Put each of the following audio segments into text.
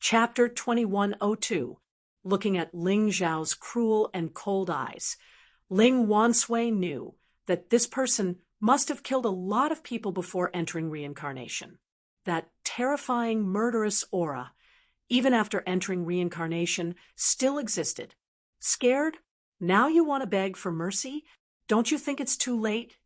Chapter 2102, looking at Ling Zhao's cruel and cold eyes. Ling Wansui knew that this person must have killed a lot of people before entering reincarnation. That terrifying, murderous aura, even after entering reincarnation, still existed. Scared? Now you want to beg for mercy? Don't you think it's too late?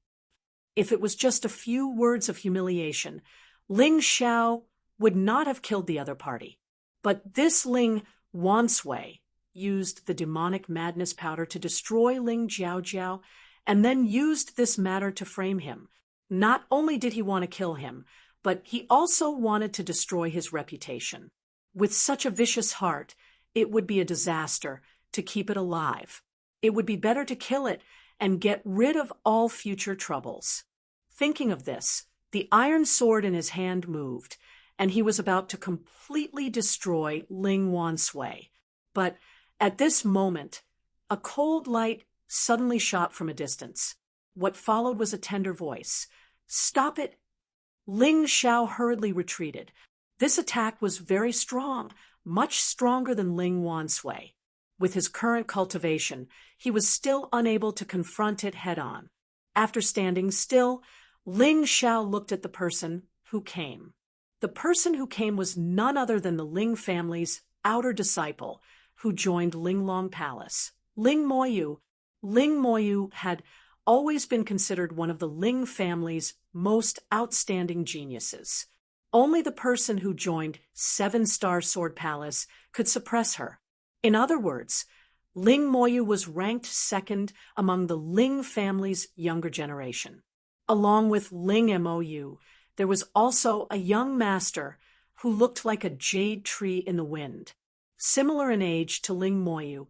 If it was just a few words of humiliation, Ling Xiao would not have killed the other party. But this Ling Wansui used the demonic madness powder to destroy Ling Jiaojiao, and then used this matter to frame him. Not only did he want to kill him, but he also wanted to destroy his reputation. With such a vicious heart, it would be a disaster to keep it alive. It would be better to kill it and get rid of all future troubles. Thinking of this, the iron sword in his hand moved, and he was about to completely destroy Ling Wansui. But at this moment, a cold light suddenly shot from a distance. What followed was a tender voice. "Stop it!" Ling Xiao hurriedly retreated. This attack was very strong, much stronger than Ling Wansui. With his current cultivation, he was still unable to confront it head-on. After standing still, Ling Xiao looked at the person who came. The person who came was none other than the Ling family's outer disciple, who joined Linglong Palace. Ling Moyu. Ling Moyu had always been considered one of the Ling family's most outstanding geniuses. Only the person who joined Seven-Star Sword Palace could suppress her. In other words, Ling Moyu was ranked second among the Ling family's younger generation. Along with Ling Mou, there was also a young master who looked like a jade tree in the wind. Similar in age to Ling Moyu,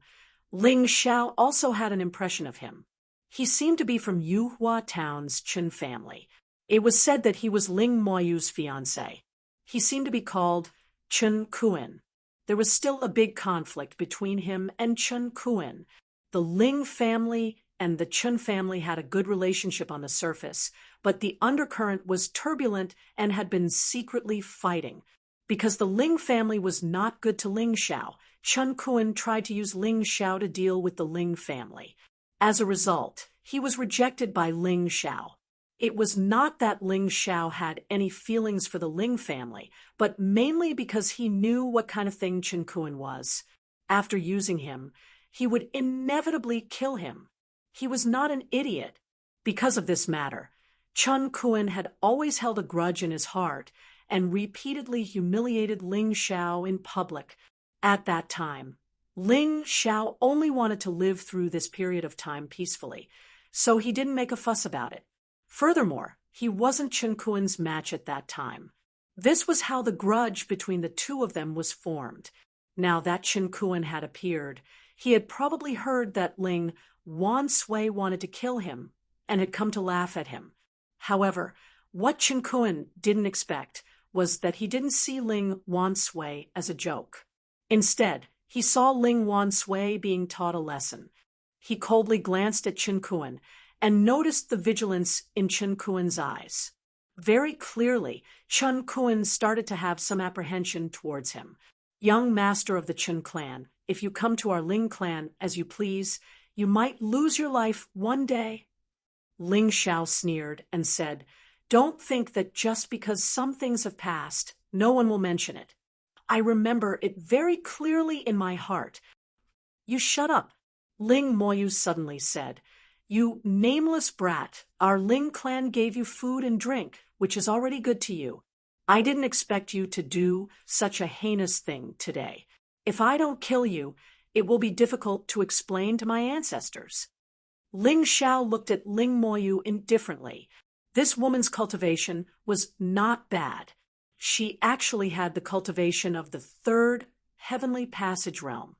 Ling Xiao also had an impression of him. He seemed to be from Yuhua Town's Chen family. It was said that he was Ling Moyu's fiancé. He seemed to be called Chen Kuan. There was still a big conflict between him and Chen Kuan. The Ling family and the Chen family had a good relationship on the surface, but the undercurrent was turbulent and had been secretly fighting. Because the Ling family was not good to Ling Xiao, Chen Kuan tried to use Ling Xiao to deal with the Ling family. As a result, he was rejected by Ling Xiao. It was not that Ling Xiao had any feelings for the Ling family, but mainly because he knew what kind of thing Chen Kuan was. After using him, he would inevitably kill him. He was not an idiot. Because of this matter, Chen Kuan had always held a grudge in his heart and repeatedly humiliated Ling Xiao in public. At that time, Ling Xiao only wanted to live through this period of time peacefully, so he didn't make a fuss about it. Furthermore, he wasn't Chen Kuan's match at that time. This was how the grudge between the two of them was formed. Now that Chen Kuan had appeared, he had probably heard that Ling Wansui wanted to kill him and had come to laugh at him. However, what Chen Kuan didn't expect was that he didn't see Ling Wansui as a joke. Instead, he saw Ling Wansui being taught a lesson. He coldly glanced at Chen Kuan and noticed the vigilance in Chen Kuan's eyes. Very clearly, Chen Kuan started to have some apprehension towards him. "Young master of the Chen clan, if you come to our Ling clan as you please, you might lose your life one day." Ling Xiao sneered and said, "Don't think that just because some things have passed, no one will mention it. I remember it very clearly in my heart." "You shut up," Ling Moyu suddenly said. "You nameless brat, our Ling clan gave you food and drink, which is already good to you. I didn't expect you to do such a heinous thing today. If I don't kill you, it will be difficult to explain to my ancestors." Ling Xiao looked at Ling Moyu indifferently. This woman's cultivation was not bad. She actually had the cultivation of the third heavenly passage realm,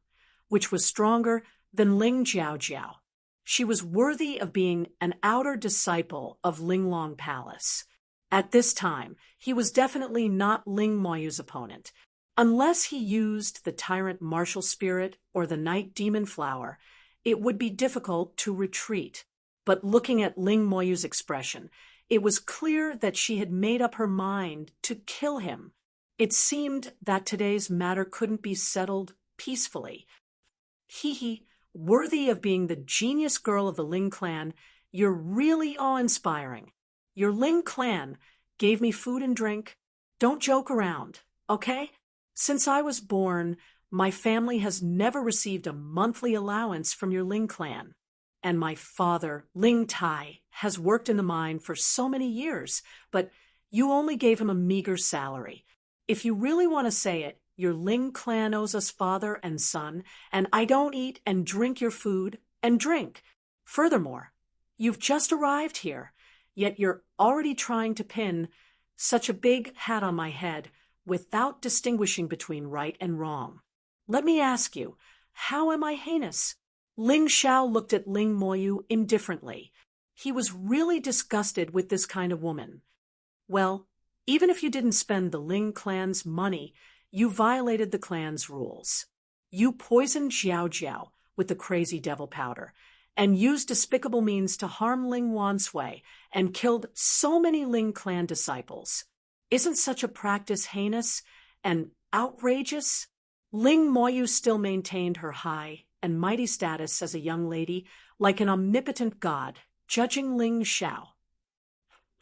which was stronger than Ling Jiaojiao. She was worthy of being an outer disciple of Linglong Palace. At this time, he was definitely not Ling Moyu's opponent. Unless he used the Tyrant Martial Spirit or the Night Demon Flower, it would be difficult to retreat. But looking at Ling Moyu's expression, it was clear that she had made up her mind to kill him. It seemed that today's matter couldn't be settled peacefully. Hee, worthy of being the genius girl of the Ling clan, you're really awe-inspiring. Your Ling clan gave me food and drink. Don't joke around, okay? Since I was born, my family has never received a monthly allowance from your Ling clan. And my father, Ling Tai, has worked in the mine for so many years, but you only gave him a meager salary. If you really want to say it, your Ling clan owes us father and son, and I don't eat and drink your food and drink. Furthermore, you've just arrived here, yet you're already trying to pin such a big hat on my head without distinguishing between right and wrong. Let me ask you, how am I heinous? Ling Xiao looked at Ling Moyu indifferently. He was really disgusted with this kind of woman. Well, even if you didn't spend the Ling clan's money, you violated the clan's rules. You poisoned Xiao Jiao with the crazy devil powder and used despicable means to harm Ling Wansui and killed so many Ling clan disciples. Isn't such a practice heinous and outrageous? Ling Moyu still maintained her high and mighty status as a young lady, like an omnipotent god, judging Ling Xiao.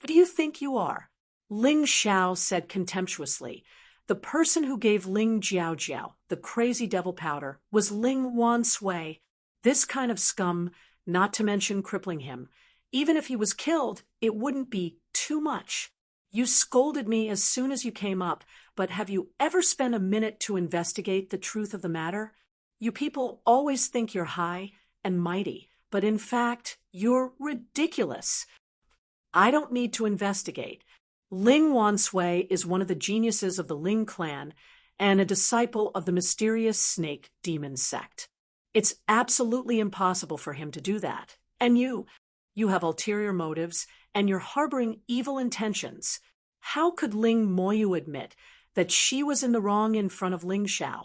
Who do you think you are? Ling Xiao said contemptuously. The person who gave Ling Jiao the crazy devil powder was Ling Wansui. This kind of scum, not to mention crippling him. Even if he was killed, it wouldn't be too much. You scolded me as soon as you came up, but have you ever spent a minute to investigate the truth of the matter? You people always think you're high and mighty, but in fact, you're ridiculous. I don't need to investigate. Ling Wansui is one of the geniuses of the Ling clan and a disciple of the mysterious snake demon sect. It's absolutely impossible for him to do that. And you have ulterior motives, and you're harboring evil intentions. How could Ling Moyu admit that she was in the wrong in front of Ling Xiao?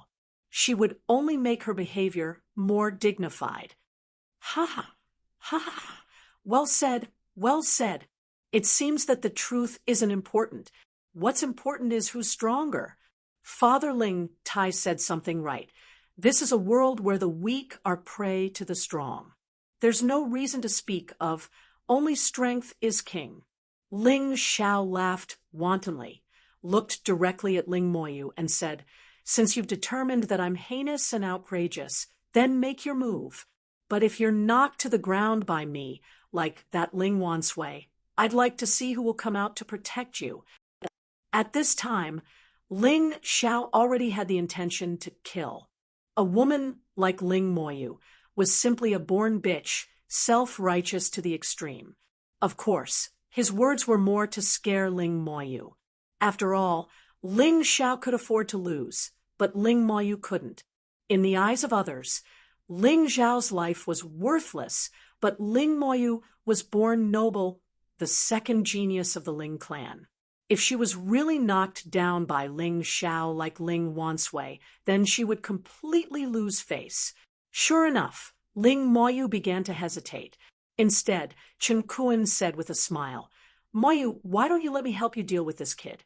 She would only make her behavior more dignified. Ha ha, ha ha. Well said, well said. It seems that the truth isn't important. What's important is who's stronger. Father Ling Tai said something right. This is a world where the weak are prey to the strong. There's no reason to speak of only strength is king. Ling Xiao laughed wantonly, looked directly at Ling Moyu, and said, Since you've determined that I'm heinous and outrageous, then make your move. But if you're knocked to the ground by me, like that Ling Wansui, I'd like to see who will come out to protect you. At this time, Ling Xiao already had the intention to kill. A woman like Ling Moyu was simply a born bitch, self-righteous to the extreme. Of course, his words were more to scare Ling Moyu. After all, Ling Xiao could afford to lose, but Ling Moyu couldn't. In the eyes of others, Ling Xiao's life was worthless, but Ling Moyu was born noble, the second genius of the Ling clan. If she was really knocked down by Ling Xiao like Ling Wansui, then she would completely lose face. Sure enough, Ling Moyu began to hesitate. Instead, Chen Kuan said with a smile, Moyu, why don't you let me help you deal with this kid?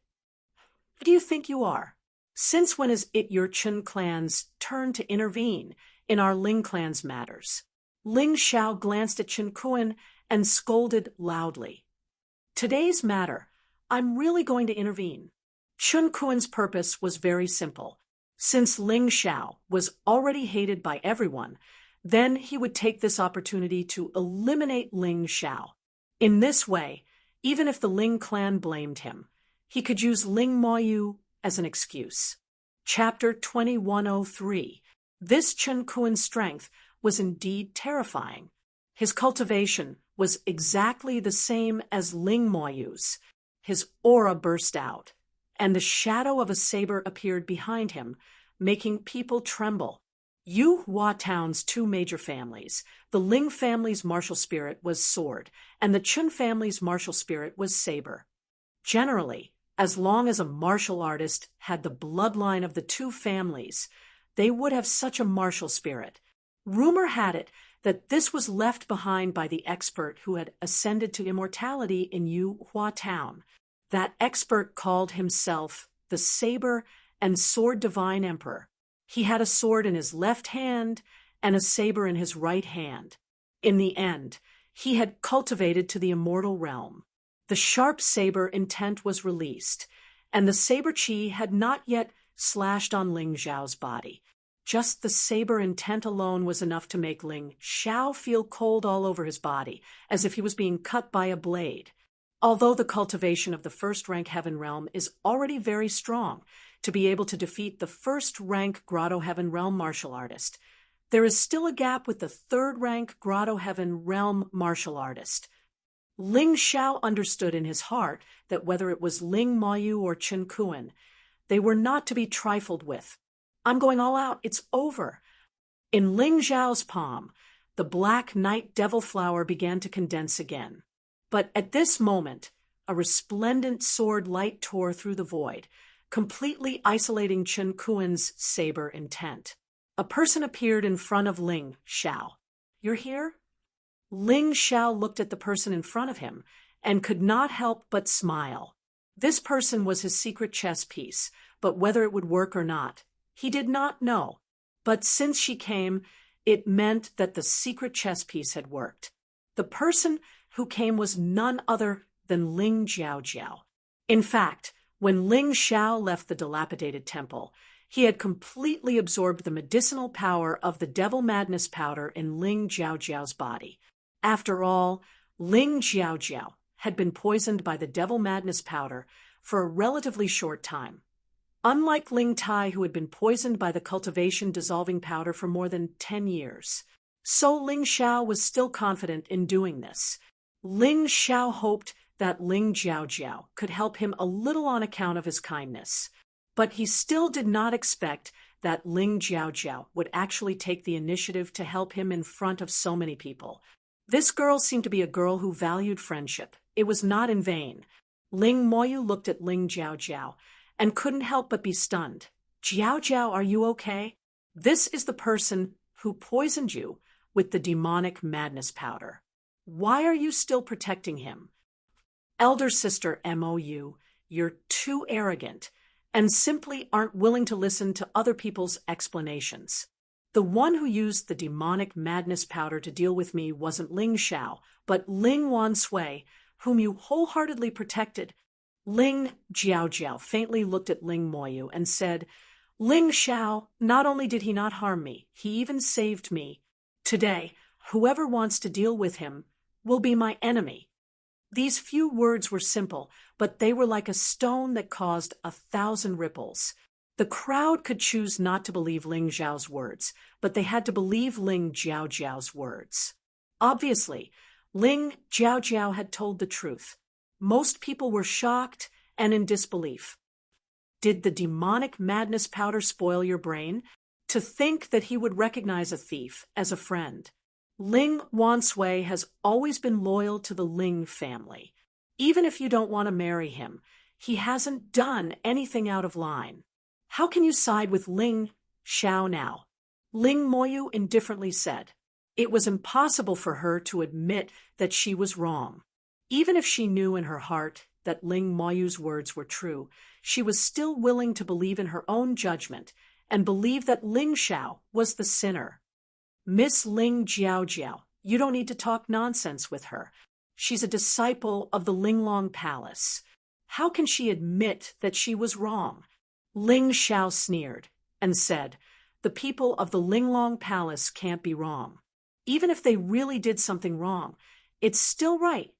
Who do you think you are? Since when is it your Chen clan's turn to intervene in our Ling clan's matters? Ling Xiao glanced at Chen Kuan and scolded loudly. Today's matter, I'm really going to intervene. Chen Kuan's purpose was very simple. Since Ling Xiao was already hated by everyone, then he would take this opportunity to eliminate Ling Xiao. In this way, even if the Ling clan blamed him, he could use Ling Moyu as an excuse. Chapter 2103. This Chen Kuan's strength was indeed terrifying. His cultivation was exactly the same as Ling Moyu's. His aura burst out, and the shadow of a saber appeared behind him, making people tremble. Yu Hua Town's two major families, the Ling family's martial spirit was sword, and the Chun family's martial spirit was saber. Generally, as long as a martial artist had the bloodline of the two families, they would have such a martial spirit. Rumor had it that this was left behind by the expert who had ascended to immortality in Yu Hua Town. That expert called himself the saber and sword divine emperor. He had a sword in his left hand and a saber in his right hand. In the end, he had cultivated to the immortal realm. The sharp saber intent was released, and the saber chi had not yet slashed on Ling Zhao's body. Just the saber intent alone was enough to make Ling Zhao feel cold all over his body, as if he was being cut by a blade. Although the cultivation of the first-rank Heaven Realm is already very strong, to be able to defeat the first-rank Grotto Heaven Realm martial artist, there is still a gap with the third-rank Grotto Heaven Realm martial artist. Ling Zhao understood in his heart that whether it was Ling Moyu or Chen Kuan, they were not to be trifled with. I'm going all out, it's over. In Ling Zhao's palm, the black night devil flower began to condense again. But at this moment, a resplendent sword light tore through the void, completely isolating Chen Kuan's saber intent. A person appeared in front of Ling Zhao. You're here? Ling Zhao looked at the person in front of him and could not help but smile. This person was his secret chess piece, but whether it would work or not, he did not know. But since she came, it meant that the secret chess piece had worked. The person who came was none other than Ling Zhaojiao. In fact, when Ling Zhao left the dilapidated temple, he had completely absorbed the medicinal power of the devil madness powder in Ling Zhaojiao's body. After all, Ling Zhaojiao had been poisoned by the devil madness powder for a relatively short time. Unlike Ling Tai, who had been poisoned by the cultivation dissolving powder for more than 10 years. So Ling Zhao was still confident in doing this. Ling Zhao hoped that Ling Zhaojiao could help him a little on account of his kindness. But he still did not expect that Ling Zhaojiao would actually take the initiative to help him in front of so many people. This girl seemed to be a girl who valued friendship. It was not in vain. Ling Moyu looked at Ling Zhaojiao and couldn't help but be stunned. Zhaojiao, are you okay? This is the person who poisoned you with the demonic madness powder. Why are you still protecting him? Elder sister Mou, you're too arrogant and simply aren't willing to listen to other people's explanations. The one who used the demonic madness powder to deal with me wasn't Ling Zhao, but Ling Wansui, whom you wholeheartedly protected. Ling Zhaojiao faintly looked at Ling Moyu and said, Ling Zhao, not only did he not harm me, he even saved me. Today, whoever wants to deal with him will be my enemy. These few words were simple, but they were like a stone that caused 1,000 ripples. The crowd could choose not to believe Ling Zhao's words, but they had to believe Ling Zhaojiao's words. Obviously, Ling Zhaojiao had told the truth. Most people were shocked and in disbelief. Did the demonic madness powder spoil your brain? To think that he would recognize a thief as a friend. Ling Wansui has always been loyal to the Ling family. Even if you don't want to marry him, he hasn't done anything out of line. How can you side with Ling Zhao now? Ling Moyu indifferently said. It was impossible for her to admit that she was wrong. Even if she knew in her heart that Ling Moyu's words were true, she was still willing to believe in her own judgment and believe that Ling Zhao was the sinner. Miss Ling Zhaojiao, you don't need to talk nonsense with her. She's a disciple of the Linglong Palace. How can she admit that she was wrong? Ling Zhao sneered and said, the people of the Linglong Palace can't be wrong. Even if they really did something wrong, it's still right.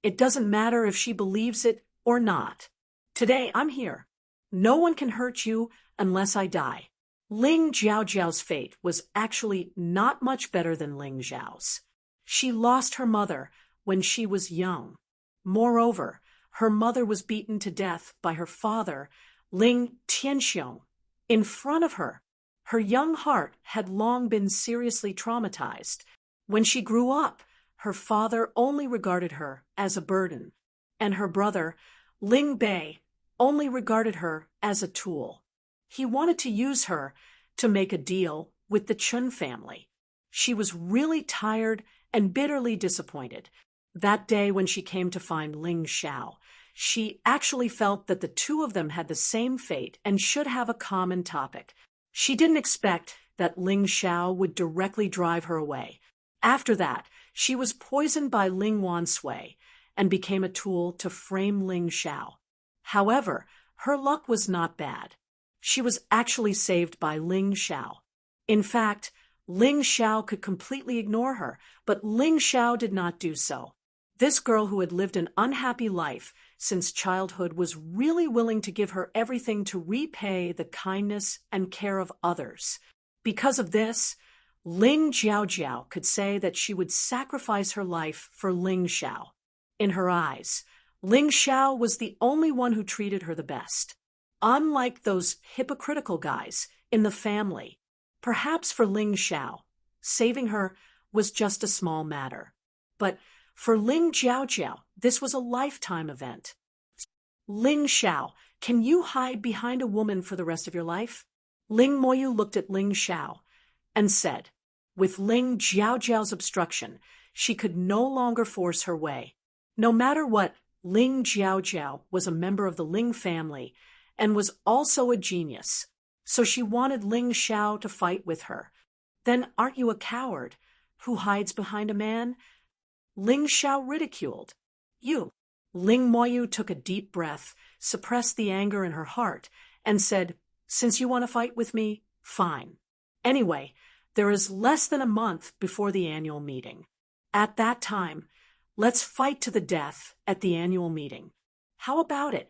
It doesn't matter if she believes it or not. Today, I'm here. No one can hurt you unless I die. Ling Zhaojiao's fate was actually not much better than Ling Zhao's. She lost her mother when she was young. Moreover, her mother was beaten to death by her father, Ling Tianxiong, in front of her. Her young heart had long been seriously traumatized. When she grew up, her father only regarded her as a burden, and her brother, Ling Bei, only regarded her as a tool. He wanted to use her to make a deal with the Chun family. She was really tired and bitterly disappointed. That day when she came to find Ling Zhao, She actually felt that the two of them had the same fate and should have a common topic. She didn't expect that Ling Xiao would directly drive her away. After that, she was poisoned by Ling Wansui and became a tool to frame Ling Xiao. However, her luck was not bad. She was actually saved by Ling Xiao. In fact, Ling Xiao could completely ignore her, but Ling Xiao did not do so. This girl who had lived an unhappy life since childhood was really willing to give her everything to repay the kindness and care of others. Because of this, Ling Jiaojiao could say that she would sacrifice her life for Ling Xiao. In her eyes, Ling Xiao was the only one who treated her the best. Unlike those hypocritical guys in the family, perhaps for Ling Xiao, saving her was just a small matter. But for Ling Jiaojiao, this was a lifetime event. Ling Xiao, can you hide behind a woman for the rest of your life? Ling Moyu looked at Ling Xiao and said, with Ling Jiaojiao's obstruction, she could no longer force her way. No matter what, Ling Jiaojiao was a member of the Ling family and was also a genius, so she wanted Ling Xiao to fight with her. Then aren't you a coward who hides behind a man? Ling Xiao ridiculed. You. Ling Moyu took a deep breath, suppressed the anger in her heart, and said, since you want to fight with me, fine. Anyway, there is less than a month before the annual meeting. At that time, let's fight to the death at the annual meeting. How about it?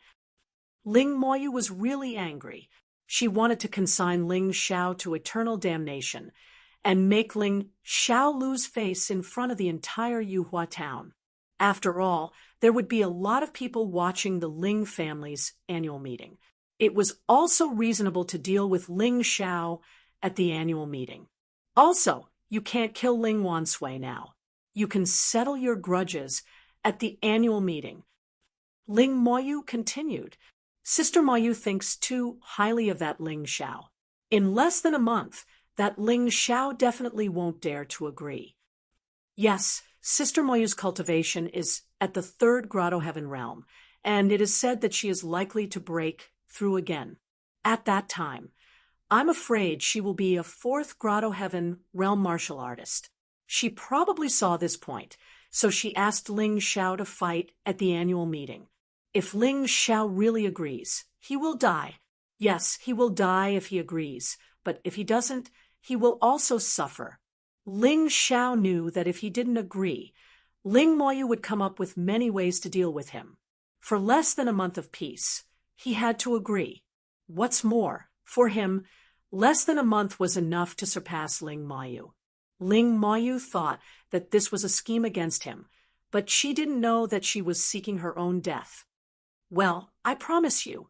Ling Moyu was really angry. She wanted to consign Ling Xiao to eternal damnation and make Ling Xiao lose face in front of the entire Yuhua town. After all, there would be a lot of people watching the Ling family's annual meeting. It was also reasonable to deal with Ling Xiao at the annual meeting. Also, you can't kill Ling Wansui now. You can settle your grudges at the annual meeting. Ling Moyu continued. Sister Moyu thinks too highly of that Ling Xiao. In less than a month, that Ling Xiao definitely won't dare to agree. Yes, Sister Moyu's cultivation is at the third Grotto Heaven realm, and it is said that she is likely to break through again. At that time, I'm afraid she will be a fourth Grotto Heaven realm martial artist. She probably saw this point, so she asked Ling Xiao to fight at the annual meeting. If Ling Xiao really agrees, he will die. Yes, he will die if he agrees, but if he doesn't, he will also suffer. Ling Xiao knew that if he didn't agree, Ling Moyu would come up with many ways to deal with him. For less than a month of peace, he had to agree. What's more, for him, less than a month was enough to surpass Ling Moyu. Ling Moyu thought that this was a scheme against him, but she didn't know that she was seeking her own death. Well, I promise you,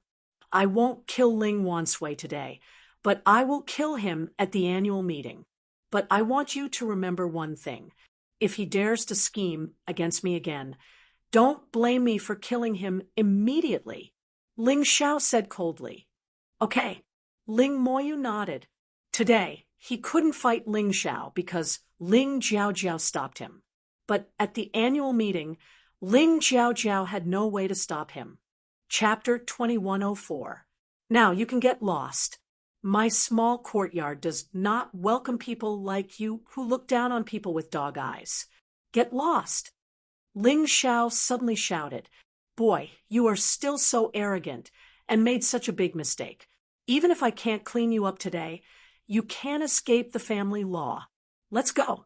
I won't kill Ling Wansui today, but I will kill him at the annual meeting. But I want you to remember one thing. If he dares to scheme against me again, don't blame me for killing him immediately. Ling Xiao said coldly. Okay. Ling Moyu nodded. Today, he couldn't fight Ling Xiao because Ling Jiaojiao stopped him. But at the annual meeting, Ling Jiaojiao had no way to stop him. Chapter 2104. Now you can get lost. My small courtyard does not welcome people like you who look down on people with dog eyes. Get lost. Ling Xiao suddenly shouted, Boy, you are still so arrogant and made such a big mistake. Even if I can't clean you up today, you can't escape the family law. Let's go.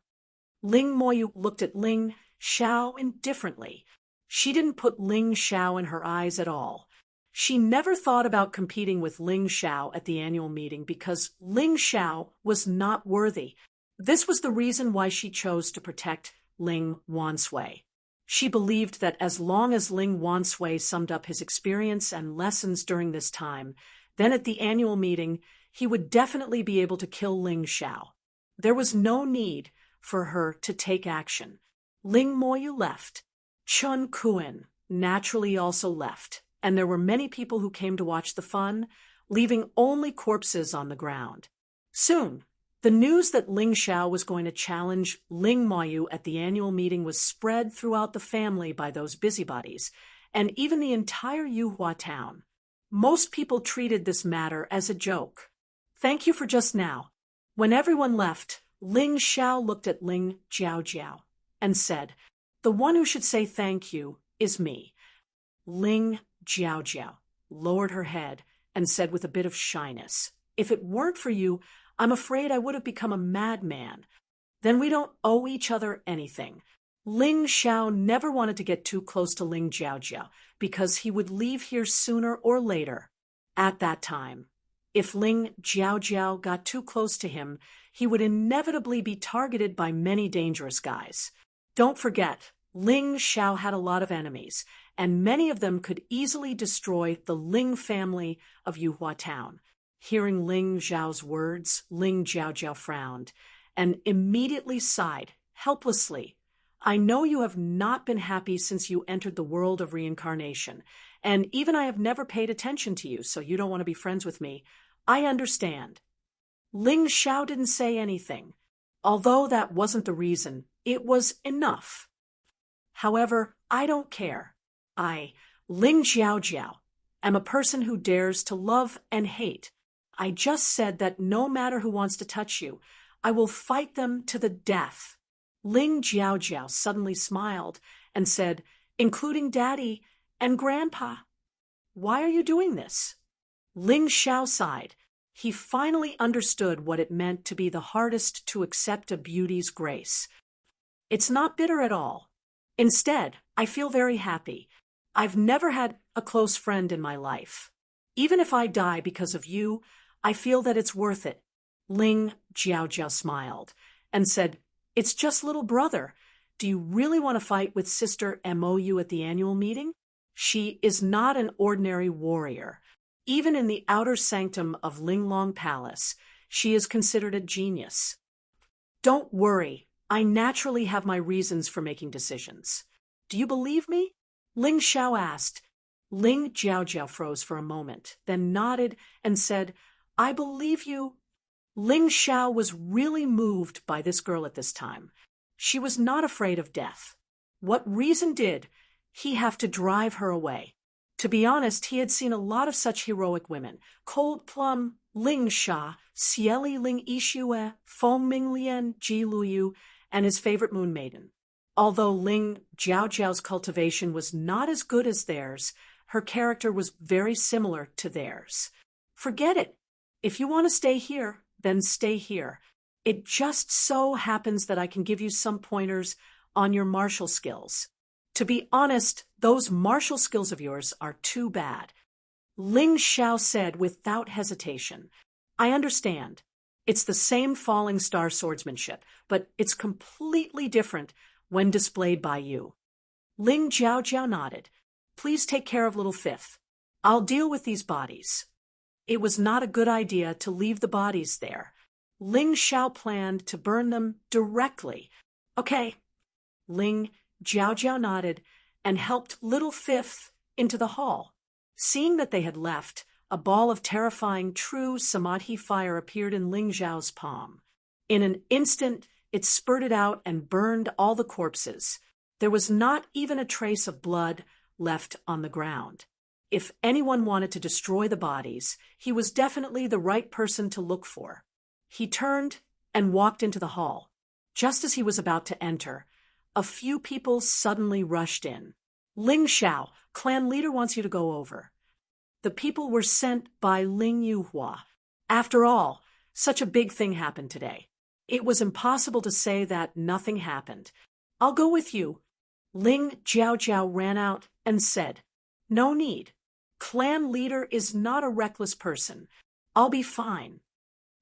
Ling Moyu looked at Ling Xiao indifferently. She didn't put Ling Xiao in her eyes at all. She never thought about competing with Ling Xiao at the annual meeting because Ling Xiao was not worthy. This was the reason why she chose to protect Ling Wansui. She believed that as long as Ling Wansui summed up his experience and lessons during this time, then at the annual meeting, he would definitely be able to kill Ling Xiao. There was no need for her to take action. Ling Moyu left. Chun Kuan naturally also left, and there were many people who came to watch the fun, leaving only corpses on the ground. Soon, the news that Ling Xiao was going to challenge Ling Moyu at the annual meeting was spread throughout the family by those busybodies, and even the entire Yuhua town. Most people treated this matter as a joke. Thank you for just now. When everyone left, Ling Xiao looked at Ling Jiaojiao and said, "The one who should say thank you is me." Ling Jiaojiao lowered her head and said with a bit of shyness, "If it weren't for you, I'm afraid I would have become a madman. Then we don't owe each other anything." Ling Xiao never wanted to get too close to Ling Jiaojiao because he would leave here sooner or later. At that time, if Ling Jiaojiao got too close to him, he would inevitably be targeted by many dangerous guys. Don't forget, Ling Xiao had a lot of enemies, and many of them could easily destroy the Ling family of Yuhua Town. Hearing Ling Xiao's words, Ling Jiaojiao frowned and immediately sighed, helplessly. "I know you have not been happy since you entered the world of reincarnation, and even I have never paid attention to you, so you don't want to be friends with me. I understand." Ling Xiao didn't say anything. Although that wasn't the reason, it was enough. "However, I don't care. I, Ling Jiaojiao, am a person who dares to love and hate. I just said that no matter who wants to touch you, I will fight them to the death." Ling Jiaojiao suddenly smiled and said, "Including Daddy and Grandpa. Why are you doing this?" Ling Xiao sighed. He finally understood what it meant to be the hardest to accept a beauty's grace. "It's not bitter at all. Instead, I feel very happy. I've never had a close friend in my life. Even if I die because of you, I feel that it's worth it." Ling Jiaojiao smiled and said, "It's just little brother. Do you really want to fight with Sister Mou at the annual meeting? She is not an ordinary warrior. Even in the outer sanctum of Linglong Palace, she is considered a genius." "Don't worry. I naturally have my reasons for making decisions. Do you believe me?" Ling Xiao asked. Ling Jiaojiao froze for a moment, then nodded and said, "I believe you." Ling Xiao was really moved by this girl at this time. She was not afraid of death. What reason did he have to drive her away? To be honest, he had seen a lot of such heroic women. Cold Plum, Ling Sha, Xieli Ling Yixue, Feng Minglian, Ji Luyu, and his favorite moon maiden. Although Ling Jiaojiao's cultivation was not as good as theirs, her character was very similar to theirs. "Forget it. If you want to stay here, then stay here. It just so happens that I can give you some pointers on your martial skills. To be honest, those martial skills of yours are too bad." Ling Xiao said without hesitation, "I understand. It's the same falling star swordsmanship, but it's completely different when displayed by you." Ling Jiaojiao nodded. "Please take care of little Fifth. I'll deal with these bodies." It was not a good idea to leave the bodies there. Ling Xiao planned to burn them directly. "Okay." Ling Jiaojiao nodded and helped little Fifth into the hall. Seeing that they had left, a ball of terrifying true samadhi fire appeared in Ling Xiao's palm. In an instant, it spurted out and burned all the corpses. There was not even a trace of blood left on the ground. If anyone wanted to destroy the bodies, he was definitely the right person to look for. He turned and walked into the hall. Just as he was about to enter, a few people suddenly rushed in. "Ling Xiao, clan leader wants you to go over." The people were sent by Ling Yuhua. After all, such a big thing happened today. It was impossible to say that nothing happened. "I'll go with you." Ling Jiaojiao ran out and said, "No need. Clan leader is not a reckless person. I'll be fine."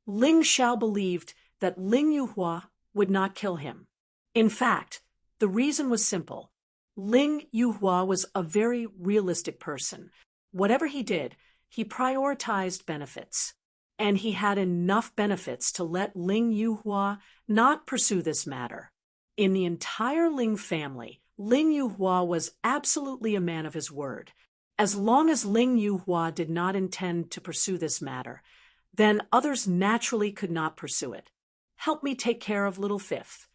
Ling Xiao believed that Ling Yuhua would not kill him. In fact, the reason was simple. Ling Yuhua was a very realistic person. Whatever he did, he prioritized benefits. And he had enough benefits to let Ling Yuhua not pursue this matter. In the entire Ling family, Ling Yuhua was absolutely a man of his word. As long as Ling Yuhua did not intend to pursue this matter, then others naturally could not pursue it. "Help me take care of little Fifth."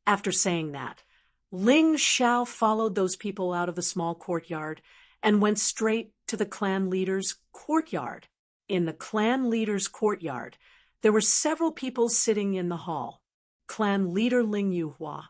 After saying that, Ling Xiao followed those people out of the small courtyard and went straight to the clan leader's courtyard. In the clan leader's courtyard, there were several people sitting in the hall. Clan leader Ling Yuhua,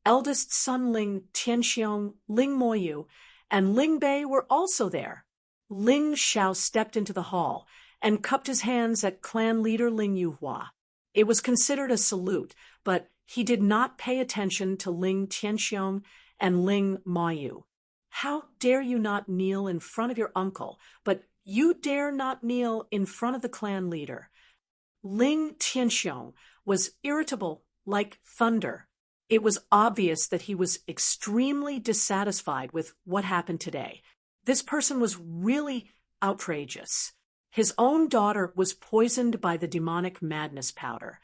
eldest son Ling Tianxiong, Ling Moyu, and Ling Bei were also there. Ling Xiao stepped into the hall and cupped his hands at clan leader Ling Yuhua. It was considered a salute, but he did not pay attention to Ling Tianxiong and Ling Moyu. How dare you not kneel in front of your uncle, but you dare not kneel in front of the clan leader. Ling Tianxiong was irritable like thunder. It was obvious that he was extremely dissatisfied with what happened today. This person was really outrageous. His own daughter was poisoned by the demonic madness powder.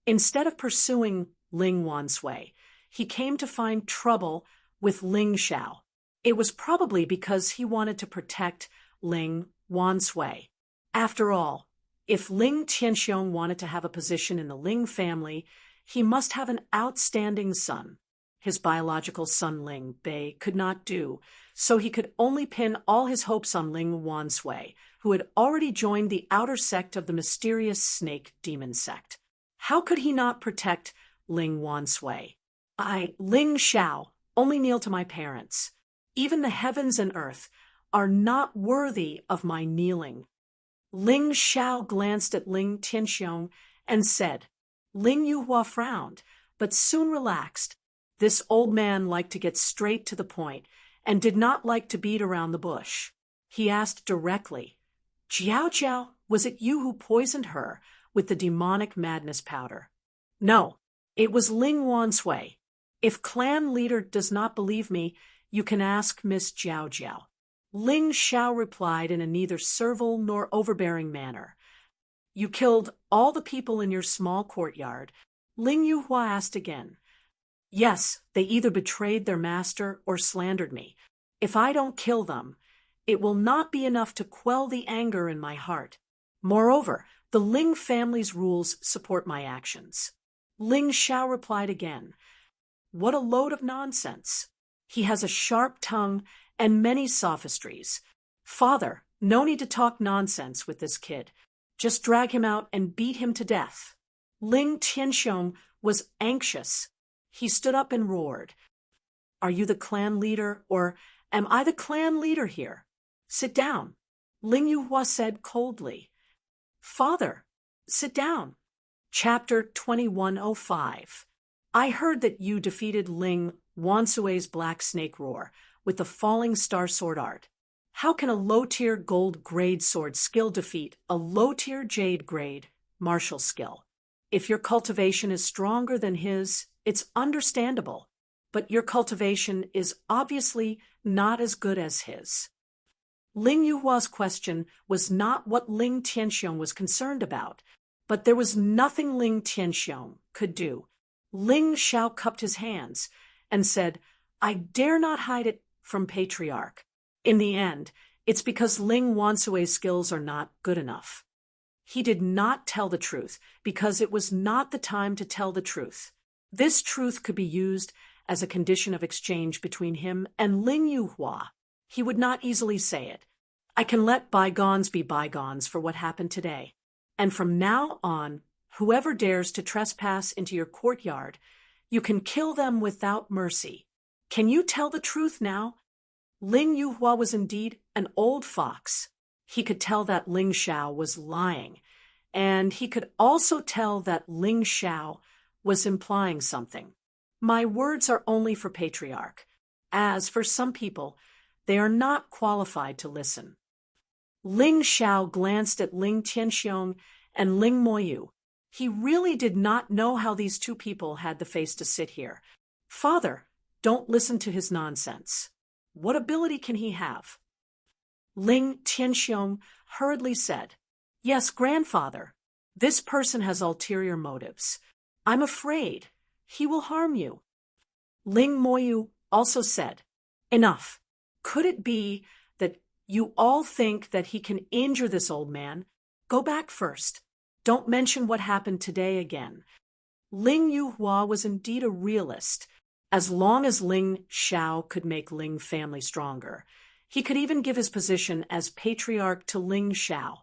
Instead of pursuing Ling Wansui, he came to find trouble with Ling Xiao. It was probably because he wanted to protect Ling Wansui. After all, if Ling Tianxiong wanted to have a position in the Ling family, he must have an outstanding son. His biological son Ling Bei could not do, so he could only pin all his hopes on Ling Wansui, who had already joined the outer sect of the mysterious snake demon sect. How could he not protect Ling Wansui? I, Ling Xiao, only kneel to my parents. Even the heavens and earth are not worthy of my kneeling. Ling Xiao glanced at Ling Tianxiong and said. Ling Yuhua frowned, but soon relaxed. This old man liked to get straight to the point and did not like to beat around the bush. He asked directly, Jiao Jiao, was it you who poisoned her with the demonic madness powder? No, it was Ling Wansui. If clan leader does not believe me, you can ask Miss Jiao Jiao. Ling Xiao replied in a neither servile nor overbearing manner. You killed all the people in your small courtyard. Ling Yuhua asked again. Yes, they either betrayed their master or slandered me. If I don't kill them, it will not be enough to quell the anger in my heart. Moreover, the Ling family's rules support my actions. Ling Xiao replied again. What a load of nonsense. He has a sharp tongue and many sophistries. Father, no need to talk nonsense with this kid. Just drag him out and beat him to death. Ling Tianxiong was anxious. He stood up and roared. Are you the clan leader, or am I the clan leader here? Sit down. Ling Yuhua said coldly. Father, sit down. Chapter 2105. I heard that you defeated Ling Wansui's Black Snake Roar with the Falling Star Sword Art. How can a low-tier gold grade sword skill defeat a low-tier jade grade martial skill? If your cultivation is stronger than his, it's understandable, but your cultivation is obviously not as good as his. Ling Yuhua's question was not what Ling Tianxiong was concerned about, but there was nothing Ling Tianxiong could do. Ling Xiao cupped his hands and said, I dare not hide it from Patriarch. In the end, it's because Ling Wansui's skills are not good enough. He did not tell the truth because it was not the time to tell the truth. This truth could be used as a condition of exchange between him and Ling Yuhua. He would not easily say it. I can let bygones be bygones for what happened today. And from now on, whoever dares to trespass into your courtyard, you can kill them without mercy. Can you tell the truth now? Ling Yuhua was indeed an old fox. He could tell that Ling Xiao was lying, and he could also tell that Ling Xiao was implying something. My words are only for Patriarch. As for some people, they are not qualified to listen. Ling Xiao glanced at Ling Tianxiong and Ling Moyu. He really did not know how these two people had the face to sit here. Father, don't listen to his nonsense. What ability can he have? Ling Tianxiong hurriedly said, Yes, grandfather. This person has ulterior motives. I'm afraid he will harm you. Ling Moyu also said, Enough. Could it be that you all think that he can injure this old man? Go back first. Don't mention what happened today again. Ling Yuhua was indeed a realist. As long as Ling Xiao could make Ling family stronger, he could even give his position as patriarch to Ling Xiao.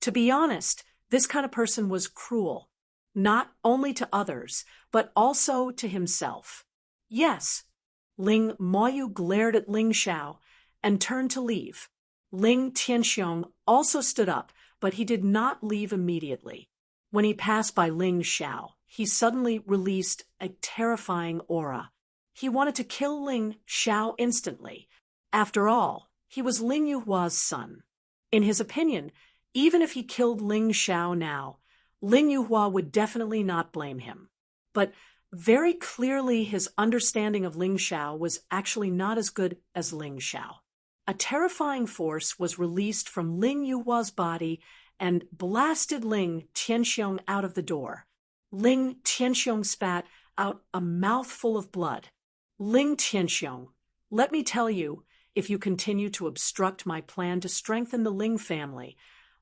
To be honest, this kind of person was cruel, not only to others, but also to himself. Yes, Ling Moyu glared at Ling Xiao and turned to leave. Ling Tianxiong also stood up, but he did not leave immediately. When he passed by Ling Xiao, he suddenly released a terrifying aura. He wanted to kill Ling Xiao instantly. After all, he was Ling Yuhua's son. In his opinion, even if he killed Ling Xiao now, Ling Yuhua would definitely not blame him. But very clearly his understanding of Ling Xiao was actually not as good as Ling Xiao. A terrifying force was released from Ling Yuhua's body and blasted Ling Tianxiong out of the door. Ling Tianxiong spat out a mouthful of blood. Ling Tianxiong, let me tell you, if you continue to obstruct my plan to strengthen the Ling family,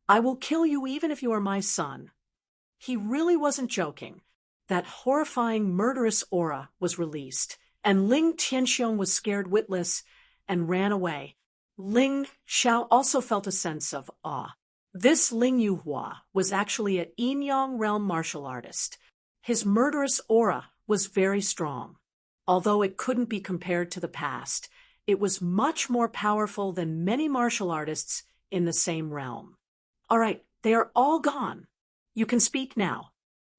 I will kill you even if you are my son. He really wasn't joking. That horrifying, murderous aura was released, and Ling Tianxiong was scared witless and ran away. Ling Xiao also felt a sense of awe. This Ling Yuhua was actually a yin-yang realm martial artist. His murderous aura was very strong. Although it couldn't be compared to the past, it was much more powerful than many martial artists in the same realm. All right, they are all gone. You can speak now.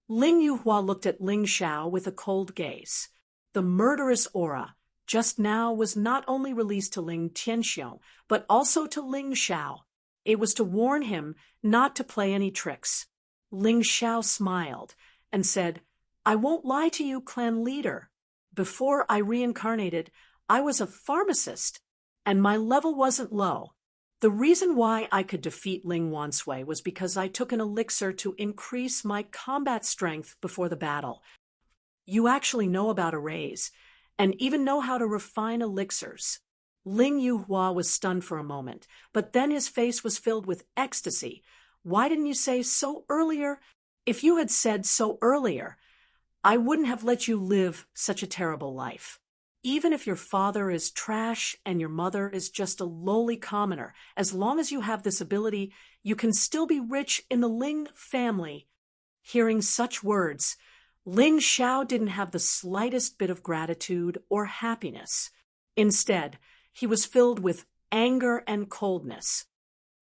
Ling Yuhua looked at Ling Xiao with a cold gaze. The murderous aura just now was not only released to Ling Tianxiong, but also to Ling Xiao. It was to warn him not to play any tricks. Ling Xiao smiled and said, I won't lie to you, clan leader. Before I reincarnated, I was a pharmacist, and my level wasn't low. The reason why I could defeat Ling Wansui was because I took an elixir to increase my combat strength before the battle. You actually know about arrays, and even know how to refine elixirs. Ling Yuhua was stunned for a moment, but then his face was filled with ecstasy. Why didn't you say so earlier? If you had said so earlier, I wouldn't have let you live such a terrible life. Even if your father is trash and your mother is just a lowly commoner, as long as you have this ability, you can still be rich in the Ling family. Hearing such words, Ling Xiao didn't have the slightest bit of gratitude or happiness. Instead, he was filled with anger and coldness.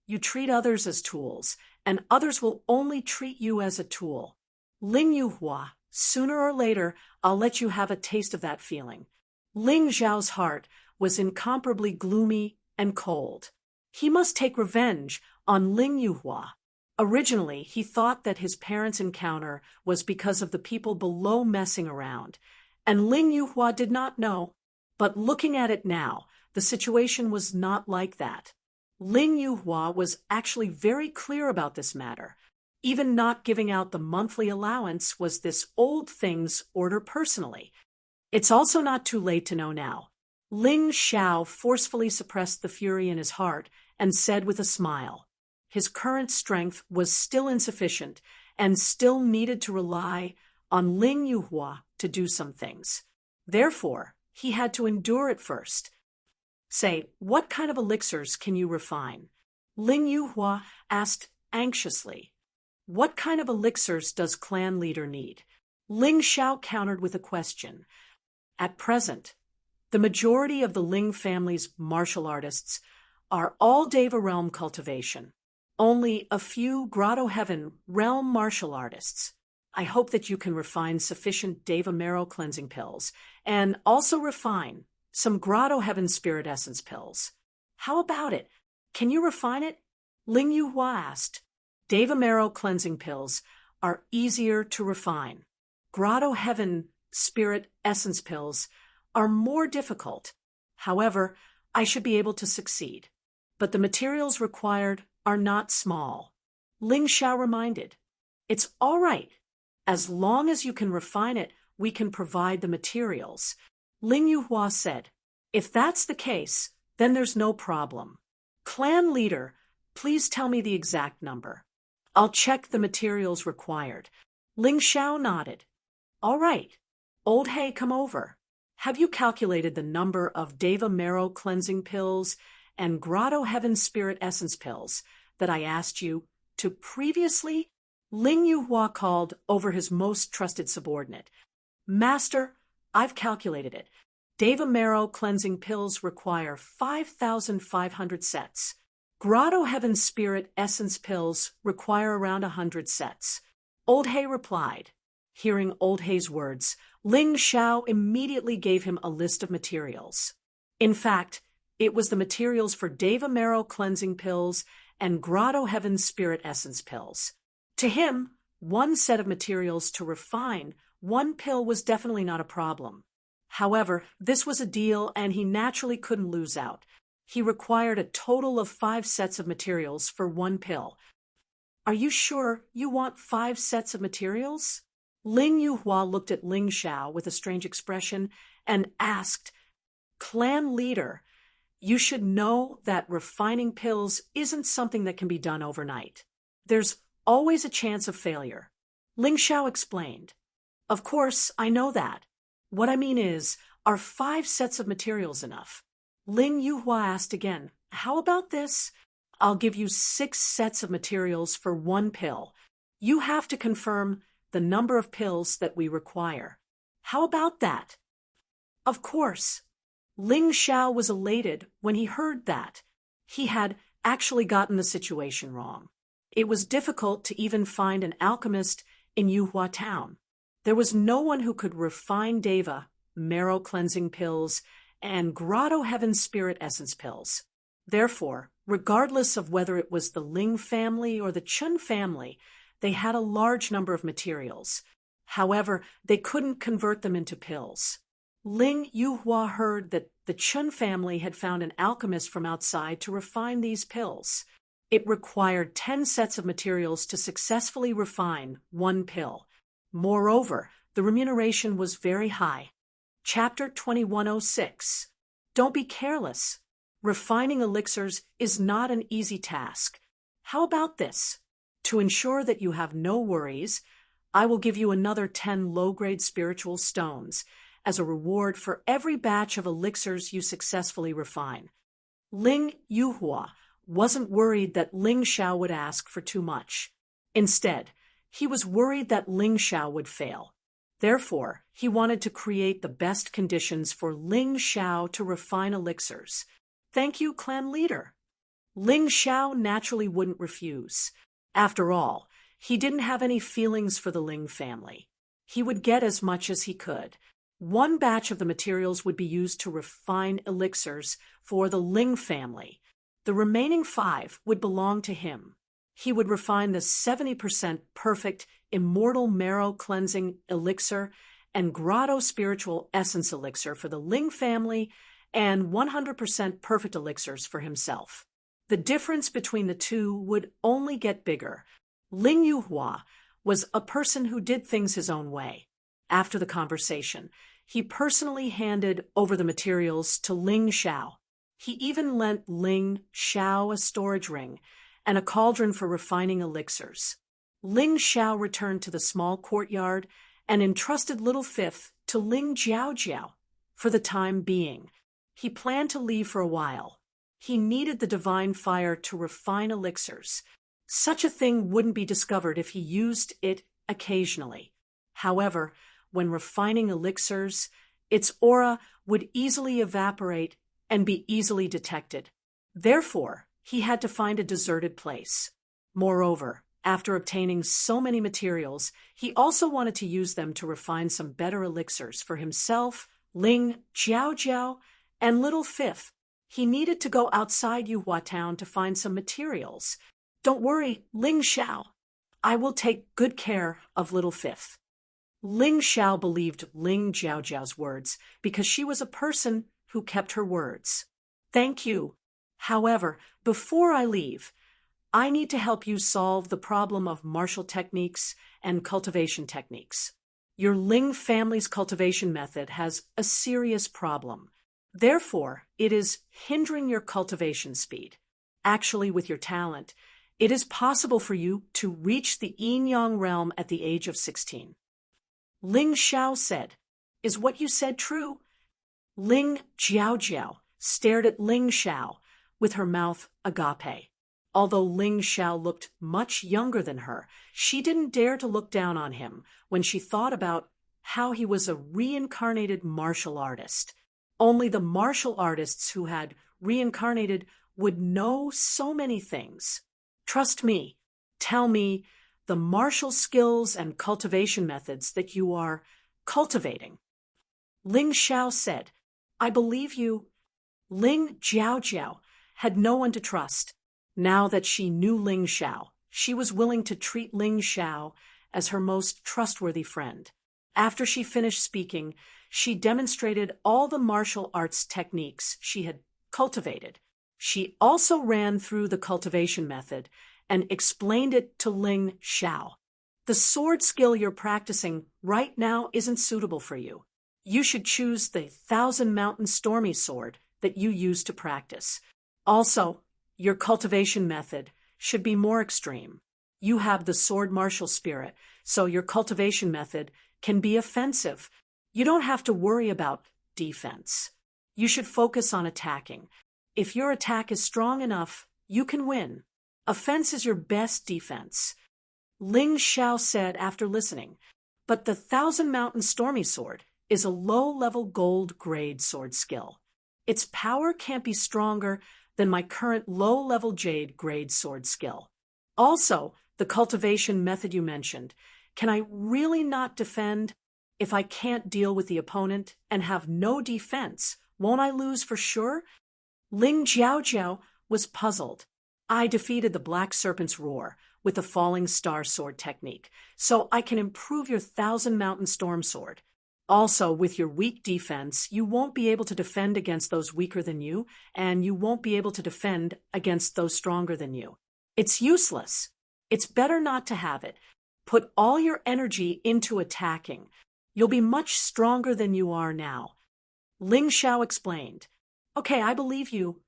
You treat others as tools, and others will only treat you as a tool. Ling Yuhua, sooner or later, I'll let you have a taste of that feeling. Ling Xiao's heart was incomparably gloomy and cold. He must take revenge on Ling Yuhua. Originally, he thought that his parents' encounter was because of the people below messing around, and Ling Yuhua did not know. But looking at it now, the situation was not like that. Ling Yuhua was actually very clear about this matter. Even not giving out the monthly allowance was this old thing's order personally. It's also not too late to know now. Ling Xiao forcefully suppressed the fury in his heart and said with a smile, his current strength was still insufficient and still needed to rely on Ling Yuhua to do some things. Therefore, he had to endure it first. Say, what kind of elixirs can you refine? Ling Yuhua asked anxiously. What kind of elixirs does clan leader need? Ling Xiao countered with a question. At present, the majority of the Ling family's martial artists are all Deva realm cultivation. Only a few Grotto Heaven realm martial artists. I hope that you can refine sufficient Deva marrow cleansing pills, and also refine some Grotto Heaven spirit essence pills. How about it? Can you refine it? Ling Yuhua asked. Deva marrow cleansing pills are easier to refine. Grotto Heaven spirit essence pills are more difficult. However, I should be able to succeed. But the materials required are not small. Ling Xiao reminded. It's all right. As long as you can refine it, we can provide the materials. Ling Yuhua said, if that's the case, then there's no problem. Clan leader, please tell me the exact number. I'll check the materials required. Ling Xiao nodded. All right. Old Hay, come over. Have you calculated the number of Deva Marrow cleansing pills and Grotto Heaven Spirit Essence pills that I asked you to previously? Ling Yuhua called over his most trusted subordinate. Master, I've calculated it. Deva Marrow cleansing pills require 5,500 sets. Grotto Heaven Spirit Essence pills require around 100 sets. Old He replied. Hearing Old He's words, Ling Xiao immediately gave him a list of materials. In fact, it was the materials for Deva Marrow cleansing pills and Grotto Heaven Spirit Essence pills. To him, one set of materials to refine one pill was definitely not a problem. However, this was a deal and he naturally couldn't lose out. He required a total of 5 sets of materials for one pill. Are you sure you want 5 sets of materials? Ling Yuhua looked at Ling Xiao with a strange expression and asked, Clan leader, you should know that refining pills isn't something that can be done overnight. There's always a chance of failure. Ling Xiao explained. Of course, I know that. What I mean is, are 5 sets of materials enough? Ling Yuhua asked again, how about this? I'll give you 6 sets of materials for one pill. You have to confirm the number of pills that we require. How about that? Of course. Ling Xiao was elated when he heard that. He had actually gotten the situation wrong. It was difficult to even find an alchemist in Yuhua town. There was no one who could refine Deva Marrow cleansing pills and Grotto Heaven Spirit Essence pills. Therefore, regardless of whether it was the Ling family or the Chun family, they had a large number of materials. However, they couldn't convert them into pills. Ling Yuhua heard that the Chun family had found an alchemist from outside to refine these pills. It required 10 sets of materials to successfully refine one pill. Moreover, the remuneration was very high. Chapter 2106. Don't be careless. Refining elixirs is not an easy task. How about this? To ensure that you have no worries, I will give you another 10 low-grade spiritual stones as a reward for every batch of elixirs you successfully refine. Ling Yuhua wasn't worried that Ling Xiao would ask for too much. Instead, he was worried that Ling Xiao would fail. Therefore, he wanted to create the best conditions for Ling Xiao to refine elixirs. Thank you, clan leader. Ling Xiao naturally wouldn't refuse. After all, he didn't have any feelings for the Ling family. He would get as much as he could. One batch of the materials would be used to refine elixirs for the Ling family. The remaining 5 would belong to him. He would refine the 70% perfect Immortal Marrow Cleansing Elixir and Grotto Spiritual Essence Elixir for the Ling family and 100% perfect elixirs for himself. The difference between the two would only get bigger. Ling Yuhua was a person who did things his own way. After the conversation, he personally handed over the materials to Ling Xiao. He even lent Ling Xiao a storage ring and a cauldron for refining elixirs. Ling Xiao returned to the small courtyard and entrusted Little Fifth to Ling Jiao for the time being. He planned to leave for a while. He needed the divine fire to refine elixirs. Such a thing wouldn't be discovered if he used it occasionally. However, when refining elixirs, its aura would easily evaporate and be easily detected. Therefore, he had to find a deserted place. Moreover, after obtaining so many materials, he also wanted to use them to refine some better elixirs for himself, Ling Jiao, and Little Fifth. He needed to go outside Yuhua town to find some materials. Don't worry, Ling Xiao. I will take good care of Little Fifth. Ling Xiao believed Ling Jiao's words because she was a person who kept her words. Thank you. However, before I leave, I need to help you solve the problem of martial techniques and cultivation techniques. Your Ling family's cultivation method has a serious problem. Therefore, it is hindering your cultivation speed. Actually, with your talent, it is possible for you to reach the yin-yang realm at the age of 16. Ling Xiao said, Is what you said true? Ling Jiaojiao stared at Ling Xiao with her mouth agape. Although Ling Xiao looked much younger than her, she didn't dare to look down on him when she thought about how he was a reincarnated martial artist. Only the martial artists who had reincarnated would know so many things. Trust me, tell me the martial skills and cultivation methods that you are cultivating. Ling Xiao said, I believe you. Ling Jiaojiao had no one to trust. Now that she knew Ling Xiao, she was willing to treat Ling Xiao as her most trustworthy friend. After she finished speaking, she demonstrated all the martial arts techniques she had cultivated. She also ran through the cultivation method and explained it to Ling Xiao. The sword skill you're practicing right now isn't suitable for you. You should choose the 1,000-Mountain Stormy Sword that you use to practice. Also, your cultivation method should be more extreme. You have the sword martial spirit, so your cultivation method can be offensive. You don't have to worry about defense. You should focus on attacking. If your attack is strong enough, you can win. Offense is your best defense. Ling Xiao said after listening, but the 1,000-Mountain Stormy Sword is a low-level gold-grade sword skill. Its power can't be stronger than my current low-level jade-grade sword skill. Also, the cultivation method you mentioned, can I really not defend? If I can't deal with the opponent and have no defense, won't I lose for sure? Ling Jiaojiao was puzzled. I defeated the Black Serpent's Roar with the Falling Star Sword technique, so I can improve your 1,000-Mountain Storm Sword. Also, with your weak defense, you won't be able to defend against those weaker than you, and you won't be able to defend against those stronger than you. It's useless. It's better not to have it. Put all your energy into attacking. You'll be much stronger than you are now. Ling Xiao explained. Okay, I believe you.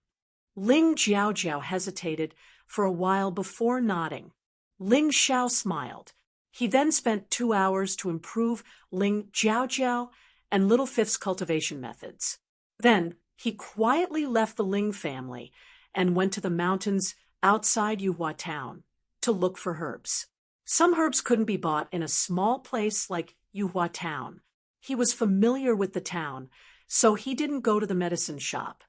Ling Jiaojiao hesitated for a while before nodding. Ling Xiao smiled. He then spent 2 hours to improve Ling Jiaojiao and Little Fifth's cultivation methods. Then he quietly left the Ling family and went to the mountains outside Yuhua town to look for herbs. Some herbs couldn't be bought in a small place like Yuhua town. He was familiar with the town, so he didn't go to the medicine shop.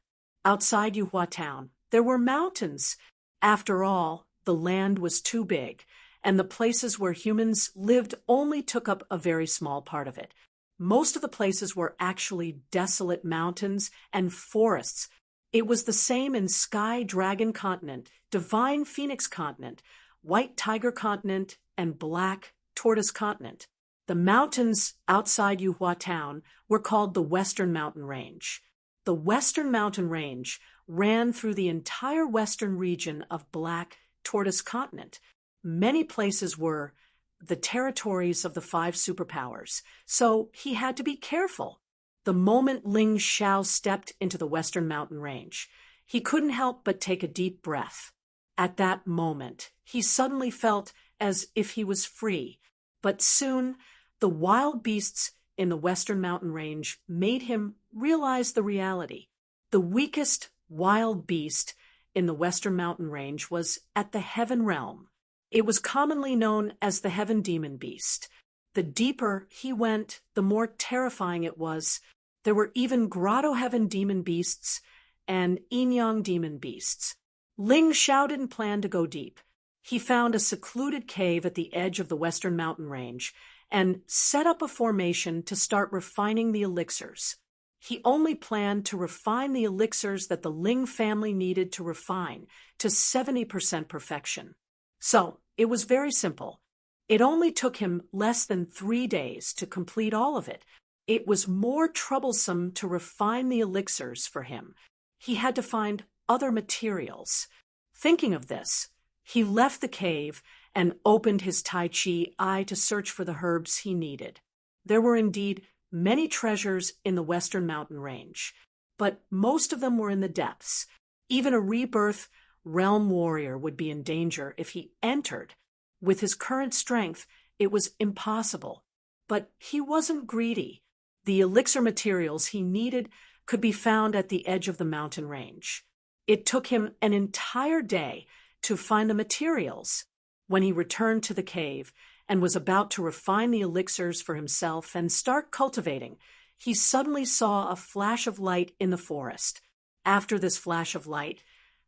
Outside Yuhua town, there were mountains. After all, the land was too big, and the places where humans lived only took up a very small part of it. Most of the places were actually desolate mountains and forests. It was the same in Sky Dragon Continent, Divine Phoenix Continent, White Tiger Continent, and Black Tortoise Continent. The mountains outside Yuhua town were called the Western Mountain Range. The Western Mountain Range ran through the entire western region of Black Tortoise Continent. Many places were the territories of the 5 superpowers, so he had to be careful. The moment Ling Xiao stepped into the Western Mountain Range, he couldn't help but take a deep breath. At that moment, he suddenly felt as if he was free, but soon the wild beasts in the Western Mountain Range made him realize the reality. The weakest wild beast in the Western Mountain Range was at the Heaven Realm. It was commonly known as the Heaven Demon Beast. The deeper he went, the more terrifying it was. There were even Grotto Heaven Demon Beasts and Yin-Yang Demon Beasts. Ling Xiao didn't plan to go deep. He found a secluded cave at the edge of the Western Mountain Range and set up a formation to start refining the elixirs. He only planned to refine the elixirs that the Ling family needed to refine to 70% perfection. So, it was very simple. It only took him less than 3 days to complete all of it. It was more troublesome to refine the elixirs for him. He had to find other materials. Thinking of this, he left the cave and opened his Tai Chi eye to search for the herbs he needed. There were indeed many treasures in the Western Mountain Range, but most of them were in the depths. Even a rebirth realm warrior would be in danger if he entered. With his current strength, it was impossible. But he wasn't greedy. The elixir materials he needed could be found at the edge of the mountain range. It took him an entire day to find the materials. When he returned to the cave and was about to refine the elixirs for himself and start cultivating, he suddenly saw a flash of light in the forest. After this flash of light,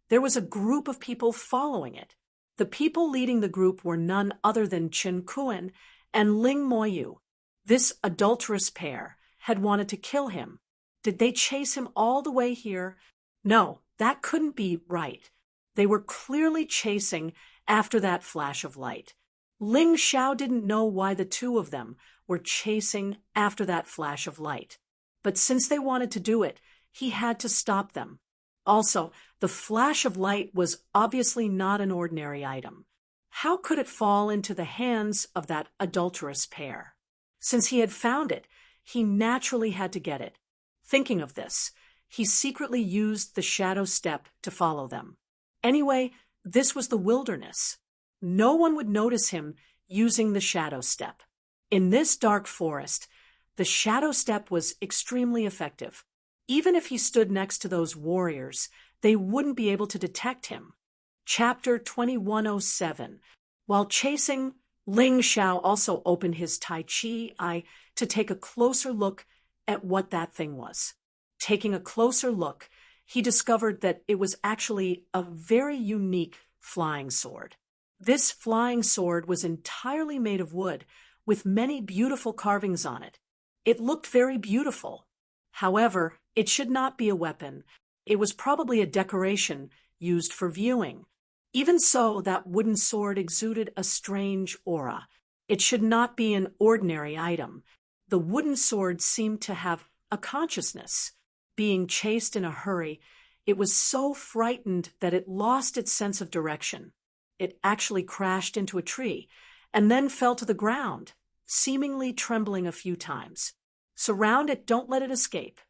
there was a group of people following it. The people leading the group were none other than Chen Kuan and Ling Moyu. This adulterous pair had wanted to kill him. Did they chase him all the way here? No, that couldn't be right. They were clearly chasing after that flash of light. Ling Xiao didn't know why the two of them were chasing after that flash of light. But since they wanted to do it, he had to stop them. Also, the flash of light was obviously not an ordinary item. How could it fall into the hands of that adulterous pair? Since he had found it, he naturally had to get it. Thinking of this, he secretly used the shadow step to follow them. Anyway, this was the wilderness. No one would notice him using the shadow step. In this dark forest, the shadow step was extremely effective. Even if he stood next to those warriors, they wouldn't be able to detect him. Chapter 2107. While chasing, Ling Xiao also opened his Tai Chi eye to take a closer look at what that thing was. Taking a closer look, he discovered that it was actually a very unique flying sword. This flying sword was entirely made of wood, with many beautiful carvings on it. It looked very beautiful. However, it should not be a weapon. It was probably a decoration used for viewing. Even so, that wooden sword exuded a strange aura. It should not be an ordinary item. The wooden sword seemed to have a consciousness. Being chased in a hurry, it was so frightened that it lost its sense of direction. It actually crashed into a tree and then fell to the ground, seemingly trembling a few times. Surround it, don't let it escape.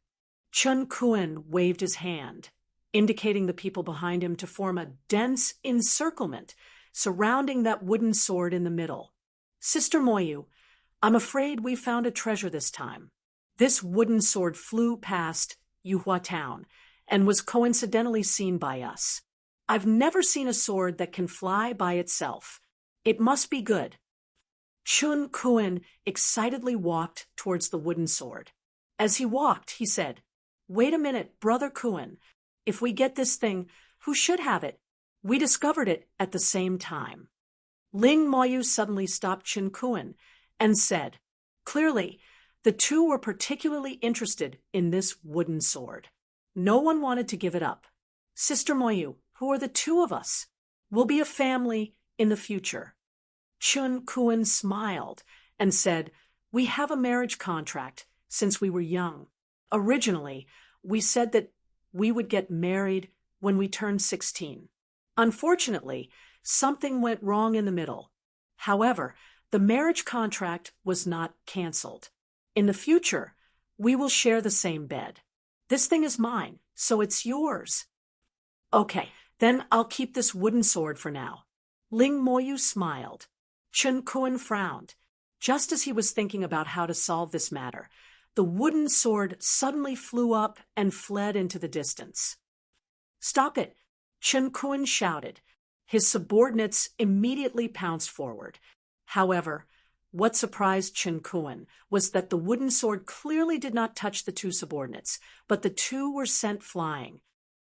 Chen Kuan waved his hand, indicating the people behind him to form a dense encirclement surrounding that wooden sword in the middle. Sister Moyu, I'm afraid we found a treasure this time. This wooden sword flew past Yuhua Town and was coincidentally seen by us. I've never seen a sword that can fly by itself. It must be good. Chen Kuan excitedly walked towards the wooden sword. As he walked, he said, "Wait a minute, Brother Kuan. If we get this thing, who should have it? We discovered it at the same time." Ling Moyu suddenly stopped Chen Kuan and said, "Clearly, the two were particularly interested in this wooden sword. No one wanted to give it up. Sister Moyu, who are the two of us? We'll be a family in the future." Chen Kuan smiled and said, "We have a marriage contract since we were young. Originally, we said that we would get married when we turned 16. Unfortunately, something went wrong in the middle. However, the marriage contract was not canceled. In the future, we will share the same bed. This thing is mine, so it's yours." "Okay, then I'll keep this wooden sword for now." Ling Moyu smiled. Chen Kuan frowned. Just as he was thinking about how to solve this matter, the wooden sword suddenly flew up and fled into the distance. "Stop it!" Chen Kuan shouted. His subordinates immediately pounced forward. However, what surprised Chen Kuan was that the wooden sword clearly did not touch the two subordinates, but the two were sent flying.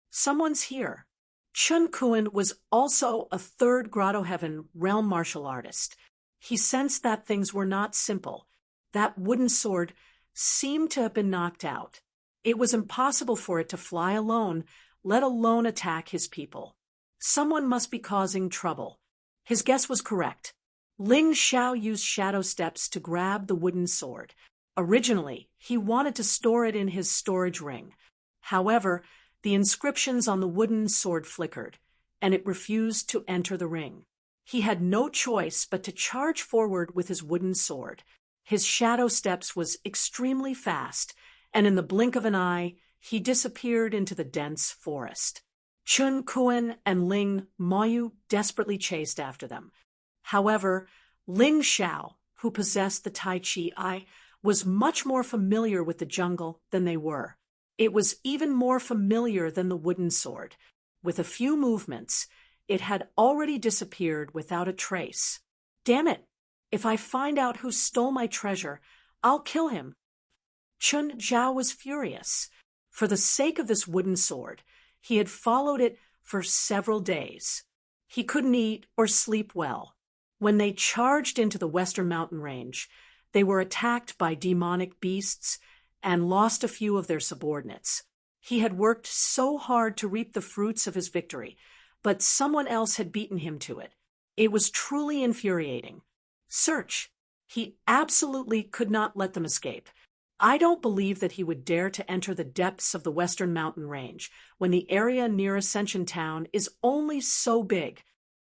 "Someone's here." Chen Kuan was also a third Grotto Heaven realm martial artist. He sensed that things were not simple. That wooden sword seemed to have been knocked out. It was impossible for it to fly alone, let alone attack his people. Someone must be causing trouble. His guess was correct. Ling Xiao used shadow steps to grab the wooden sword. Originally, he wanted to store it in his storage ring. However, the inscriptions on the wooden sword flickered, and it refused to enter the ring. He had no choice but to charge forward with his wooden sword. His shadow steps was extremely fast, and in the blink of an eye, he disappeared into the dense forest. Chen Kuan and Ling Moyu desperately chased after them. However, Ling Xiao, who possessed the Tai Chi eye, was much more familiar with the jungle than they were. It was even more familiar than the wooden sword. With a few movements, it had already disappeared without a trace. Damn it! If I find out who stole my treasure, I'll kill him. Chun Zhao was furious. For the sake of this wooden sword, he had followed it for several days. He couldn't eat or sleep well. When they charged into the western mountain range, they were attacked by demonic beasts and lost a few of their subordinates. He had worked so hard to reap the fruits of his victory, but someone else had beaten him to it. It was truly infuriating. Search. He absolutely could not let them escape. I don't believe that he would dare to enter the depths of the western mountain range when the area near Ascension Town is only so big.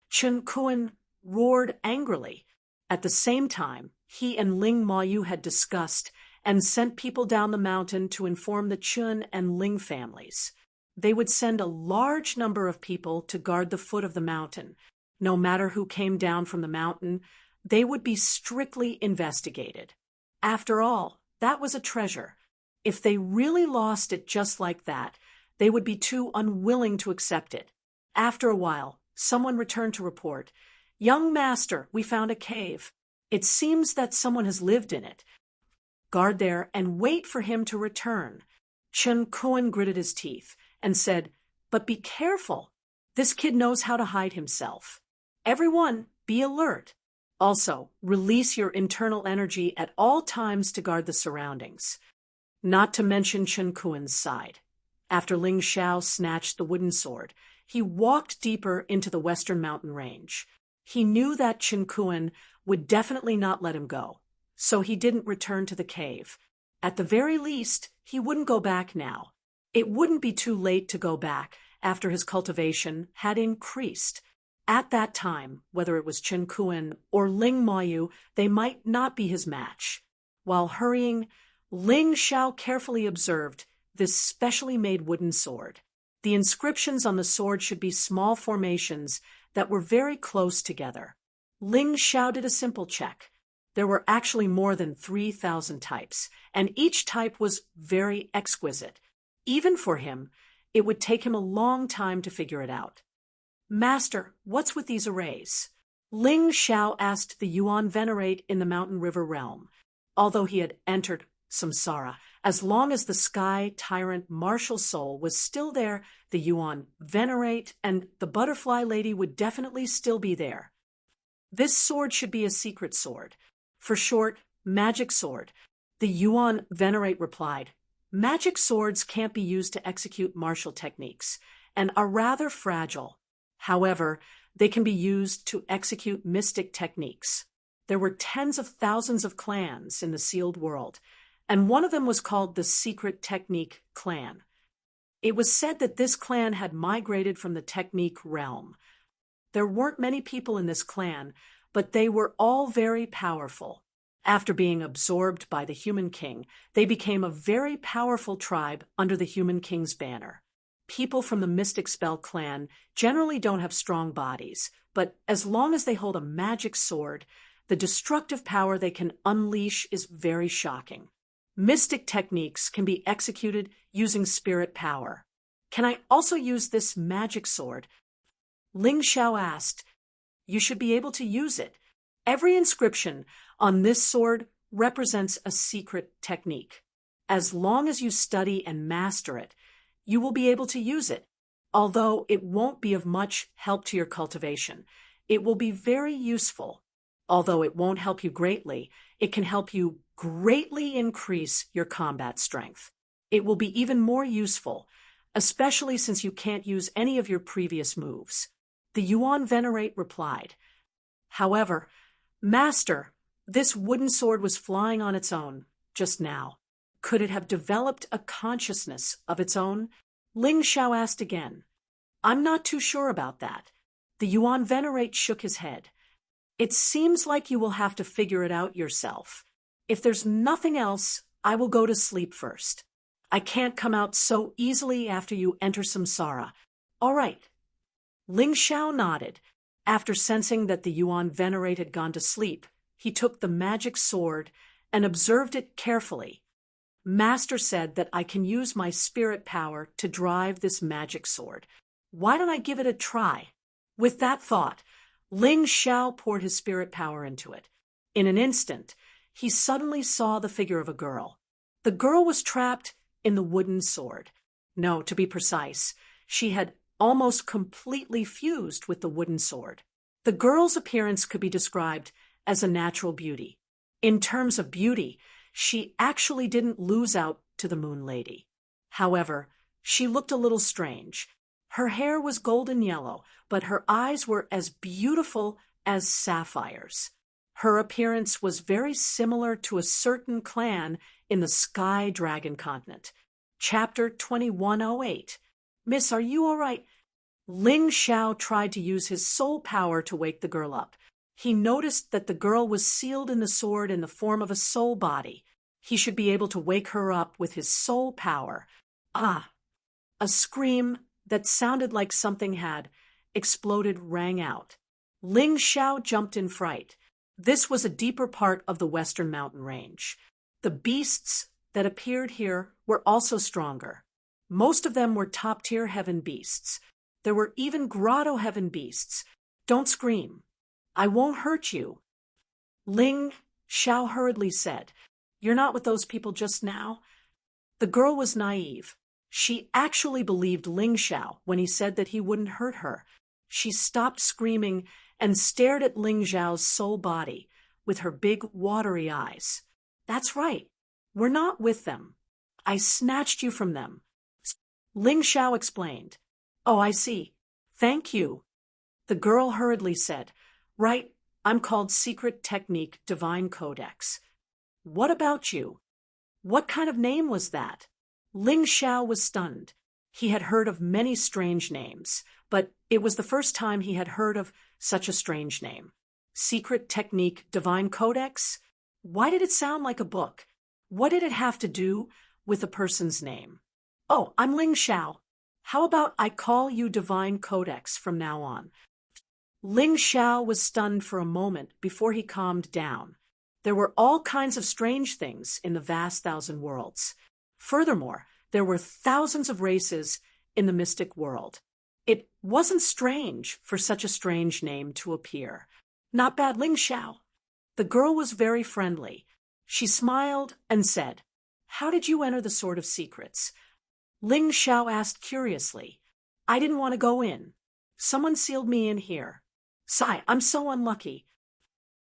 Chen Kuan roared angrily. At the same time, he and Ling Maoyu had discussed and sent people down the mountain to inform the Chun and Ling families. They would send a large number of people to guard the foot of the mountain. No matter who came down from the mountain, they would be strictly investigated. After all, that was a treasure. If they really lost it just like that, they would be too unwilling to accept it. After a while, someone returned to report, "Young master, we found a cave. It seems that someone has lived in it. Guard there and wait for him to return." Chen Kuan gritted his teeth and said, "But be careful. This kid knows how to hide himself. Everyone, be alert. Also, release your internal energy at all times to guard the surroundings." Not to mention Chen Kuan's side. After Ling Xiao snatched the wooden sword, he walked deeper into the western mountain range. He knew that Chen Kuan would definitely not let him go, so he didn't return to the cave. At the very least, he wouldn't go back now. It wouldn't be too late to go back after his cultivation had increased. At that time, whether it was Chen Kuan or Ling Maoyu, they might not be his match. While hurrying, Ling Xiao carefully observed this specially made wooden sword. The inscriptions on the sword should be small formations that were very close together. Ling Xiao did a simple check. There were actually more than 3,000 types, and each type was very exquisite. Even for him, it would take him a long time to figure it out. "Master, what's with these arrays?" Ling Xiao asked the Yuan Venerate in the Mountain River realm. Although he had entered samsara, as long as the Sky Tyrant Martial Soul was still there, the Yuan Venerate and the Butterfly Lady would definitely still be there. "This sword should be a secret sword. For short, magic sword." The Yuan Venerate replied, "Magic swords can't be used to execute martial techniques, and are rather fragile. However, they can be used to execute mystic techniques. There were tens of thousands of clans in the sealed world, and one of them was called the Secret Technique Clan. It was said that this clan had migrated from the technique realm. There weren't many people in this clan, but they were all very powerful. After being absorbed by the Human King, they became a very powerful tribe under the Human King's banner. People from the Mystic Spell clan generally don't have strong bodies, but as long as they hold a magic sword, the destructive power they can unleash is very shocking. Mystic techniques can be executed using spirit power. Can I also use this magic sword?" Ling Xiao asked. "You should be able to use it. Every inscription on this sword represents a secret technique. As long as you study and master it, you will be able to use it. Although it won't be of much help to your cultivation, it will be very useful. Although it won't help you greatly, it can help you greatly increase your combat strength. It will be even more useful, especially since you can't use any of your previous moves." The Yuan Venerate replied, "However, Master, this wooden sword was flying on its own just now. Could it have developed a consciousness of its own?" Ling Xiao asked again. "I'm not too sure about that." The Yuan Venerate shook his head. "It seems like you will have to figure it out yourself. If there's nothing else, I will go to sleep first. I can't come out so easily after you enter samsara. All right." Ling Xiao nodded. After sensing that the Yuan Venerate had gone to sleep, he took the magic sword and observed it carefully. Master said that I can use my spirit power to drive this magic sword. Why don't I give it a try? With that thought, Ling Xiao poured his spirit power into it. In an instant, he suddenly saw the figure of a girl. The girl was trapped in the wooden sword. No, to be precise, she had almost completely fused with the wooden sword. The girl's appearance could be described as a natural beauty. In terms of beauty, she actually didn't lose out to the Moon Lady. However, she looked a little strange. Her hair was golden yellow, but her eyes were as beautiful as sapphires. Her appearance was very similar to a certain clan in the Sky Dragon continent. Chapter 2108. Miss, are you all right? Ling Xiao tried to use his soul power to wake the girl up. He noticed that the girl was sealed in the sword in the form of a soul body. He should be able to wake her up with his soul power. Ah! A scream that sounded like something had exploded rang out. Ling Xiao jumped in fright. This was a deeper part of the western mountain range. The beasts that appeared here were also stronger. Most of them were top-tier heaven beasts. There were even grotto heaven beasts. Don't scream. I won't hurt you. Ling Xiao hurriedly said, You're not with those people just now? The girl was naive. She actually believed Ling Xiao when he said that he wouldn't hurt her. She stopped screaming and stared at Ling Xiao's soul body with her big watery eyes. That's right. We're not with them. I snatched you from them. Ling Xiao explained. Oh, I see. Thank you. The girl hurriedly said, Right, I'm called Secret Technique Divine Codex. What about you? What kind of name was that? Ling Xiao was stunned. He had heard of many strange names, but it was the first time he had heard of such a strange name. Secret Technique Divine Codex? Why did it sound like a book? What did it have to do with a person's name? Oh, I'm Ling Xiao. How about I call you Divine Codex from now on? Ling Xiao was stunned for a moment before he calmed down. There were all kinds of strange things in the vast thousand worlds. Furthermore, there were thousands of races in the mystic world. It wasn't strange for such a strange name to appear. Not bad, Ling Xiao. The girl was very friendly. She smiled and said, How did you enter the Sword of Secrets? Ling Xiao asked curiously. I didn't want to go in. Someone sealed me in here. Sigh, I'm so unlucky.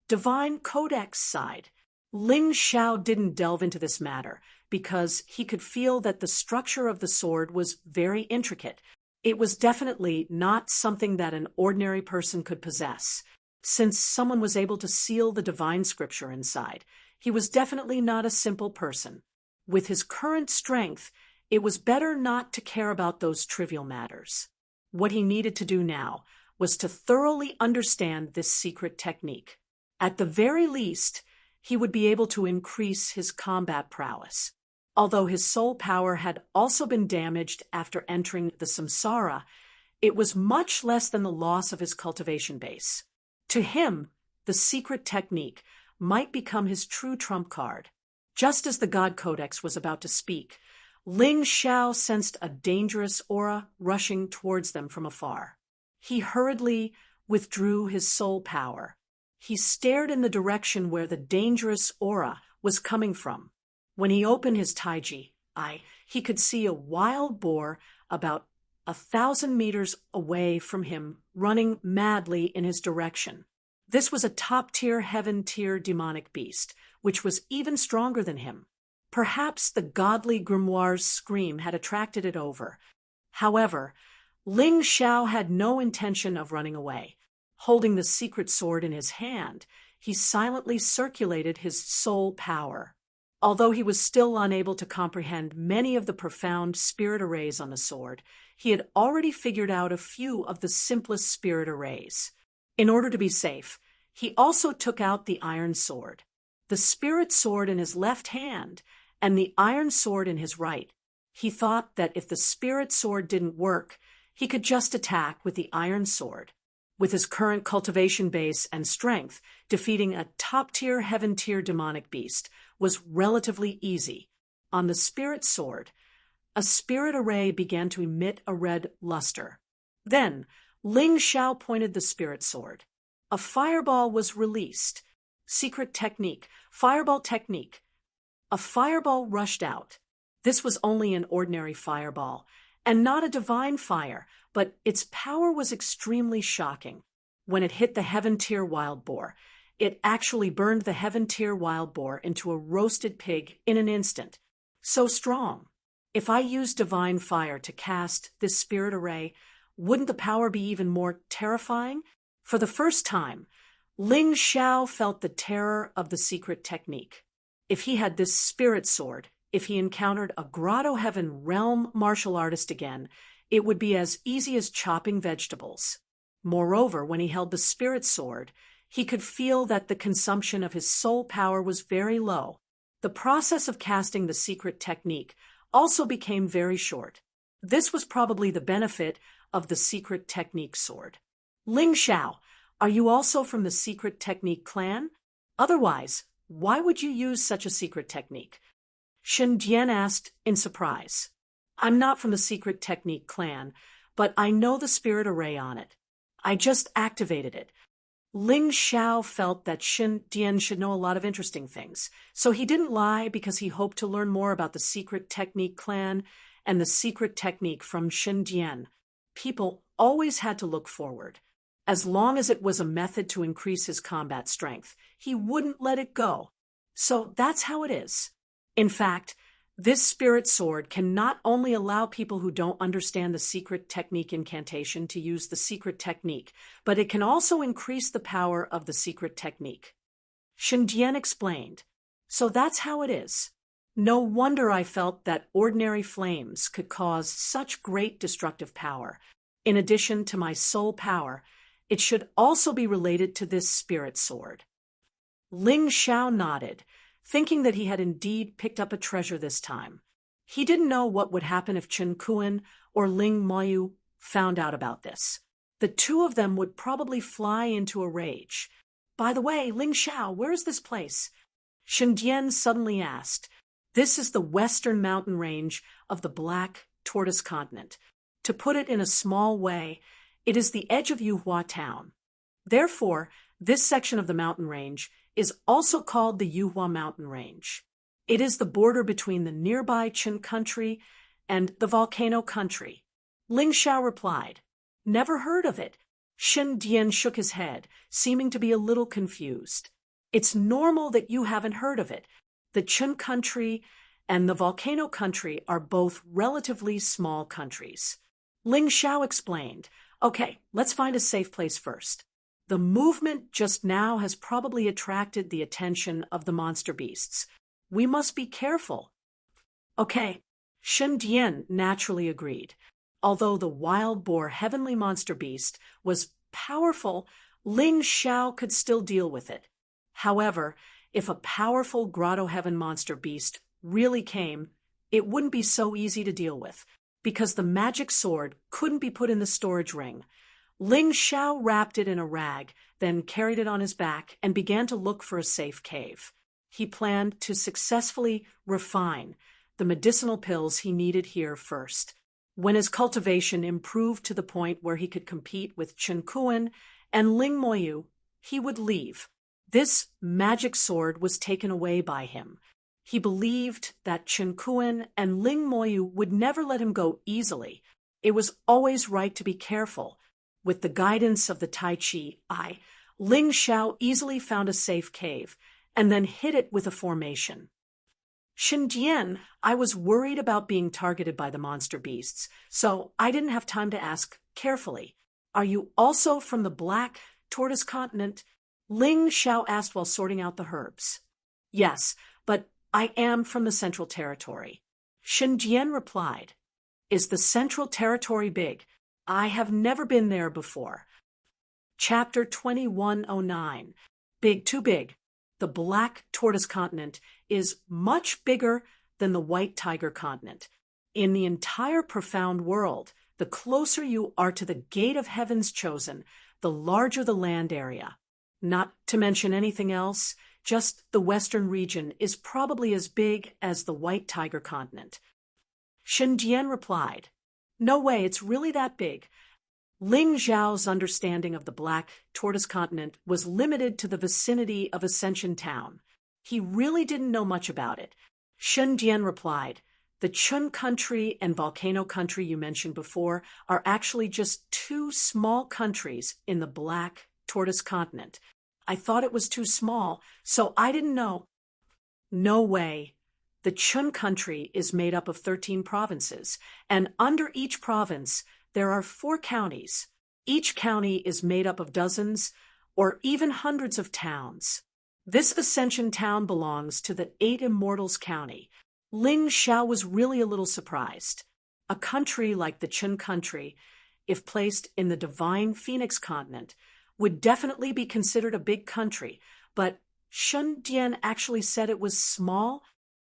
Divine Codex sighed. Ling Xiao didn't delve into this matter because he could feel that the structure of the sword was very intricate. It was definitely not something that an ordinary person could possess. Since someone was able to seal the divine scripture inside, he was definitely not a simple person. With his current strength, it was better not to care about those trivial matters. What he needed to do now was to thoroughly understand this secret technique. At the very least, he would be able to increase his combat prowess. Although his soul power had also been damaged after entering the samsara, it was much less than the loss of his cultivation base. To him, the secret technique might become his true trump card. Just as the God Codex was about to speak, Ling Xiao sensed a dangerous aura rushing towards them from afar. He hurriedly withdrew his soul power. He stared in the direction where the dangerous aura was coming from. When he opened his taiji eye, he could see a wild boar about 1,000 meters away from him, running madly in his direction. This was a top-tier, heaven-tier demonic beast, which was even stronger than him. Perhaps the godly grimoire's scream had attracted it over. However, Ling Xiao had no intention of running away. Holding the secret sword in his hand, he silently circulated his soul power. Although he was still unable to comprehend many of the profound spirit arrays on the sword, he had already figured out a few of the simplest spirit arrays. In order to be safe, he also took out the iron sword. The spirit sword in his left hand and the iron sword in his right. He thought that if the spirit sword didn't work, he could just attack with the iron sword. With his current cultivation base and strength, defeating a top-tier, heaven-tier demonic beast was relatively easy. on the spirit sword, a spirit array began to emit a red luster. Then, Ling Xiao pointed the spirit sword. A fireball was released. Secret technique. Fireball technique. A fireball rushed out. This was only an ordinary fireball, and not a divine fire, but its power was extremely shocking. When it hit the Heaven Tier wild boar, it actually burned the Heaven Tier wild boar into a roasted pig in an instant. So strong. If I used divine fire to cast this spirit array, wouldn't the power be even more terrifying? For the first time, Ling Xiao felt the terror of the secret technique. If he had this spirit sword, if he encountered a Grotto Heaven realm martial artist again, it would be as easy as chopping vegetables. Moreover, when he held the spirit sword, he could feel that the consumption of his soul power was very low. The process of casting the secret technique also became very short. This was probably the benefit of the secret technique sword. Ling Xiao, are you also from the secret technique clan? Otherwise, why would you use such a secret technique? Shen Dian asked in surprise. I'm not from the secret technique clan, but I know the spirit array on it. I just activated it. Ling Xiao felt that Shen Dian should know a lot of interesting things, so he didn't lie because he hoped to learn more about the secret technique clan and the secret technique from Shen Dian. People always had to look forward. As long as it was a method to increase his combat strength, he wouldn't let it go. So that's how it is. In fact, this spirit sword can not only allow people who don't understand the secret technique incantation to use the secret technique, but it can also increase the power of the secret technique. Shen Dian explained. So that's how it is. No wonder I felt that ordinary flames could cause such great destructive power. In addition to my soul power, it should also be related to this spirit sword. Ling Xiao nodded, thinking that he had indeed picked up a treasure this time. He didn't know what would happen if Chen Kuan or Ling Moyu found out about this. The two of them would probably fly into a rage. By the way, Ling Xiao, where is this place? Shen Dian suddenly asked. This is the western mountain range of the Black Tortoise Continent. To put it in a small way, it is the edge of Yuhua town. Therefore, this section of the mountain range is also called the Yuhua Mountain Range. It is the border between the nearby Qin country and the volcano country. Ling Xiao replied, Never heard of it. Shen Dian shook his head, seeming to be a little confused. It's normal that you haven't heard of it. The Qin country and the volcano country are both relatively small countries. Ling Xiao explained, Okay, let's find a safe place first. The movement just now has probably attracted the attention of the monster beasts. We must be careful. Okay, Shen Dian naturally agreed. Although the wild boar heavenly monster beast was powerful, Ling Xiao could still deal with it. However, if a powerful Grotto Heaven monster beast really came, it wouldn't be so easy to deal with, because the magic sword couldn't be put in the storage ring. Ling Xiao wrapped it in a rag, then carried it on his back and began to look for a safe cave. He planned to successfully refine the medicinal pills he needed here first. When his cultivation improved to the point where he could compete with Chen Kuan and Ling Moyu, he would leave. This magic sword was taken away by him. He believed that Chen Kuan and Ling Moyu would never let him go easily. It was always right to be careful. With the guidance of the Tai Chi Eye, Ling Xiao easily found a safe cave and then hid it with a formation. Shen Dian, I was worried about being targeted by the monster beasts, so I didn't have time to ask carefully. Are you also from the Black Tortoise Continent? Ling Xiao asked while sorting out the herbs. Yes, but I am from the Central Territory. Shen Dian replied. Is the Central Territory big? I have never been there before. Chapter 2109. Big, too big. The Black Tortoise Continent is much bigger than the White Tiger Continent. In the entire profound world, the closer you are to the gate of heavens chosen, the larger the land area. Not to mention anything else, Just the western region is probably as big as the White Tiger continent. Shen Jian replied, "No way, it's really that big." Ling Zhao's understanding of the Black Tortoise continent was limited to the vicinity of Ascension Town. He really didn't know much about it. Shen Jian replied, "The Chun country and Volcano country you mentioned before are actually just two small countries in the Black Tortoise continent. I thought it was too small, so I didn't know." "No way. The Chun country is made up of 13 provinces, and under each province there are 4 counties. Each county is made up of dozens or even hundreds of towns. This Ascension town belongs to the 8 Immortals County." Ling Xiao was really a little surprised. A country like the Chun country, if placed in the Divine Phoenix continent, would definitely be considered a big country, but Shen Jian actually said it was small.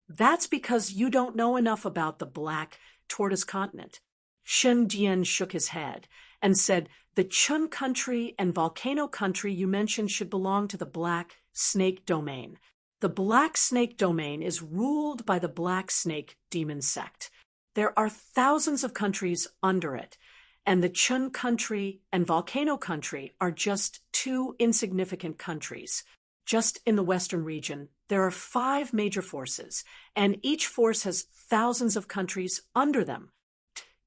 "That's because you don't know enough about the Black Tortoise continent." Shen Jian shook his head and said, "The Chun country and Volcano country you mentioned should belong to the Black Snake domain. The Black Snake domain is ruled by the Black Snake demon sect. There are thousands of countries under it, and the Chun country and Volcano country are just 2 insignificant countries. Just in the western region, there are 5 major forces, and each force has thousands of countries under them.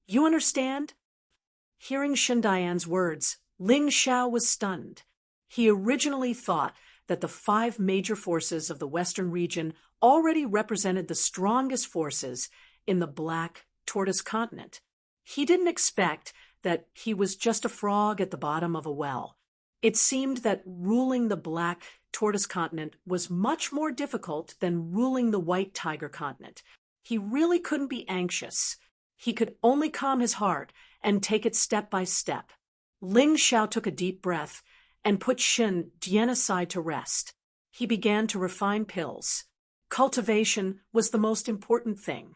You understand?" Hearing Shen Dian's words, Ling Xiao was stunned. He originally thought that the 5 major forces of the western region already represented the strongest forces in the Black Tortoise continent. He didn't expect that he was just a frog at the bottom of a well. It seemed that ruling the Black Tortoise continent was much more difficult than ruling the White Tiger continent. He really couldn't be anxious. He could only calm his heart and take it step by step. Ling Xiao took a deep breath and put Shen Jian aside to rest. He began to refine pills. Cultivation was the most important thing.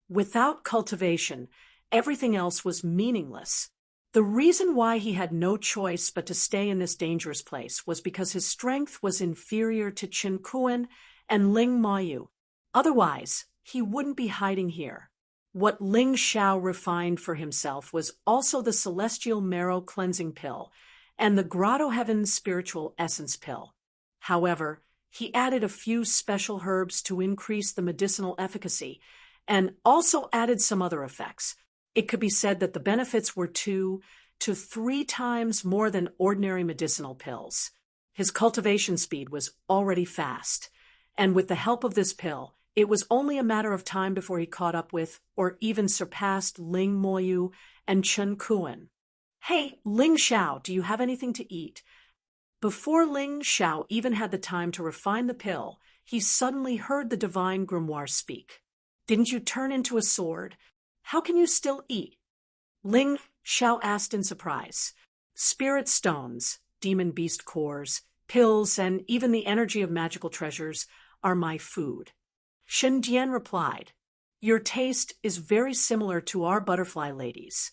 Without cultivation, everything else was meaningless. The reason why he had no choice but to stay in this dangerous place was because his strength was inferior to Qin Kuan and Ling Mayu. Otherwise, he wouldn't be hiding here. What Ling Xiao refined for himself was also the Celestial Marrow Cleansing Pill and the Grotto Heaven Spiritual Essence Pill. However, he added a few special herbs to increase the medicinal efficacy and also added some other effects. It could be said that the benefits were 2 to 3 times more than ordinary medicinal pills. His cultivation speed was already fast, and with the help of this pill, it was only a matter of time before he caught up with or even surpassed Ling Moyu and Chen Kuan. "Hey, Ling Xiao, do you have anything to eat?" Before Ling Xiao even had the time to refine the pill, he suddenly heard the divine grimoire speak. "Didn't you turn into a sword? How can you still eat?" Ling Xiao asked in surprise. "Spirit stones, demon beast cores, pills, and even the energy of magical treasures are my food." Shen Jian replied, "Your taste is very similar to our butterfly ladies."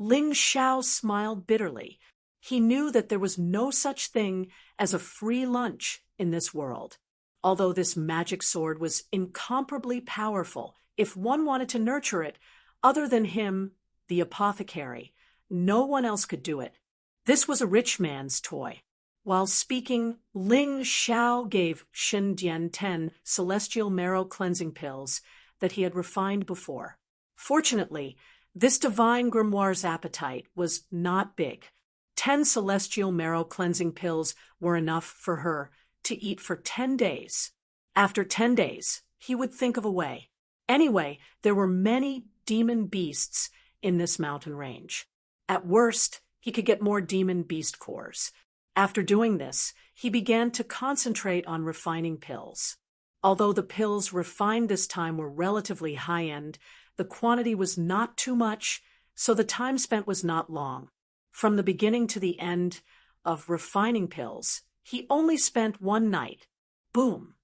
Ling Xiao smiled bitterly. He knew that there was no such thing as a free lunch in this world. Although this magic sword was incomparably powerful, if one wanted to nurture it, other than him, the apothecary, no one else could do it. This was a rich man's toy. While speaking, Ling Xiao gave Shen Jian 10 celestial marrow cleansing pills that he had refined before. Fortunately, this divine grimoire's appetite was not big. 10 celestial marrow cleansing pills were enough for her to eat for 10 days. After 10 days, he would think of a way. Anyway, there were many demon beasts in this mountain range. At worst, he could get more demon beast cores. After doing this, he began to concentrate on refining pills. Although the pills refined this time were relatively high-end, the quantity was not too much, so the time spent was not long. From the beginning to the end of refining pills, he only spent 1 night. Boom!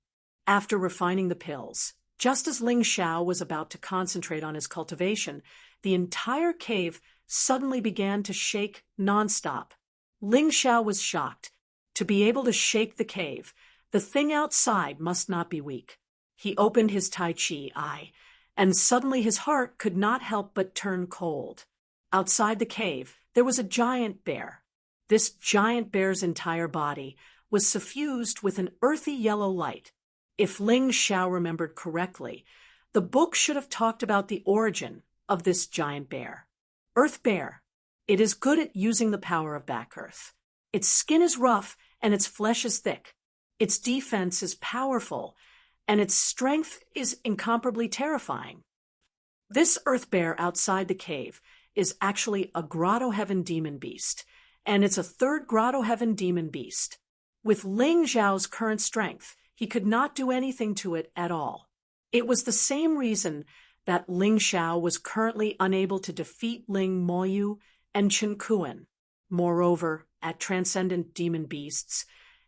After refining the pills, just as Ling Xiao was about to concentrate on his cultivation, the entire cave suddenly began to shake nonstop. Ling Xiao was shocked. To be able to shake the cave, The thing outside must not be weak. He opened his Tai Chi eye, and suddenly his heart could not help but turn cold. Outside the cave, there was a giant bear. This giant bear's entire body was suffused with an earthy yellow light. If Ling Xiao remembered correctly, the book should have talked about the origin of this giant bear. Earth bear. It is good at using the power of back earth. Its skin is rough and its flesh is thick. Its defense is powerful, and its strength is incomparably terrifying. This earth bear outside the cave is actually a Grotto Heaven demon beast, and it's a third Grotto Heaven demon beast. With Ling Xiao's current strength, he could not do anything to it at all. It was the same reason that Ling Xiao was currently unable to defeat Ling Moyu and Chen Kuan. Moreover, at transcendent demon beasts,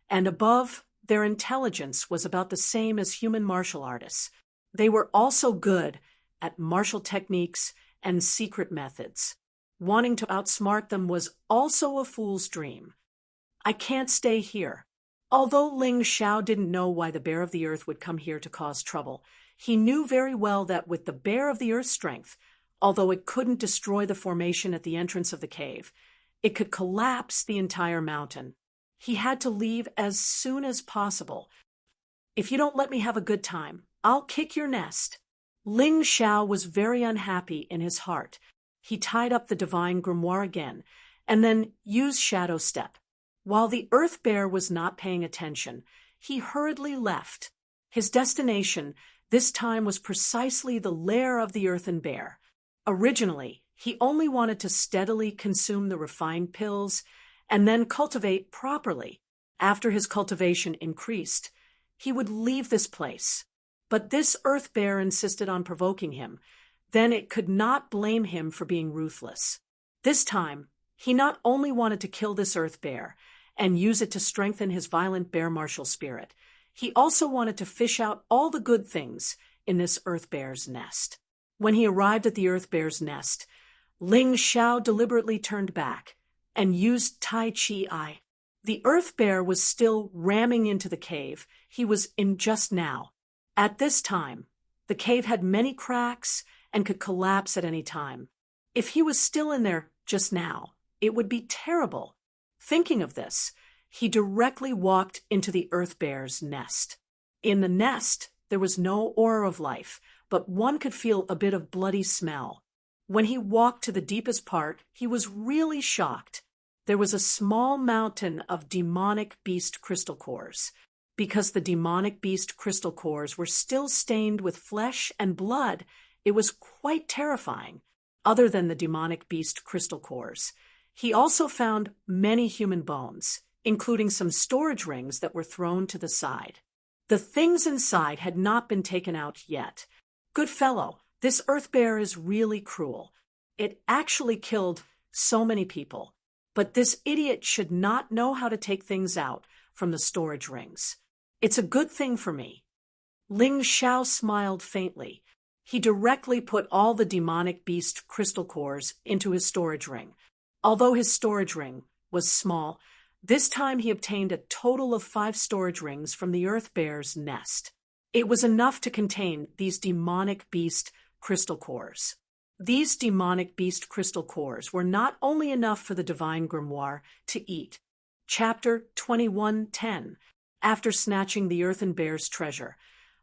and above, their intelligence was about the same as human martial artists. They were also good at martial techniques and secret methods. Wanting to outsmart them was also a fool's dream. I can't stay here. Although Ling Xiao didn't know why the Bear of the Earth would come here to cause trouble, he knew very well that with the Bear of the Earth's strength, although it couldn't destroy the formation at the entrance of the cave, it could collapse the entire mountain. He had to leave as soon as possible. If you don't let me have a good time, I'll kick your nest. Ling Xiao was very unhappy in his heart. He tied up the divine grimoire again, and then used Shadow Step. While the Earth Bear was not paying attention, he hurriedly left. His destination this time was precisely the lair of the Earthen Bear. Originally, he only wanted to steadily consume the refined pills and then cultivate properly. After his cultivation increased, he would leave this place. But this Earth Bear insisted on provoking him. Then it could not blame him for being ruthless. This time, he not only wanted to kill this Earth Bear and use it to strengthen his violent bear martial spirit, he also wanted to fish out all the good things in this Earth Bear's nest. When he arrived at the Earth Bear's nest, Ling Xiao deliberately turned back and used Tai Chi Eye. The Earth Bear was still ramming into the cave he was in just now. At this time, the cave had many cracks and could collapse at any time. If he was still in there just now, it would be terrible. Thinking of this, he directly walked into the Earth Bear's nest. In the nest, there was no aura of life, but one could feel a bit of bloody smell. When he walked to the deepest part, he was really shocked. There was a small mountain of demonic beast crystal cores. Because the demonic beast crystal cores were still stained with flesh and blood, it was quite terrifying. Other than the demonic beast crystal cores, he also found many human bones, including some storage rings that were thrown to the side. The things inside had not been taken out yet. Good fellow, this Earth Bear is really cruel. It actually killed so many people. But this idiot should not know how to take things out from the storage rings. It's a good thing for me. Ling Xiao smiled faintly. He directly put all the demonic beast crystal cores into his storage ring. Although his storage ring was small, this time he obtained a total of 5 storage rings from the Earth Bear's nest. It was enough to contain these demonic beast crystal cores. These demonic beast crystal cores were not only enough for the divine grimoire to eat. Chapter 21:10. After snatching the Earthen Bear's treasure,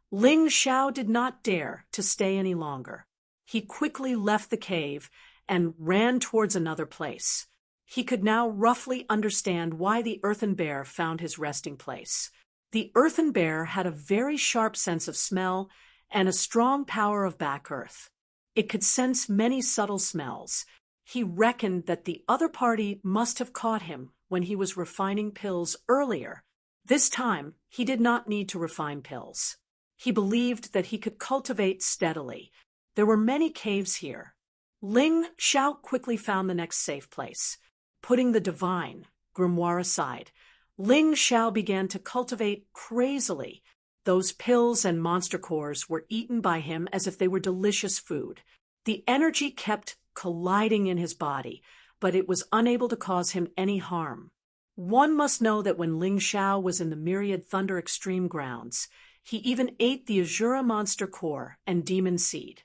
Ling Xiao did not dare to stay any longer. He quickly left the cave and ran towards another place. He could now roughly understand why the Earthen Bear found his resting place. The Earthen Bear had a very sharp sense of smell and a strong power of back earth. It could sense many subtle smells. He reckoned that the other party must have caught him when he was refining pills earlier. This time, he did not need to refine pills. He believed that he could cultivate steadily. There were many caves here. Ling Xiao quickly found the next safe place. Putting the divine grimoire aside, Ling Xiao began to cultivate crazily. Those pills and monster cores were eaten by him as if they were delicious food. The energy kept colliding in his body, but it was unable to cause him any harm. One must know that when Ling Xiao was in the Myriad Thunder Extreme Grounds, he even ate the Azura Monster Core and Demon Seed.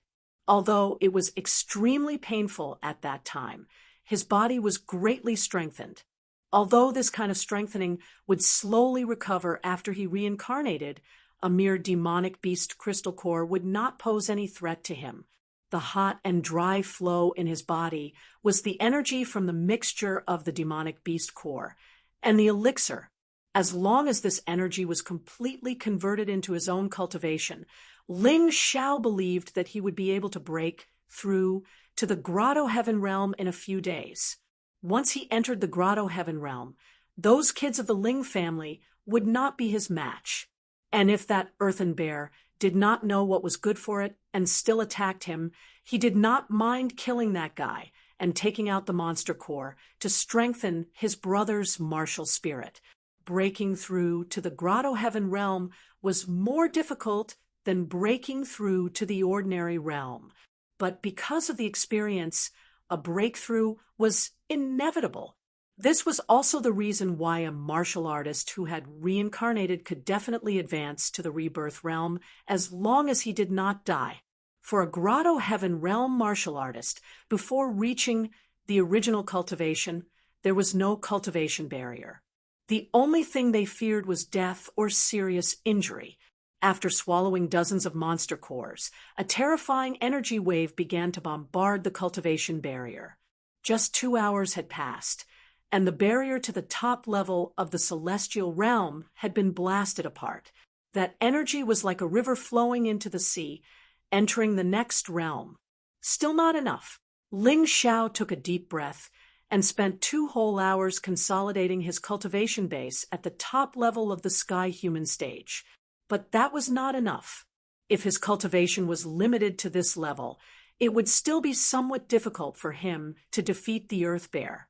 Although it was extremely painful at that time, his body was greatly strengthened. Although this kind of strengthening would slowly recover after he reincarnated, a mere demonic beast crystal core would not pose any threat to him. The hot and dry flow in his body was the energy from the mixture of the demonic beast core and the elixir. As long as this energy was completely converted into his own cultivation, Ling Xiao believed that he would be able to break through to the Grotto Heaven realm in a few days. Once he entered the Grotto Heaven realm, those kids of the Ling family would not be his match. And if that earthen bear did not know what was good for it and still attacked him, he did not mind killing that guy and taking out the monster core to strengthen his brother's martial spirit. Breaking through to the Grotto Heaven realm was more difficult than breaking through to the ordinary realm. But because of the experience, a breakthrough was inevitable. This was also the reason why a martial artist who had reincarnated could definitely advance to the rebirth realm as long as he did not die. For a Grotto Heaven realm martial artist, before reaching the original cultivation, there was no cultivation barrier. The only thing they feared was death or serious injury. After swallowing dozens of monster cores, a terrifying energy wave began to bombard the cultivation barrier. Just 2 hours had passed, and the barrier to the top level of the celestial realm had been blasted apart. That energy was like a river flowing into the sea, entering the next realm. Still not enough. Ling Xiao took a deep breath and spent 2 whole hours consolidating his cultivation base at the top level of the sky human stage. But that was not enough. If his cultivation was limited to this level, it would still be somewhat difficult for him to defeat the Earth Bear.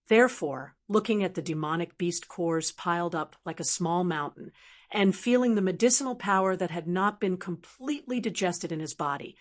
Therefore, looking at the demonic beast cores piled up like a small mountain, and feeling the medicinal power that had not been completely digested in his body,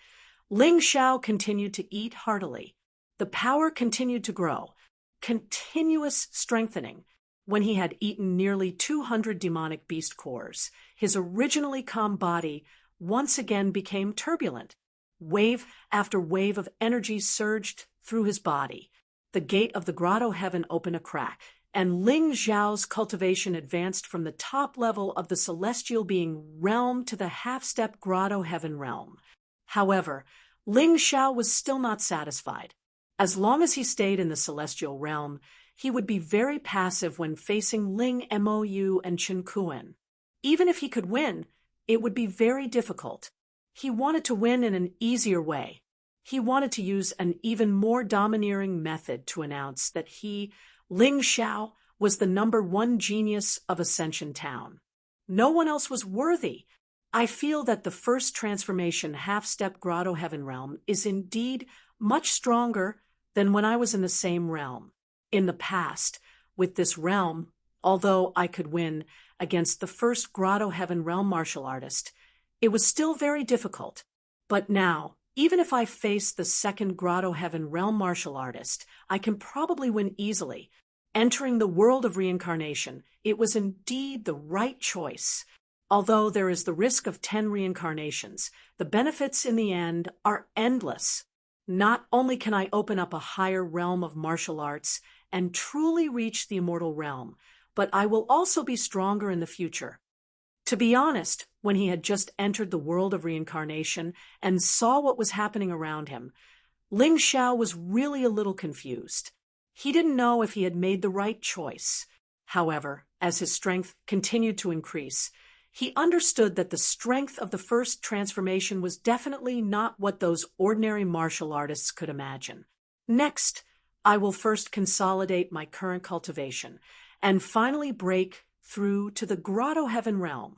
Ling Xiao continued to eat heartily. The power continued to grow, continuous strengthening. When he had eaten nearly 200 demonic beast cores, his originally calm body once again became turbulent. Wave after wave of energy surged through his body. The gate of the Grotto Heaven opened a crack, and Ling Xiao's cultivation advanced from the top level of the celestial being realm to the half-step Grotto Heaven realm. However, Ling Xiao was still not satisfied. As long as he stayed in the celestial realm, he would be very passive when facing Ling Mou and Chen Kuan. Even if he could win, it would be very difficult. He wanted to win in an easier way. He wanted to use an even more domineering method to announce that he, Ling Xiao, was the #1 genius of Ascension Town. No one else was worthy. I feel that the first transformation half-step Grotto Heaven realm is indeed much stronger than when I was in the same realm. In the past, with this realm, although I could win against the first Grotto Heaven realm martial artist, it was still very difficult. But now, even if I face the second Grotto Heaven realm martial artist, I can probably win easily. Entering the world of reincarnation, it was indeed the right choice. Although there is the risk of 10 reincarnations, the benefits in the end are endless. Not only can I open up a higher realm of martial arts and truly reach the immortal realm, but I will also be stronger in the future. To be honest, when he had just entered the world of reincarnation and saw what was happening around him, Ling Xiao was really a little confused. He didn't know if he had made the right choice. However, as his strength continued to increase, he understood that the strength of the first transformation was definitely not what those ordinary martial artists could imagine. Next, I will first consolidate my current cultivation and finally break through to the Grotto Heaven realm.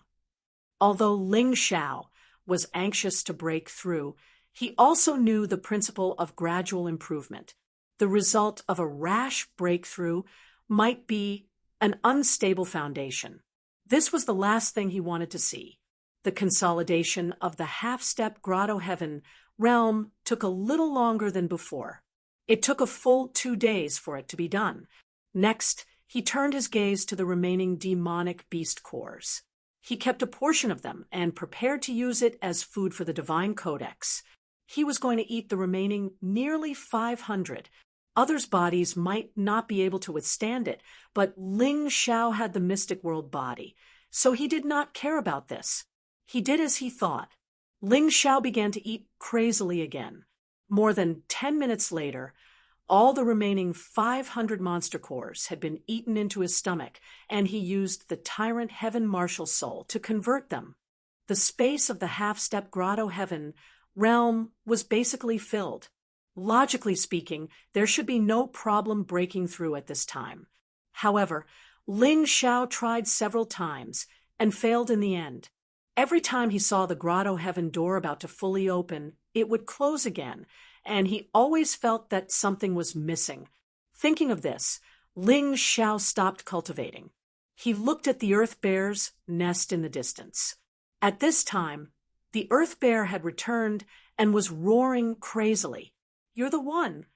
Although Ling Xiao was anxious to break through, he also knew the principle of gradual improvement. The result of a rash breakthrough might be an unstable foundation. This was the last thing he wanted to see. The consolidation of the half-step Grotto Heaven realm took a little longer than before. It took a full 2 days for it to be done. Next, he turned his gaze to the remaining demonic beast cores. He kept a portion of them and prepared to use it as food for the divine codex. He was going to eat the remaining nearly 500. Others' bodies might not be able to withstand it, but Ling Xiao had the mystic world body, so he did not care about this. He did as he thought. Ling Xiao began to eat crazily again. More than 10 minutes later, all the remaining 500 monster cores had been eaten into his stomach, and he used the Tyrant Heaven Martial Soul to convert them. The space of the half-step grotto heaven realm was basically filled. Logically speaking, there should be no problem breaking through at this time. However, Ling Xiao tried several times and failed in the end. Every time he saw the grotto heaven door about to fully open, it would close again, and he always felt that something was missing. Thinking of this, Ling Xiao stopped cultivating. He looked at the earth bear's nest in the distance. At this time, the earth bear had returned and was roaring crazily. "You're the one."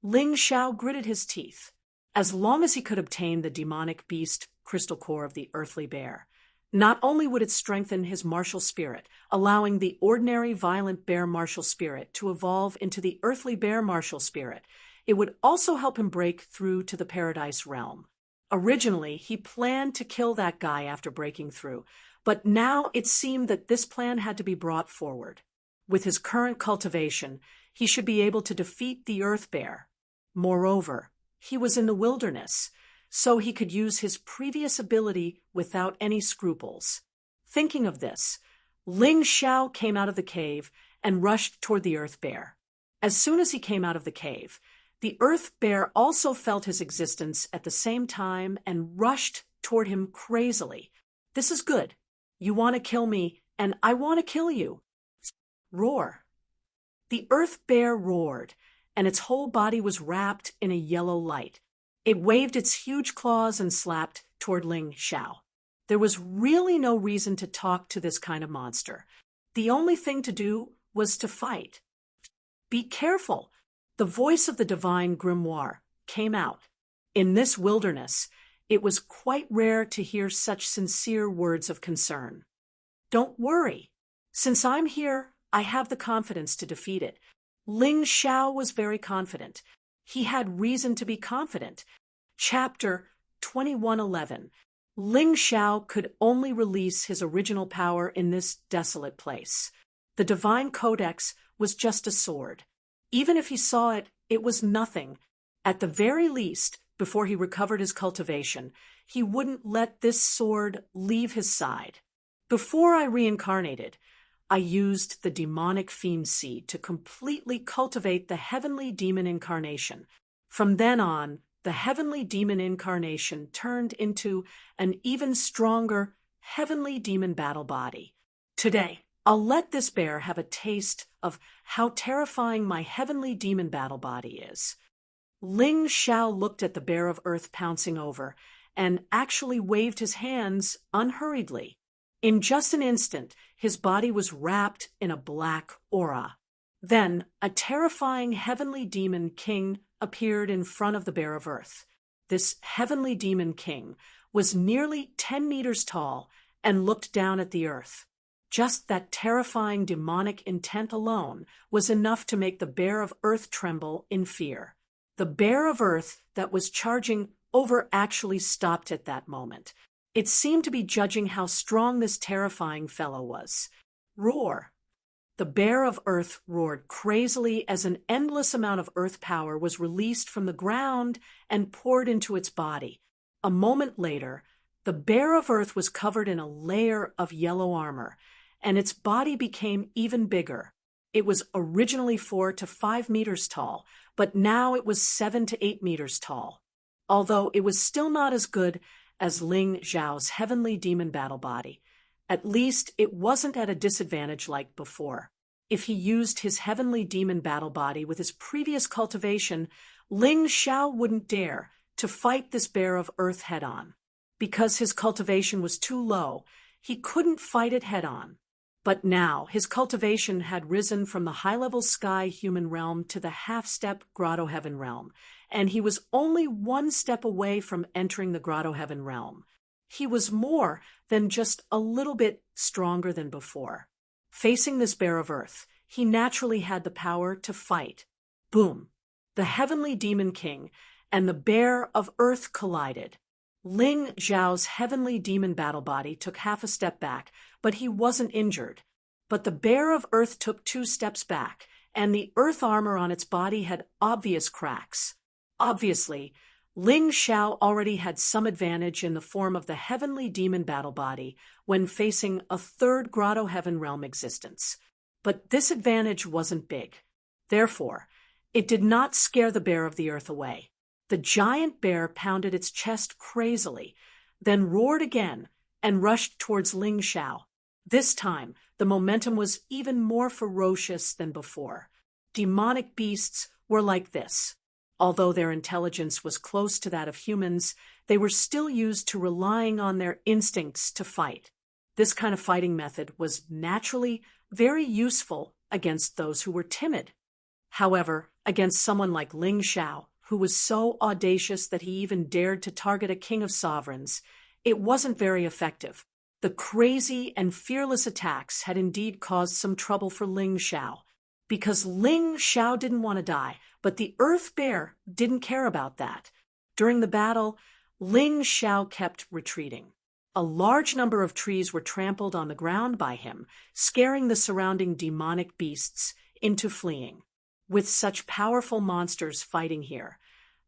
Ling Xiao gritted his teeth. As long as he could obtain the demonic beast crystal core of the earthly bear, not only would it strengthen his martial spirit, allowing the ordinary violent bear martial spirit to evolve into the earthly bear martial spirit, it would also help him break through to the paradise realm. Originally, he planned to kill that guy after breaking through, but now it seemed that this plan had to be brought forward. With his current cultivation, he should be able to defeat the earth bear. Moreover, he was in the wilderness, so he could use his previous ability without any scruples. Thinking of this, Ling Xiao came out of the cave and rushed toward the earth bear. As soon as he came out of the cave, the earth bear also felt his existence at the same time and rushed toward him crazily. "This is good. You want to kill me, and I want to kill you." Roar. The earth bear roared, and its whole body was wrapped in a yellow light. It waved its huge claws and slapped toward Ling Xiao. There was really no reason to talk to this kind of monster. The only thing to do was to fight. "Be careful." The voice of the divine grimoire came out. In this wilderness, it was quite rare to hear such sincere words of concern. "Don't worry. Since I'm here, I have the confidence to defeat it." Ling Xiao was very confident. He had reason to be confident. Chapter 2111. Ling Xiao could only release his original power in this desolate place. The divine codex was just a sword. Even if he saw it, it was nothing. At the very least, before he recovered his cultivation, he wouldn't let this sword leave his side. Before I reincarnated, I used the demonic fiend seed to completely cultivate the heavenly demon incarnation. From then on, the heavenly demon incarnation turned into an even stronger heavenly demon battle body. Today, I'll let this bear have a taste of how terrifying my heavenly demon battle body is. Ling Xiao looked at the bear of earth pouncing over and actually waved his hands unhurriedly. In just an instant, his body was wrapped in a black aura. Then, a terrifying heavenly demon king appeared in front of the bear of earth. This heavenly demon king was nearly 10 meters tall and looked down at the earth. Just that terrifying demonic intent alone was enough to make the bear of earth tremble in fear. The bear of earth that was charging over actually stopped at that moment. It seemed to be judging how strong this terrifying fellow was. Roar. The bear of earth roared crazily as an endless amount of earth power was released from the ground and poured into its body. A moment later, the bear of earth was covered in a layer of yellow armor, and its body became even bigger. It was originally 4 to 5 meters tall, but now it was 7 to 8 meters tall. Although it was still not as good as Ling Xiao's heavenly demon battle body, at least it wasn't at a disadvantage like before. If he used his heavenly demon battle body with his previous cultivation, Ling Xiao wouldn't dare to fight this bear of earth head-on. Because his cultivation was too low, he couldn't fight it head-on. But now his cultivation had risen from the high-level sky human realm to the half-step grotto heaven realm, and he was only one step away from entering the grotto heaven realm. He was more than just a little bit stronger than before. Facing this bear of earth, he naturally had the power to fight. Boom! The heavenly demon king and the bear of earth collided. Ling Zhao's heavenly demon battle body took half a step back, but he wasn't injured. But the bear of earth took 2 steps back, and the earth armor on its body had obvious cracks. Obviously, Ling Zhao already had some advantage in the form of the heavenly demon battle body when facing a third grotto heaven realm existence. But this advantage wasn't big. Therefore, it did not scare the bear of the earth away. The giant bear pounded its chest crazily, then roared again and rushed towards Ling Zhao. This time, the momentum was even more ferocious than before. Demonic beasts were like this. Although their intelligence was close to that of humans, they were still used to relying on their instincts to fight. This kind of fighting method was naturally very useful against those who were timid. However, against someone like Ling Zhao, who was so audacious that he even dared to target a king of sovereigns, it wasn't very effective. The crazy and fearless attacks had indeed caused some trouble for Ling Zhao, because Ling Zhao didn't want to die, but the Earth Bear didn't care about that. During the battle, Ling Zhao kept retreating. A large number of trees were trampled on the ground by him, scaring the surrounding demonic beasts into fleeing. With such powerful monsters fighting here,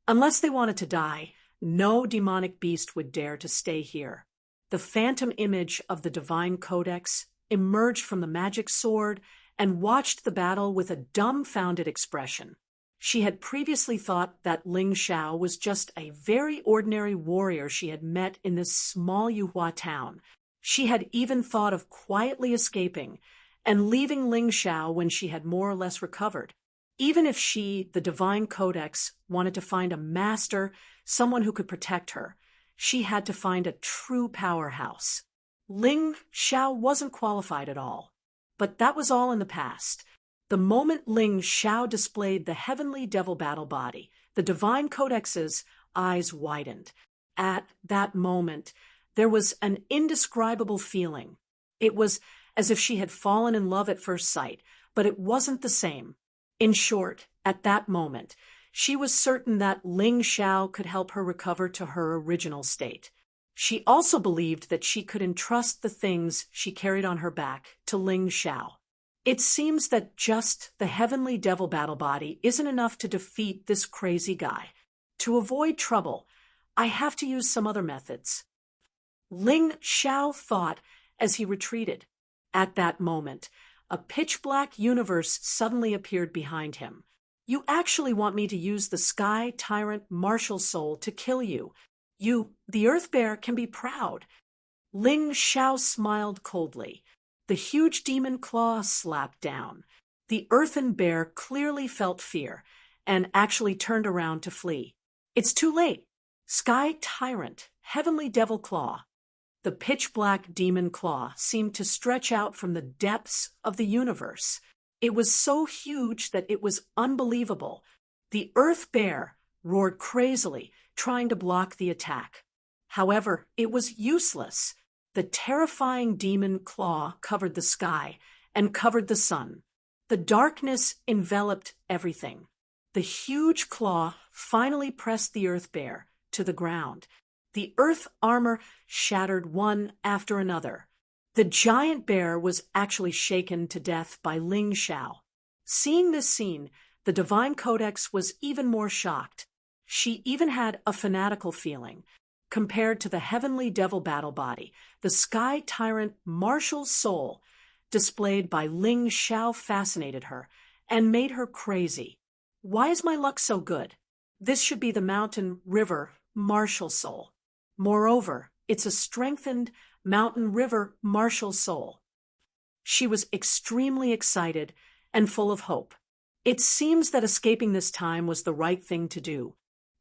unless they wanted to die, no demonic beast would dare to stay here. The phantom image of the divine codex emerged from the magic sword and watched the battle with a dumbfounded expression. She had previously thought that Ling Zhao was just a very ordinary warrior she had met in this small Yuhua town. She had even thought of quietly escaping and leaving Ling Zhao when she had more or less recovered. Even if she, the divine codex, wanted to find a master, someone who could protect her, she had to find a true powerhouse. Ling Zhao wasn't qualified at all. But that was all in the past. The moment Ling Zhao displayed the heavenly devil battle body, the divine codex's eyes widened. At that moment, there was an indescribable feeling. It was as if she had fallen in love at first sight, but it wasn't the same. In short, at that moment, she was certain that Ling Zhao could help her recover to her original state. She also believed that she could entrust the things she carried on her back to Ling Zhao. It seems that just the heavenly devil battle body isn't enough to defeat this crazy guy. To avoid trouble, I have to use some other methods. Ling Zhao thought as he retreated. At that moment, a pitch-black universe suddenly appeared behind him. You actually want me to use the Sky Tyrant Martial Soul to kill you. You, the Earth Bear, can be proud. Ling Zhao smiled coldly. The huge demon claw slapped down. The earthen bear clearly felt fear and actually turned around to flee. It's too late. Sky Tyrant, Heavenly Devil Claw. The pitch-black demon claw seemed to stretch out from the depths of the universe. It was so huge that it was unbelievable. The Earth Bear roared crazily, trying to block the attack. However, it was useless. The terrifying demon claw covered the sky and covered the sun. The darkness enveloped everything. The huge claw finally pressed the Earth Bear to the ground. The earth armor shattered one after another. The giant bear was actually shaken to death by Ling Zhao. Seeing this scene, the divine codex was even more shocked. She even had a fanatical feeling. Compared to the heavenly devil battle body, the Sky Tyrant Martial Soul displayed by Ling Zhao fascinated her and made her crazy. Why is my luck so good? This should be the Mountain River Martial Soul. Moreover, it's a strengthened Mountain River Martial Soul. She was extremely excited and full of hope. It seems that escaping this time was the right thing to do.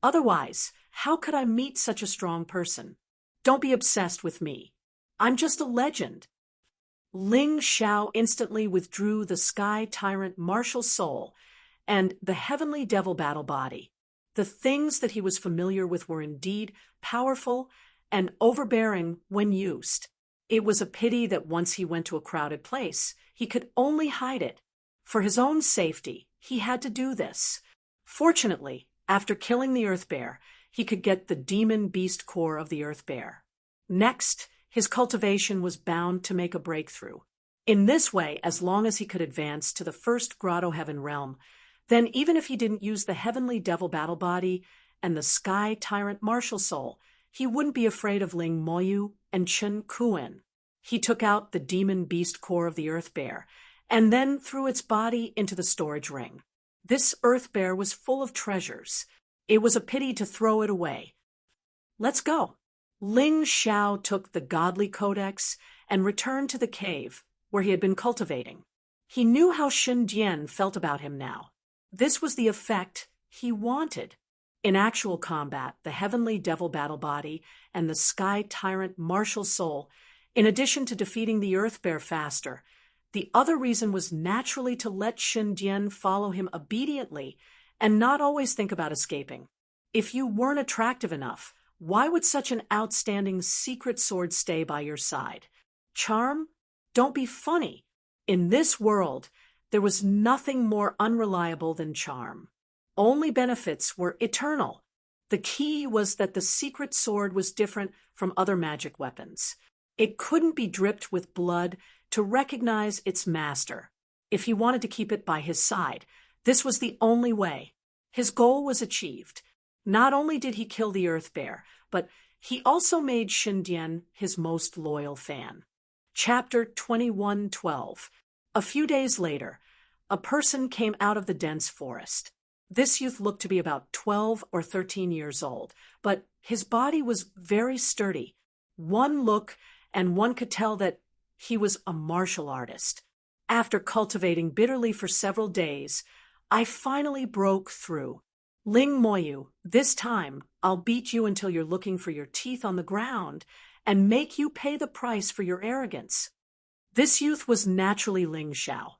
Otherwise, how could I meet such a strong person? Don't be obsessed with me. I'm just a legend. Ling Xiao instantly withdrew the sky tyrant martial soul and the heavenly devil battle body. The things that he was familiar with were indeed powerful and overbearing when used. It was a pity that once he went to a crowded place, he could only hide it. For his own safety, he had to do this. Fortunately, after killing the Earth Bear, he could get the demon beast core of the Earth Bear. Next, his cultivation was bound to make a breakthrough. In this way, as long as he could advance to the first Grotto Heaven realm, then even if he didn't use the heavenly devil battle body and the sky tyrant martial soul, he wouldn't be afraid of Ling Moyu and Chen Kuen. He took out the demon beast core of the Earth Bear and then threw its body into the storage ring. This Earth Bear was full of treasures. It was a pity to throw it away. Let's go. Ling Xiao took the godly codex and returned to the cave where he had been cultivating. He knew how Shen Dian felt about him now. This was the effect he wanted. In actual combat, the heavenly devil battle body and the sky tyrant martial soul, in addition to defeating the Earth Bear faster, the other reason was naturally to let Shen Dian follow him obediently and not always think about escaping. If you weren't attractive enough, why would such an outstanding secret sword stay by your side? Charm? Don't be funny. In this world, there was nothing more unreliable than charm. Only benefits were eternal. The key was that the secret sword was different from other magic weapons. It couldn't be dripped with blood to recognize its master. If he wanted to keep it by his side, this was the only way. His goal was achieved. Not only did he kill the Earth Bear, but he also made Shen Dian his most loyal fan. Chapter 21:12. A few days later, a person came out of the dense forest. This youth looked to be about 12 or 13 years old, but his body was very sturdy. One look, and one could tell that he was a martial artist. After cultivating bitterly for several days, I finally broke through. Ling Moyu, this time I'll beat you until you're looking for your teeth on the ground and make you pay the price for your arrogance. This youth was naturally Ling Xiao.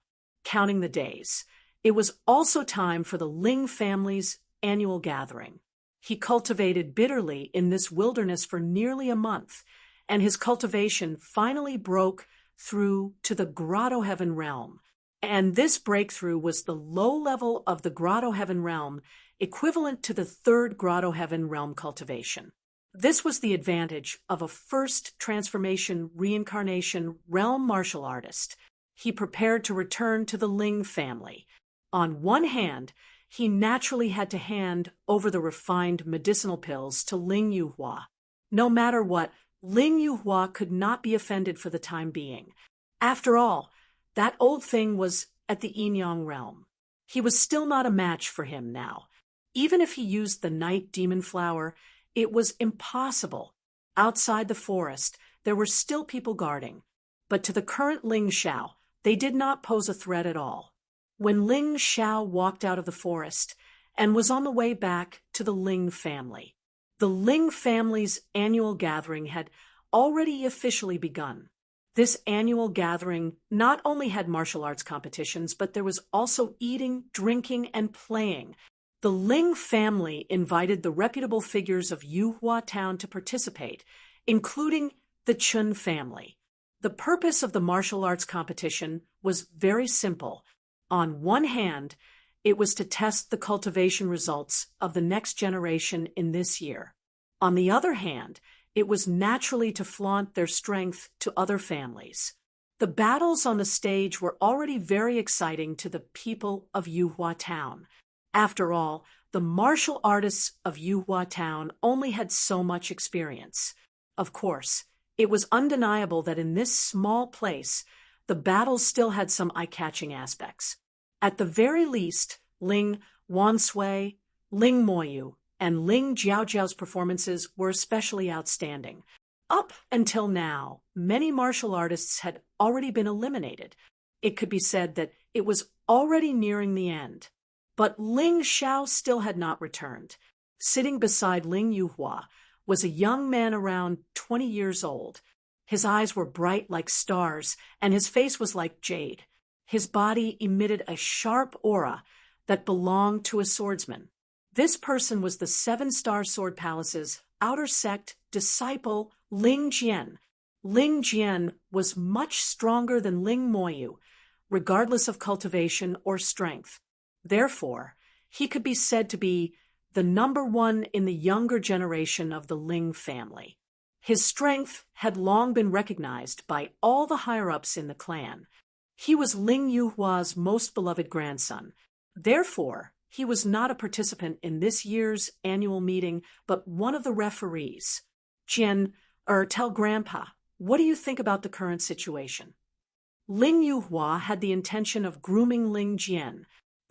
Counting the days, it was also time for the Ling family's annual gathering. He cultivated bitterly in this wilderness for nearly a month, and his cultivation finally broke through to the Grotto Heaven realm. And this breakthrough was the low level of the Grotto Heaven realm, equivalent to the third Grotto Heaven realm cultivation. This was the advantage of a first transformation reincarnation realm martial artist. He prepared to return to the Ling family. On one hand, he naturally had to hand over the refined medicinal pills to Ling Yuhua. No matter what, Ling Yuhua could not be offended for the time being. After all, that old thing was at the Yinyang realm. He was still not a match for him now. Even if he used the night demon flower, it was impossible. Outside the forest, there were still people guarding. But to the current Ling Xiao, they did not pose a threat at all. When Ling Xiao walked out of the forest and was on the way back to the Ling family, the Ling family's annual gathering had already officially begun. This annual gathering not only had martial arts competitions, but there was also eating, drinking, and playing. The Ling family invited the reputable figures of Yuhua Town to participate, including the Chun family. The purpose of the martial arts competition was very simple. On one hand, it was to test the cultivation results of the next generation in this year. On the other hand, it was naturally to flaunt their strength to other families. The battles on the stage were already very exciting to the people of Yuhua Town. After all, the martial artists of Yuhua Town only had so much experience. Of course, it was undeniable that in this small place, the battles still had some eye-catching aspects. At the very least, Ling Wansui, Ling Moyu, and Ling Jiaojiao's performances were especially outstanding. Up until now, many martial artists had already been eliminated. It could be said that it was already nearing the end. But Ling Xiao still had not returned. Sitting beside Ling Yuhua was a young man around 20 years old. His eyes were bright like stars, and his face was like jade. His body emitted a sharp aura that belonged to a swordsman. This person was the Seven-Star Sword Palace's outer sect disciple, Ling Jian. Ling Jian was much stronger than Ling Moyu, regardless of cultivation or strength. Therefore, he could be said to be the number one in the younger generation of the Ling family. His strength had long been recognized by all the higher-ups in the clan. He was Ling Yuhua's most beloved grandson. Therefore, he was not a participant in this year's annual meeting, but one of the referees. Tell Grandpa, what do you think about the current situation? Ling Yuhua had the intention of grooming Ling Jian.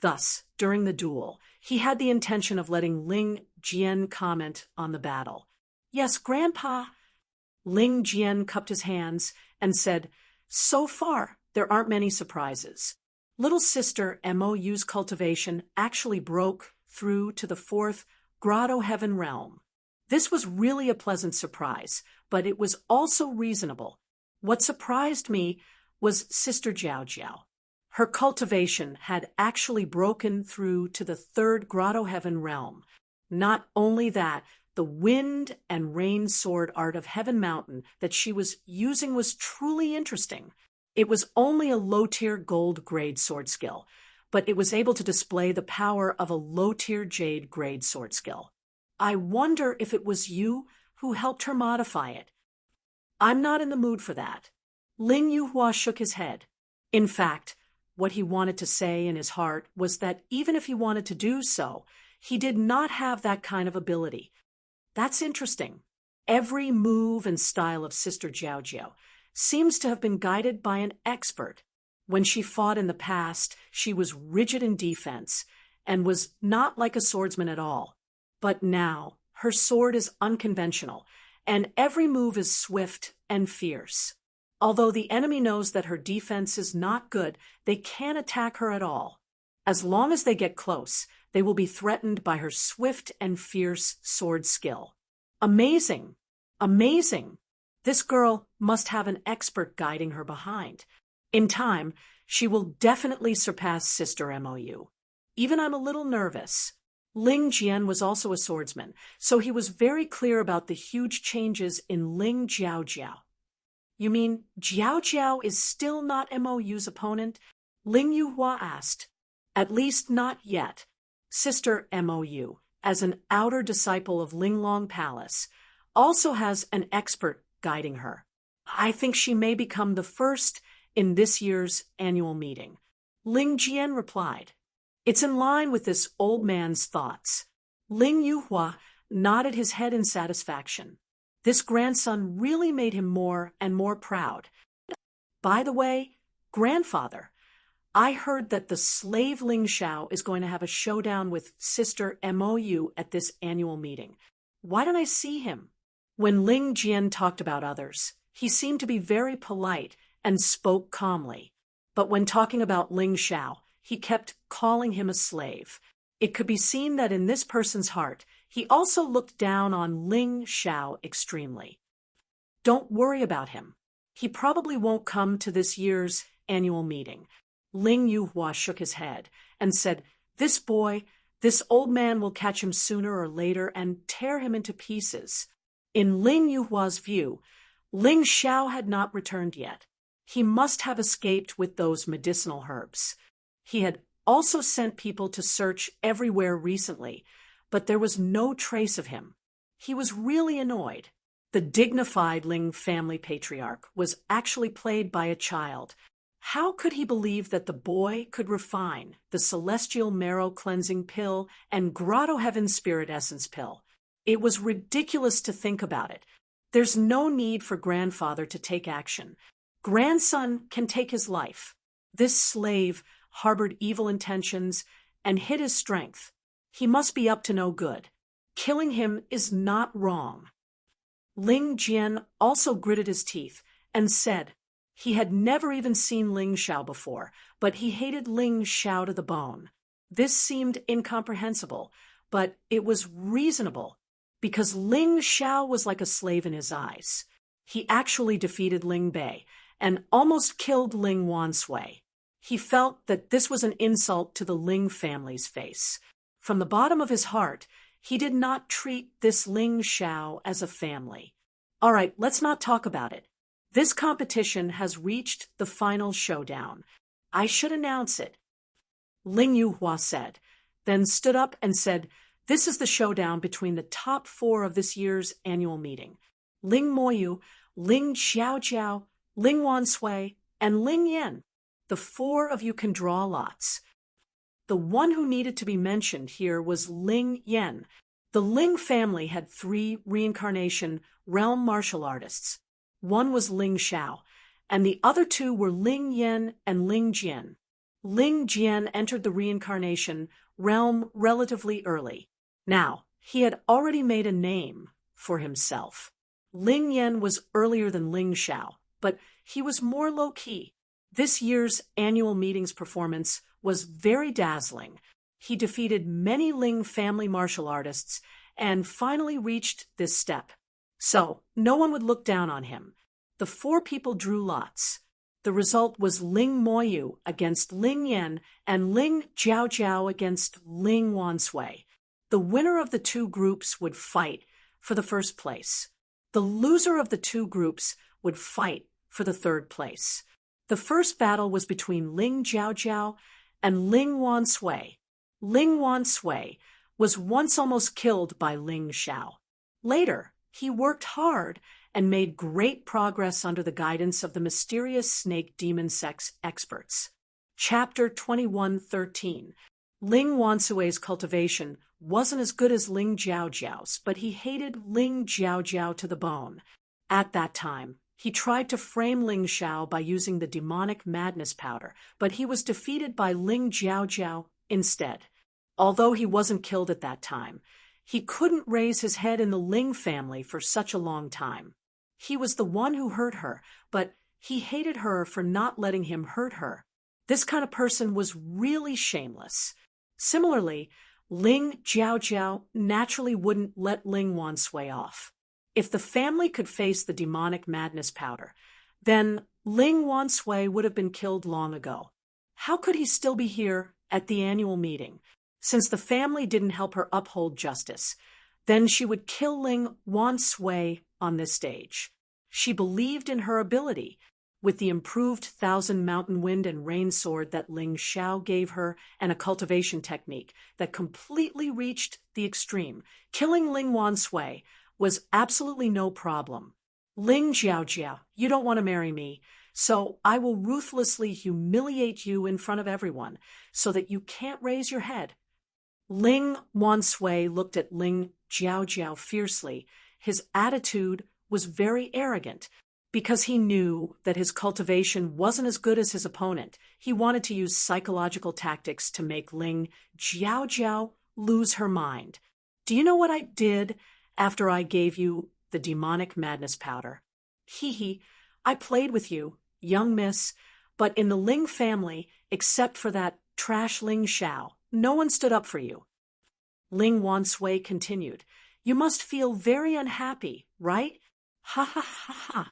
Thus, during the duel, he had the intention of letting Ling Jian comment on the battle. Yes, Grandpa. Ling Jian cupped his hands and said, so far, there aren't many surprises. Little sister Mou's cultivation actually broke through to the 4th Grotto Heaven realm. This was really a pleasant surprise, but it was also reasonable. What surprised me was Sister Jiao Jiao. Her cultivation had actually broken through to the 3rd Grotto Heaven realm. Not only that, the wind and rain sword art of Heaven Mountain that she was using was truly interesting. It was only a low-tier gold grade sword skill, but it was able to display the power of a low-tier jade grade sword skill. I wonder if it was you who helped her modify it. I'm not in the mood for that. Ling Yuhua shook his head. In fact, what he wanted to say in his heart was that even if he wanted to do so, he did not have that kind of ability. That's interesting. Every move and style of Sister Jiao Jiao seems to have been guided by an expert. When she fought in the past, she was rigid in defense and was not like a swordsman at all. But now, her sword is unconventional, and every move is swift and fierce. Although the enemy knows that her defense is not good, they can't attack her at all. As long as they get close, they will be threatened by her swift and fierce sword skill. Amazing! Amazing! This girl must have an expert guiding her behind. In time, she will definitely surpass Sister Mou. Even I'm a little nervous. Ling Jian was also a swordsman, so he was very clear about the huge changes in Ling Jiao Jiao. You mean Jiao Jiao is still not Mou's opponent? Ling Yuhua asked. At least not yet. Sister Mou, as an outer disciple of Linglong Palace, also has an expert guiding her. I think she may become the first in this year's annual meeting. Ling Jian replied. It's in line with this old man's thoughts. Ling Yuhua nodded his head in satisfaction. This grandson really made him more and more proud. By the way, grandfather, I heard that the slave Ling Xiao is going to have a showdown with Sister Mou at this annual meeting. Why don't I see him? When Ling Jian talked about others, he seemed to be very polite and spoke calmly. But when talking about Ling Xiao, he kept calling him a slave. It could be seen that in this person's heart, he also looked down on Ling Xiao extremely. Don't worry about him. He probably won't come to this year's annual meeting. Ling Yuhua shook his head and said, this boy, this old man will catch him sooner or later and tear him into pieces. In Ling Yuhua's view, Ling Xiao had not returned yet. He must have escaped with those medicinal herbs. He had also sent people to search everywhere recently, but there was no trace of him. He was really annoyed. The dignified Ling family patriarch was actually played by a child. How could he believe that the boy could refine the celestial marrow cleansing pill and grotto heaven spirit essence pill? It was ridiculous to think about it. There's no need for grandfather to take action. Grandson can take his life. This slave harbored evil intentions and hid his strength. He must be up to no good. Killing him is not wrong. Ling Jian also gritted his teeth and said he had never even seen Ling Xiao before, but he hated Ling Xiao to the bone. This seemed incomprehensible, but it was reasonable, because Ling Xiao was like a slave in his eyes. He actually defeated Ling Bei and almost killed Ling Wansui. He felt that this was an insult to the Ling family's face. From the bottom of his heart, he did not treat this Ling Xiao as a family. All right, let's not talk about it. This competition has reached the final showdown. I should announce it. Ling Yuhua said, then stood up and said, "This is the showdown between the top 4 of this year's annual meeting. Ling Moyu, Ling Xiaojiao, Ling Wansui, and Ling Yan. The 4 of you can draw lots." The one who needed to be mentioned here was Ling Yan. The Ling family had 3 reincarnation realm martial artists. One was Ling Xiao, and the other 2 were Ling Yan and Ling Jian. Ling Jian entered the reincarnation realm relatively early. Now, he had already made a name for himself. Ling Yan was earlier than Ling Xiao, but he was more low-key. This year's annual meeting's performance was very dazzling. He defeated many Ling family martial artists and finally reached this step. So, no one would look down on him. The 4 people drew lots. The result was Ling Moyu against Ling Yan and Ling Jiaojiao against Ling Wansui. The winner of the 2 groups would fight for the first place. The loser of the 2 groups would fight for the 3rd place. The first battle was between Ling Jiaojiao and Ling Wansui. Ling Wansui was once almost killed by Ling Xiao. Later, he worked hard and made great progress under the guidance of the mysterious snake demon sex experts. Chapter 21:13. Ling Wansui's cultivation wasn't as good as Ling Jiaojiao's, but he hated Ling Jiaojiao to the bone. At that time, he tried to frame Ling Xiao by using the demonic madness powder, but he was defeated by Ling Jiaojiao instead. Although he wasn't killed at that time, he couldn't raise his head in the Ling family for such a long time. He was the one who hurt her, but he hated her for not letting him hurt her. This kind of person was really shameless. Similarly, Ling Jiaojiao naturally wouldn't let Ling Wansui off. If the family could face the demonic madness powder, then Ling Wansui would have been killed long ago. How could he still be here at the annual meeting? Since the family didn't help her uphold justice, then she would kill Ling Wansui on this stage. She believed in her ability. With the improved 1,000 Mountain Wind and Rain sword that Ling Xiao gave her and a cultivation technique that completely reached the extreme, killing Ling Wansui was absolutely no problem. "Ling Jiaojiao, you don't want to marry me, so I will ruthlessly humiliate you in front of everyone so that you can't raise your head." Ling Wansui looked at Ling Jiaojiao fiercely. His attitude was very arrogant. Because he knew that his cultivation wasn't as good as his opponent, he wanted to use psychological tactics to make Ling Jiaojiao lose her mind. "Do you know what I did after I gave you the demonic madness powder? Hee, I played with you, young miss, but in the Ling family, except for that trash Ling Xiao, no one stood up for you." Ling Wansui continued, "You must feel very unhappy, right? Ha ha ha ha."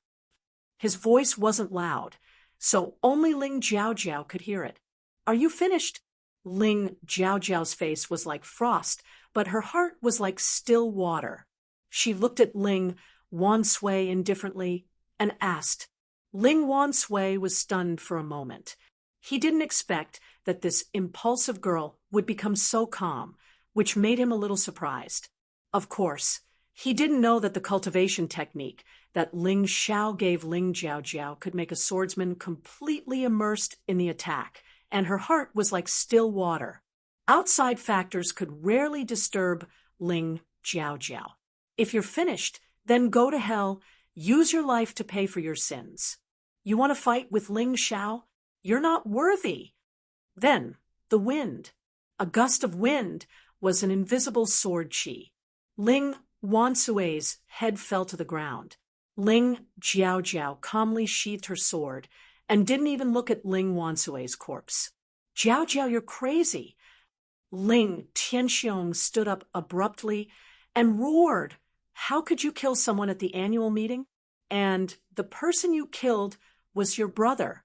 His voice wasn't loud, so only Ling Jiaojiao could hear it. "Are you finished?" Ling Jiaojiao's face was like frost, but her heart was like still water. She looked at Ling Wansui indifferently and asked. Ling Wansui was stunned for a moment. He didn't expect that this impulsive girl would become so calm, which made him a little surprised. Of course, he didn't know that the cultivation technique that Ling Xiao gave Ling Jiaojiao could make a swordsman completely immersed in the attack, and her heart was like still water. Outside factors could rarely disturb Ling Jiaojiao. "If you're finished, then go to hell, use your life to pay for your sins. You want to fight with Ling Xiao? You're not worthy." Then, the wind. A gust of wind was an invisible sword chi. Ling Wansui's head fell to the ground. Ling Jiaojiao calmly sheathed her sword and didn't even look at Ling Wansui's corpse. "Jiaojiao, you're crazy." Ling Tianxiong stood up abruptly and roared, "How could you kill someone at the annual meeting? and the person you killed was your brother."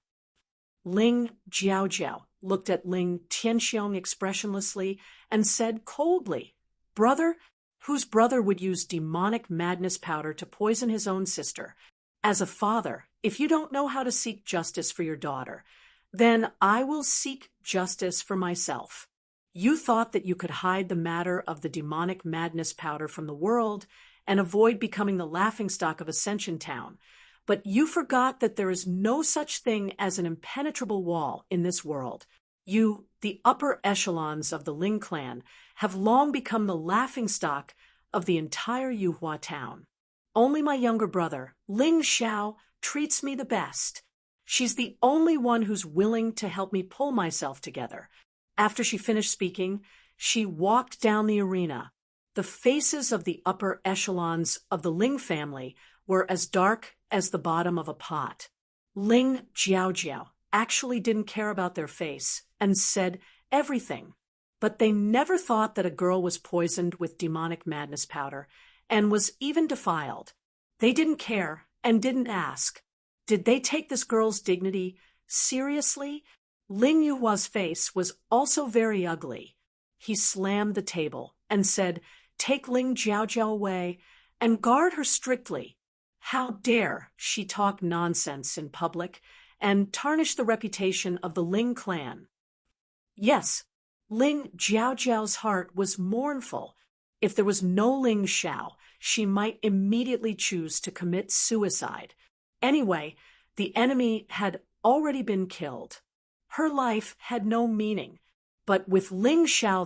Ling Jiaojiao looked at Ling Tianxiong expressionlessly and said coldly, "Brother? Whose brother would use demonic madness powder to poison his own sister? As a father, if you don't know how to seek justice for your daughter, then I will seek justice for myself. You thought that you could hide the matter of the demonic madness powder from the world and avoid becoming the laughingstock of Ascension Town, but you forgot that there is no such thing as an impenetrable wall in this world. You, the upper echelons of the Ling clan, have long become the laughingstock of the entire Yuhua town. Only my younger brother, Ling Xiao, treats me the best. She's the only one who's willing to help me pull myself together." After she finished speaking, she walked down the arena. The faces of the upper echelons of the Ling family were as dark as the bottom of a pot. Ling Jiaojiao actually didn't care about their face and said everything. But they never thought that a girl was poisoned with demonic madness powder and was even defiled. They didn't care and didn't ask. Did they take this girl's dignity seriously? Ling Yuhua's face was also very ugly. He slammed the table and said, "Take Ling Jiaojiao away and guard her strictly. How dare she talk nonsense in public and tarnish the reputation of the Ling clan?" Yes, Ling Jiaojiao's heart was mournful. If there was no Ling Xiao, she might immediately choose to commit suicide. Anyway, the enemy had already been killed. Her life had no meaning, but with Ling Xiao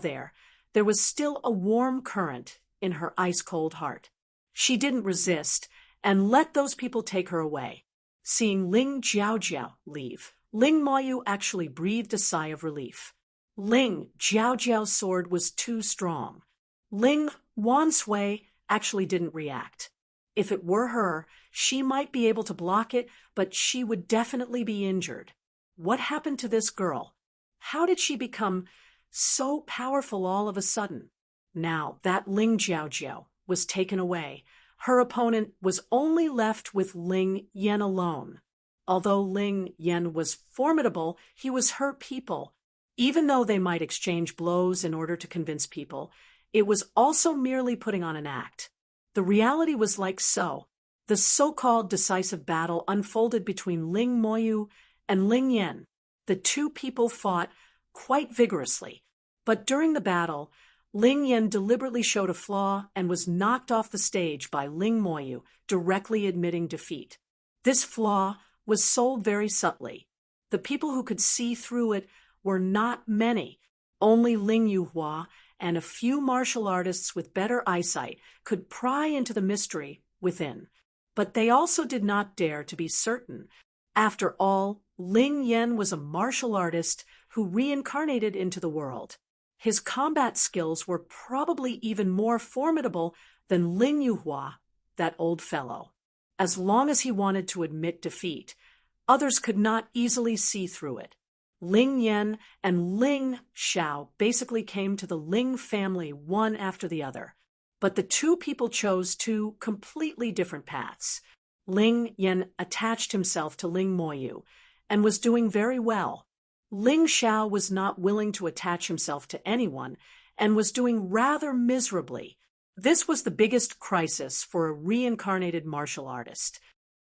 there was still a warm current in her ice-cold heart. She didn't resist and let those people take her away. Seeing Ling Jiaojiao leave, Ling Moyu actually breathed a sigh of relief. Ling Jiaojiao's sword was too strong. Ling Wansui actually didn't react. If it were her, she might be able to block it, but she would definitely be injured. What happened to this girl? How did she become so powerful all of a sudden? Now that Ling Jiaojiao was taken away, her opponent was only left with Ling Yan alone. Although Ling Yan was formidable, he was her people. Even though they might exchange blows in order to convince people, it was also merely putting on an act. The reality was like so. The so-called decisive battle unfolded between Ling Moyu and Ling Yan. The two people fought quite vigorously, but during the battle, Ling Yan deliberately showed a flaw and was knocked off the stage by Ling Moyu, directly admitting defeat. This flaw was sold very subtly. The people who could see through it were not many. Only Ling Yuhua and a few martial artists with better eyesight could pry into the mystery within. But they also did not dare to be certain. After all, Ling Yan was a martial artist who reincarnated into the world. His combat skills were probably even more formidable than Ling Yuhua, that old fellow. As long as he wanted to admit defeat, others could not easily see through it. Ling Yan and Ling Xiao basically came to the Ling family one after the other. But the two people chose two completely different paths. Ling Yan attached himself to Ling Moyu and was doing very well. Ling Xiao was not willing to attach himself to anyone and was doing rather miserably. This was the biggest crisis for a reincarnated martial artist.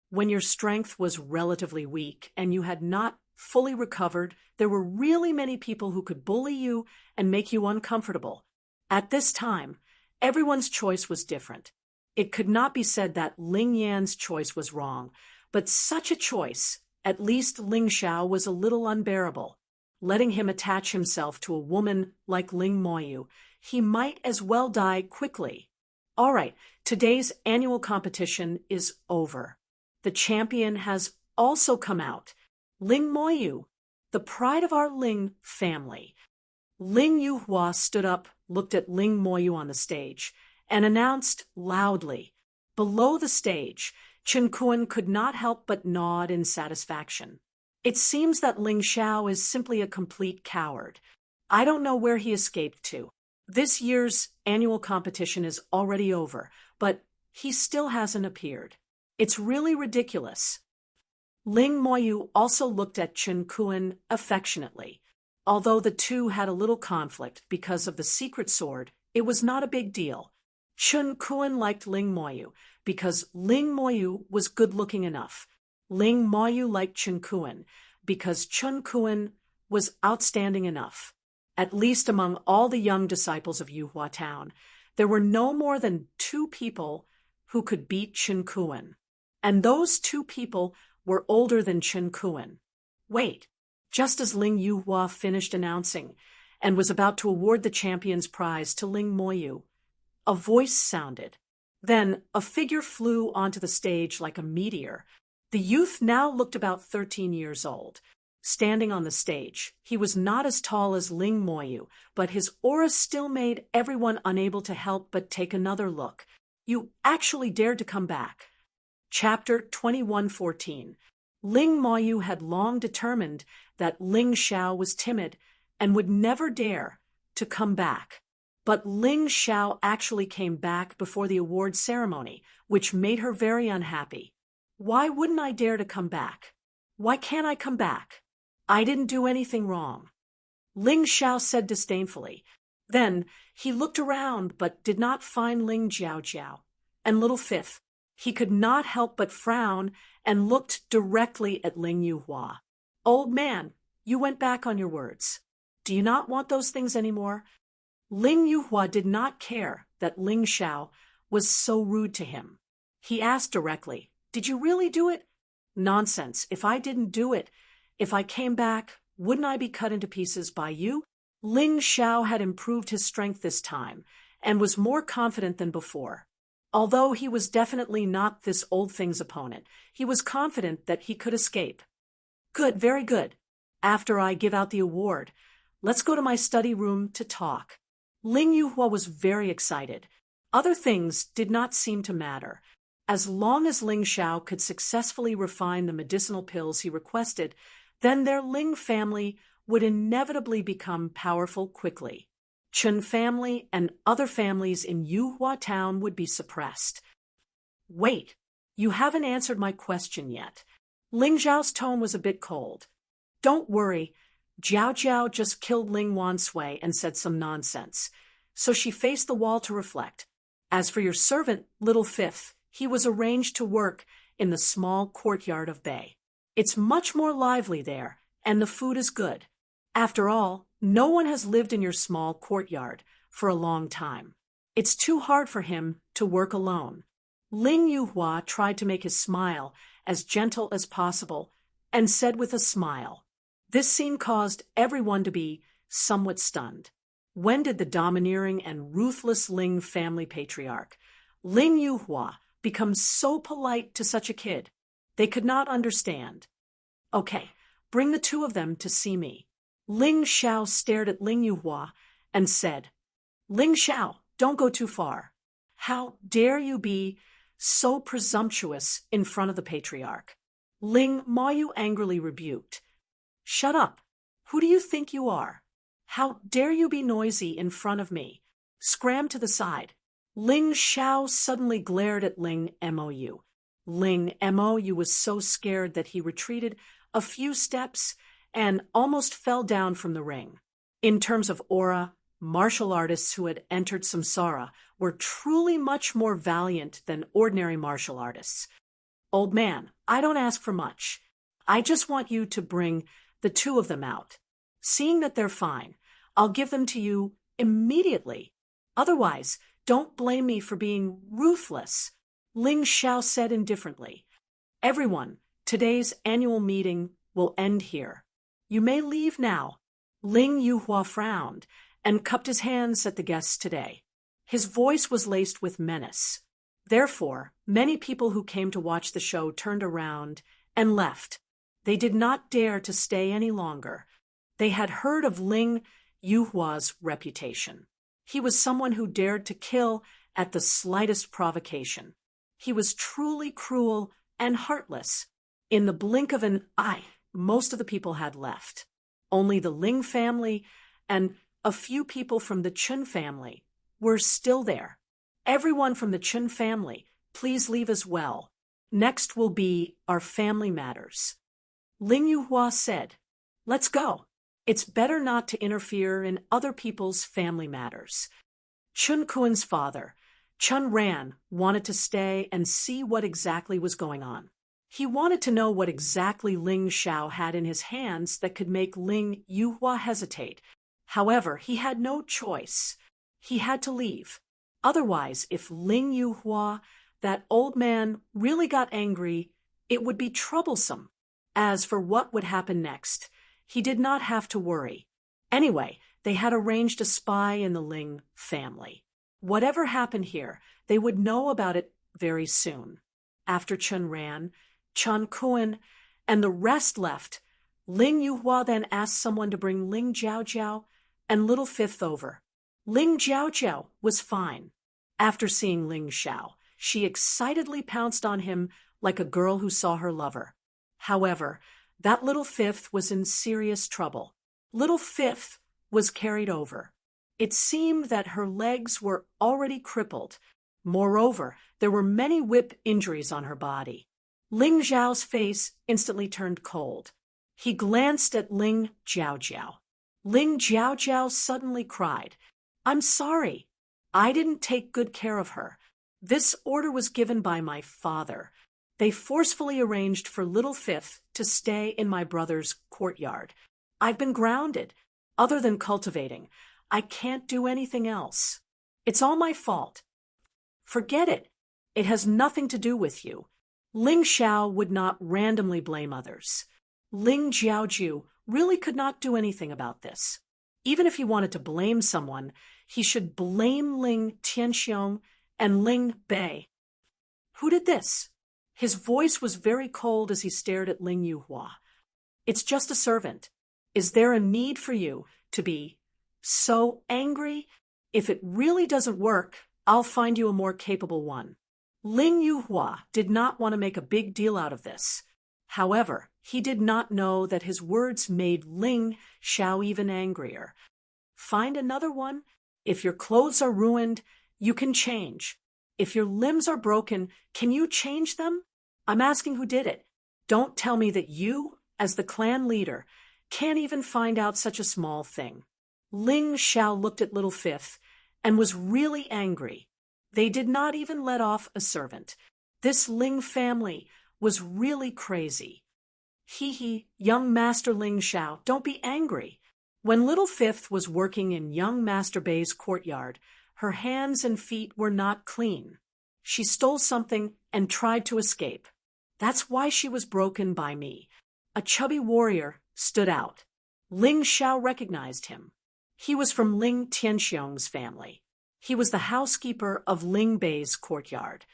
When your strength was relatively weak and you had not fully recovered, there were really many people who could bully you and make you uncomfortable. At this time, everyone's choice was different. It could not be said that Ling Yan's choice was wrong, but such a choice, at least Ling Xiao, was a little unbearable. Letting him attach himself to a woman like Ling Moyu, he might as well die quickly. All right, today's annual competition is over. The champion has also come out. Ling Moyu, the pride of our Ling family. Ling Yuhua stood up, looked at Ling Moyu on the stage, and announced loudly. Below the stage, Chen Kun could not help but nod in satisfaction. It seems that Ling Xiao is simply a complete coward. I don't know where he escaped to. This year's annual competition is already over, but he still hasn't appeared. It's really ridiculous. Ling Moyu also looked at Chen Kuan affectionately. Although the two had a little conflict because of the secret sword, it was not a big deal. Chen Kuan liked Ling Moyu because Ling Moyu was good-looking enough. Ling Moyu liked Chen Kuan because Chen Kuan was outstanding enough. At least among all the young disciples of Yuhua Town, there were no more than 2 people who could beat Chen Kuan. And those 2 people were older than Chen Kuan. Wait, just as Ling Yuhua finished announcing and was about to award the champion's prize to Ling Moyu, a voice sounded. Then a figure flew onto the stage like a meteor. The youth now looked about 13 years old. Standing on the stage, he was not as tall as Ling Moyu, but his aura still made everyone unable to help but take another look. You actually dared to come back. Chapter 21:14. Ling Moyu had long determined that Ling Xiao was timid and would never dare to come back. But Ling Xiao actually came back before the award ceremony, which made her very unhappy. Why wouldn't I dare to come back? Why can't I come back? I didn't do anything wrong. Ling Xiao said disdainfully. Then he looked around but did not find Ling Jiao and Little Fifth. He could not help but frown and looked directly at Ling Yuhua. Old man, you went back on your words. Do you not want those things anymore? Ling Yuhua did not care that Ling Xiao was so rude to him. He asked directly, "Did you really do it?" "Nonsense. If I didn't do it, if I came back, wouldn't I be cut into pieces by you?" Ling Xiao had improved his strength this time and was more confident than before. Although he was definitely not this old thing's opponent, he was confident that he could escape. "Good, very good. After I give out the award, let's go to my study room to talk." Ling Yuhua was very excited. Other things did not seem to matter. As long as Ling Xiao could successfully refine the medicinal pills he requested, then their Ling family would inevitably become powerful quickly. Chen family and other families in Yuhua Town would be suppressed. "Wait, you haven't answered my question yet." Ling Zhao's tone was a bit cold. "Don't worry, Jiao just killed Ling Wansui and said some nonsense." So she faced the wall to reflect. "As for your servant, Little Fifth, he was arranged to work in the small courtyard of Bay. It's much more lively there, and the food is good. After all, no one has lived in your small courtyard for a long time. It's too hard for him to work alone." Ling Yuhua tried to make his smile as gentle as possible and said with a smile. This scene caused everyone to be somewhat stunned. When did the domineering and ruthless Ling family patriarch, Ling Yuhua, become so polite to such a kid? They could not understand. "Okay, bring the 2 of them to see me." Ling Xiao stared at Ling Yuhua and said, "Ling Xiao, don't go too far. How dare you be so presumptuous in front of the patriarch?" Ling Moyu angrily rebuked. "Shut up. Who do you think you are? How dare you be noisy in front of me? Scram to the side." Ling Xiao suddenly glared at Ling Moyu. Ling Moyu was so scared that he retreated a few steps and almost fell down from the ring. In terms of aura, martial artists who had entered Samsara were truly much more valiant than ordinary martial artists. "Old man, I don't ask for much. I just want you to bring the 2 of them out. Seeing that they're fine, I'll give them to you immediately. Otherwise, don't blame me for being ruthless," Ling Xiao said indifferently. "Everyone, today's annual meeting will end here. You may leave now." Ling Yuhua frowned and cupped his hands at the guests today. His voice was laced with menace. Therefore, many people who came to watch the show turned around and left. They did not dare to stay any longer. They had heard of Ling Yuhua's reputation. He was someone who dared to kill at the slightest provocation. He was truly cruel and heartless. In the blink of an eye, most of the people had left. Only the Ling family and a few people from the Chen family were still there. "Everyone from the Chen family, please leave as well." Next will be our family matters. Ling Yuhua said, "Let's go. It's better not to interfere in other people's family matters." Chun Kuen's father, Chun Ran, wanted to stay and see what exactly was going on. He wanted to know what exactly Ling Xiao had in his hands that could make Ling Yuhua hesitate. However, he had no choice. He had to leave. Otherwise, if Ling Yuhua, that old man, really got angry, it would be troublesome. As for what would happen next, he did not have to worry. Anyway, they had arranged a spy in the Ling family. Whatever happened here, they would know about it very soon. After Chun Ran, Chun Kuen, and the rest left, Ling Yuhua then asked someone to bring Ling Jiaojiao and Little Fifth over. Ling Jiaojiao was fine. After seeing Ling Xiao, she excitedly pounced on him like a girl who saw her lover. However, that Little Fifth was in serious trouble. Little Fifth was carried over. It seemed that her legs were already crippled. Moreover, there were many whip injuries on her body. Ling Zhao's face instantly turned cold. He glanced at Ling Jiaojiao. Ling Jiaojiao suddenly cried, "I'm sorry. I didn't take good care of her. This order was given by my father. They forcefully arranged for Little Fifth to stay in my brother's courtyard. I've been grounded. Other than cultivating, I can't do anything else. It's all my fault." "Forget it. It has nothing to do with you." Ling Xiao would not randomly blame others. Ling Jiaoju really could not do anything about this. Even if he wanted to blame someone, he should blame Ling Tianxiong and Ling Bei. "Who did this?" His voice was very cold as he stared at Ling Yuhua. "It's just a servant. Is there a need for you to be so angry? If it really doesn't work, I'll find you a more capable one." Ling Yuhua did not want to make a big deal out of this. However, he did not know that his words made Ling Xiao even angrier. "Find another one? If your clothes are ruined, you can change. If your limbs are broken, can you change them? I'm asking who did it. Don't tell me that you, as the clan leader, can't even find out such a small thing." Ling Xiao looked at Little Fifth and was really angry. They did not even let off a servant. This Ling family was really crazy. "Hee, young Master Ling Xiao, don't be angry." When Little Fifth was working in young Master Bei's courtyard, her hands and feet were not clean. She stole something and tried to escape. That's why she was broken by me. A chubby warrior stood out. Ling Xiao recognized him. He was from Ling Tianxiong's family. He was the housekeeper of Ling Bei's courtyard.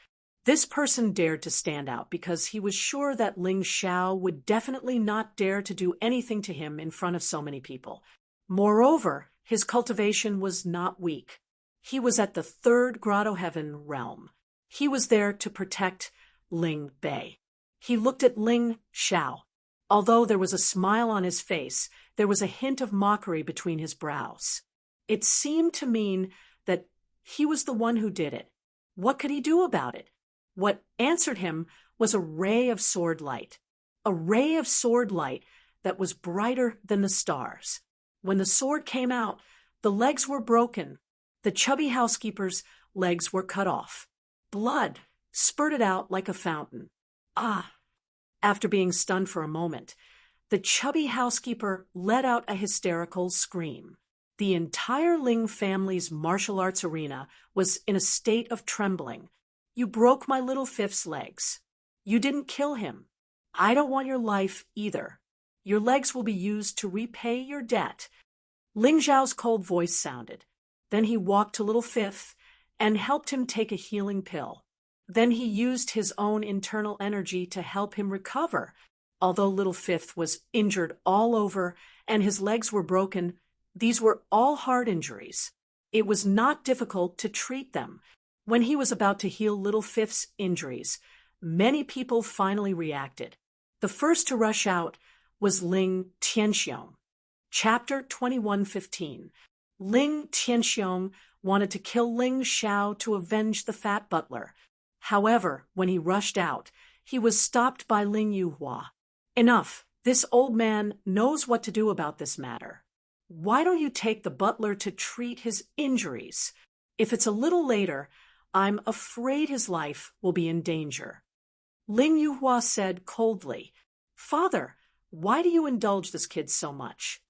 This person dared to stand out because he was sure that Ling Xiao would definitely not dare to do anything to him in front of so many people. Moreover, his cultivation was not weak. He was at the third Grotto Heaven realm. He was there to protect Ling Bei. He looked at Ling Xiao. Although there was a smile on his face, there was a hint of mockery between his brows. It seemed to mean that he was the one who did it. What could he do about it? What answered him was a ray of sword light. A ray of sword light that was brighter than the stars. When the sword came out, the legs were broken. The chubby housekeeper's legs were cut off. Blood spurted out like a fountain. Ah! After being stunned for a moment, the chubby housekeeper let out a hysterical scream. The entire Ling family's martial arts arena was in a state of trembling. "You broke my Little Fifth's legs. You didn't kill him. I don't want your life either. Your legs will be used to repay your debt." Ling Zhao's cold voice sounded. Then he walked to Little Fifth and helped him take a healing pill. Then he used his own internal energy to help him recover. Although Little Fifth was injured all over and his legs were broken, these were all hard injuries. It was not difficult to treat them. When he was about to heal Little Fifth's injuries, many people finally reacted. The first to rush out was Ling Tianxiong. Chapter 21:15. Ling Tianxiong wanted to kill Ling Xiao to avenge the fat butler. However, when he rushed out, he was stopped by Ling Yuhua. Enough. This old man knows what to do about this matter. Why don't you take the butler to treat his injuries? If it's a little later, I'm afraid his life will be in danger. Ling Yuhua said coldly, Father, why do you indulge this kid so much?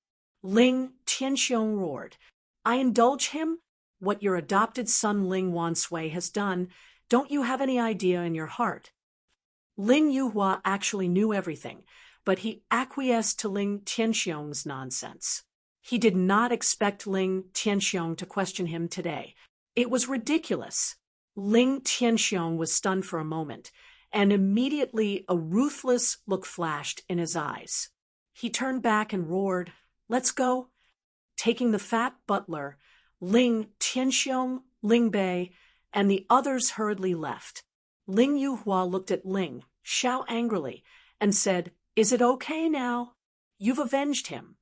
Ling Tianxiong roared, I indulge him? What your adopted son Ling Wansui has done, don't you have any idea in your heart? Ling Yuhua actually knew everything, but he acquiesced to Ling Tianxiong's nonsense. He did not expect Ling Tianxiong to question him today. It was ridiculous. Ling Tianxiong was stunned for a moment, and immediately a ruthless look flashed in his eyes. He turned back and roared, Let's go. Taking the fat butler, Ling Tianxiong, Ling Bei, and the others hurriedly left. Ling Yuhua looked at Ling Xiao angrily and said, Is it okay now? You've avenged him.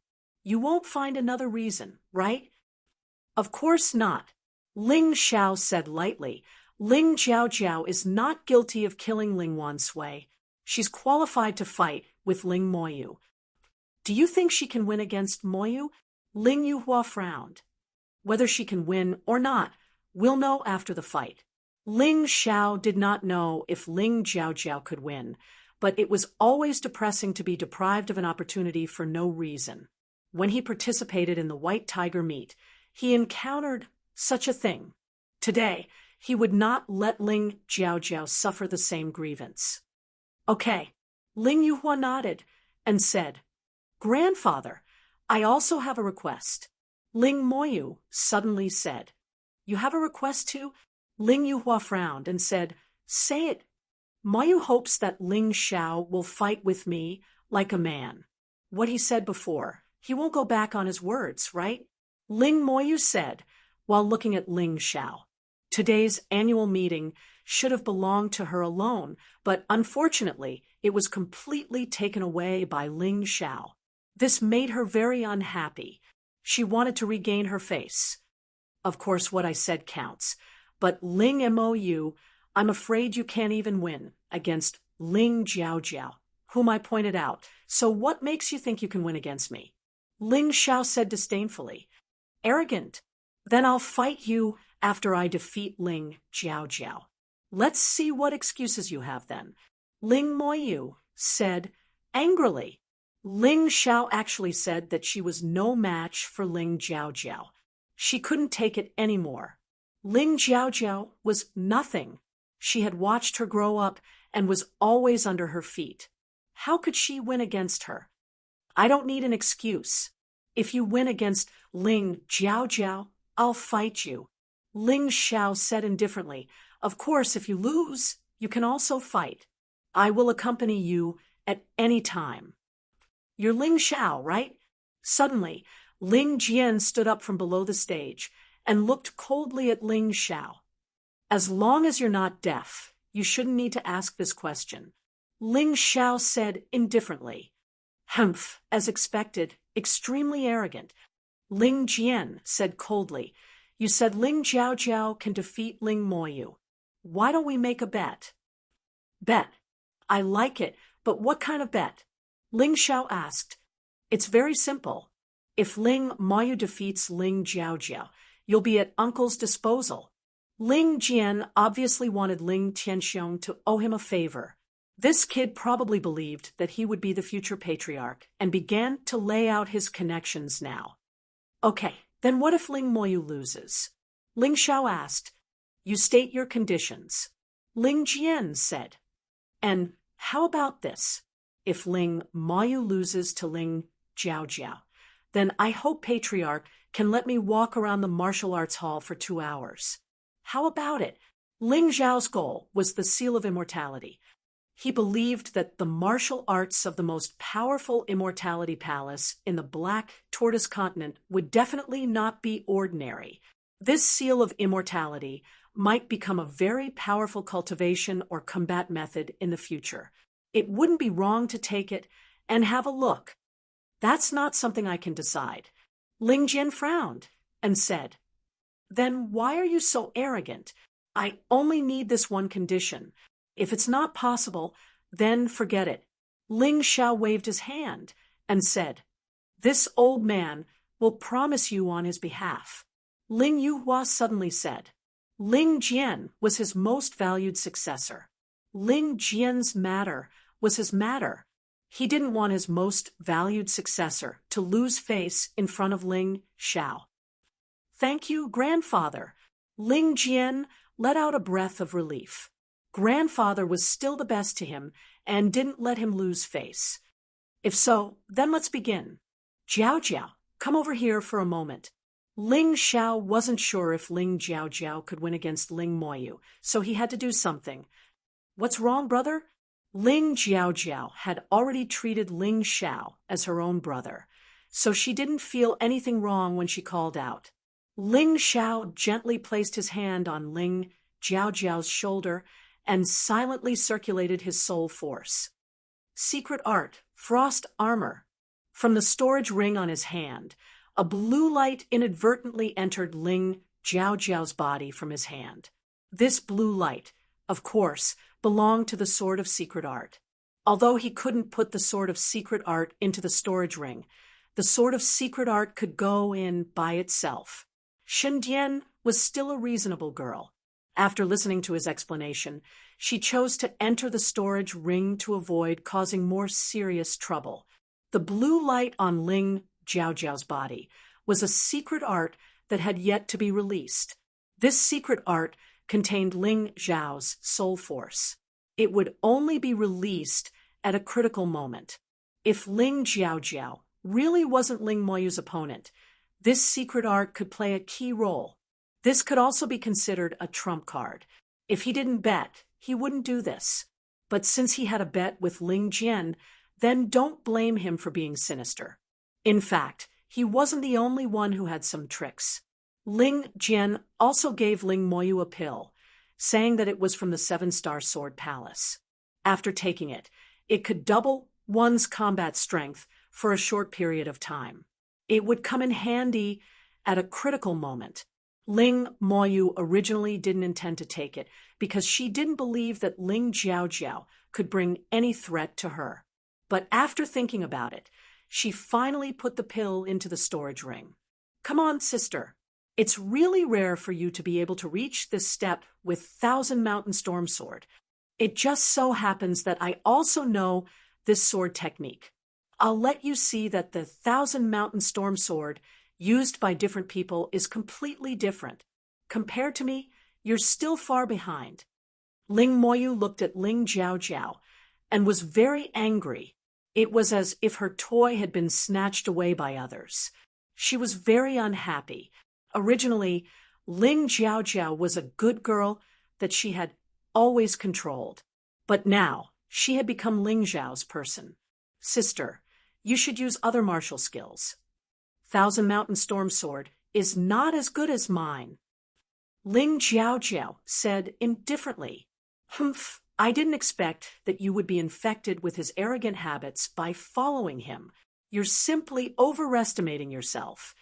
You won't find another reason, right? Of course not. Ling Xiao said lightly, Ling Jiaojiao is not guilty of killing Ling Wansui. She's qualified to fight with Ling Moyu. Do you think she can win against Moyu? Ling Yuhua frowned. Whether she can win or not, we'll know after the fight. Ling Xiao did not know if Ling Jiaojiao could win, but it was always depressing to be deprived of an opportunity for no reason. When he participated in the White Tiger meet, he encountered such a thing. Today, he would not let Ling Jiaojiao suffer the same grievance. Okay, Ling Yuhua nodded and said, Grandfather, I also have a request. Ling Moyu suddenly said, You have a request too? Ling Yuhua frowned and said, Say it. Moyu hopes that Ling Xiao will fight with me like a man. What he said before, he won't go back on his words, right? Ling Moyu said, while looking at Ling Xiao. Today's annual meeting should have belonged to her alone, but unfortunately, it was completely taken away by Ling Xiao. This made her very unhappy. She wanted to regain her face. Of course, what I said counts. But Ling Mou, I'm afraid you can't even win against Ling Jiaojiao, whom I pointed out. So what makes you think you can win against me? Ling Xiao said disdainfully. Arrogant. Then I'll fight you after I defeat Ling Jiaojiao. Let's see what excuses you have then. Ling Moyu said angrily. Ling Xiao actually said that she was no match for Ling Jiaojiao. She couldn't take it anymore. Ling Jiaojiao was nothing. She had watched her grow up and was always under her feet. How could she win against her? I don't need an excuse. If you win against Ling Jiaojiao, I'll fight you. Ling Xiao said indifferently, Of course, if you lose, you can also fight. I will accompany you at any time. You're Ling Xiao, right? Suddenly, Ling Jian stood up from below the stage and looked coldly at Ling Xiao. As long as you're not deaf, you shouldn't need to ask this question. Ling Xiao said indifferently. Humph, as expected, extremely arrogant. Ling Jian said coldly, You said Ling Jiaojiao can defeat Ling Moyu. Why don't we make a bet? Bet. I like it, but what kind of bet? Ling Xiao asked. It's very simple. If Ling Moyu defeats Ling Jiaojiao, you'll be at Uncle's disposal. Ling Jian obviously wanted Ling Tianxiong to owe him a favor. This kid probably believed that he would be the future patriarch and began to lay out his connections now. Okay, then what if Ling Moyu loses? Ling Xiao asked. You state your conditions. Ling Jian said. And how about this? If Ling Moyu loses to Ling Jiaojiao, then I hope Patriarch can let me walk around the martial arts hall for 2 hours. How about it? Ling Zhao's goal was the seal of immortality. He believed that the martial arts of the most powerful immortality palace in the Black Tortoise continent would definitely not be ordinary. This seal of immortality might become a very powerful cultivation or combat method in the future. It wouldn't be wrong to take it and have a look. That's not something I can decide. Ling Jian frowned and said, Then why are you so arrogant? I only need this one condition. If it's not possible, Then forget it. Ling Xiao waved his hand and said, "This old man will promise you on his behalf." Ling Yuhua suddenly said. Ling Jian was his most valued successor. Ling Jian's matter was his matter. He didn't want his most valued successor to lose face in front of Ling Xiao. "Thank you, grandfather." Ling Jian let out a breath of relief. Grandfather was still the best to him and didn't let him lose face. "If so, then let's begin. Jiao Jiao, come over here for a moment." Ling Xiao wasn't sure if Ling Jiao Jiao could win against Ling Moyu, so he had to do something. "What's wrong, brother?" Ling Jiao Jiao had already treated Ling Xiao as her own brother, so she didn't feel anything wrong when she called out. Ling Xiao gently placed his hand on Ling Jiao Jiao's shoulder and silently circulated his soul force. Secret art, frost armor. From the storage ring on his hand, a blue light inadvertently entered Ling Jiao Jiao's body from his hand. This blue light, of course, belonged to the Sword of Secret Art. Although he couldn't put the Sword of Secret Art into the storage ring, the Sword of Secret Art could go in by itself. Shendian was still a reasonable girl. After listening to his explanation, she chose to enter the storage ring to avoid causing more serious trouble. The blue light on Ling Jiao Jiao's body was a secret art that had yet to be released. This secret art contained Ling Zhao's soul force. It would only be released at a critical moment. If Ling Jiao Jiao really wasn't Ling Moyu's opponent, this secret art could play a key role. This could also be considered a trump card. If he didn't bet, he wouldn't do this. But since he had a bet with Ling Jian, then don't blame him for being sinister. In fact, he wasn't the only one who had some tricks. Ling Jian also gave Ling Moyu a pill, saying that it was from the 7-star Sword Palace. After taking it, it could double one's combat strength for a short period of time. It would come in handy at a critical moment. Ling Moyu originally didn't intend to take it because she didn't believe that Ling Jiao Jiao could bring any threat to her. But after thinking about it, she finally put the pill into the storage ring. "Come on, sister. It's really rare for you to be able to reach this step with Thousand Mountain Storm Sword. It just so happens that I also know this sword technique. I'll let you see that the Thousand Mountain Storm Sword used by different people is completely different. Compared to me, you're still far behind." Ling Moyu looked at Ling Jiao Jiao and was very angry. It was as if her toy had been snatched away by others. She was very unhappy. Originally, Ling Jiao Jiao was a good girl that she had always controlled. But now, she had become Ling Zhao's person. "Sister, you should use other martial skills. Thousand Mountain Storm Sword is not as good as mine." Ling Jiao Jiao said indifferently, "Humph, I didn't expect that you would be infected with his arrogant habits by following him. You're simply overestimating yourself."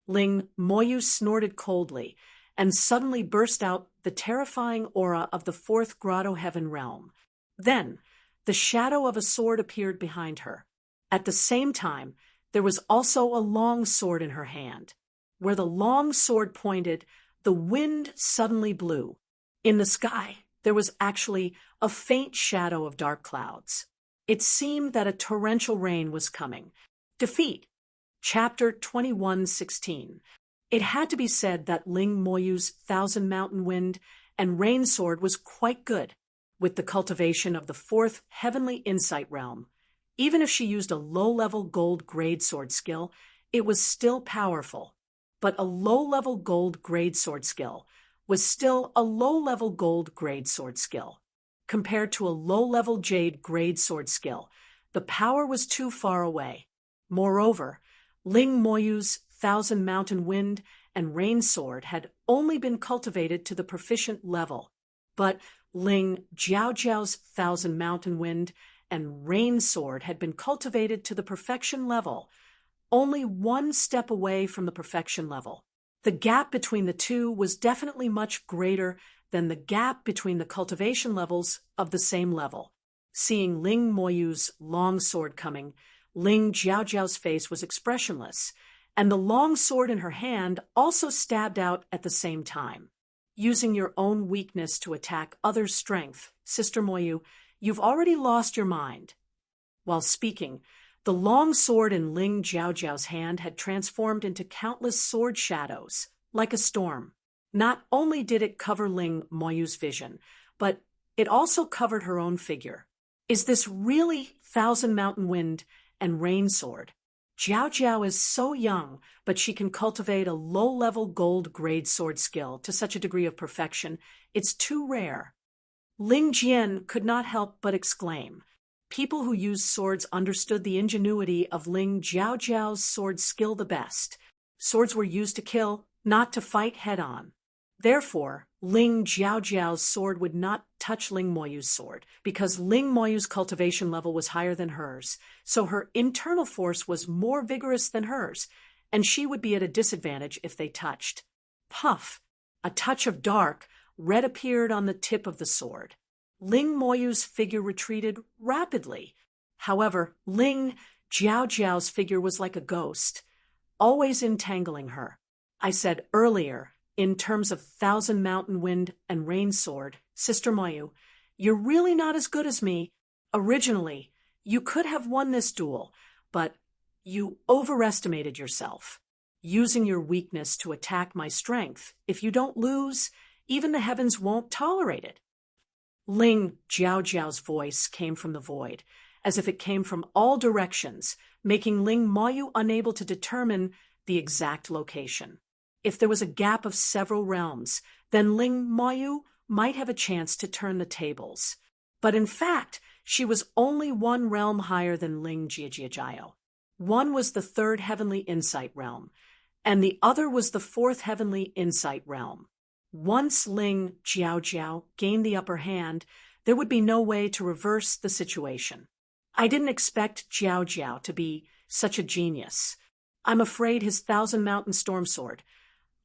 Ling Moyu snorted coldly and suddenly burst out the terrifying aura of the 4th Grotto Heaven realm. Then, the shadow of a sword appeared behind her. At the same time, there was also a long sword in her hand. Where the long sword pointed, the wind suddenly blew. In the sky, there was actually a faint shadow of dark clouds. It seemed that a torrential rain was coming. Defeat. Chapter 21:16. It had to be said that Ling Moyu's Thousand Mountain Wind and Rain Sword was quite good, with the cultivation of the 4th Heavenly Insight realm. Even if she used a low-level gold grade sword skill, it was still powerful. But a low-level gold grade sword skill was still a low-level gold grade sword skill. Compared to a low-level jade grade sword skill, the power was too far away. Moreover, Ling Moyu's Thousand Mountain Wind and Rain Sword had only been cultivated to the proficient level. But Ling Jiao Jiao's Thousand Mountain Wind and Rain Sword had been cultivated to the perfection level, only one step away from the perfection level. The gap between the two was definitely much greater than the gap between the cultivation levels of the same level. Seeing Ling Moyu's long sword coming, Ling Jiaojiao's face was expressionless, and the long sword in her hand also stabbed out at the same time. Using your own weakness to attack others' strength, Sister Moyu, you've already lost your mind. While speaking, the long sword in Ling Jiaojiao's hand had transformed into countless sword shadows, like a storm. Not only did it cover Ling Moyu's vision, but it also covered her own figure. Is this really Thousand Mountain Wind and Rain Sword? Jiao Jiao is so young, but she can cultivate a low-level gold-grade sword skill to such a degree of perfection, it's too rare. Ling Jian could not help but exclaim. People who used swords understood the ingenuity of Ling Jiaojiao's sword skill the best. Swords were used to kill, not to fight head-on. Therefore, Ling Jiaojiao's sword would not touch Ling Moyu's sword, because Ling Moyu's cultivation level was higher than hers, so her internal force was more vigorous than hers, and she would be at a disadvantage if they touched. Puff! A touch of dark, red appeared on the tip of the sword. Ling Moyu's figure retreated rapidly. However, Ling Jiaojiao's figure was like a ghost, always entangling her. I said earlier, in terms of Thousand Mountain Wind and Rain Sword, Sister Moyu, you're really not as good as me. Originally, you could have won this duel, but you overestimated yourself, using your weakness to attack my strength. If you don't lose, even the heavens won't tolerate it. Ling Jiaojiao's voice came from the void, as if it came from all directions, making Ling Moyu unable to determine the exact location. If there was a gap of several realms, then Ling Moyu might have a chance to turn the tables. But in fact, she was only one realm higher than Ling Jiajiao. One was the third heavenly insight realm, and the other was the fourth heavenly insight realm. Once Ling Jiaojiao gained the upper hand, there would be no way to reverse the situation. I didn't expect Jiaojiao to be such a genius. I'm afraid his Thousand Mountain Storm Sword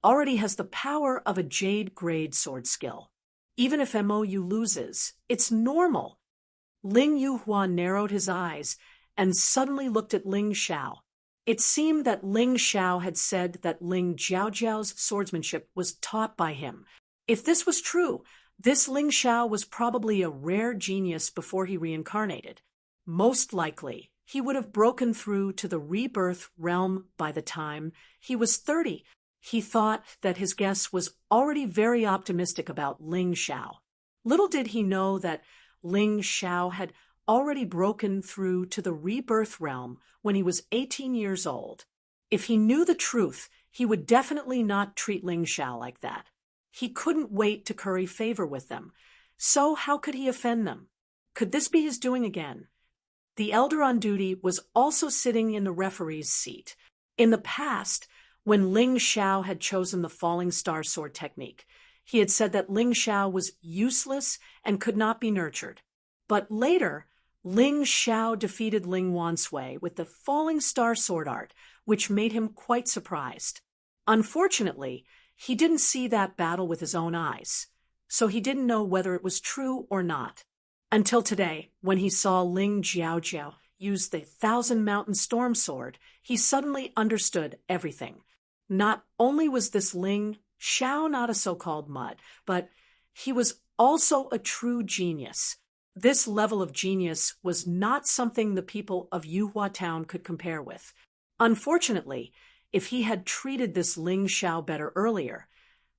already has the power of a jade-grade sword skill. Even if MOU loses, it's normal. Ling Yuhua narrowed his eyes and suddenly looked at Ling Xiao. It seemed that Ling Xiao had said that Ling Jiaojiao's swordsmanship was taught by him. If this was true, this Ling Xiao was probably a rare genius before he reincarnated. Most likely, he would have broken through to the rebirth realm by the time he was 30. He thought that his guess was already very optimistic about Ling Xiao. Little did he know that Ling Xiao had already broken through to the rebirth realm when he was 18 years old. If he knew the truth, he would definitely not treat Ling Xiao like that. He couldn't wait to curry favor with them. So how could he offend them? Could this be his doing again? The elder on duty was also sitting in the referee's seat. In the past, when Ling Xiao had chosen the falling star sword technique, he had said that Ling Xiao was useless and could not be nurtured. But later, Ling Xiao defeated Ling Wansui with the falling star sword art, which made him quite surprised. Unfortunately, he didn't see that battle with his own eyes, so he didn't know whether it was true or not. Until today, when he saw Ling Jiaojiao use the Thousand Mountain Storm Sword, he suddenly understood everything. Not only was this Ling Xiao not a so-called mud, but he was also a true genius. This level of genius was not something the people of Yuhua Town could compare with. Unfortunately, if he had treated this Ling Xiao better earlier,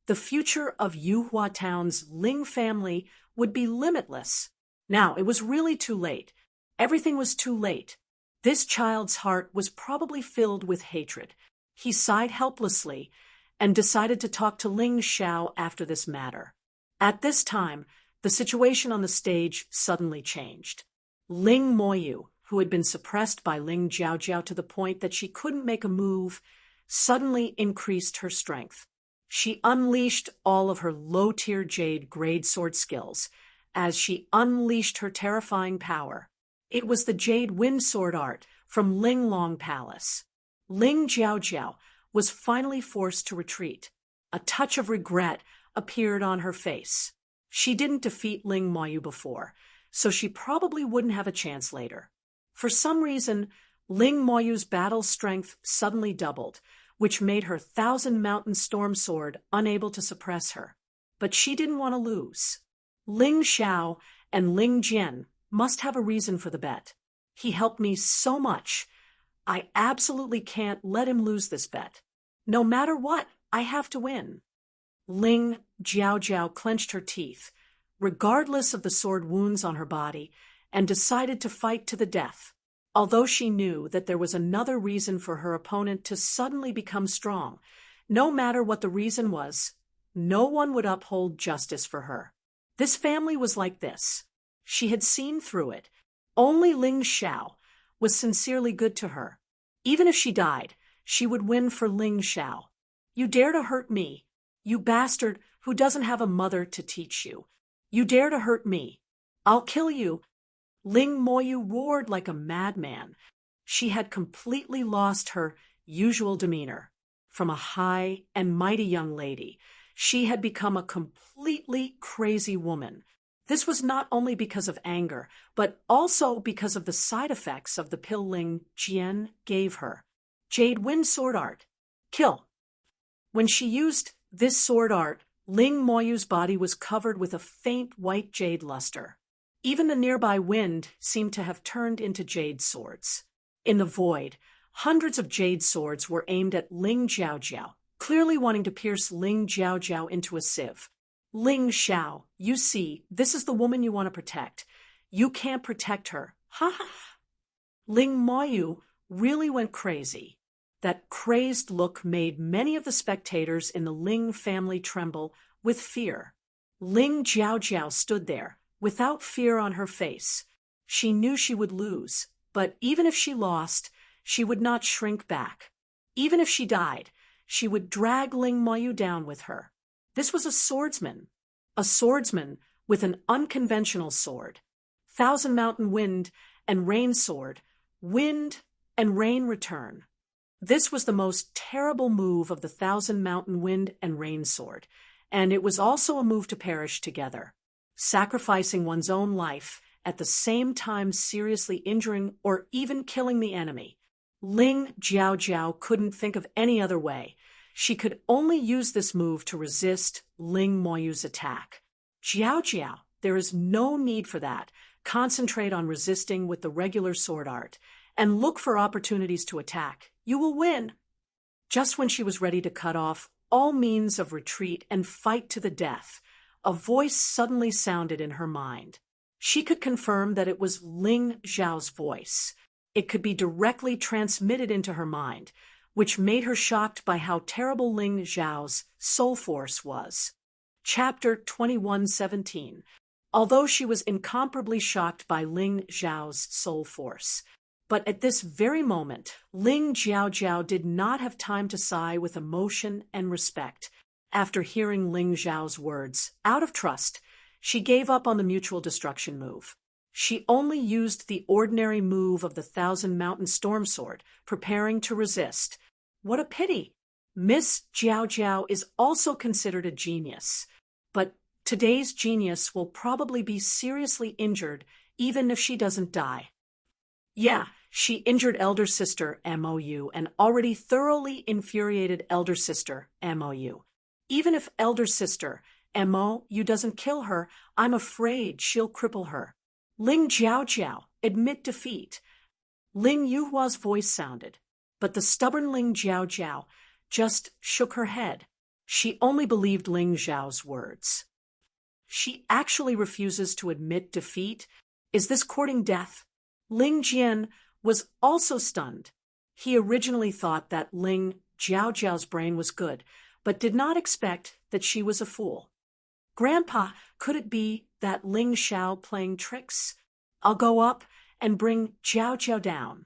the future of Yuhua Town's Ling family would be limitless. Now, it was really too late. Everything was too late. This child's heart was probably filled with hatred. He sighed helplessly and decided to talk to Ling Xiao after this matter. At this time, the situation on the stage suddenly changed. Ling Moyu, who had been suppressed by Ling Jiaojiao to the point that she couldn't make a move, suddenly increased her strength. She unleashed all of her low-tier jade grade sword skills as she unleashed her terrifying power. It was the jade wind sword art from Ling Long Palace. Ling Jiaojiao was finally forced to retreat. A touch of regret appeared on her face. She didn't defeat Ling Moyu before, so she probably wouldn't have a chance later. For some reason, Ling Moyu's battle strength suddenly doubled, which made her Thousand Mountain Storm Sword unable to suppress her. But she didn't want to lose. Ling Xiao and Ling Jian must have a reason for the bet. He helped me so much. I absolutely can't let him lose this bet. No matter what, I have to win. Ling Jiao clenched her teeth, regardless of the sword wounds on her body, and decided to fight to the death. Although she knew that there was another reason for her opponent to suddenly become strong, no matter what the reason was, no one would uphold justice for her. This family was like this. She had seen through it. Only Ling Xiao was sincerely good to her. Even if she died, she would win for Ling Xiao. You dare to hurt me, you bastard who doesn't have a mother to teach you. You dare to hurt me. I'll kill you. Ling Moyu roared like a madman. She had completely lost her usual demeanor. From a high and mighty young lady, she had become a completely crazy woman. This was not only because of anger, but also because of the side effects of the pill Ling Jian gave her. Jade Wind Sword Art. Kill. When she used this sword art, Ling Moyu's body was covered with a faint white jade luster. Even the nearby wind seemed to have turned into jade swords. In the void, hundreds of jade swords were aimed at Ling Jiao, clearly wanting to pierce Ling Jiao into a sieve. Ling Xiao, you see, this is the woman you want to protect. You can't protect her. Ha ha. Ling Moyu really went crazy. That crazed look made many of the spectators in the Ling family tremble with fear. Ling Jiao stood there, without fear on her face. She knew she would lose, but even if she lost, she would not shrink back. Even if she died, she would drag Ling Moyu down with her. This was a swordsman with an unconventional sword. Thousand Mountain Wind and Rain Sword, wind and rain return. This was the most terrible move of the Thousand Mountain Wind and Rain Sword, and it was also a move to perish together, sacrificing one's own life at the same time seriously injuring or even killing the enemy. Ling Jiao couldn't think of any other way. She could only use this move to resist Ling Moyu's attack. Jiao, there is no need for that. Concentrate on resisting with the regular sword art, and look for opportunities to attack. You will win. Just when she was ready to cut off all means of retreat and fight to the death, a voice suddenly sounded in her mind. She could confirm that it was Ling Xiao's voice. It could be directly transmitted into her mind, which made her shocked by how terrible Ling Xiao's soul force was. Chapter 21:17. Although she was incomparably shocked by Ling Xiao's soul force, but at this very moment, Ling Jiao did not have time to sigh with emotion and respect. After hearing Ling Xiao's words, out of trust, she gave up on the mutual destruction move. She only used the ordinary move of the Thousand Mountain Storm Sword, preparing to resist. What a pity! Miss Jiao is also considered a genius, but today's genius will probably be seriously injured even if she doesn't die. Yeah, she injured elder sister MOU and already thoroughly infuriated elder sister MOU. Even if elder sister MOU doesn't kill her, I'm afraid she'll cripple her. Ling Jiao, admit defeat. Ling Yuhua's voice sounded, but the stubborn Ling Jiao just shook her head. She only believed Ling Xiao's words. She actually refuses to admit defeat? Is this courting death? Ling Jian was also stunned. He originally thought that Ling Jiao's brain was good, but did not expect that she was a fool. Grandpa, could it be that Ling Xiao playing tricks? I'll go up and bring Jiao down.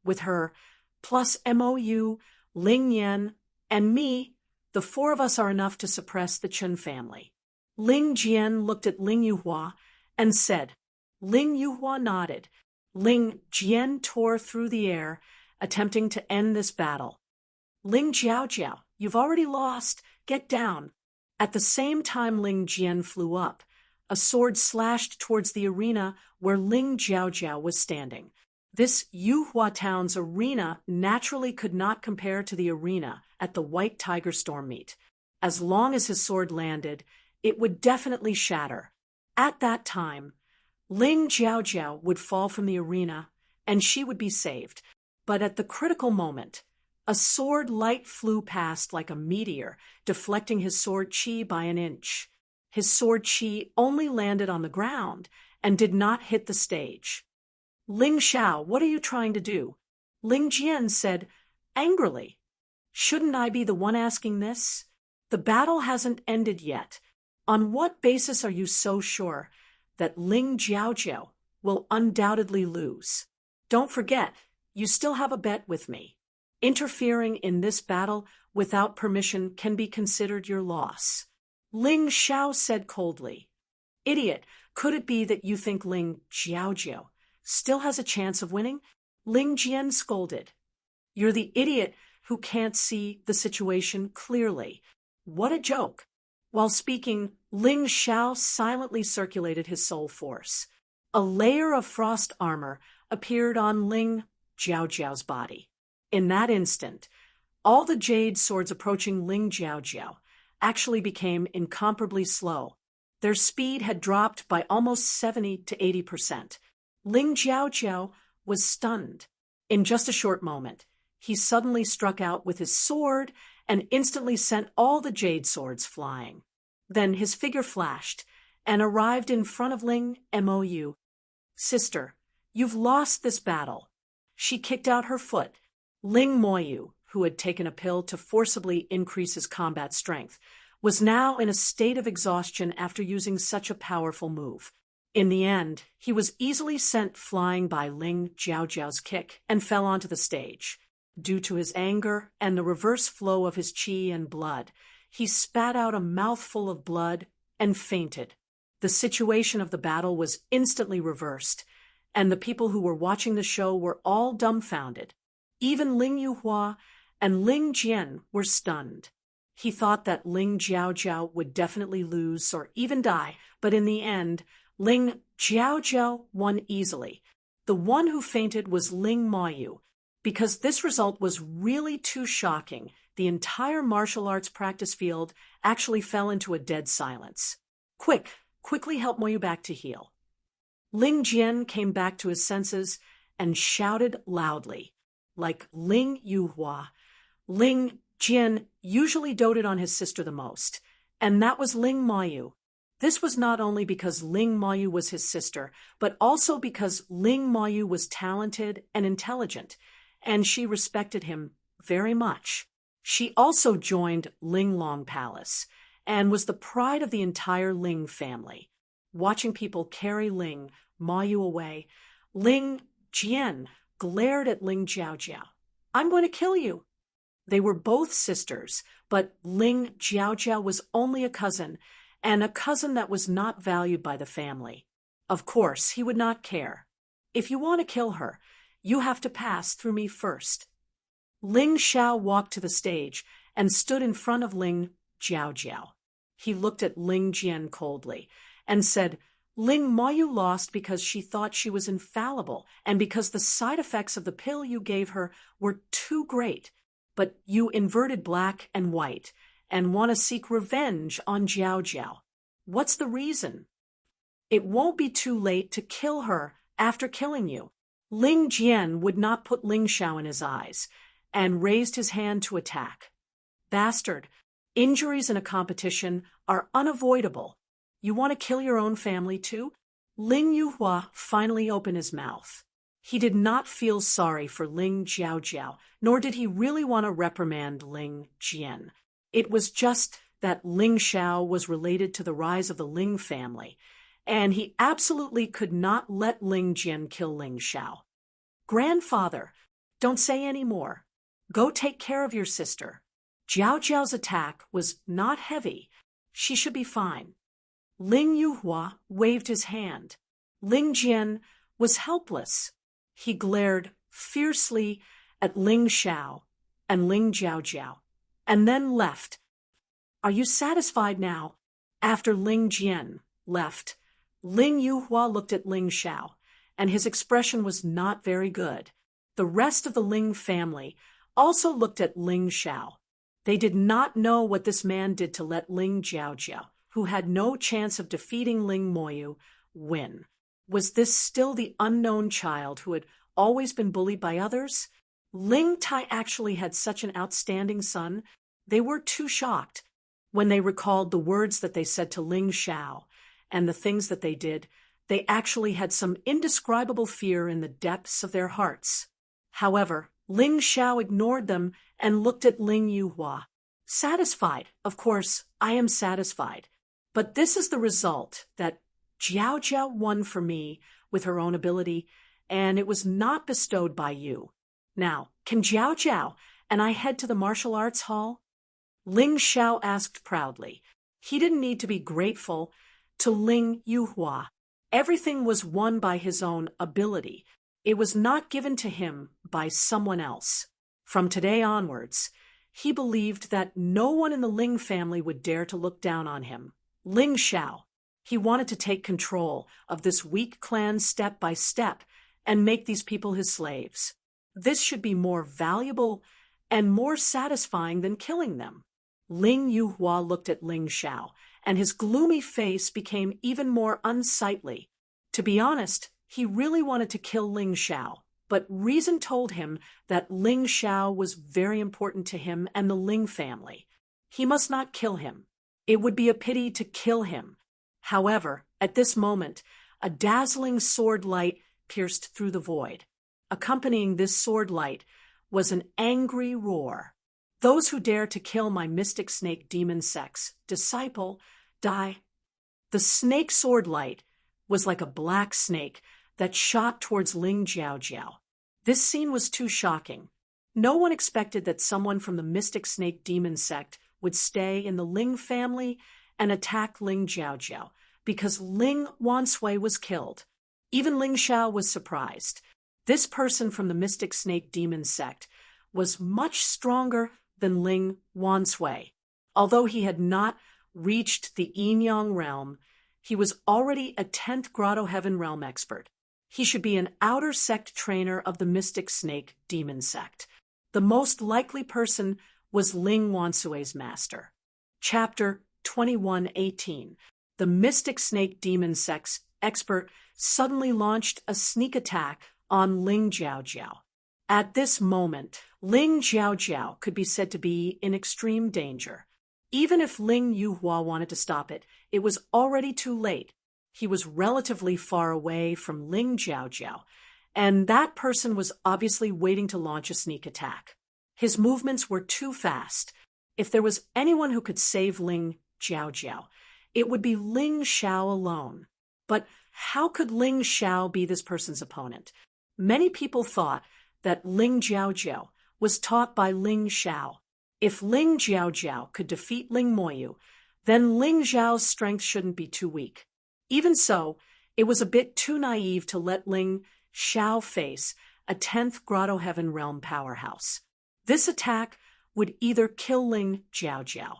With her, plus MOU, Ling Yan, and me, the four of us are enough to suppress the Chen family. Ling Jian looked at Ling Yuhua and said. Ling Yuhua nodded. Ling Jian tore through the air, attempting to end this battle. Ling Jiao, you've already lost. Get down. At the same time Ling Jian flew up, a sword slashed towards the arena where Ling Jiaojiao was standing. This Yuhua town's arena naturally could not compare to the arena at the White Tiger Storm meet. As long as his sword landed, it would definitely shatter. At that time, Ling Jiaojiao would fall from the arena, and she would be saved. But at the critical moment, a sword light flew past like a meteor, deflecting his sword chi by an inch. His sword chi only landed on the ground and did not hit the stage. "Ling Xiao, what are you trying to do?" Ling Jian said angrily. "Shouldn't I be the one asking this? The battle hasn't ended yet. On what basis are you so sure that Ling Jiaojiao will undoubtedly lose? Don't forget, you still have a bet with me. Interfering in this battle without permission can be considered your loss." Ling Xiao said coldly. "Idiot, could it be that you think Ling Jiaojiao still has a chance of winning?" Ling Jian scolded. "You're the idiot who can't see the situation clearly. What a joke." While speaking, Ling Xiao silently circulated his soul force. A layer of frost armor appeared on Ling Jiaojiao's body. In that instant, all the jade swords approaching Ling Jiaojiao actually became incomparably slow. Their speed had dropped by almost 70 to 80%. Ling Jiaojiao was stunned. In just a short moment, he suddenly struck out with his sword and instantly sent all the jade swords flying. Then his figure flashed and arrived in front of Ling Mou. "Sister, you've lost this battle." She kicked out her foot. Ling Moyu, who had taken a pill to forcibly increase his combat strength, was now in a state of exhaustion after using such a powerful move. In the end, he was easily sent flying by Ling Jiaojiao's kick and fell onto the stage. Due to his anger and the reverse flow of his qi and blood, he spat out a mouthful of blood and fainted. The situation of the battle was instantly reversed, and the people who were watching the show were all dumbfounded. Even Ling Yuhua and Ling Jian were stunned. He thought that Ling Jiaojiao would definitely lose or even die, but in the end, Ling Jiaojiao won easily. The one who fainted was Ling Moyu. Because this result was really too shocking, the entire martial arts practice field actually fell into a dead silence. Quickly help Moyu back to heal." Ling Jian came back to his senses and shouted loudly. Like Ling Yuhua, Ling Jian usually doted on his sister the most, and that was Ling Moyu. This was not only because Ling Moyu was his sister, but also because Ling Moyu was talented and intelligent, and she respected him very much. She also joined Linglong Palace and was the pride of the entire Ling family. Watching people carry Ling Moyu away, Ling Jian glared at Ling Jiaojiao. "I'm going to kill you." They were both sisters, but Ling Jiaojiao was only a cousin, and a cousin that was not valued by the family. Of course, he would not care. "If you want to kill her, you have to pass through me first." Ling Xiao walked to the stage and stood in front of Ling Jiaojiao. He looked at Ling Jian coldly and said, "Ling Moyu lost because she thought she was infallible and because the side effects of the pill you gave her were too great. But you inverted black and white and want to seek revenge on Jiaojiao. What's the reason?" "It won't be too late to kill her after killing you." Ling Jian would not put Ling Xiao in his eyes and raised his hand to attack. "Bastard, injuries in a competition are unavoidable. You want to kill your own family too?" Ling Yuhua finally opened his mouth. He did not feel sorry for Ling Jiaojiao, nor did he really want to reprimand Ling Jian. It was just that Ling Xiao was related to the rise of the Ling family, and he absolutely could not let Ling Jian kill Ling Xiao. "Grandfather, don't say any more. Go take care of your sister. Jiaojiao's attack was not heavy. She should be fine." Ling Yuhua waved his hand. Ling Jian was helpless. He glared fiercely at Ling Xiao and Ling Jiaojiao, and then left. "Are you satisfied now?" After Ling Jian, left, Ling Yuhua looked at Ling Xiao, and his expression was not very good. The rest of the Ling family also looked at Ling Xiao. They did not know what this man did to let Ling Jiaojiao, who had no chance of defeating Ling Moyu, win. Was this still the unknown child who had always been bullied by others? Ling Tai actually had such an outstanding son. They were too shocked. When they recalled the words that they said to Ling Xiao and the things that they did, they actually had some indescribable fear in the depths of their hearts. However, Ling Xiao ignored them and looked at Ling Yuhua. Satisfied, of course, I am satisfied. But this is the result, that Jiao Jiao won for me with her own ability, and it was not bestowed by you. Now, can Jiao Jiao and I head to the martial arts hall? Ling Xiao asked proudly. He didn't need to be grateful to Ling Yuhua. Everything was won by his own ability. It was not given to him by someone else. From today onwards, he believed that no one in the Ling family would dare to look down on him. Ling Xiao. He wanted to take control of this weak clan step by step and make these people his slaves. This should be more valuable and more satisfying than killing them. Ling Yuhua looked at Ling Xiao, and his gloomy face became even more unsightly. To be honest, he really wanted to kill Ling Xiao, but reason told him that Ling Xiao was very important to him and the Ling family. He must not kill him. It would be a pity to kill him. However, at this moment, a dazzling sword light pierced through the void. Accompanying this sword light was an angry roar. Those who dare to kill my mystic snake demon sex disciple die. The snake sword light was like a black snake that shot towards Ling Jiaojiao. This scene was too shocking. No one expected that someone from the mystic snake demon sect would stay in the Ling family and attack Ling Jiaojiao, because Ling Wansui was killed. Even Ling Xiao was surprised. This person from the mystic snake demon sect was much stronger than Ling Wansui. Although he had not reached the Yin-Yang realm, he was already a 10th Grotto Heaven realm expert. He should be an outer sect trainer of the mystic snake demon sect. The most likely person was Ling Wansui's master. Chapter 21:18. The mystic snake demon sex expert suddenly launched a sneak attack on Ling Jiaojiao. At this moment, Ling Jiaojiao could be said to be in extreme danger. Even if Ling Yuhua wanted to stop it, it was already too late. He was relatively far away from Ling Jiaojiao, and that person was obviously waiting to launch a sneak attack. His movements were too fast. If there was anyone who could save Ling Jiaojiao, it would be Ling Xiao alone. But how could Ling Xiao be this person's opponent? Many people thought that Ling Jiaojiao was taught by Ling Xiao. If Ling Jiaojiao could defeat Ling Moyu, then Ling Xiao's strength shouldn't be too weak. Even so, it was a bit too naive to let Ling Xiao face a 10th Grotto Heaven realm powerhouse. This attack would either kill Ling Jiaojiao,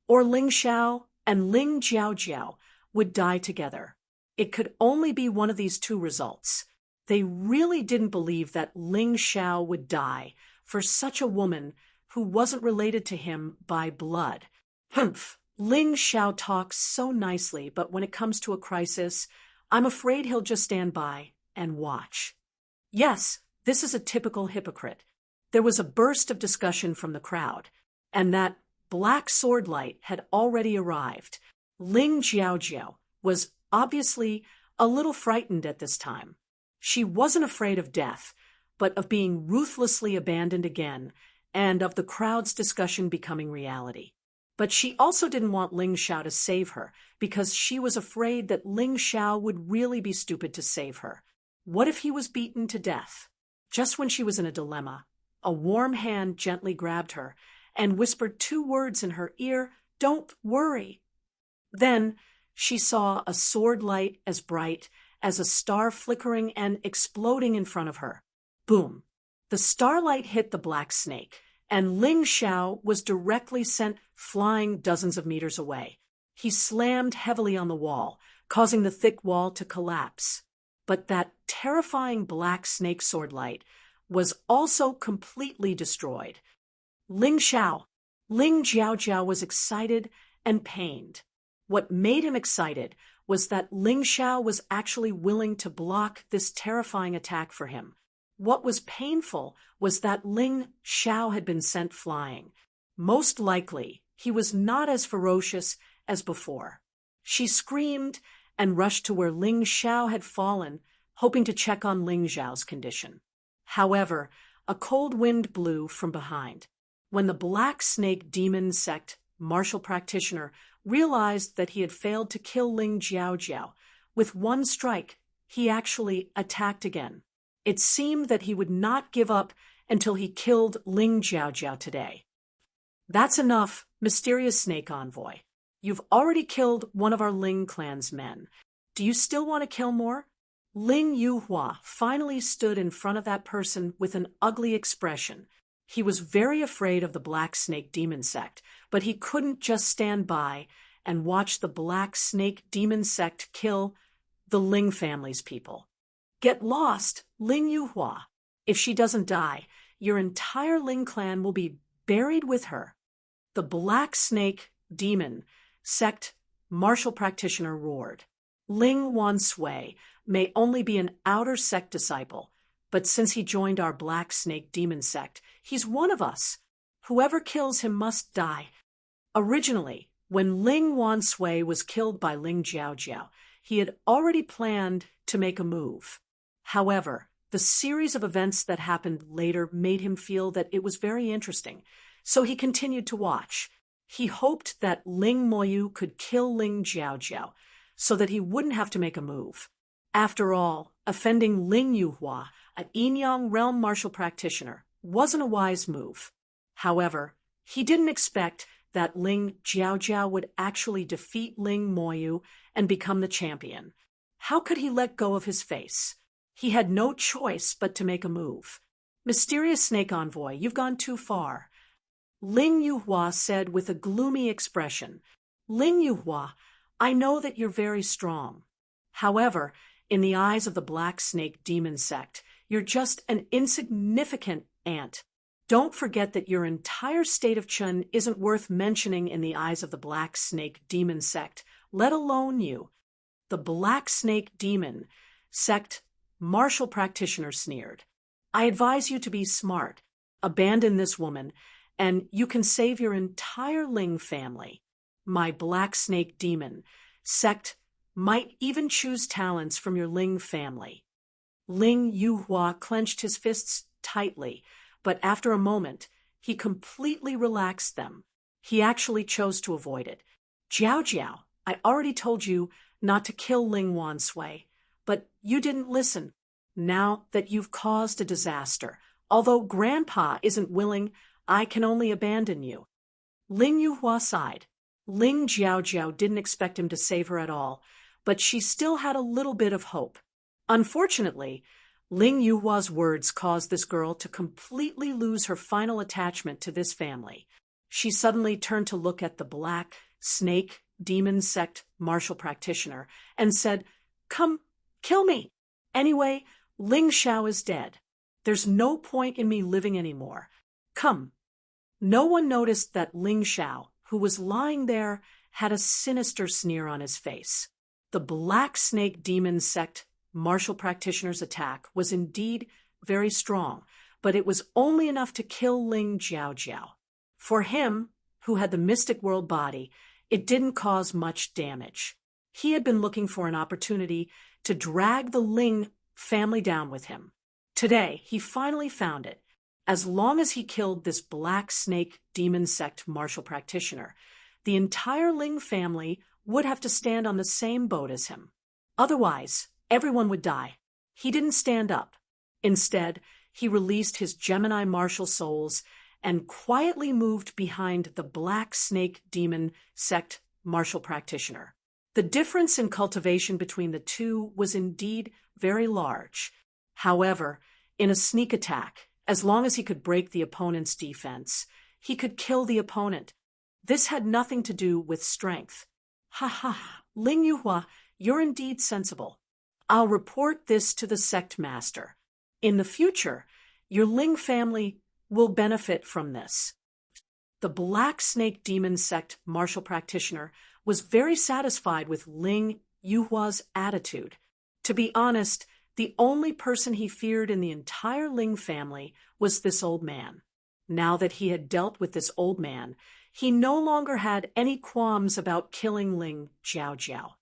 or Ling Xiao and Ling Jiaojiao would die together. It could only be one of these two results. They really didn't believe that Ling Xiao would die for such a woman who wasn't related to him by blood. Humph! Ling Xiao talks so nicely, but when it comes to a crisis, I'm afraid he'll just stand by and watch. Yes, this is a typical hypocrite. There was a burst of discussion from the crowd, and that black sword light had already arrived. Ling Jiaojiao was obviously a little frightened at this time. She wasn't afraid of death, but of being ruthlessly abandoned again, and of the crowd's discussion becoming reality. But she also didn't want Ling Xiao to save her, because she was afraid that Ling Xiao would really be stupid to save her. What if he was beaten to death? Just when she was in a dilemma, a warm hand gently grabbed her and whispered two words in her ear, "Don't worry." Then she saw a sword light as bright as a star flickering and exploding in front of her. Boom! The starlight hit the black snake, and Ling Xiao was directly sent flying dozens of meters away. He slammed heavily on the wall, causing the thick wall to collapse. But that terrifying black snake sword light was also completely destroyed. Ling Jiaojiao was excited and pained. What made him excited was that Ling Xiao was actually willing to block this terrifying attack for him. What was painful was that Ling Xiao had been sent flying. Most likely, he was not as ferocious as before. She screamed and rushed to where Ling Xiao had fallen, hoping to check on Ling Xiao's condition. However, a cold wind blew from behind. When the Black Snake Demon Sect martial practitioner realized that he had failed to kill Ling Jiaojiao, with one strike, he actually attacked again. It seemed that he would not give up until he killed Ling Jiaojiao today. That's enough, mysterious snake envoy. You've already killed one of our Ling clan's men. Do you still want to kill more? Ling Yuhua finally stood in front of that person with an ugly expression. He was very afraid of the Black Snake Demon Sect, but he couldn't just stand by and watch the Black Snake Demon Sect kill the Ling family's people. Get lost, Ling Yuhua. If she doesn't die, your entire Ling clan will be buried with her. The Black Snake Demon Sect martial practitioner roared. Ling Wansui may only be an outer sect disciple, but since he joined our Black Snake Demon Sect, he's one of us. Whoever kills him must die. Originally, when Ling Wansui was killed by Ling Jiaojiao, he had already planned to make a move. However, the series of events that happened later made him feel that it was very interesting, so he continued to watch. He hoped that Ling Moyu could kill Ling Jiaojiao, so that he wouldn't have to make a move. After all, offending Ling Yuhua, an Yinyang realm martial practitioner, wasn't a wise move. However, he didn't expect that Ling Jiaojiao would actually defeat Ling Moyu and become the champion. How could he let go of his face? He had no choice but to make a move. Mysterious Snake Envoy, you've gone too far. Ling Yuhua said with a gloomy expression. Ling Yuhua, I know that you're very strong. However, in the eyes of the Black Snake Demon Sect, you're just an insignificant ant. Don't forget that your entire state of Chun isn't worth mentioning in the eyes of the Black Snake Demon Sect, let alone you. The Black Snake Demon Sect martial practitioner sneered. I advise you to be smart. Abandon this woman, and you can save your entire Ling family. My Black Snake Demon Sect might even choose talents from your Ling family. Ling Yuhua clenched his fists tightly, but after a moment, he completely relaxed them. He actually chose to avoid it. Jiaojiao, I already told you not to kill Ling Wansui, but you didn't listen. Now that you've caused a disaster, although Grandpa isn't willing, I can only abandon you. Ling Yuhua sighed. Ling Jiaojiao didn't expect him to save her at all, but she still had a little bit of hope. Unfortunately, Ling Yuhua's words caused this girl to completely lose her final attachment to this family. She suddenly turned to look at the Black Snake Demon Sect martial practitioner and said, Come, kill me. Anyway, Ling Xiao is dead. There's no point in me living anymore. Come. No one noticed that Ling Xiao, who was lying there, had a sinister sneer on his face. The Black Snake Demon Sect martial practitioner's attack was indeed very strong, but it was only enough to kill Ling Jiaojiao. For him, who had the mystic world body, it didn't cause much damage. He had been looking for an opportunity to drag the Ling family down with him. Today, he finally found it. As long as he killed this Black Snake Demon Sect martial practitioner, the entire Ling family would have to stand on the same boat as him. Otherwise, everyone would die. He didn't stand up. Instead, he released his Gemini martial souls and quietly moved behind the Black Snake Demon Sect martial practitioner. The difference in cultivation between the two was indeed very large. However, in a sneak attack, as long as he could break the opponent's defense, he could kill the opponent. This had nothing to do with strength. Ha ha, Ling Yuhua, you're indeed sensible. I'll report this to the sect master. In the future, your Ling family will benefit from this. The Black Snake Demon Sect martial practitioner was very satisfied with Ling Yuhua's attitude. To be honest, the only person he feared in the entire Ling family was this old man. Now that he had dealt with this old man, he no longer had any qualms about killing Ling Jiao.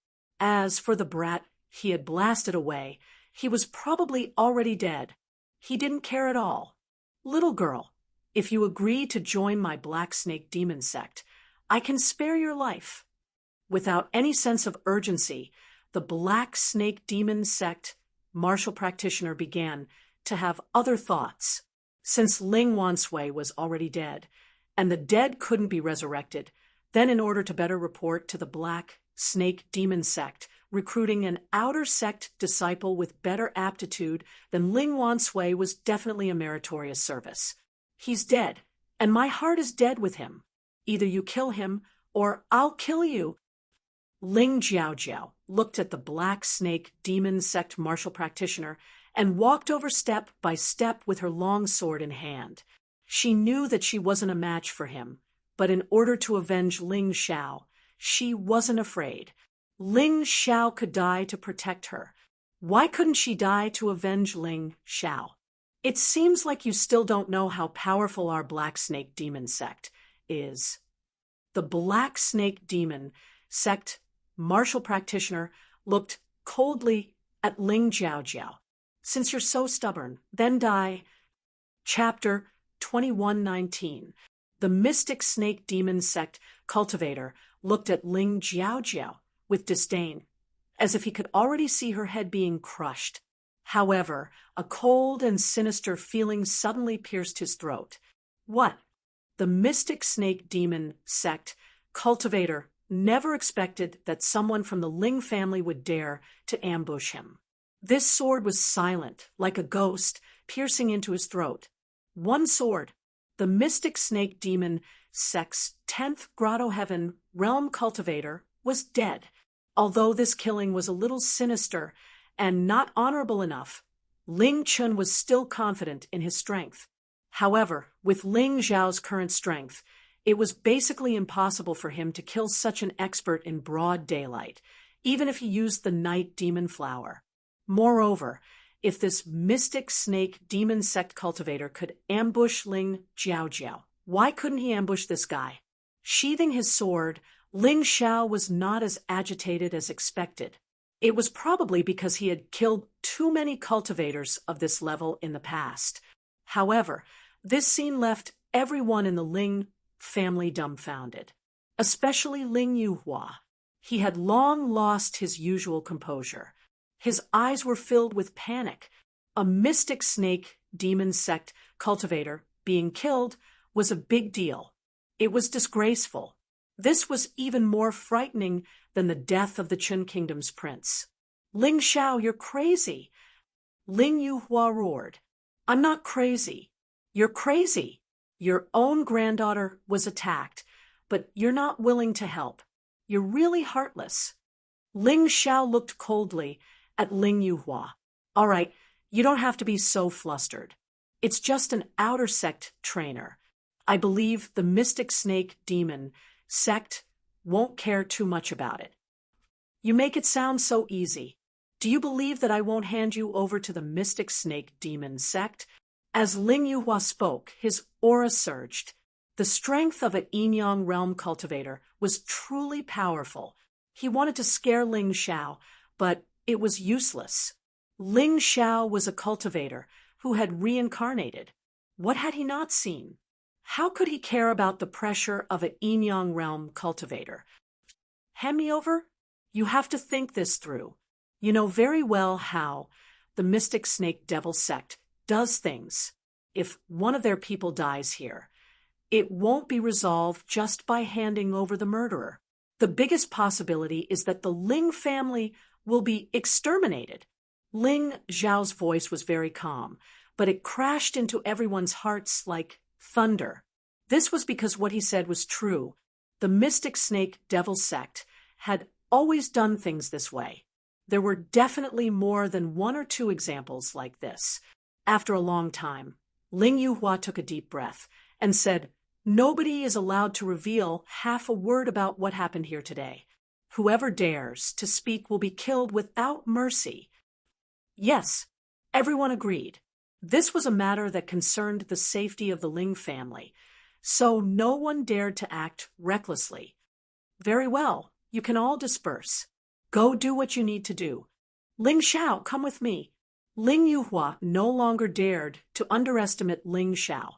As for the brat he had blasted away, he was probably already dead. He didn't care at all. Little girl, if you agree to join my Black Snake Demon Sect, I can spare your life. Without any sense of urgency, the Black Snake Demon Sect martial practitioner began to have other thoughts. Since Ling Wansui was already dead, and the dead couldn't be resurrected, then in order to better report to the Black Snake Demon Sect, recruiting an outer sect disciple with better aptitude than Ling Wansui was definitely a meritorious service. He's dead, and my heart is dead with him. Either you kill him, or I'll kill you. Ling Jiao looked at the Black Snake Demon Sect martial practitioner and walked over step by step with her long sword in hand. She knew that she wasn't a match for him, but in order to avenge Ling Xiao, she wasn't afraid. Ling Xiao could die to protect her. Why couldn't she die to avenge Ling Xiao? It seems like you still don't know how powerful our Black Snake Demon Sect is. The Black Snake Demon Sect martial practitioner looked coldly at Ling Jiao. Since you're so stubborn, then die. Chapter 2119. The Mystic Snake Demon Sect cultivator looked at Ling Jiao with disdain, as if he could already see her head being crushed. However, a cold and sinister feeling suddenly pierced his throat. What? The Mystic Snake Demon Sect cultivator never expected that someone from the Ling family would dare to ambush him. This sword was silent, like a ghost, piercing into his throat. One sword. The Mystic Snake Demon Sect's 10th Grotto Heaven realm cultivator was dead. Although this killing was a little sinister and not honorable enough, Ling Chun was still confident in his strength. However, with Ling Zhao's current strength, it was basically impossible for him to kill such an expert in broad daylight, even if he used the Night Demon Flower. Moreover, if this Mystic Snake Demon Sect cultivator could ambush Ling Jiao, why couldn't he ambush this guy? Sheathing his sword, Ling Xiao was not as agitated as expected. It was probably because he had killed too many cultivators of this level in the past. However, this scene left everyone in the Ling family dumbfounded, especially Ling Yuhua. He had long lost his usual composure. His eyes were filled with panic. A Mystic Snake Demon Sect cultivator being killed was a big deal. It was disgraceful. This was even more frightening than the death of the Qin Kingdom's prince. Ling Xiao, you're crazy. Ling Yuhua roared. I'm not crazy. You're crazy. Your own granddaughter was attacked, but you're not willing to help. You're really heartless. Ling Xiao looked coldly at Ling Yuhua. All right, you don't have to be so flustered. It's just an outer sect trainer. I believe the Mystic Snake Demon Sect won't care too much about it. You make it sound so easy. Do you believe that I won't hand you over to the Mystic Snake Demon Sect? As Ling Yuhua spoke, his aura surged. The strength of an Yin-Yang realm cultivator was truly powerful. He wanted to scare Ling Xiao, but it was useless. Ling Xiao was a cultivator who had reincarnated. What had he not seen? How could he care about the pressure of an Yin-Yang realm cultivator? Hand me over? You have to think this through. You know very well how the Mystic Snake Devil Sect does things. If one of their people dies here, it won't be resolved just by handing over the murderer. The biggest possibility is that the Ling family will be exterminated. Ling Zhao's voice was very calm, but it crashed into everyone's hearts like thunder. This was because what he said was true. The Mystic Snake Devil Sect had always done things this way. There were definitely more than one or two examples like this. After a long time, Ling Yuhua took a deep breath and said, "Nobody is allowed to reveal half a word about what happened here today. Whoever dares to speak will be killed without mercy." Yes, everyone agreed. This was a matter that concerned the safety of the Ling family, so no one dared to act recklessly. "Very well, you can all disperse. Go do what you need to do. Ling Xiao, come with me." Ling Yuhua no longer dared to underestimate Ling Xiao.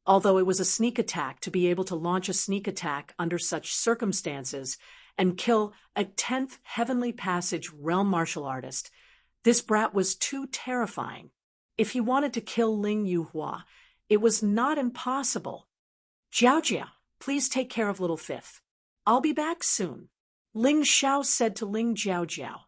Although it was a sneak attack to be able to launch a sneak attack under such circumstances and kill a 10th Heavenly Passage realm martial artist, this brat was too terrifying. If he wanted to kill Ling Yuhua, it was not impossible. "Jiao Jia, please take care of little Fifth. I'll be back soon." Ling Xiao said to Ling Jiao Jiao,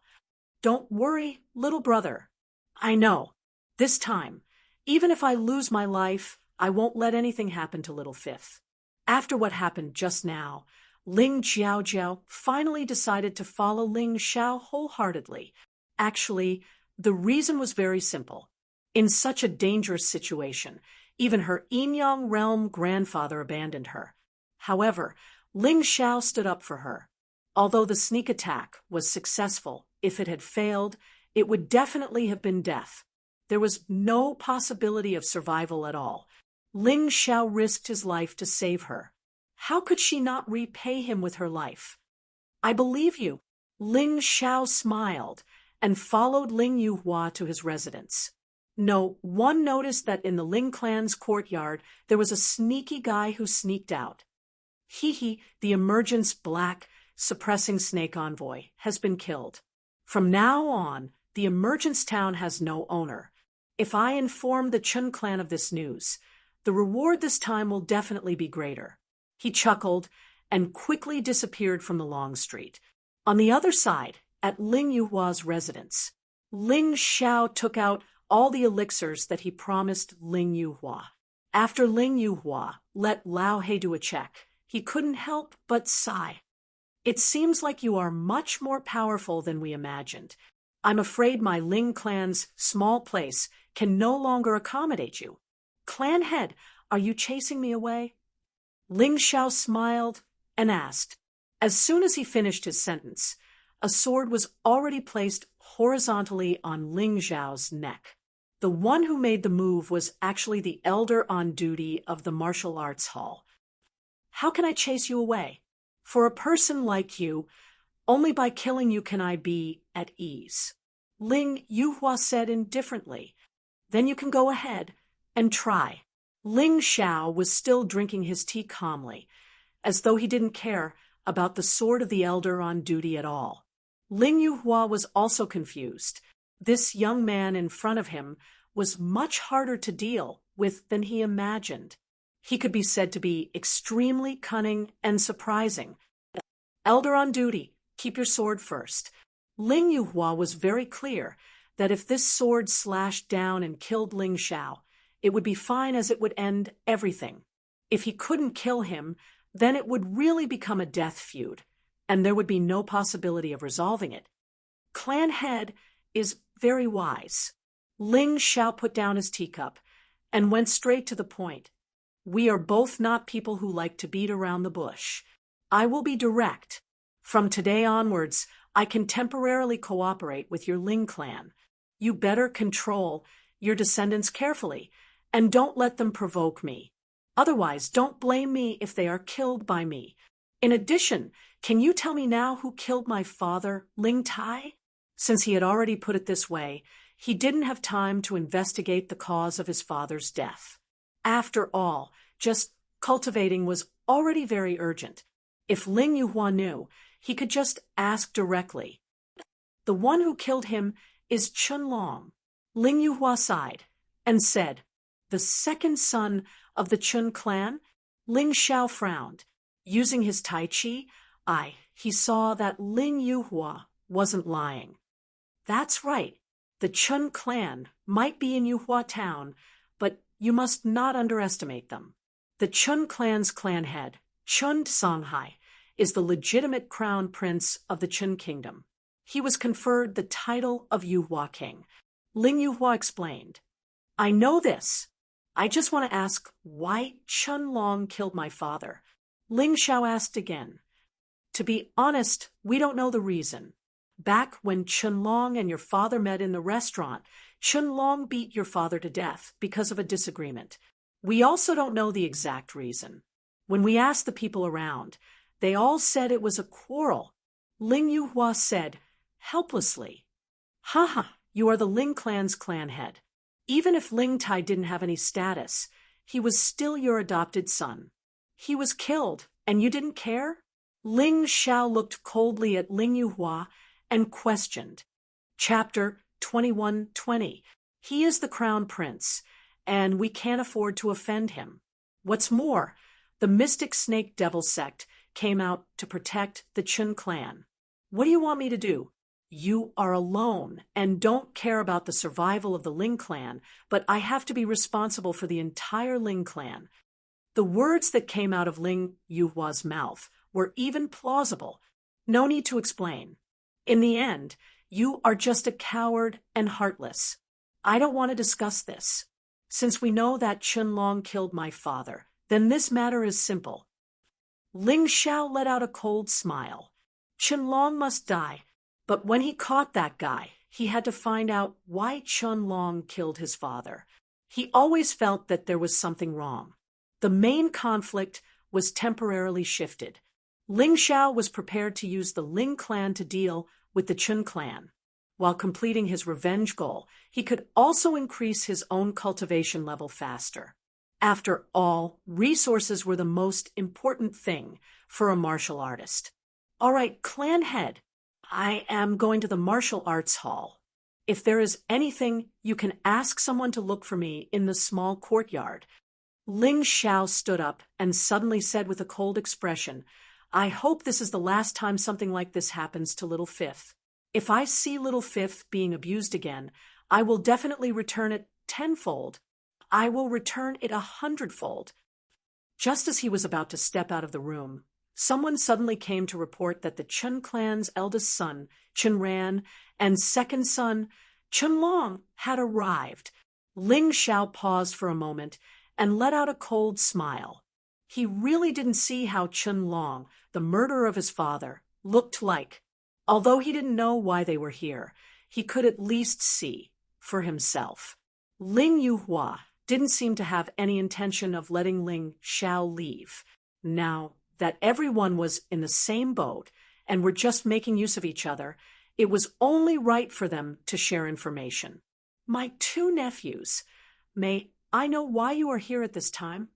"Don't worry, little brother. I know. This time, even if I lose my life, I won't let anything happen to little Fifth." After what happened just now, Ling Jiao Jiao finally decided to follow Ling Xiao wholeheartedly. Actually, the reason was very simple. In such a dangerous situation, even her Yinyang realm grandfather abandoned her. However, Ling Xiao stood up for her. Although the sneak attack was successful, if it had failed, it would definitely have been death. There was no possibility of survival at all. Ling Xiao risked his life to save her. How could she not repay him with her life? "I believe you." Ling Xiao smiled and followed Ling Yuhua to his residence. No one noticed that in the Ling clan's courtyard there was a sneaky guy who sneaked out. The emergence black, suppressing snake envoy, has been killed. From now on, the emergence town has no owner. If I inform the Chun clan of this news, the reward this time will definitely be greater. He chuckled and quickly disappeared from the long street. On the other side, at Ling Yuhua's residence, Ling Xiao took out all the elixirs that he promised Ling Yuhua. After Ling Yuhua let Lao He do a check, he couldn't help but sigh. "It seems like you are much more powerful than we imagined. I'm afraid my Ling clan's small place can no longer accommodate you. Clan head, are you chasing me away?" Ling Xiao smiled and asked. As soon as he finished his sentence, a sword was already placed horizontally on Ling Xiao's neck. The one who made the move was actually the elder on duty of the martial arts hall. "How can I chase you away? For a person like you, only by killing you can I be at ease," Ling Yuhua said indifferently. "Then you can go ahead and try." Ling Xiao was still drinking his tea calmly, as though he didn't care about the sword of the elder on duty at all. Ling Yuhua was also confused. This young man in front of him was much harder to deal with than he imagined. He could be said to be extremely cunning and surprising. "Elder on duty, keep your sword first." Ling Yuhua was very clear that if this sword slashed down and killed Ling Xiao, it would be fine as it would end everything. If he couldn't kill him, then it would really become a death feud, and there would be no possibility of resolving it. Clan head is very wise. Ling Xiao put down his teacup and went straight to the point. "We are both not people who like to beat around the bush. I will be direct. From today onwards, I can temporarily cooperate with your Ling clan. You better control your descendants carefully, and don't let them provoke me. Otherwise, don't blame me if they are killed by me. In addition, can you tell me now who killed my father, Ling Tai?" Since he had already put it this way, he didn't have time to investigate the cause of his father's death. After all, just cultivating was already very urgent. If Ling Yuhua knew, he could just ask directly. "The one who killed him is Chun Long." Ling Yuhua sighed and said, "The second son of the Chun clan?" Ling Xiao frowned. Using his Tai Chi, he saw that Ling Yuhua wasn't lying. "That's right. The Chun clan might be in Yuhua town, but you must not underestimate them. The Chun clan's clan head, Chun Songhai, is the legitimate crown prince of the Qin kingdom. He was conferred the title of Yuhua King. Ling Yuhua explained, I know this. I just want to ask why Qianlong killed my father. Ling Xiao asked again. To be honest, we don't know the reason. Back when Qianlong and your father met in the restaurant, Qianlong beat your father to death because of a disagreement. We also don't know the exact reason. When we asked the people around, they all said it was a quarrel. Ling Yuhua said, helplessly, Haha, you are the Ling clan's clan head. Even if Ling Tai didn't have any status, he was still your adopted son. He was killed, and you didn't care? Ling Xiao looked coldly at Ling Yuhua and questioned. Chapter 21:20. He is the crown prince, and we can't afford to offend him. What's more, the Mystic Snake Devil sect came out to protect the Qin clan. What do you want me to do? You are alone and don't care about the survival of the Ling clan, but I have to be responsible for the entire Ling clan. The words that came out of Ling Yuhua's mouth were even plausible. No need to explain. In the end, you are just a coward and heartless. I don't want to discuss this. Since we know that Qianlong killed my father, then this matter is simple. Ling Xiao let out a cold smile. Qianlong must die, but when he caught that guy, he had to find out why Qianlong killed his father. He always felt that there was something wrong. The main conflict was temporarily shifted. Ling Xiao was prepared to use the Ling clan to deal with the Qin clan. While completing his revenge goal, he could also increase his own cultivation level faster. After all, resources were the most important thing for a martial artist. All right, clan head, I am going to the martial arts hall. If there is anything, you can ask someone to look for me in the small courtyard. Ling Xiao stood up and suddenly said with a cold expression, I hope this is the last time something like this happens to Little Fifth. If I see Little Fifth being abused again, I will definitely return it tenfold. I will return it 100-fold. Just as he was about to step out of the room, someone suddenly came to report that the Qin clan's eldest son, Qin Ran, and second son, Qianlong, had arrived. Ling Xiao paused for a moment and let out a cold smile. He really didn't see how Qianlong, the murderer of his father, looked like. Although he didn't know why they were here, he could at least see for himself. Ling Yuhua didn't seem to have any intention of letting Ling Xiao leave. Now that everyone was in the same boat and were just making use of each other, it was only right for them to share information. My two nephews, may I know why you are here at this time?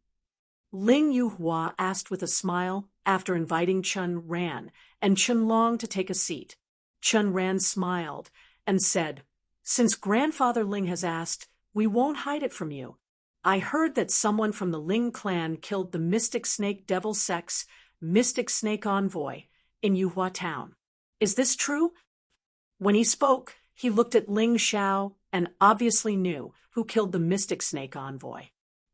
Ling Yuhua asked with a smile after inviting Chen Ran and Qianlong to take a seat. Chen Ran smiled and said, Since Grandfather Ling has asked, we won't hide it from you. I heard that someone from the Ling clan killed the Mystic Snake Devil sect's Mystic Snake Envoy in Yuhua Town. Is this true? When he spoke, he looked at Ling Xiao and obviously knew who killed the Mystic Snake Envoy.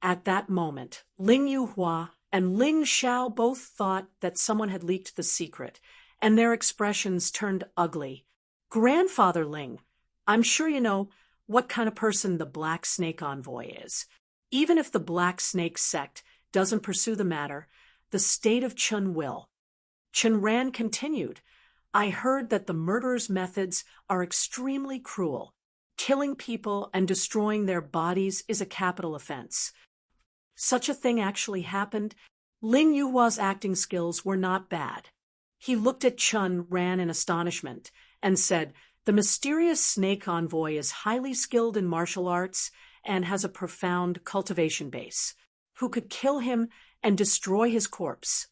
At that moment, Ling Yuhua and Ling Xiao both thought that someone had leaked the secret, and their expressions turned ugly. Grandfather Ling, I'm sure you know what kind of person the Black Snake Envoy is. Even if the Black Snake sect doesn't pursue the matter, the state of Qin will. Qin Ran continued, I heard that the murderer's methods are extremely cruel. Killing people and destroying their bodies is a capital offense. Such a thing actually happened. Ling Yuhua's acting skills were not bad. He looked at Chen Ran in astonishment and said, The mysterious snake envoy is highly skilled in martial arts and has a profound cultivation base. Who could kill him and destroy his corpse?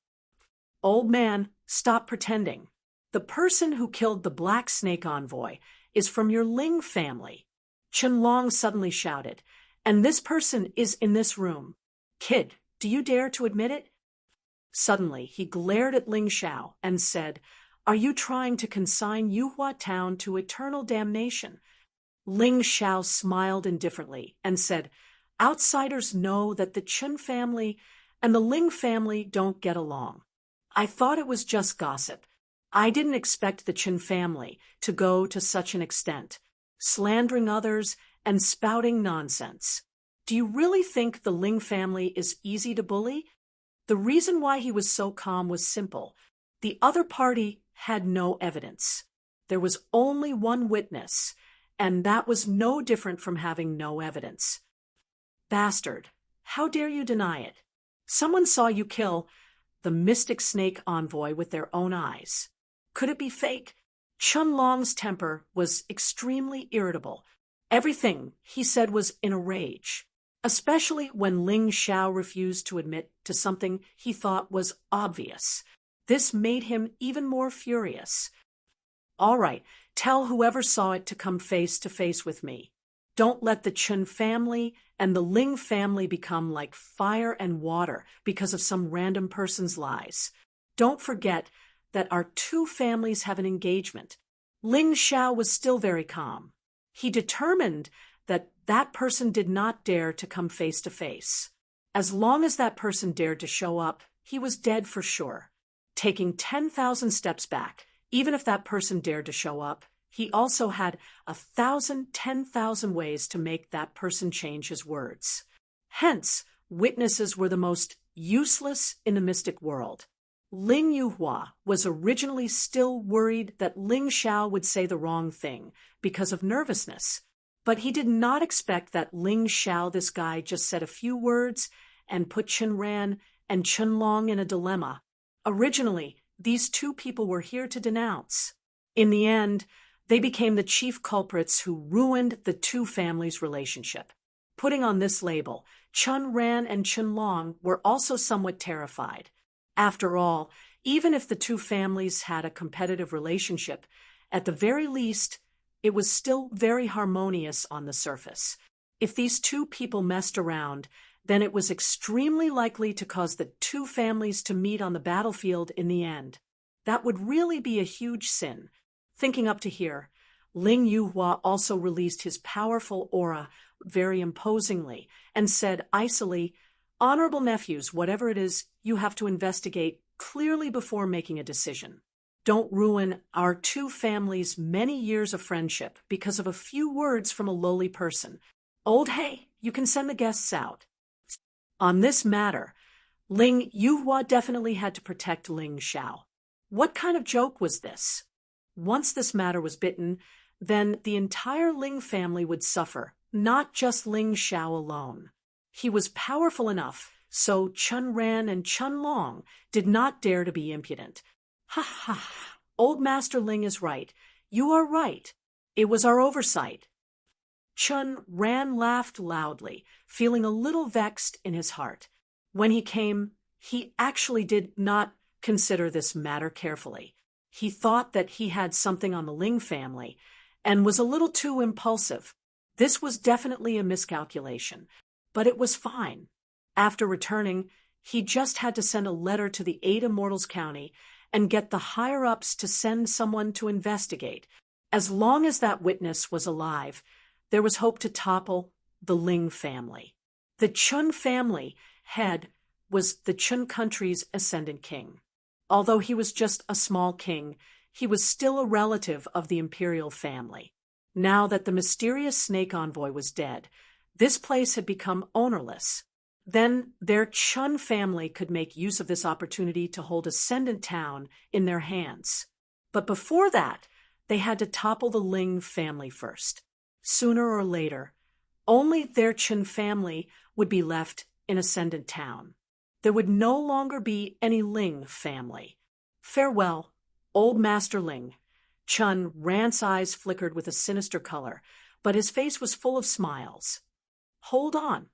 Old man, stop pretending. The person who killed the Black Snake Envoy is from your Ling family. Qianlong suddenly shouted, and this person is in this room. Kid, do you dare to admit it? Suddenly, he glared at Ling Xiao and said, Are you trying to consign Yuhua Town to eternal damnation? Ling Xiao smiled indifferently and said, Outsiders know that the Qin family and the Ling family don't get along. I thought it was just gossip. I didn't expect the Chen family to go to such an extent, slandering others and spouting nonsense. Do you really think the Ling family is easy to bully? The reason why he was so calm was simple. The other party had no evidence. There was only one witness, and that was no different from having no evidence. Bastard, how dare you deny it? Someone saw you kill the mystic snake envoy with their own eyes. Could it be fake? Chun Long's temper was extremely irritable. Everything he said was in a rage, especially when Ling Xiao refused to admit to something he thought was obvious. This made him even more furious. All right, tell whoever saw it to come face to face with me. Don't let the Chun family and the Ling family become like fire and water because of some random person's lies. Don't forget that our two families have an engagement. Ling Xiao was still very calm. He determined that that person did not dare to come face to face. As long as that person dared to show up, he was dead for sure. Taking 10,000 steps back, even if that person dared to show up, he also had 10,000 ways to make that person change his words. Hence, witnesses were the most useless in the mystic world. Ling Yuhua was originally still worried that Ling Xiao would say the wrong thing because of nervousness, but he did not expect that Ling Xiao, this guy, just said a few words and put Chen Ran and Chen Long in a dilemma. Originally, these two people were here to denounce. In the end, they became the chief culprits who ruined the two families' relationship. Putting on this label, Chen Ran and Chen Long were also somewhat terrified. After all, even if the two families had a competitive relationship, at the very least, it was still very harmonious on the surface. If these two people messed around, then it was extremely likely to cause the two families to meet on the battlefield in the end. That would really be a huge sin. Thinking up to here, Ling Yuhua also released his powerful aura very imposingly and said icily, "Honorable nephews, whatever it is, you have to investigate clearly before making a decision. Don't ruin our two families' many years of friendship because of a few words from a lowly person. Old Hey, you can send the guests out." On this matter, Ling Yuhua definitely had to protect Ling Xiao. What kind of joke was this? Once this matter was bitten, then the entire Ling family would suffer, not just Ling Xiao alone. He was powerful enough, so Chen Ran and Chen Long did not dare to be impudent. Ha ha, old Master Ling is right. You are right. It was our oversight. Chen Ran laughed loudly, feeling a little vexed in his heart. When he came, he actually did not consider this matter carefully. He thought that he had something on the Ling family and was a little too impulsive. This was definitely a miscalculation, but it was fine. After returning, he just had to send a letter to the Ada Mortals County and get the higher-ups to send someone to investigate. As long as that witness was alive, there was hope to topple the Ling family. The Chun family head was the Chun country's ascendant king. Although he was just a small king, he was still a relative of the imperial family. Now that the mysterious snake envoy was dead, this place had become ownerless. Then their Chun family could make use of this opportunity to hold Ascendant Town in their hands. But before that, they had to topple the Ling family first. Sooner or later, only their Chun family would be left in Ascendant Town. There would no longer be any Ling family. Farewell, old Master Ling. Chun Ran's eyes flickered with a sinister color, but his face was full of smiles. Hold on.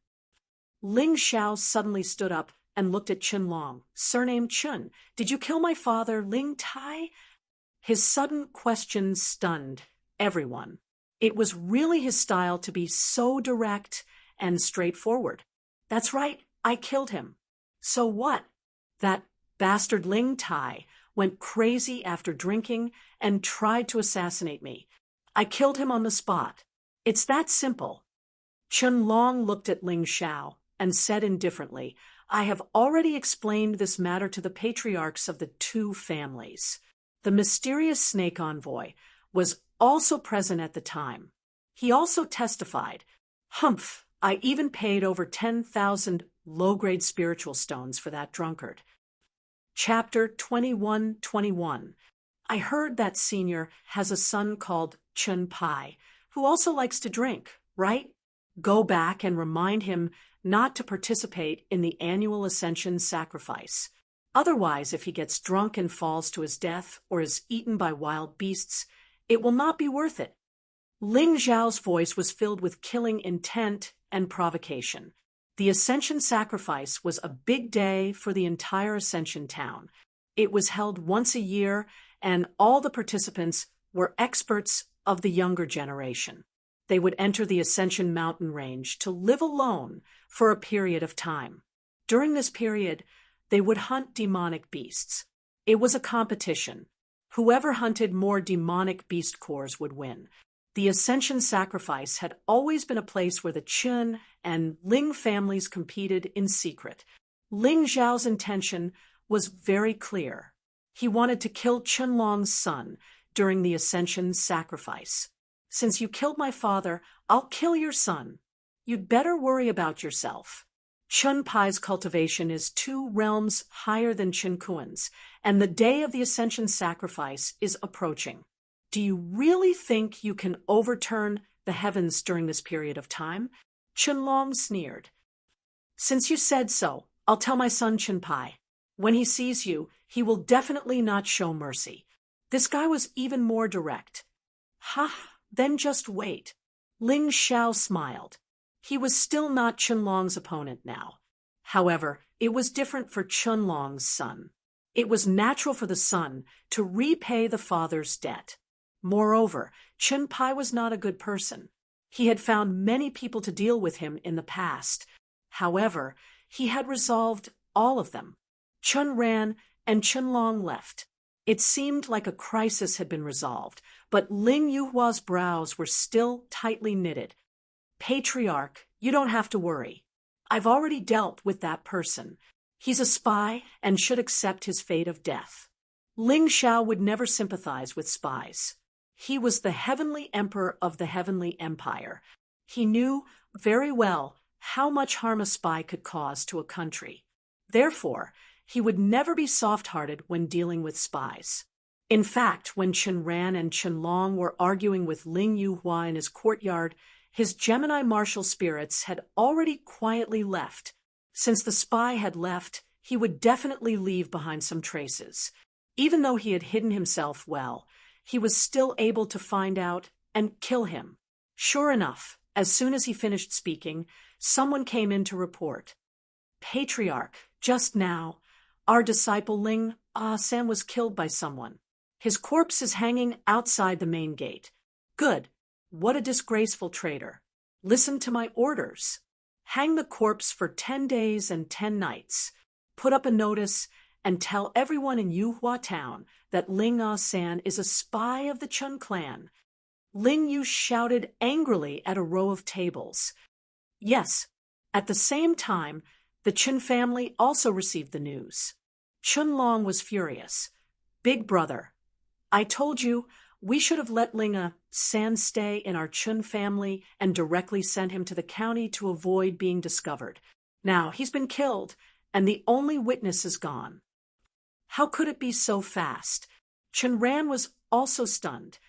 Ling Xiao suddenly stood up and looked at Chen Long. Surnamed Chun, did you kill my father, Ling Tai? His sudden question stunned everyone. It was really his style to be so direct and straightforward. That's right, I killed him. So what? That bastard Ling Tai went crazy after drinking and tried to assassinate me. I killed him on the spot. It's that simple. Chen Long looked at Ling Xiao and said indifferently, I have already explained this matter to the patriarchs of the two families. The mysterious snake envoy was also present at the time. He also testified, "Humph, I even paid over 10,000 low-grade spiritual stones for that drunkard." Chapter 21:21. I heard that senior has a son called Chun Pai, who also likes to drink, right? Go back and remind him not to participate in the annual Ascension sacrifice. Otherwise, if he gets drunk and falls to his death or is eaten by wild beasts, it will not be worth it. Ling Zhao's voice was filled with killing intent and provocation. The Ascension sacrifice was a big day for the entire Ascension town. It was held once a year, and all the participants were experts of the younger generation. They would enter the Ascension mountain range to live alone for a period of time. During this period, they would hunt demonic beasts. It was a competition. Whoever hunted more demonic beast cores would win. The Ascension sacrifice had always been a place where the Chun and Ling families competed in secret. Ling Zhao's intention was very clear. He wanted to kill Chunlong's son during the Ascension sacrifice. "Since you killed my father, I'll kill your son. You'd better worry about yourself." Chun Pai's cultivation is 2 realms higher than Chun Kuan's, and the day of the Ascension sacrifice is approaching. Do you really think you can overturn the heavens during this period of time? Chunlong sneered. "Since you said so, I'll tell my son Chun Pai. When he sees you, he will definitely not show mercy." This guy was even more direct. "Ha, then just wait." Ling Xiao smiled. He was still not Chunlong's opponent now. However, it was different for Chunlong's son. It was natural for the son to repay the father's debt. Moreover, Chun Pai was not a good person. He had found many people to deal with him in the past. However, he had resolved all of them. Chun ran and Chunlong left. It seemed like a crisis had been resolved, but Ling Yuhua's brows were still tightly knitted. "Patriarch, you don't have to worry. I've already dealt with that person. He's a spy and should accept his fate of death." Ling Xiao would never sympathize with spies. He was the heavenly emperor of the heavenly empire. He knew very well how much harm a spy could cause to a country. Therefore, he would never be soft-hearted when dealing with spies. In fact, when Chun Ran and Chunlong were arguing with Ling Yuhua in his courtyard, his Gemini martial spirits had already quietly left. Since the spy had left, he would definitely leave behind some traces. Even though he had hidden himself well, he was still able to find out and kill him. Sure enough, as soon as he finished speaking, someone came in to report. "Patriarch, just now, our disciple Ling San was killed by someone. His corpse is hanging outside the main gate." "Good. What a disgraceful traitor. Listen to my orders. Hang the corpse for 10 days and 10 nights. Put up a notice and tell everyone in Yuhua town that Ling San is a spy of the Chun clan." Ling Yu shouted angrily at a row of tables. Yes, at the same time, the Chun family also received the news. Chunlong was furious. "Big brother, I told you we should have let Ling San stay in our Chun family and directly sent him to the county to avoid being discovered. Now he's been killed, and the only witness is gone." How could it be so fast? Chun Ran was also stunned.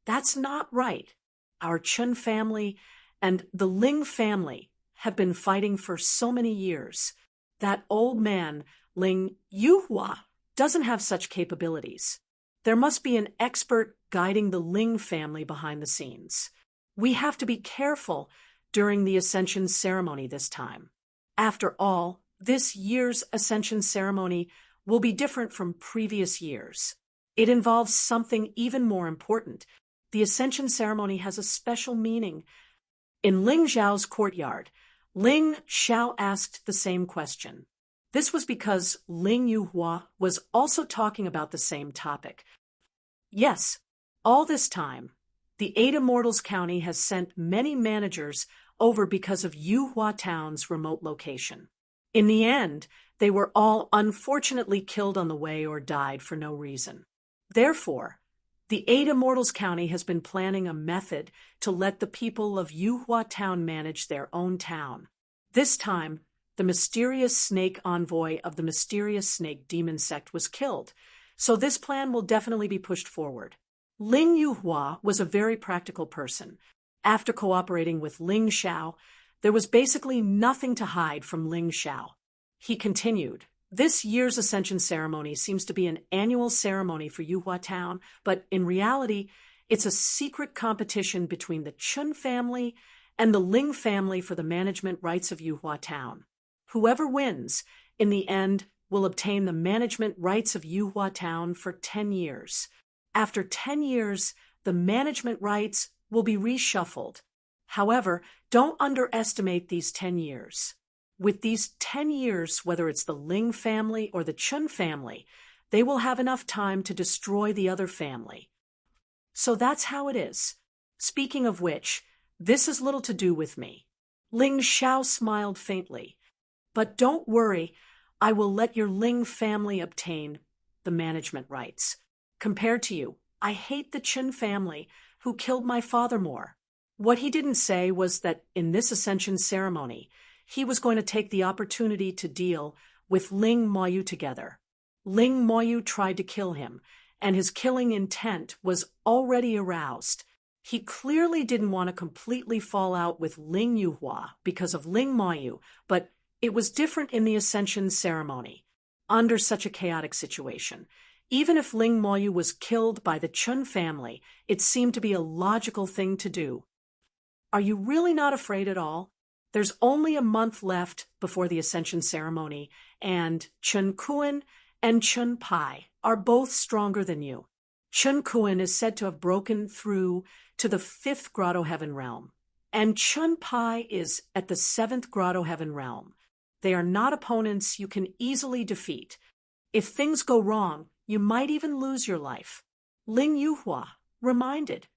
"That's not right. Our Chun family and the Ling family have been fighting for so many years. That old man, Ling Yuhua, doesn't have such capabilities. There must be an expert guiding the Ling family behind the scenes. We have to be careful during the Ascension ceremony this time. After all, this year's Ascension ceremony will be different from previous years. It involves something even more important. The Ascension ceremony has a special meaning." In Ling Zhao's courtyard, Ling Xiao asked the same question. This was because Ling Yuhua was also talking about the same topic. Yes, all this time, the Eight Immortals County has sent many managers over because of Yuhua Town's remote location. In the end, they were all unfortunately killed on the way or died for no reason. Therefore, the 8 Immortals County has been planning a method to let the people of Yuhua Town manage their own town. This time, the mysterious snake envoy of the mysterious snake demon sect was killed, so this plan will definitely be pushed forward. Ling Yuhua was a very practical person. After cooperating with Ling Xiao, there was basically nothing to hide from Ling Xiao. He continued, "This year's Ascension ceremony seems to be an annual ceremony for Yuhua Town, but in reality, it's a secret competition between the Chun family and the Ling family for the management rights of Yuhua Town. Whoever wins, in the end, will obtain the management rights of Yuhua Town for 10 years. After 10 years, the management rights will be reshuffled. However, don't underestimate these 10 years. With these 10 years, whether it's the Ling family or the Chun family, they will have enough time to destroy the other family. So that's how it is. Speaking of which, this has little to do with me." Ling Xiao smiled faintly. "But don't worry, I will let your Ling family obtain the management rights. Compared to you, I hate the Chun family, who killed my father more." What he didn't say was that in this ascension ceremony, he was going to take the opportunity to deal with Ling Moyu together. Ling Moyu tried to kill him, and his killing intent was already aroused. He clearly didn't want to completely fall out with Ling Yuhua because of Ling Moyu, but it was different in the ascension ceremony. Under such a chaotic situation, even if Ling Moyu was killed by the Chun family, it seemed to be a logical thing to do. Are you really not afraid at all? There's only a month left before the Ascension ceremony, and Chun Kuan and Chun Pai are both stronger than you. Chun Kuan is said to have broken through to the 5th Grotto Heaven realm, and Chun Pai is at the 7th Grotto Heaven realm. They are not opponents you can easily defeat. If things go wrong, you might even lose your life. Ling Yuhua reminded,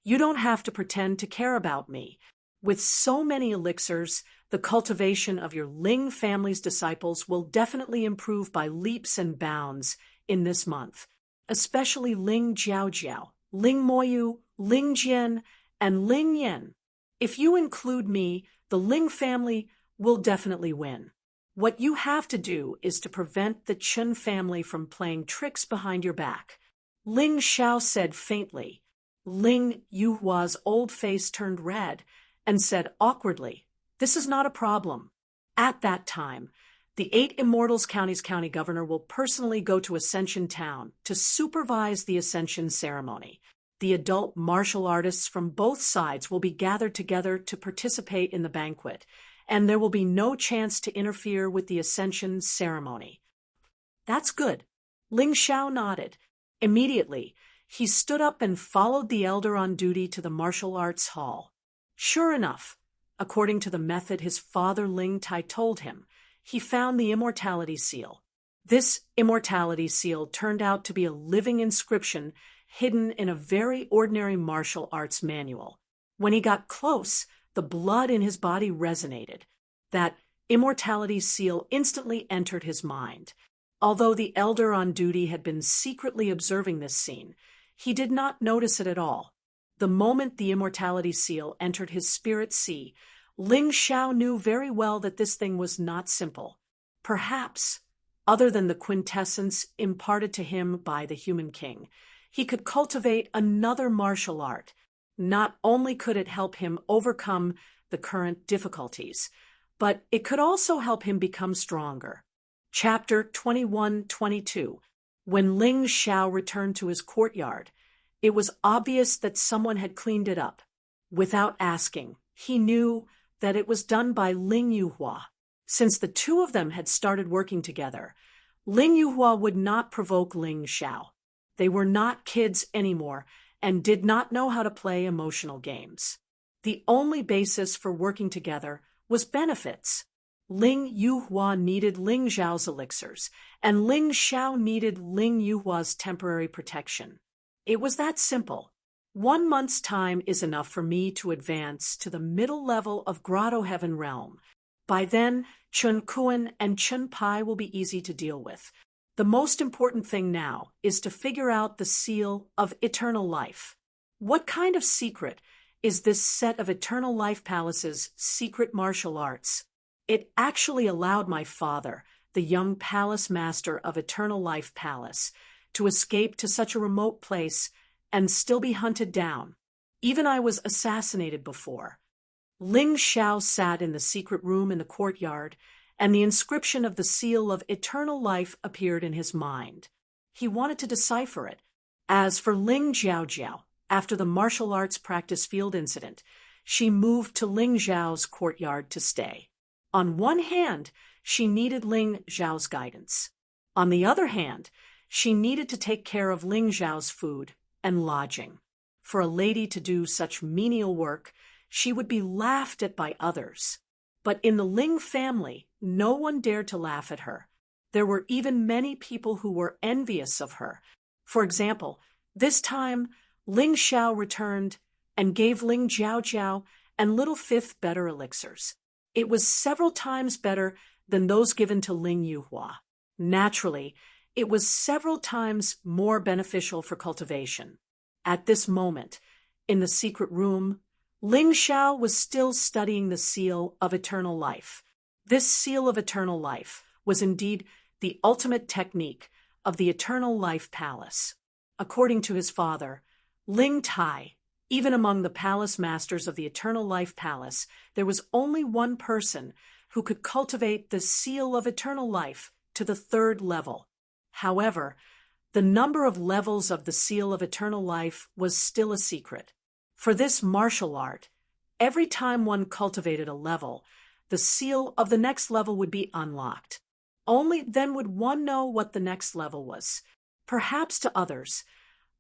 "You don't have to pretend to care about me. With so many elixirs, the cultivation of your Ling family's disciples will definitely improve by leaps and bounds in this month, especially Ling Jiaojiao, Ling Moyu, Ling Jian, and Ling Yen. If you include me, the Ling family will definitely win. What you have to do is to prevent the Chun family from playing tricks behind your back." Ling Xiao said faintly. Ling Yuhua's old face turned red and said awkwardly, "This is not a problem." At that time, the 8 Immortals County's county governor will personally go to Ascension Town to supervise the Ascension ceremony. The adult martial artists from both sides will be gathered together to participate in the banquet, and there will be no chance to interfere with the Ascension ceremony. "That's good." Ling Xiao nodded. Immediately, he stood up and followed the elder on duty to the martial arts hall. Sure enough, according to the method his father Ling Tai told him, he found the immortality seal. This immortality seal turned out to be a living inscription hidden in a very ordinary martial arts manual. When he got close, the blood in his body resonated. That immortality seal instantly entered his mind. Although the elder on duty had been secretly observing this scene, he did not notice it at all. The moment the immortality seal entered his spirit sea, Ling Xiao knew very well that this thing was not simple. Perhaps, other than the quintessence imparted to him by the human king, he could cultivate another martial art. Not only could it help him overcome the current difficulties, but it could also help him become stronger. Chapter 21-22. When Ling Xiao returned to his courtyard, it was obvious that someone had cleaned it up. Without asking, he knew that it was done by Ling Yuhua. Since the two of them had started working together, Ling Yuhua would not provoke Ling Xiao. They were not kids anymore and did not know how to play emotional games. The only basis for working together was benefits. Ling Yuhua needed Ling Xiao's elixirs, and Ling Xiao needed Ling Yuhua's temporary protection. It was that simple. 1 month's time is enough for me to advance to the middle level of Grotto Heaven realm. By then, Chun Kuan and Chun Pai will be easy to deal with. The most important thing now is to figure out the seal of eternal life. What kind of secret is this set of Eternal Life Palace's secret martial arts? It actually allowed my father, the young palace master of Eternal Life Palace, to escape to such a remote place and still be hunted down. Even I was assassinated before. Ling Xiao sat in the secret room in the courtyard, and the inscription of the seal of eternal life appeared in his mind. He wanted to decipher it. As for Ling Jiaojiao, after the martial arts practice field incident, she moved to Ling Zhao's courtyard to stay. On one hand, she needed Ling Zhao's guidance. On the other hand, she needed to take care of Ling Zhao's food and lodging. For a lady to do such menial work, she would be laughed at by others. But in the Ling family, no one dared to laugh at her. There were even many people who were envious of her. For example, this time, Ling Xiao returned and gave Ling Jiaojiao and Little Fifth better elixirs. It was several times better than those given to Ling Yuhua. Naturally, it was several times more beneficial for cultivation. At this moment, in the secret room, Ling Xiao was still studying the seal of eternal life. This seal of eternal life was indeed the ultimate technique of the Eternal Life Palace. According to his father, Ling Tai, even among the palace masters of the Eternal Life Palace, there was only one person who could cultivate the seal of eternal life to the 3rd level. However, the number of levels of the seal of eternal life was still a secret. For this martial art, every time one cultivated a level, the seal of the next level would be unlocked. Only then would one know what the next level was. Perhaps to others,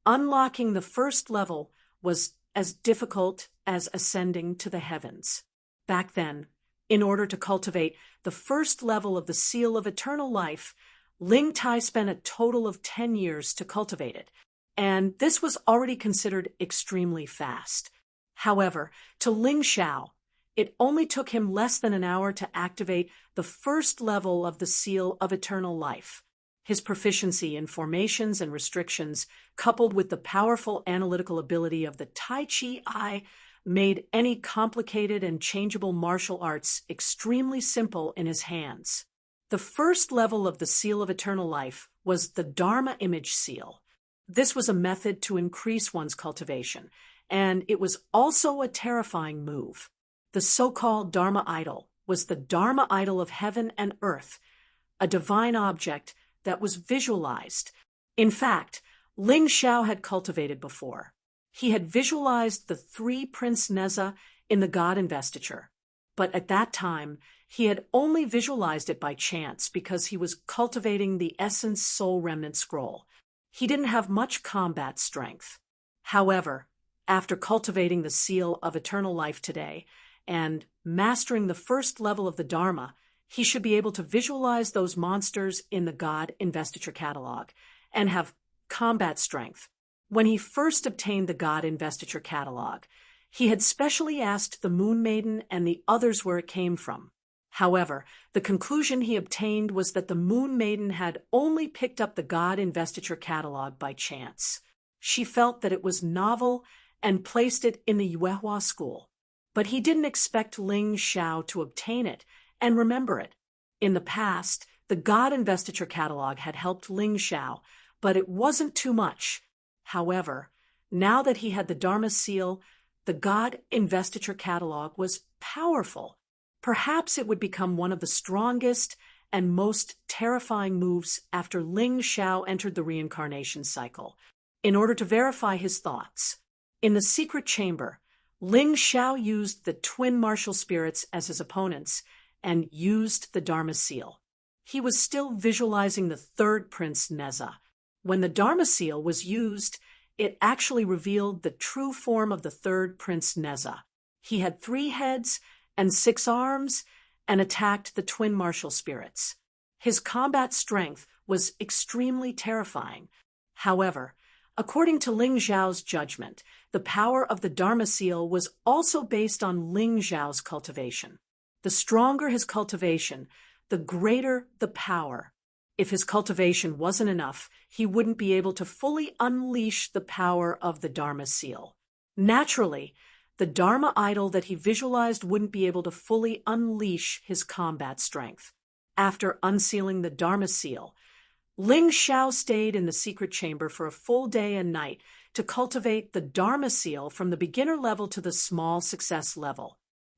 unlocking the 1st level was as difficult as ascending to the heavens. Back then, in order to cultivate the 1st level of the seal of eternal life, Ling Tai spent a total of 10 years to cultivate it, and this was already considered extremely fast. However, to Ling Xiao, it only took him less than an hour to activate the 1st level of the seal of eternal life. His proficiency in formations and restrictions, coupled with the powerful analytical ability of the Tai Chi Eye, made any complicated and changeable martial arts extremely simple in his hands. The 1st level of the seal of eternal life was the Dharma image seal. This was a method to increase one's cultivation, and it was also a terrifying move. The so-called Dharma idol was the Dharma idol of heaven and earth, a divine object that was visualized. In fact, Ling Xiao had cultivated before. He had visualized the 3 Prince Neza in the God investiture. But at that time, he had only visualized it by chance because he was cultivating the Essence Soul Remnant Scroll. He didn't have much combat strength. However, after cultivating the seal of eternal life today and mastering the 1st level of the Dharma, he should be able to visualize those monsters in the God investiture catalog and have combat strength. When he first obtained the God investiture catalog, he had specially asked the Moon Maiden and the others where it came from. However, the conclusion he obtained was that the Moon Maiden had only picked up the God investiture catalog by chance. She felt that it was novel and placed it in the Yuehua school. But he didn't expect Ling Xiao to obtain it and remember it. In the past, the God investiture catalog had helped Ling Xiao, but it wasn't too much. However, now that he had the Dharma seal, the God investiture catalog was powerful. Perhaps it would become one of the strongest and most terrifying moves after Ling Xiao entered the reincarnation cycle. In order to verify his thoughts, in the secret chamber, Ling Xiao used the twin martial spirits as his opponents and used the Dharma seal. He was still visualizing the 3rd Prince Neza. When the Dharma seal was used, it actually revealed the true form of the 3rd Prince Neza. He had 3 heads and 6 arms and attacked the twin martial spirits. His combat strength was extremely terrifying. However, according to Ling Zhao's judgment, the power of the Dharma seal was also based on Ling Zhao's cultivation. The The stronger his cultivation, the greater the power. If his cultivation wasn't enough, he wouldn't be able to fully unleash the power of the Dharma seal. Naturally, the Dharma idol that he visualized wouldn't be able to fully unleash his combat strength. After unsealing the Dharma seal, Ling Xiao stayed in the secret chamber for a full day and night to cultivate the Dharma seal from the beginner level to the small success level.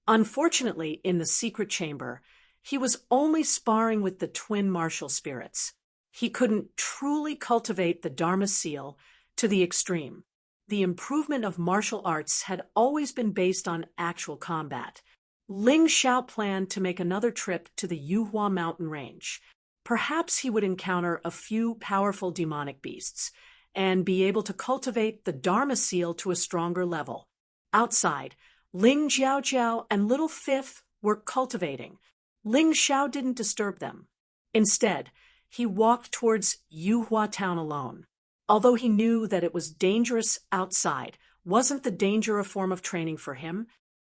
Unfortunately, in the secret chamber, he was only sparring with the twin martial spirits. He couldn't truly cultivate the Dharma seal to the extreme. The improvement of martial arts had always been based on actual combat. Ling Xiao planned to make another trip to the Yuhua mountain range. Perhaps he would encounter a few powerful demonic beasts and be able to cultivate the Dharma seal to a stronger level. Outside, Ling Jiaojiao and Little Fifth were cultivating. Ling Xiao didn't disturb them. Instead, he walked towards Yuhua town alone. Although he knew that it was dangerous outside, wasn't the danger a form of training for him?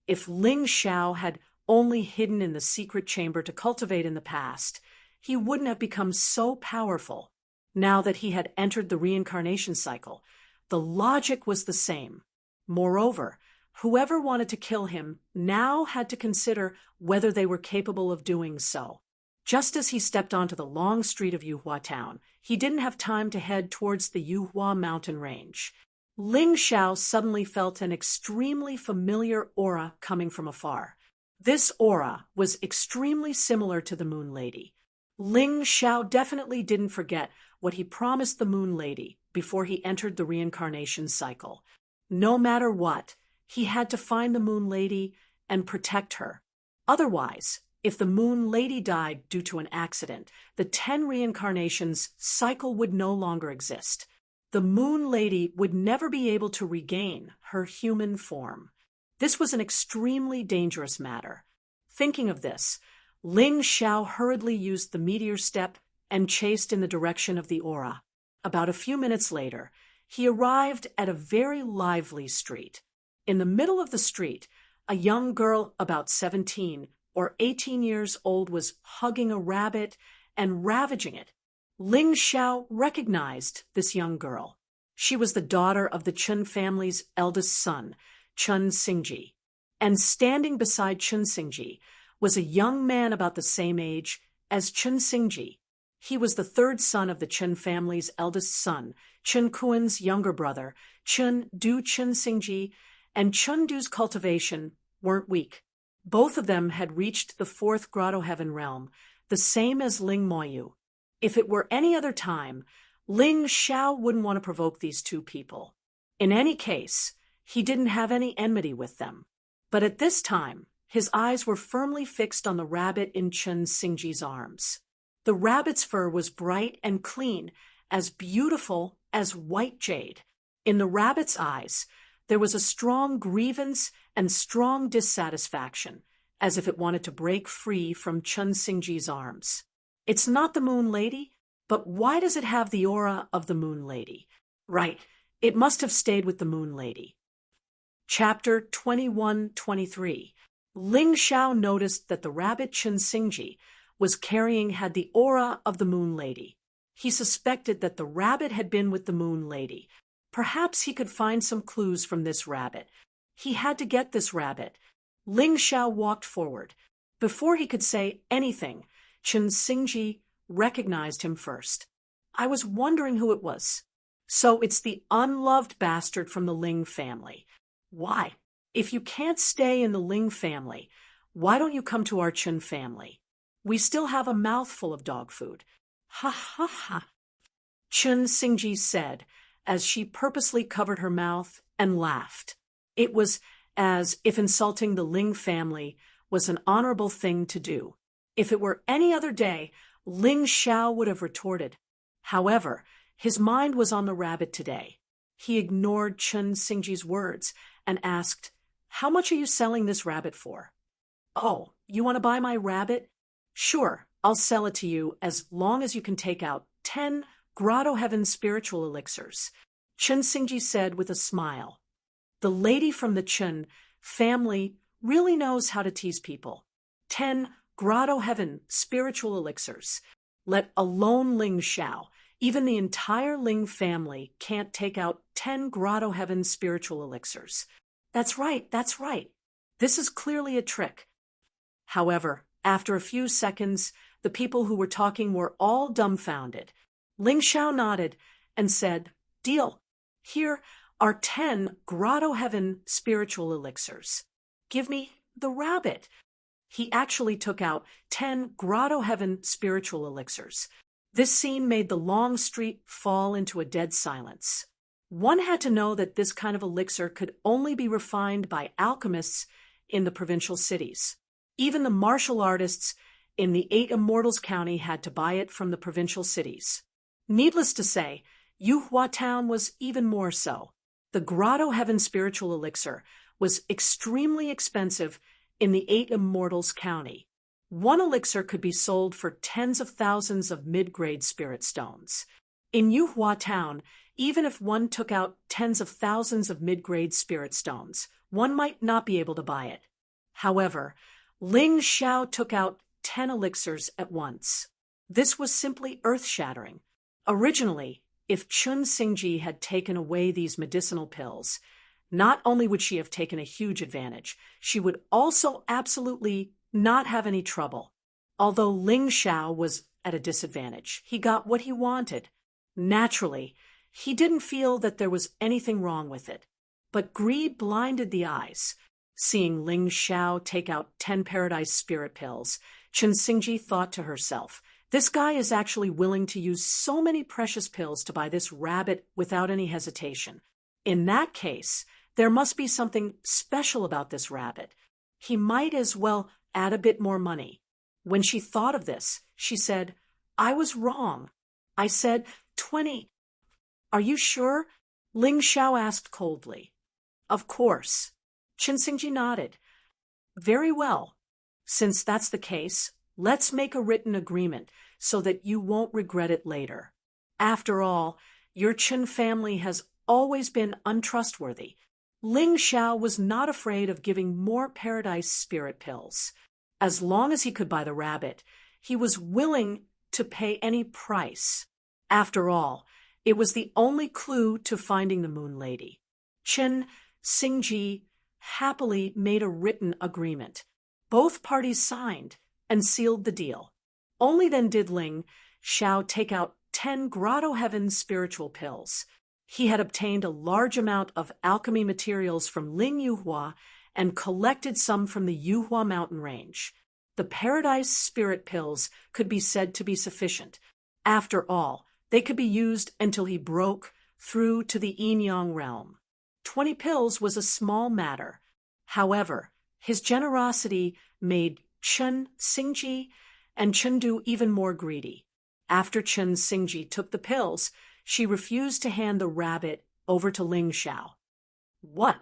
If Ling Xiao had only hidden in the secret chamber to cultivate in the past, he wouldn't have become so powerful. Now that he had entered the reincarnation cycle, the logic was the same. Moreover, whoever wanted to kill him now had to consider whether they were capable of doing so. Just as he stepped onto the long street of Yuhua town, he didn't have time to head towards the Yuhua mountain range. Ling Xiao suddenly felt an extremely familiar aura coming from afar. This aura was extremely similar to the Moon Lady. Ling Xiao definitely didn't forget what he promised the Moon Lady before he entered the reincarnation cycle. No matter what, he had to find the Moon Lady and protect her. Otherwise, if the Moon Lady died due to an accident, the 10 reincarnations cycle would no longer exist. The Moon Lady would never be able to regain her human form. This was an extremely dangerous matter. Thinking of this, Ling Xiao hurriedly used the meteor step and chased in the direction of the aura. About a few minutes later, he arrived at a very lively street. In the middle of the street, a young girl about 17 or 18 years old was hugging a rabbit and ravaging it. Ling Xiao recognized this young girl. She was the daughter of the Chen family's eldest son, Chen Xingji. And standing beside Chen Xingji was a young man about the same age as Chen Xingji. He was the third son of the Chen family's eldest son, Chen Kuan's younger brother, Chen Du Chen Xingji, and Chen Du's cultivation weren't weak. Both of them had reached the 4th Grotto Heaven realm, the same as Ling Moyu. If it were any other time, Ling Xiao wouldn't want to provoke these two people. In any case, he didn't have any enmity with them. But at this time, his eyes were firmly fixed on the rabbit in Chen Xingji's arms. The rabbit's fur was bright and clean, as beautiful as white jade. In the rabbit's eyes, there was a strong grievance and strong dissatisfaction, as if it wanted to break free from Chen Xingji's arms. It's not the Moon Lady, but why does it have the aura of the Moon Lady? Right, it must have stayed with the Moon Lady. Chapter 21-23. Ling Xiao noticed that the rabbit Chen Xingji was carrying had the aura of the Moon Lady. He suspected that the rabbit had been with the Moon Lady. Perhaps he could find some clues from this rabbit. He had to get this rabbit. Ling Xiao walked forward. Before he could say anything, Chen Xingji recognized him first. I was wondering who it was. So it's the unloved bastard from the Ling family. Why? If you can't stay in the Ling family, why don't you come to our Chen family? We still have a mouthful of dog food. Ha ha ha, Chen Xingji said, as she purposely covered her mouth and laughed. It was as if insulting the Ling family was an honorable thing to do. If it were any other day, Ling Xiao would have retorted. However, his mind was on the rabbit today. He ignored Chen Xingji's words and asked, "How much are you selling this rabbit for?" "Oh, you want to buy my rabbit? Sure, I'll sell it to you as long as you can take out 10 Grotto Heaven spiritual elixirs," Chen Xingji said with a smile. The lady from the Chen family really knows how to tease people. 10 Grotto Heaven spiritual elixirs. Let alone Ling Xiao. Even the entire Ling family can't take out 10 Grotto Heaven spiritual elixirs. That's right, that's right. This is clearly a trick. However, after a few seconds, the people who were talking were all dumbfounded. Ling Xiao nodded and said, "Deal. Here are 10 Grotto Heaven spiritual elixirs. Give me the rabbit." He actually took out 10 Grotto Heaven spiritual elixirs. This scene made the long street fall into a dead silence. One had to know that this kind of elixir could only be refined by alchemists in the provincial cities. Even the martial artists in the 8 Immortals County had to buy it from the provincial cities. Needless to say, Yuhua Town was even more so. The Grotto Heaven spiritual elixir was extremely expensive in the 8 Immortals County. One elixir could be sold for tens of thousands of mid-grade spirit stones. In Yuhua Town, even if one took out tens of thousands of mid-grade spirit stones, one might not be able to buy it. However, Ling Xiao took out 10 elixirs at once. This was simply earth-shattering. Originally, if Chun Xingji had taken away these medicinal pills, not only would she have taken a huge advantage, she would also absolutely not have any trouble. Although Ling Xiao was at a disadvantage, he got what he wanted. Naturally, he didn't feel that there was anything wrong with it. But greed blinded the eyes. Seeing Ling Xiao take out 10 Paradise Spirit pills, Chun Xingji thought to herself, "This guy is actually willing to use so many precious pills to buy this rabbit without any hesitation. In that case, there must be something special about this rabbit. He might as well add a bit more money." When she thought of this, she said, "I was wrong. I said 20. "Are you sure?" Ling Xiao asked coldly. "Of course." Chun Xingji nodded. "Very well. Since that's the case, let's make a written agreement so that you won't regret it later. After all, your Chun family has always been untrustworthy." Ling Xiao was not afraid of giving more Paradise Spirit pills. As long as he could buy the rabbit, he was willing to pay any price. After all, it was the only clue to finding the Moon Lady. Chun Xingji happily made a written agreement. Both parties signed and sealed the deal. Only then did Ling Xiao take out 10 Grotto Heaven spiritual pills. He had obtained a large amount of alchemy materials from Ling Yuhua and collected some from the Yuhua mountain range. The Paradise Spirit pills could be said to be sufficient. After all, they could be used until he broke through to the Yin-Yang realm. 20 pills was a small matter. However, his generosity made Chun Xingji and Chengdu even more greedy. After Chun Xingji took the pills, she refused to hand the rabbit over to Ling Xiao. "What?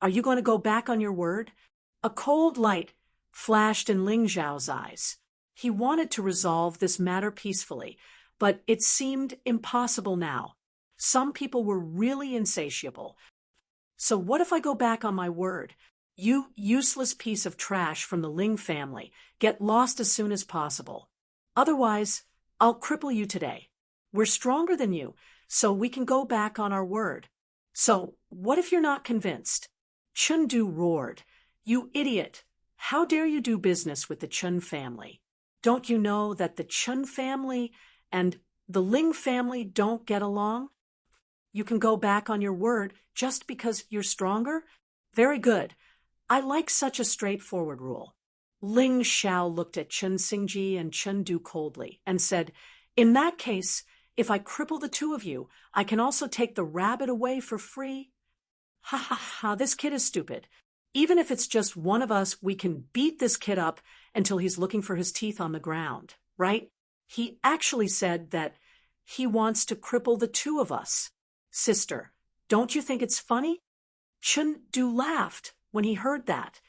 Are you going to go back on your word?" A cold light flashed in Ling Xiao's eyes. He wanted to resolve this matter peacefully, but it seemed impossible now. Some people were really insatiable. "So what if I go back on my word? You useless piece of trash from the Ling family, get lost as soon as possible. Otherwise, I'll cripple you today. We're stronger than you, so we can go back on our word. So what if you're not convinced?" Chengdu roared. "You idiot! How dare you do business with the Chun family? Don't you know that the Chun family and the Ling family don't get along? You can go back on your word just because you're stronger? Very good. I like such a straightforward rule." Ling Xiao looked at Chun Xingji and Chengdu coldly and said, "In that case, if I cripple the two of you, I can also take the rabbit away for free." "Ha ha ha, this kid is stupid. Even if it's just one of us, we can beat this kid up until he's looking for his teeth on the ground, right? He actually said that he wants to cripple the two of us. Sister, don't you think it's funny?" Chengdu laughed when he heard that.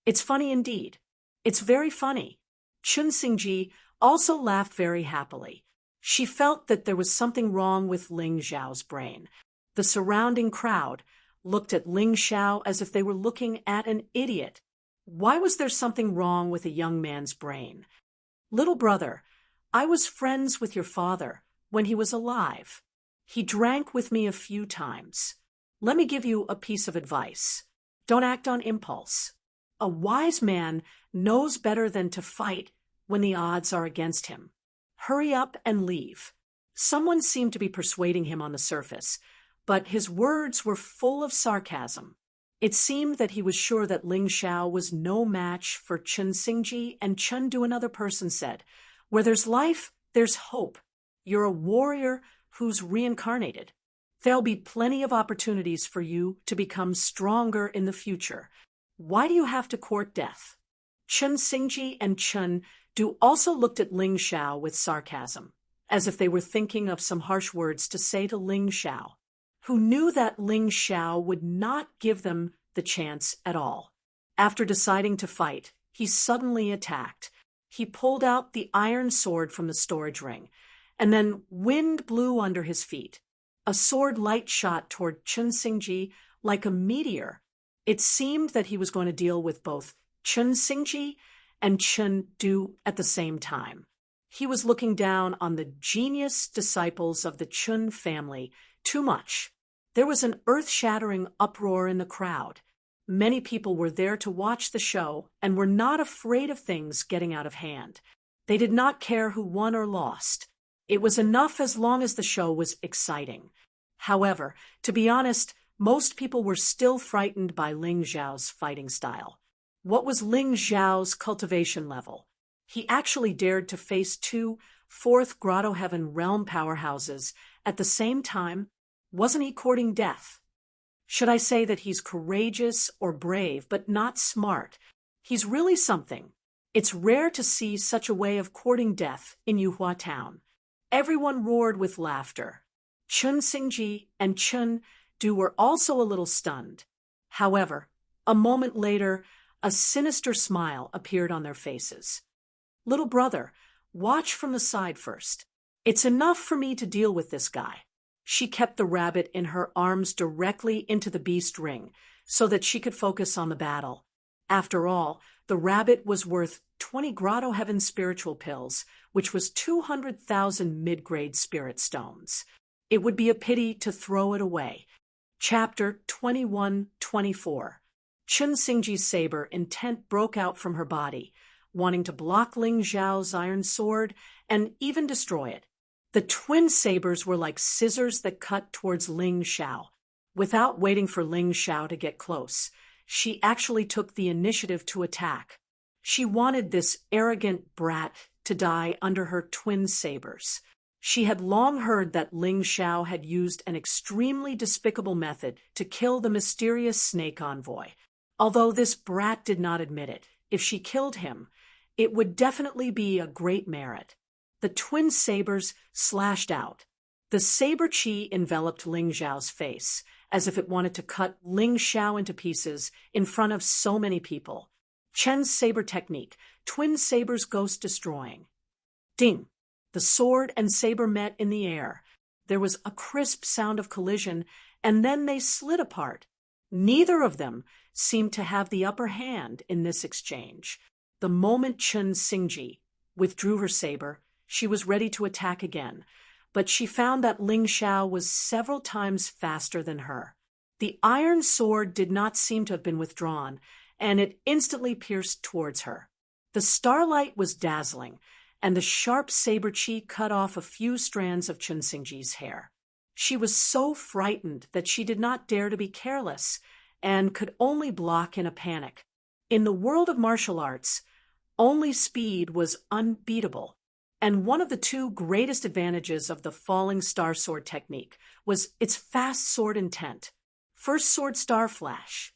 "It's funny indeed. It's very funny." Chun Xingji also laughed very happily. She felt that there was something wrong with Ling Xiao's brain. The surrounding crowd looked at Ling Xiao as if they were looking at an idiot. Why was there something wrong with a young man's brain? Little brother, I was friends with your father when he was alive. He drank with me a few times. Let me give you a piece of advice. Don't act on impulse. A wise man knows better than to fight when the odds are against him. Hurry up and leave. Someone seemed to be persuading him on the surface, but his words were full of sarcasm. It seemed that he was sure that Ling Xiao was no match for Chen Xingji, and Chen Du, another person, said, "Where there's life, there's hope. You're a warrior who's reincarnated. There'll be plenty of opportunities for you to become stronger in the future. Why do you have to court death?" Chen Xingji and Chen Du also looked at Ling Xiao with sarcasm, as if they were thinking of some harsh words to say to Ling Xiao, who knew that Ling Xiao would not give them the chance at all. After deciding to fight, he suddenly attacked. He pulled out the iron sword from the storage ring, and then wind blew under his feet. A sword light shot toward Chen Xingji like a meteor. It seemed that he was going to deal with both Chen Xingji and Chen Du at the same time. He was looking down on the genius disciples of the Chun family too much. There was an earth-shattering uproar in the crowd. Many people were there to watch the show and were not afraid of things getting out of hand. They did not care who won or lost. It was enough as long as the show was exciting. However, to be honest, most people were still frightened by Ling Xiao's fighting style. What was Ling Xiao's cultivation level? He actually dared to face two fourth Grotto Heaven realm powerhouses at the same time. Wasn't he courting death? Should I say that he's courageous or brave, but not smart? He's really something. It's rare to see such a way of courting death in Yuhua Town. Everyone roared with laughter. Chen Xingji and Chen Du were also a little stunned. However, a moment later, a sinister smile appeared on their faces. "Little brother, watch from the side first. It's enough for me to deal with this guy." She kept the rabbit in her arms directly into the beast ring so that she could focus on the battle. After all, the rabbit was worth 20 Grotto Heaven spiritual pills, which was 200,000 mid-grade spirit stones. It would be a pity to throw it away. Chapter 21-24. Chen Xingji's saber intent broke out from her body, wanting to block Ling Xiao's iron sword and even destroy it. The twin sabers were like scissors that cut towards Ling Xiao. Without waiting for Ling Xiao to get close, she actually took the initiative to attack. She wanted this arrogant brat to die under her twin sabers. She had long heard that Ling Xiao had used an extremely despicable method to kill the mysterious snake envoy. Although this brat did not admit it, if she killed him, it would definitely be a great merit. The twin sabers slashed out. The saber chi enveloped Ling Xiao's face, as if it wanted to cut Ling Xiao into pieces in front of so many people. Chen's saber technique, twin sabers ghost destroying. Ding! The sword and saber met in the air. There was a crisp sound of collision, and then they slid apart. Neither of them seemed to have the upper hand in this exchange. The moment Chen Xingji withdrew her saber, she was ready to attack again, but she found that Ling Xiao was several times faster than her. The iron sword did not seem to have been withdrawn, and it instantly pierced towards her. The starlight was dazzling, and the sharp saber chi cut off a few strands of Chen Xingji's hair. She was so frightened that she did not dare to be careless, and could only block in a panic. In the world of martial arts, only speed was unbeatable. And one of the two greatest advantages of the falling star sword technique was its fast sword intent. First sword star flash.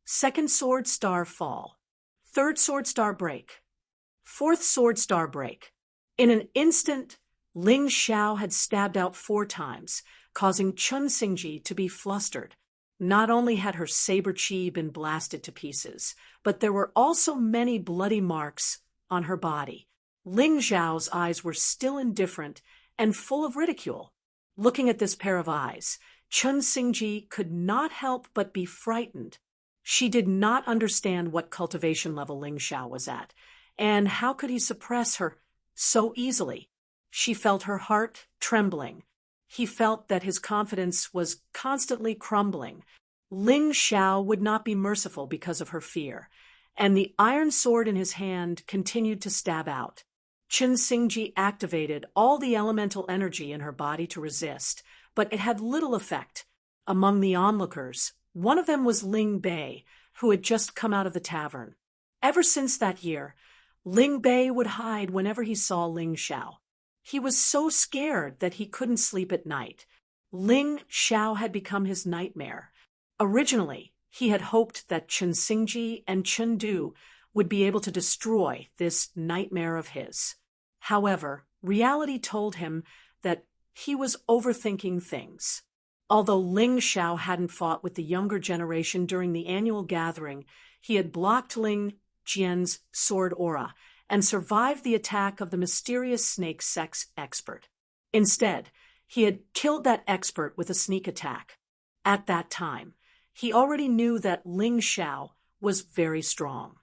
Second sword star fall. Third sword star break. Fourth sword star break. In an instant, Ling Xiao had stabbed out 4 times, causing Chen Xingji to be flustered. Not only had her saber chi been blasted to pieces, but there were also many bloody marks on her body. Ling Xiao's eyes were still indifferent and full of ridicule. Looking at this pair of eyes, Chen Xingji could not help but be frightened. She did not understand what cultivation level Ling Xiao was at, and how could he suppress her so easily? She felt her heart trembling. He felt that his confidence was constantly crumbling. Ling Xiao would not be merciful because of her fear, and the iron sword in his hand continued to stab out. Chen Xingji activated all the elemental energy in her body to resist, but it had little effect. Among the onlookers, one of them was Ling Bei, who had just come out of the tavern. Ever since that year, Ling Bei would hide whenever he saw Ling Xiao. He was so scared that he couldn't sleep at night. Ling Xiao had become his nightmare. Originally, he had hoped that Chen Xingji and Chen Du would be able to destroy this nightmare of his. However, reality told him that he was overthinking things. Although Ling Xiao hadn't fought with the younger generation during the annual gathering, he had blocked Ling Jian's sword aura and survived the attack of the mysterious snake sex expert. Instead, he had killed that expert with a sneak attack. At that time, he already knew that Ling Xiao was very strong.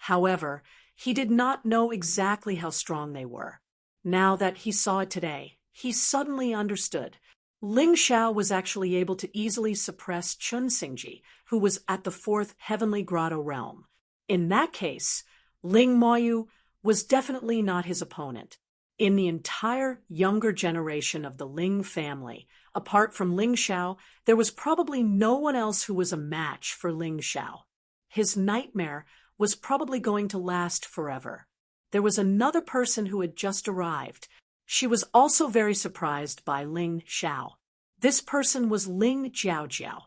However, he did not know exactly how strong they were. Now that he saw it today, he suddenly understood. Ling Xiao was actually able to easily suppress Chen Xingji, who was at the fourth heavenly grotto realm. In that case, Ling Moyu was definitely not his opponent. In the entire younger generation of the Ling family, apart from Ling Xiao, there was probably no one else who was a match for Ling Xiao. His nightmare was probably going to last forever. There was another person who had just arrived. She was also very surprised by Ling Xiao. This person was Ling Jiaojiao.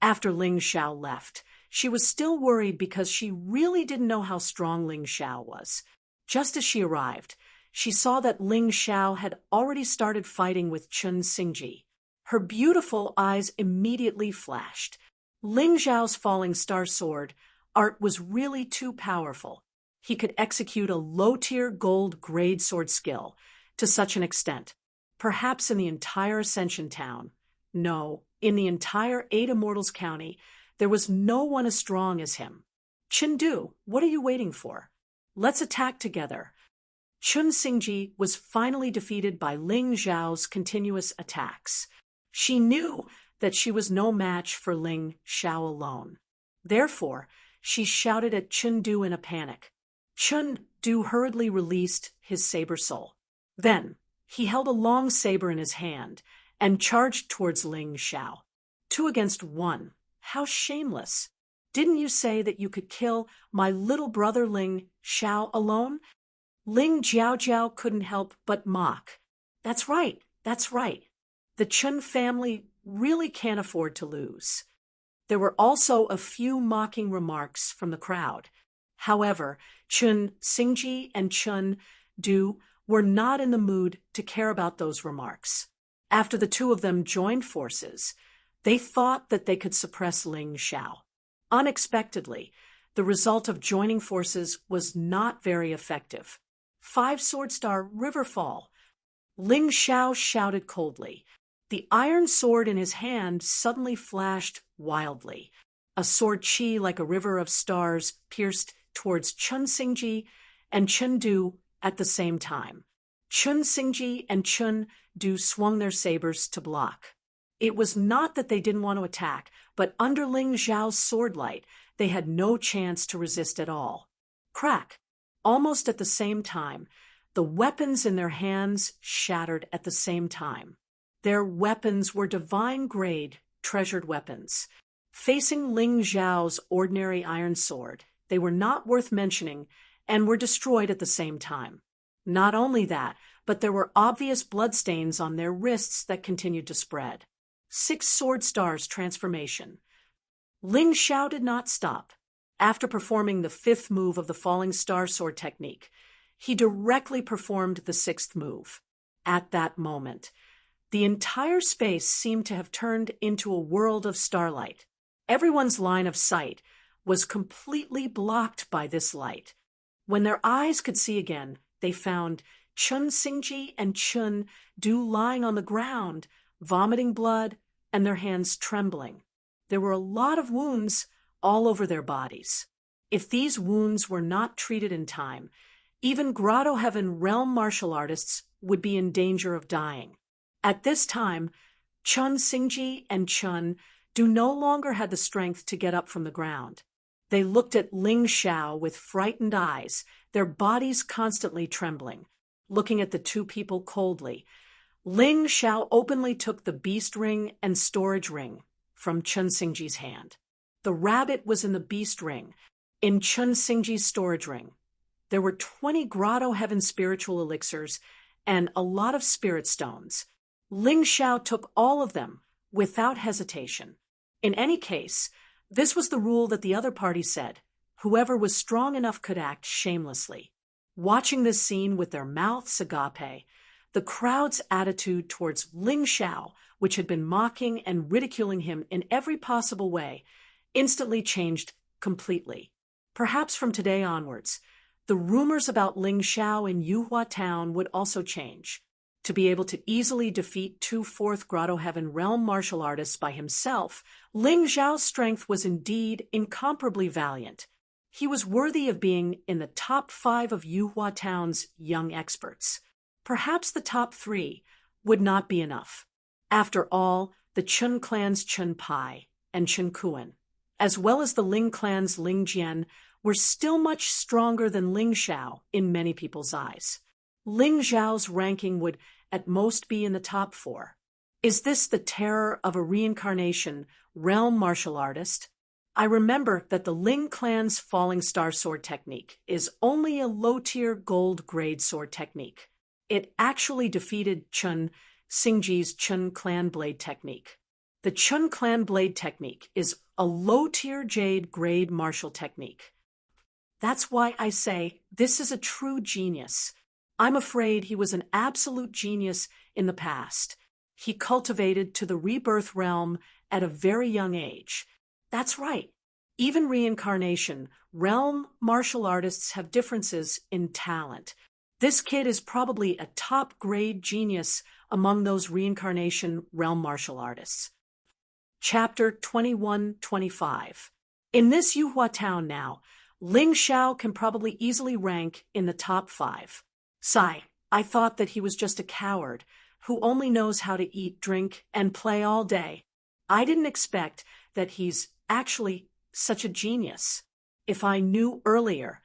After Ling Xiao left, she was still worried because she really didn't know how strong Ling Xiao was. Just as she arrived, she saw that Ling Xiao had already started fighting with Chen Xingji. Her beautiful eyes immediately flashed. Ling Xiao's falling star sword art was really too powerful. He could execute a low-tier gold grade sword skill to such an extent. Perhaps in the entire Ascension Town, no, in the entire Eight Immortals County, there was no one as strong as him. Chengdu, what are you waiting for? Let's attack together. Chen Xingji was finally defeated by Ling Xiao's continuous attacks. She knew that she was no match for Ling Xiao alone. Therefore, she shouted at Chengdu in a panic. Chengdu hurriedly released his saber soul. Then, he held a long saber in his hand and charged towards Ling Xiao. 2 against 1. How shameless! Didn't you say that you could kill my little brother Ling Xiao alone? Ling Jiaojiao couldn't help but mock. That's right, that's right. The Chen family really can't afford to lose. There were also a few mocking remarks from the crowd. However, Chen Xingji and Chen Du were not in the mood to care about those remarks. After the two of them joined forces, they thought that they could suppress Ling Xiao. Unexpectedly, the result of joining forces was not very effective. 5 sword star Riverfall. Ling Xiao shouted coldly. The iron sword in his hand suddenly flashed wildly. A sword chi like a river of stars pierced towards Chen Xingji and Chen Du at the same time. Chen Xingji and Chen Du swung their sabers to block. It was not that they didn't want to attack, but under Ling Xiao's sword light, they had no chance to resist at all. Crack! Almost at the same time, the weapons in their hands shattered at the same time. Their weapons were divine-grade, treasured weapons. Facing Ling Xiao's ordinary iron sword, they were not worth mentioning and were destroyed at the same time. Not only that, but there were obvious bloodstains on their wrists that continued to spread. 6 sword stars transformation. Ling Xiao did not stop. After performing the 5th move of the falling star sword technique, he directly performed the 6th move. At that moment, the entire space seemed to have turned into a world of starlight. Everyone's line of sight was completely blocked by this light. When their eyes could see again, they found Chen Xingji and Chen Du lying on the ground, vomiting blood, and their hands trembling. There were a lot of wounds all over their bodies. If these wounds were not treated in time, even Grotto Heaven realm martial artists would be in danger of dying. At this time, Chun Xingji and Chun Du no longer had the strength to get up from the ground. They looked at Ling Xiao with frightened eyes, their bodies constantly trembling, looking at the two people coldly. Ling Xiao openly took the beast ring and storage ring from Chun Xingji's hand. The rabbit was in the beast ring, in Chun Xingji's storage ring. There were 20 Grotto Heaven spiritual elixirs and a lot of spirit stones. Ling Xiao took all of them without hesitation. In any case, this was the rule that the other party said. Whoever was strong enough could act shamelessly. Watching this scene with their mouths agape, the crowd's attitude towards Ling Xiao, which had been mocking and ridiculing him in every possible way, instantly changed completely. Perhaps from today onwards, the rumors about Ling Xiao in Yuhua Town would also change. To be able to easily defeat two fourth Grotto Heaven realm martial artists by himself, Ling Xiao's strength was indeed incomparably valiant. He was worthy of being in the top 5 of Yuhua Town's young experts. Perhaps the top 3 would not be enough. After all, the Chun clan's Chun Pai and Chun Kuan, as well as the Ling clan's Ling Jian, were still much stronger than Ling Xiao in many people's eyes. Ling Xiao's ranking would at most be in the top 4. Is this the terror of a reincarnation realm martial artist? I remember that the Ling clan's falling star sword technique is only a low-tier gold grade sword technique. It actually defeated Chun Xingji's Chun clan blade technique. The Chun clan blade technique is a low-tier jade grade martial technique. That's why I say this is a true genius. I'm afraid he was an absolute genius in the past. He cultivated to the rebirth realm at a very young age. That's right. Even reincarnation, realm martial artists have differences in talent. This kid is probably a top-grade genius among those reincarnation realm martial artists. Chapter 21-25. In this Yuhua town now, Ling Xiao can probably easily rank in the top 5. Sigh, I thought that he was just a coward who only knows how to eat, drink, and play all day. I didn't expect that he's actually such a genius. If I knew earlier,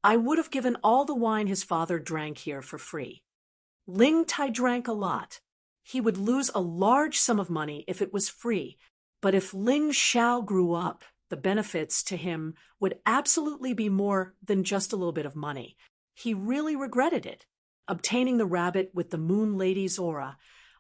I would have given all the wine his father drank here for free. Ling Tai drank a lot. He would lose a large sum of money if it was free, but if Ling Xiao grew up, the benefits to him would absolutely be more than just a little bit of money. He really regretted it. Obtaining the rabbit with the Moon Lady's aura,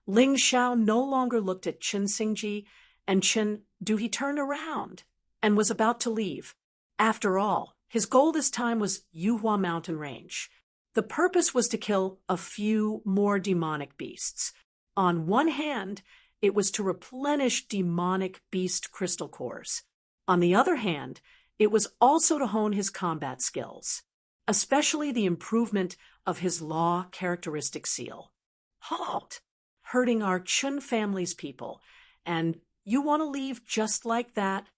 Ling Xiao no longer looked at Chun Xingji and Chun Du. He turned around and was about to leave. After all, his goal this time was Yuhua Mountain Range. The purpose was to kill a few more demonic beasts. On one hand, it was to replenish demonic beast crystal cores. On the other hand, it was also to hone his combat skills, especially the improvement of his law characteristic seal. Halt! Hurting our Chun family's people, and you want to leave just like that?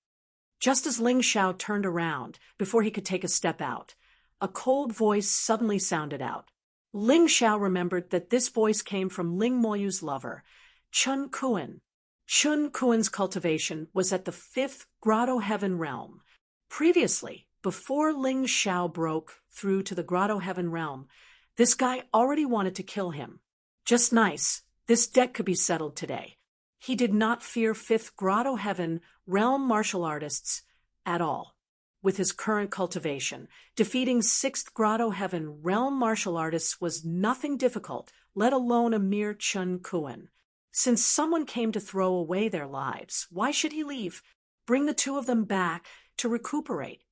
Just as Ling Xiao turned around before he could take a step out, a cold voice suddenly sounded out. Ling Xiao remembered that this voice came from Ling Moyu's lover, Chun Kuan. Chun Kuan's cultivation was at the 5th Grotto Heaven realm. Previously, before Ling Xiao broke through to the Grotto Heaven realm, this guy already wanted to kill him. Just nice. This debt could be settled today. He did not fear 5th Grotto Heaven realm martial artists at all. With his current cultivation, defeating 6th Grotto Heaven realm martial artists was nothing difficult, let alone a mere Chun Kuan. Since someone came to throw away their lives, why should he leave? Bring the two of them back to recuperate.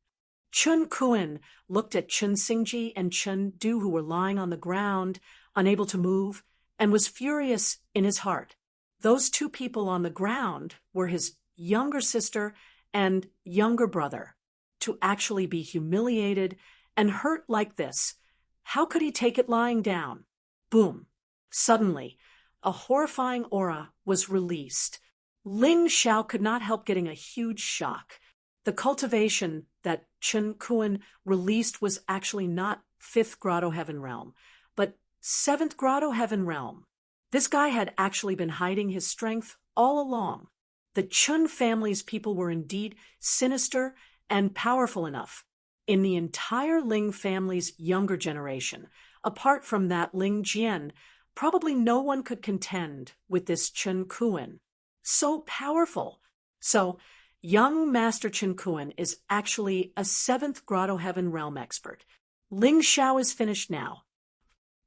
Chun Kuan looked at Chun Xingji and Chun Du, who were lying on the ground, unable to move, and was furious in his heart. Those two people on the ground were his younger sister and younger brother. To actually be humiliated and hurt like this, how could he take it lying down? Boom! Suddenly, a horrifying aura was released. Ling Xiao could not help getting a huge shock. The cultivation that Chen Kuan released was actually not 5th Grotto Heaven Realm, but 7th Grotto Heaven Realm. This guy had actually been hiding his strength all along. The Chun family's people were indeed sinister and powerful enough. In the entire Ling family's younger generation, apart from that Ling Jian, probably no one could contend with this Chen Kuan. So powerful. So, young Master Chen Kuan is actually a 7th Grotto Heaven Realm expert. Ling Xiao is finished now.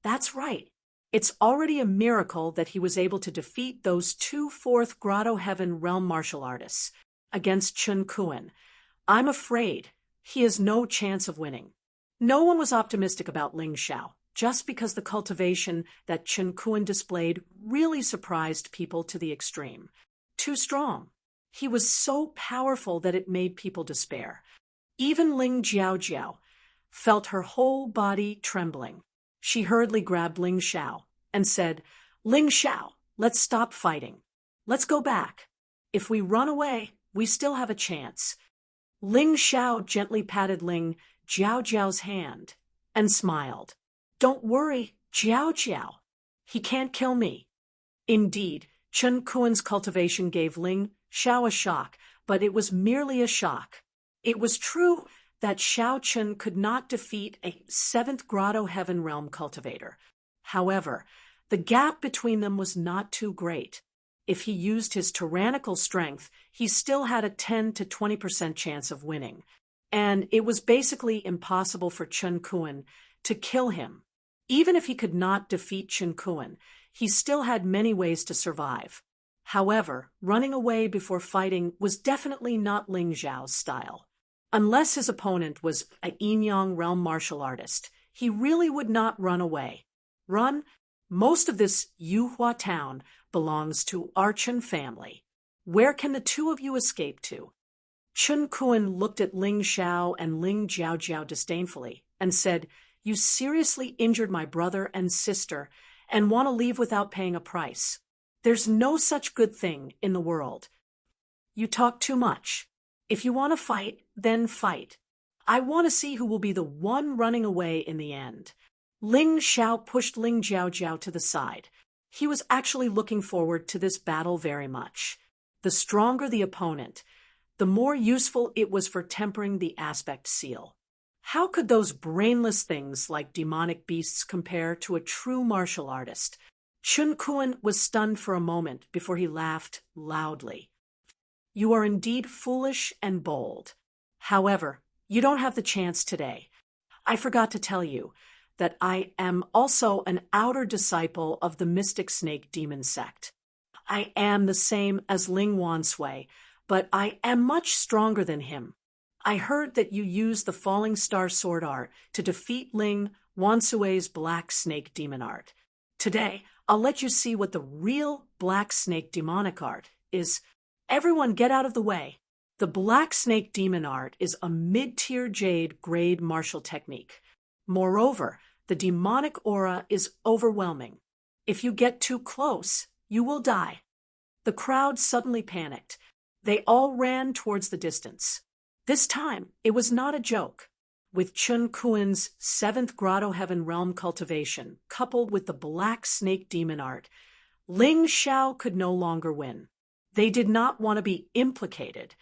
That's right. It's already a miracle that he was able to defeat those 2 4th Grotto Heaven Realm martial artists against Chen Kuan. I'm afraid he has no chance of winning. No one was optimistic about Ling Xiao, just because the cultivation that Chen Kuan displayed really surprised people to the extreme. Too strong. He was so powerful that it made people despair. Even Ling Jiao felt her whole body trembling. She hurriedly grabbed Ling Xiao and said, "Ling Xiao, let's stop fighting. Let's go back. If we run away, we still have a chance." Ling Xiao gently patted Ling Jiao's hand and smiled. "Don't worry, Jiao. He can't kill me." Indeed, Chen Kuan's cultivation gave Ling Xiao a shock, but it was merely a shock. It was true that Xiao Chen could not defeat a 7th Grotto Heaven Realm cultivator. However, the gap between them was not too great. If he used his tyrannical strength, he still had a 10 to 20% chance of winning. And it was basically impossible for Chen Kuan to kill him. Even if he could not defeat Chen Kuan, he still had many ways to survive. However, running away before fighting was definitely not Ling Xiao's style. Unless his opponent was a Yin-Yang realm martial artist, he really would not run away. Most of this Yuhua town belongs to our Chen family. Where can the 2 of you escape to? Chen Kuan looked at Ling Xiao and Ling Jiao disdainfully and said, "You seriously injured my brother and sister and want to leave without paying a price. There's no such good thing in the world. You talk too much. If you want to fight, then fight. I want to see who will be the one running away in the end." Ling Xiao pushed Ling Jiao to the side. He was actually looking forward to this battle very much. The stronger the opponent, the more useful it was for tempering the aspect seal. How could those brainless things like demonic beasts compare to a true martial artist? Chen Kuan was stunned for a moment before he laughed loudly. "You are indeed foolish and bold. However, you don't have the chance today. I forgot to tell you that I am also an outer disciple of the Mystic Snake Demon Sect. I am the same as Ling Wansui, but I am much stronger than him. I heard that you used the Falling Star Sword Art to defeat Ling Wansui's Black Snake Demon Art. Today, I'll let you see what the real Black Snake Demonic Art is. Everyone get out of the way. The Black Snake Demon Art is a mid-tier jade grade martial technique. Moreover, the demonic aura is overwhelming. If you get too close, you will die." The crowd suddenly panicked. They all ran towards the distance. This time, it was not a joke. With Chen Kuan's 7th Grotto Heaven Realm cultivation, coupled with the Black Snake Demon Art, Ling Xiao could no longer win. They did not want to be implicated.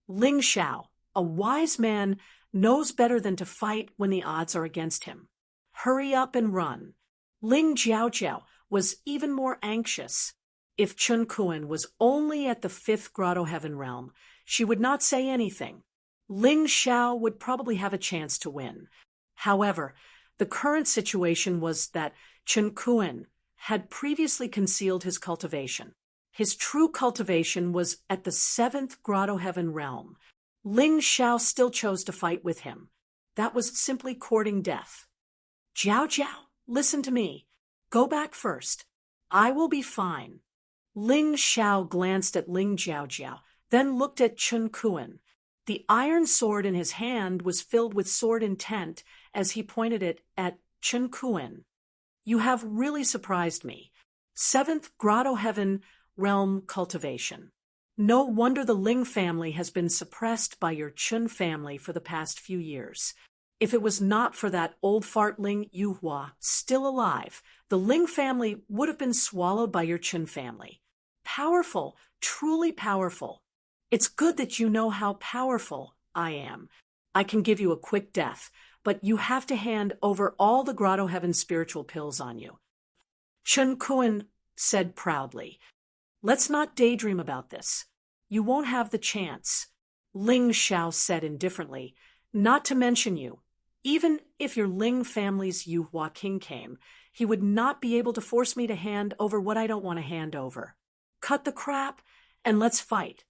Ling Xiao, a wise man, knows better than to fight when the odds are against him. Hurry up and run. Ling Jiao was even more anxious. If Chen Kuan was only at the 5th Grotto Heaven Realm, she would not say anything. Ling Xiao would probably have a chance to win. However, the current situation was that Chen Kuan had previously concealed his cultivation. His true cultivation was at the 7th Grotto Heaven Realm. Ling Xiao still chose to fight with him. That was simply courting death. Jiao, listen to me. Go back first. I will be fine." Ling Xiao glanced at Ling Jiao, then looked at Chen Kuan. The iron sword in his hand was filled with sword intent as he pointed it at Chen Kuan. "You have really surprised me. 7th Grotto Heaven Realm cultivation. No wonder the Ling family has been suppressed by your Chun family for the past few years. If it was not for that old fart Ling Yuhua still alive, the Ling family would have been swallowed by your Chun family. Powerful, truly powerful. It's good that you know how powerful I am. I can give you a quick death, but you have to hand over all the Grotto Heaven spiritual pills on you. Chun Kuan said proudly. Let's not daydream about this. You won't have the chance. Ling Xiao said indifferently. Not to mention you. Even if your Ling family's Yuhua King came, he would not be able to force me to hand over what I don't want to hand over. Cut the crap and let's fight.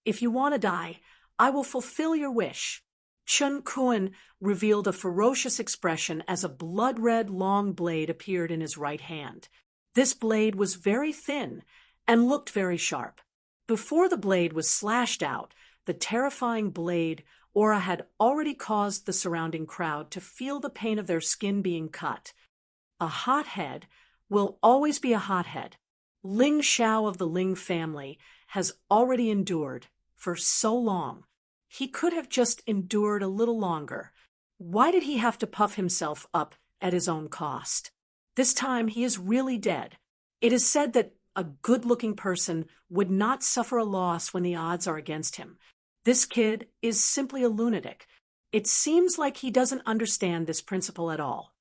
If you want to die, I will fulfill your wish. Chun Kuan revealed a ferocious expression as a blood-red long blade appeared in his right hand. This blade was very thin and looked very sharp. Before the blade was slashed out, the terrifying blade aura had already caused the surrounding crowd to feel the pain of their skin being cut. A hothead will always be a hothead. Ling Xiao of the Ling family has already endured for so long. He could have just endured a little longer. Why did he have to puff himself up at his own cost? This time he is really dead. It is said that a good-looking person would not suffer a loss when the odds are against him. This kid is simply a lunatic. It seems like he doesn't understand this principle at all.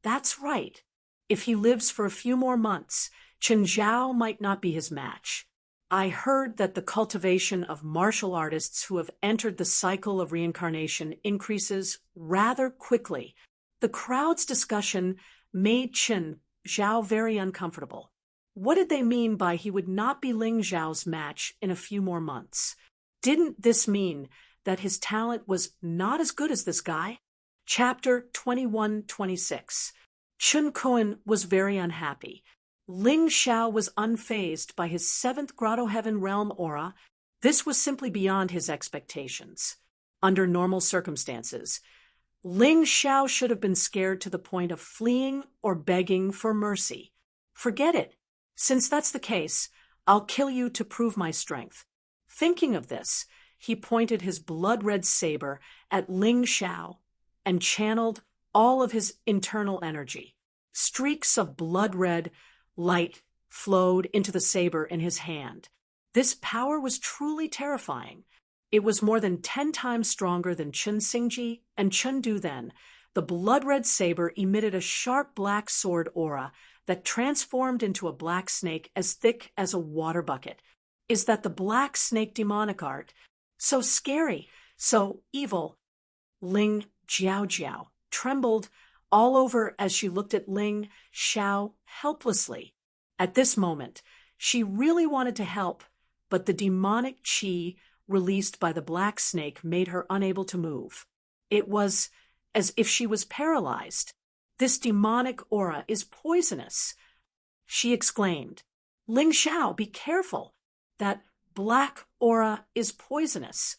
That's right. If he lives for a few more months, Chen Zhao might not be his match. I heard that the cultivation of martial artists who have entered the cycle of reincarnation increases rather quickly. The crowd's discussion made Chen Zhao very uncomfortable. What did they mean by he would not be Ling Zhao's match in a few more months? Didn't this mean that his talent was not as good as this guy? Chapter 21-26. Chun Kuan was very unhappy. Ling Xiao was unfazed by his 7th Grotto Heaven realm aura. This was simply beyond his expectations. Under normal circumstances, Ling Xiao should have been scared to the point of fleeing or begging for mercy. Forget it. Since that's the case, I'll kill you to prove my strength. Thinking of this, he pointed his blood-red saber at Ling Xiao and channeled all of his internal energy. Streaks of blood-red light flowed into the saber in his hand. This power was truly terrifying. It was more than 10 times stronger than Chun Xingji and Chun Du then. The blood-red saber emitted a sharp black sword aura that transformed into a black snake as thick as a water bucket. Is that the black snake demonic art? So scary, so evil. Ling Jiao trembled all over as she looked at Ling Xiao helplessly. At this moment, she really wanted to help, but the demonic qi released by the black snake made her unable to move. It was as if she was paralyzed. This demonic aura is poisonous, she exclaimed. Ling Xiao, be careful. That black aura is poisonous.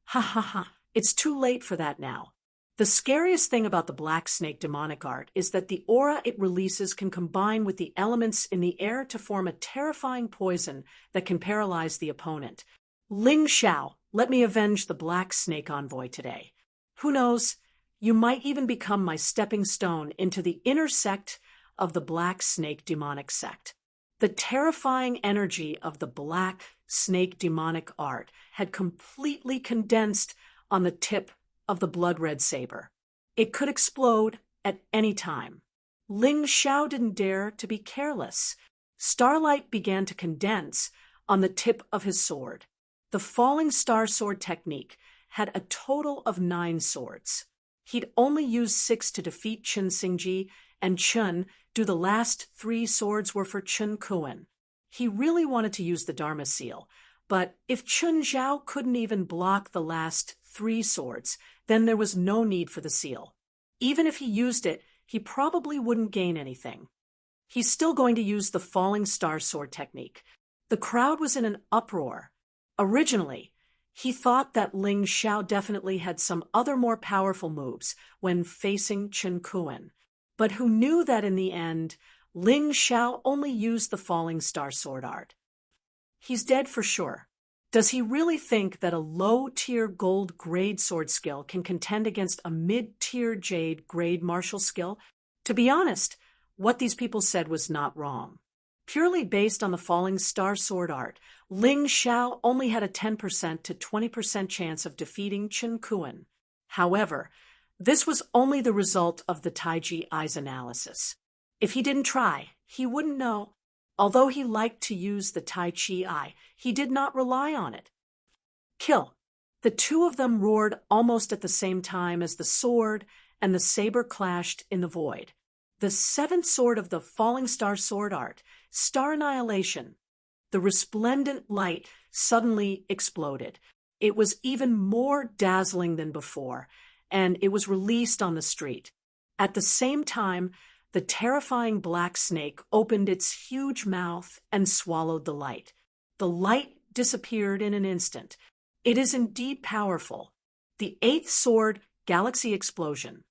Ha ha ha, it's too late for that now. The scariest thing about the black snake demonic art is that the aura it releases can combine with the elements in the air to form a terrifying poison that can paralyze the opponent. Ling Xiao, let me avenge the black snake envoy today. Who knows, you might even become my stepping stone into the inner sect of the black snake demonic sect. The terrifying energy of the black snake demonic art had completely condensed on the tip of the blood-red saber. It could explode at any time. Ling Xiao didn't dare to be careless. Starlight began to condense on the tip of his sword. The falling star sword technique had a total of 9 swords. He'd only used 6 to defeat Chun Xingji and Chun Du. The last 3 swords were for Chun Kuan. He really wanted to use the Dharma seal, but if Chun Zhao couldn't even block the last 3 swords, then there was no need for the seal. Even if he used it, he probably wouldn't gain anything. He's still going to use the falling star sword technique. The crowd was in an uproar. Originally, he thought that Ling Xiao definitely had some other more powerful moves when facing Chun Kuan, but who knew that in the end, Ling Xiao only used the falling star sword art. He's dead for sure. Does he really think that a low-tier gold grade sword skill can contend against a mid-tier jade grade martial skill? To be honest, what these people said was not wrong. Purely based on the falling star sword art, Ling Xiao only had a 10% to 20% chance of defeating Chen Kuan. However, this was only the result of the Taiji Eyes analysis. If he didn't try, he wouldn't know. Although he liked to use the Tai Chi Eye, he did not rely on it. Kill. The two of them roared almost at the same time as the sword and the saber clashed in the void. The seventh sword of the Falling Star sword art, Star Annihilation. The resplendent light suddenly exploded. It was even more dazzling than before, and it was released on the street. At the same time, the terrifying black snake opened its huge mouth and swallowed the light. The light disappeared in an instant. It is indeed powerful. The eighth sword, Galaxy Explosion.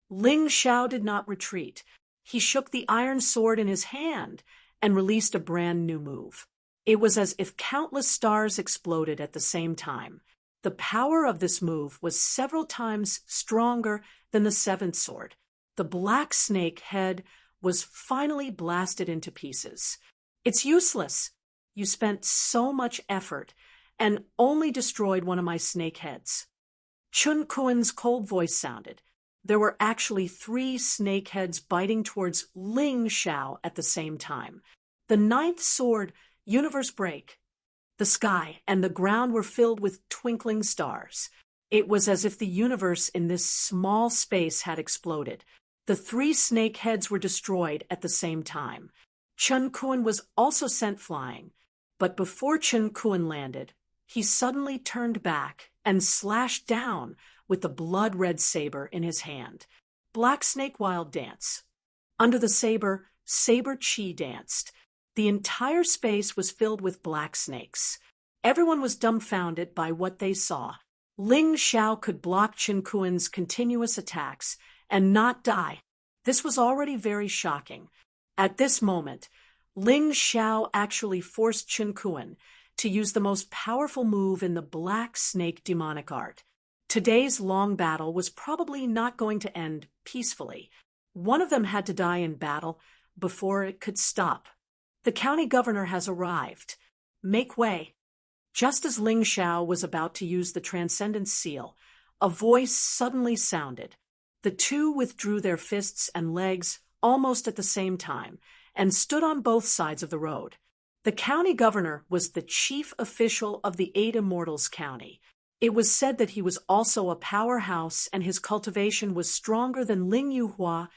Ling Xiao did not retreat. He shook the iron sword in his hand and released a brand new move. It was as if countless stars exploded at the same time. The power of this move was several times stronger than the seventh sword. The black snake head was finally blasted into pieces. It's useless. You spent so much effort and only destroyed one of my snake heads. Chun Kuan's cold voice sounded. There were actually 3 snake heads biting towards Ling Xiao at the same time. The ninth sword, Universe Break. The sky and the ground were filled with twinkling stars. It was as if the universe in this small space had exploded. The 3 snake heads were destroyed at the same time. Chun Kuan was also sent flying, but before Chun Kuan landed, he suddenly turned back and slashed down with the blood-red saber in his hand. Black Snake Wild Dance. Under the saber, Saber Chi danced. The entire space was filled with black snakes. Everyone was dumbfounded by what they saw. Ling Xiao could block Chun Kuan's continuous attacks and not die. This was already very shocking. At this moment, Ling Xiao actually forced Chun Kuan to use the most powerful move in the Black Snake demonic art. Today's long battle was probably not going to end peacefully. One of them had to die in battle before it could stop. The county governor has arrived. Make way. Just as Ling Xiao was about to use the Transcendence Seal, a voice suddenly sounded. The two withdrew their fists and legs almost at the same time and stood on both sides of the road. The county governor was the chief official of the 8 Immortals County. It was said that he was also a powerhouse and his cultivation was stronger than Ling Yuhua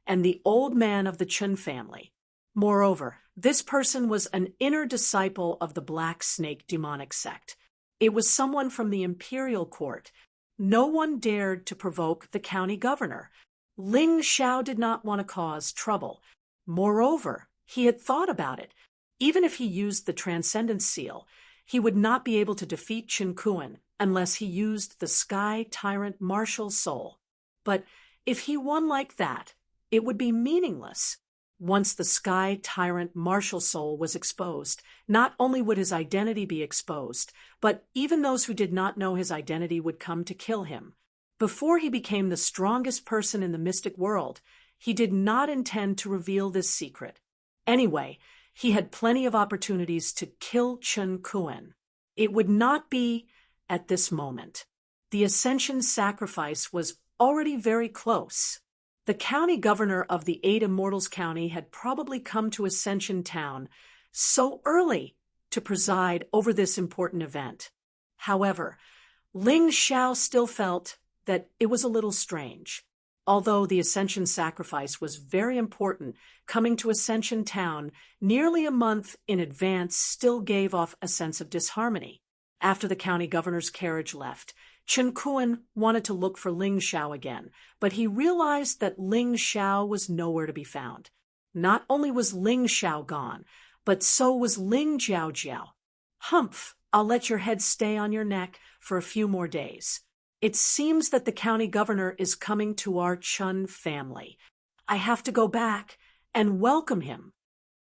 and the old man of the Chun family. Moreover, this person was an inner disciple of the Black Snake demonic sect. It was someone from the imperial court. No one dared to provoke the county governor. Ling Xiao did not want to cause trouble. Moreover, he had thought about it. Even if he used the Transcendence Seal, he would not be able to defeat Chun Kuan unless he used the Sky Tyrant Martial Soul. But if he won like that, it would be meaningless. Once the Sky Tyrant Martial Soul was exposed, not only would his identity be exposed, but even those who did not know his identity would come to kill him. Before he became the strongest person in the mystic world, he did not intend to reveal this secret. Anyway, he had plenty of opportunities to kill Chun Kuan. It would not be at this moment. The Ascension sacrifice was already very close. The county governor of the 8 Immortals County had probably come to Ascension Town so early to preside over this important event. However, Ling Xiao still felt that it was a little strange. Although the Ascension sacrifice was very important, coming to Ascension Town nearly a month in advance still gave off a sense of disharmony. After the county governor's carriage left, Chun Kuan wanted to look for Ling Xiao again, but he realized that Ling Xiao was nowhere to be found. Not only was Ling Xiao gone, but so was Ling Jiao Jiao. Humph, I'll let your head stay on your neck for a few more days. It seems that the county governor is coming to our Chun family. I have to go back and welcome him.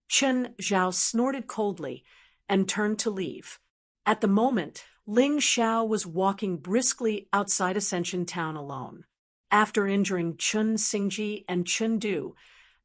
Chen Zhao snorted coldly and turned to leave. At the moment, Ling Xiao was walking briskly outside Ascension Town alone. After injuring Chun Xingji and Chun Du,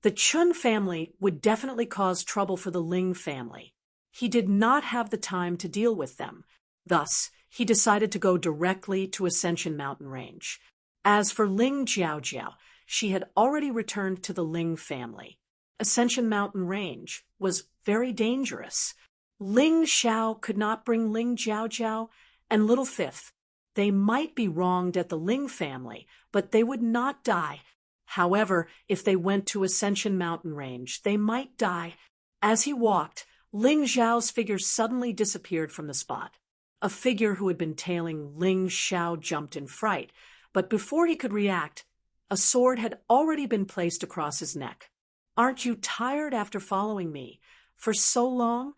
the Chun family would definitely cause trouble for the Ling family. He did not have the time to deal with them. Thus, he decided to go directly to Ascension Mountain Range. As for Ling Jiaojiao, she had already returned to the Ling family. Ascension Mountain Range was very dangerous. Ling Xiao could not bring Ling Jiaojiao and Little Fifth. They might be wronged at the Ling family, but they would not die. However, if they went to Ascension Mountain Range, they might die. As he walked, Ling Xiao's figure suddenly disappeared from the spot. A figure who had been tailing Ling Xiao jumped in fright, but before he could react, a sword had already been placed across his neck. "Aren't you tired after following me for so long?"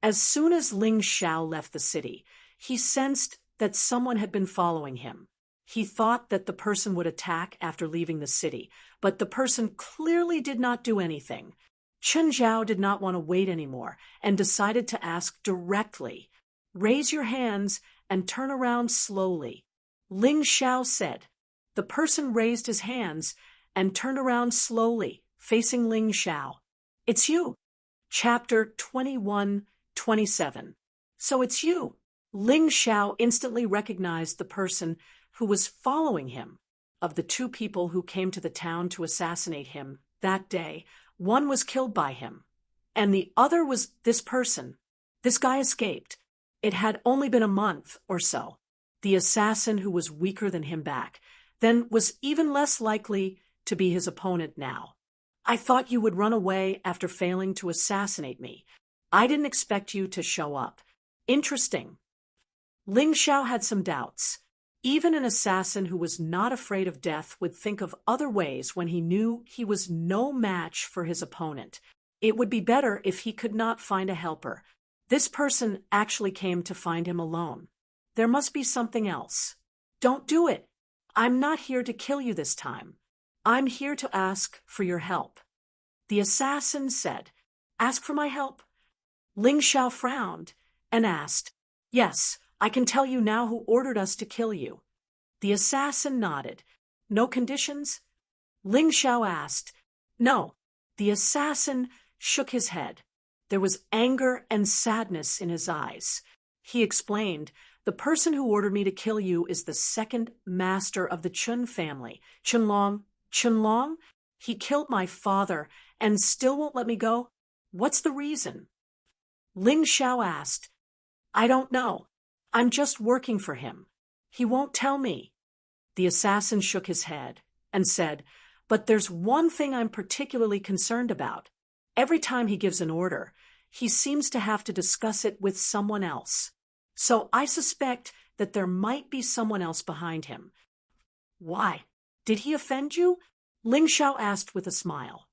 As soon as Ling Xiao left the city, he sensed that someone had been following him. He thought that the person would attack after leaving the city, but the person clearly did not do anything. Chen Zhao did not want to wait anymore and decided to ask directly. "Raise your hands and turn around slowly." Ling Xiao said. The person raised his hands and turned around slowly, facing Ling Xiao. "It's you." Chapter 21-27. So it's you. Ling Xiao instantly recognized the person who was following him. Of the two people who came to the town to assassinate him that day, one was killed by him, and the other was this person. This guy escaped. It had only been a month or so. The assassin who was weaker than him back then was even less likely to be his opponent now. "I thought you would run away after failing to assassinate me. I didn't expect you to show up." Interesting. Ling Xiao had some doubts. Even an assassin who was not afraid of death would think of other ways when he knew he was no match for his opponent. It would be better if he could not find a helper. This person actually came to find him alone. There must be something else. "Don't do it. I'm not here to kill you this time. I'm here to ask for your help." The assassin said. "Ask for my help?" Ling Xiao frowned and asked, "Yes, I can tell you now who ordered us to kill you." The assassin nodded. "No conditions?" Ling Xiao asked. "No." The assassin shook his head. There was anger and sadness in his eyes. He explained, "The person who ordered me to kill you is the second master of the Chun family, Chunlong." "Chunlong? He killed my father and still won't let me go? What's the reason?" Ling Xiao asked. "I don't know. I'm just working for him. He won't tell me." The assassin shook his head and said, "But there's one thing I'm particularly concerned about. Every time he gives an order, he seems to have to discuss it with someone else. So I suspect that there might be someone else behind him." "Why? Did he offend you?" Ling Xiao asked with a smile.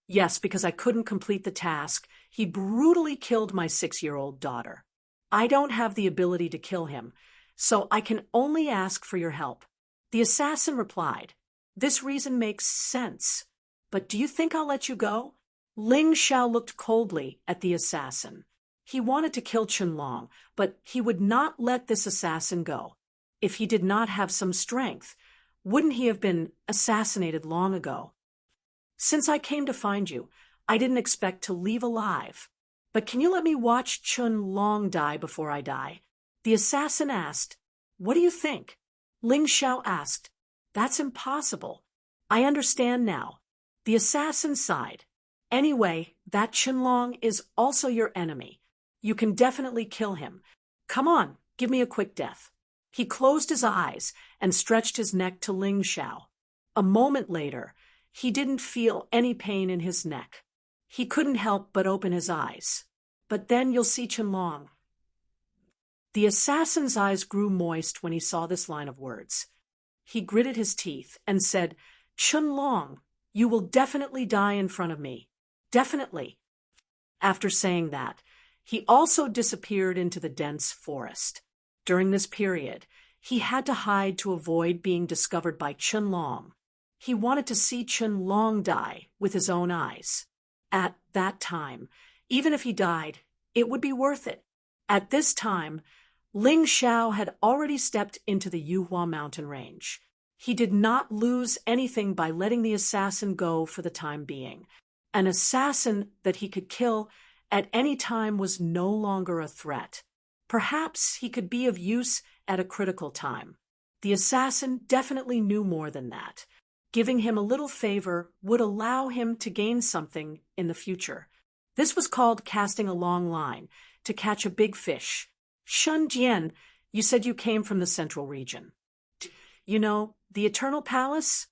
"Yes, because I couldn't complete the task. He brutally killed my 6-year-old daughter. I don't have the ability to kill him, so I can only ask for your help." The assassin replied, "This reason makes sense. But do you think I'll let you go?" Ling Xiao looked coldly at the assassin. He wanted to kill Chunlong, but he would not let this assassin go. If he did not have some strength, wouldn't he have been assassinated long ago? "Since I came to find you, I didn't expect to leave alive. But can you let me watch Chunlong die before I die?" The assassin asked. "What do you think?" Ling Xiao asked. "That's impossible. I understand now." The assassin sighed. "Anyway, that Chunlong is also your enemy. You can definitely kill him. Come on, give me a quick death." He closed his eyes and stretched his neck to Ling Xiao. A moment later, he didn't feel any pain in his neck. He couldn't help but open his eyes. "But then you'll see Chunlong." The assassin's eyes grew moist when he saw this line of words. He gritted his teeth and said, "Chunlong, you will definitely die in front of me. Definitely." After saying that, he also disappeared into the dense forest. During this period, he had to hide to avoid being discovered by Chunlong. He wanted to see Chunlong die with his own eyes. At that time, even if he died, It would be worth it. At this time, Ling Xiao had already stepped into the Yuhua mountain range. He did not lose anything by letting the assassin go for the time being. An assassin that he could kill at any time was no longer a threat. Perhaps he could be of use at a critical time. The assassin definitely knew more than that. Giving him a little favor would allow him to gain something in the future. This was called casting a long line to catch a big fish. Shun Jian, you said you came from the central region. You know, the Eternal Palace?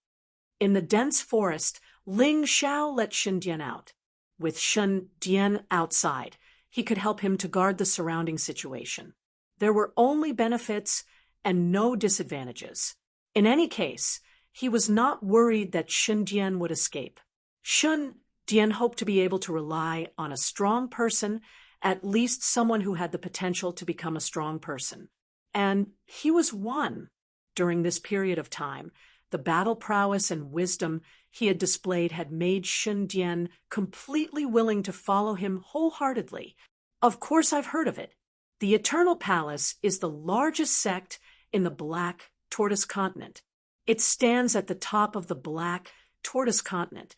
In the dense forest, Ling Xiao let Shun Jian out. With Shun Jian outside, he could help him to guard the surrounding situation. There were only benefits and no disadvantages. In any case, he was not worried that Shun Jian would escape. Shun Jian hoped to be able to rely on a strong person, at least someone who had the potential to become a strong person. And he was one. During this period of time, the battle prowess and wisdom he had displayed had made Shun Jian completely willing to follow him wholeheartedly. Of course, I've heard of it. The Eternal Palace is the largest sect in the Black Tortoise Continent. It stands at the top of the Black Tortoise Continent.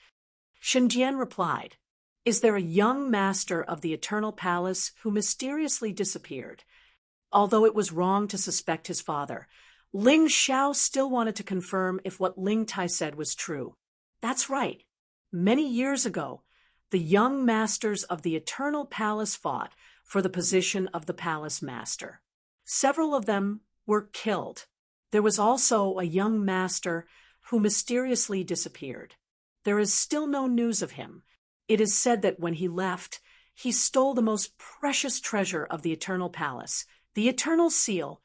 Shun Jian replied, "Is there a young master of the Eternal Palace who mysteriously disappeared?" Although it was wrong to suspect his father, Ling Xiao still wanted to confirm if what Ling Tai said was true. That's right. Many years ago, the young masters of the Eternal Palace fought for the position of the palace master. Several of them were killed. There was also a young master who mysteriously disappeared. There is still no news of him. It is said that when he left, he stole the most precious treasure of the Eternal Palace, the Eternal Seal.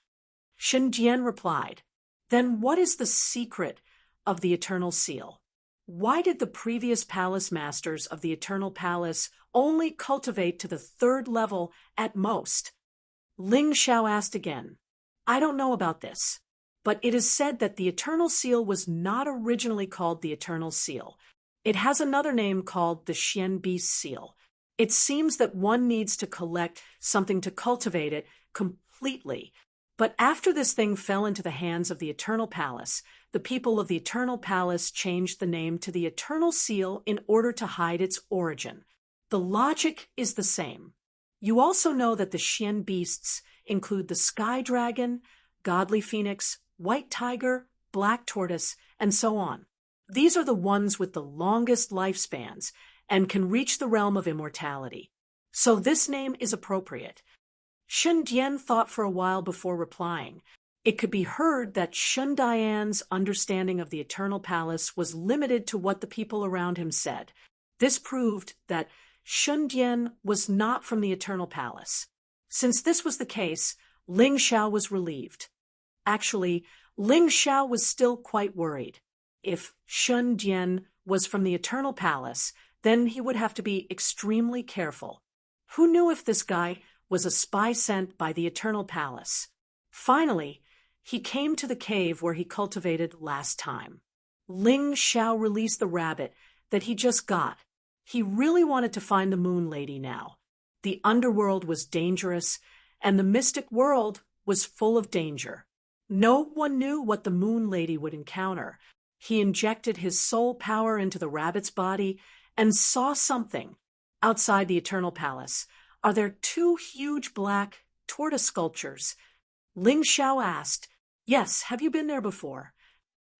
Shun Jian replied, "Then what is the secret of the Eternal Seal? Why did the previous palace masters of the Eternal Palace only cultivate to the 3rd level at most?" Ling Xiao asked again, "I don't know about this, but it is said that the Eternal Seal was not originally called the Eternal Seal. It has another name called the Xian Beast Seal. It seems that one needs to collect something to cultivate it completely. But after this thing fell into the hands of the Eternal Palace, the people of the Eternal Palace changed the name to the Eternal Seal in order to hide its origin. The logic is the same. You also know that the Xian beasts include the Sky Dragon, Godly Phoenix, White Tiger, Black Tortoise, and so on. These are the ones with the longest lifespans and can reach the realm of immortality. So this name is appropriate." Shun Jian thought for a while before replying. It could be heard that Shun Dian's understanding of the Eternal Palace was limited to what the people around him said. This proved that Shun Jian was not from the Eternal Palace. Since this was the case, Ling Xiao was relieved. Actually, Ling Xiao was still quite worried. If Shun Jian was from the Eternal Palace, then he would have to be extremely careful. Who knew if this guy was a spy sent by the Eternal Palace? Finally, he came to the cave where he cultivated last time. Ling Xiao released the rabbit that he just got. He really wanted to find the Moon Lady now. The underworld was dangerous, and the mystic world was full of danger. No one knew what the Moon Lady would encounter. He injected his soul power into the rabbit's body and saw something. Outside the Eternal Palace are there 2 huge black tortoise sculptures. Ling Xiao asked, "Yes, have you been there before?"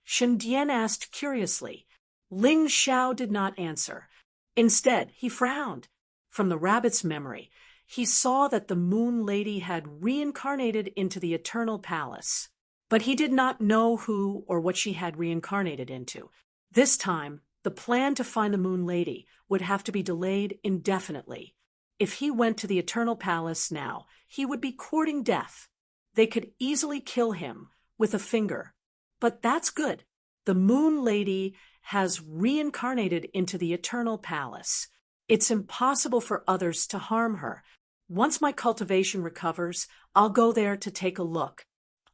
Shun Jian asked curiously. Ling Xiao did not answer. Instead, he frowned. From the rabbit's memory, he saw that the Moon Lady had reincarnated into the Eternal Palace. But he did not know who or what she had reincarnated into. This time, the plan to find the Moon Lady would have to be delayed indefinitely. If he went to the Eternal Palace now, he would be courting death. They could easily kill him with a finger. But that's good. The Moon Lady has reincarnated into the Eternal Palace. It's impossible for others to harm her. Once my cultivation recovers, I'll go there to take a look.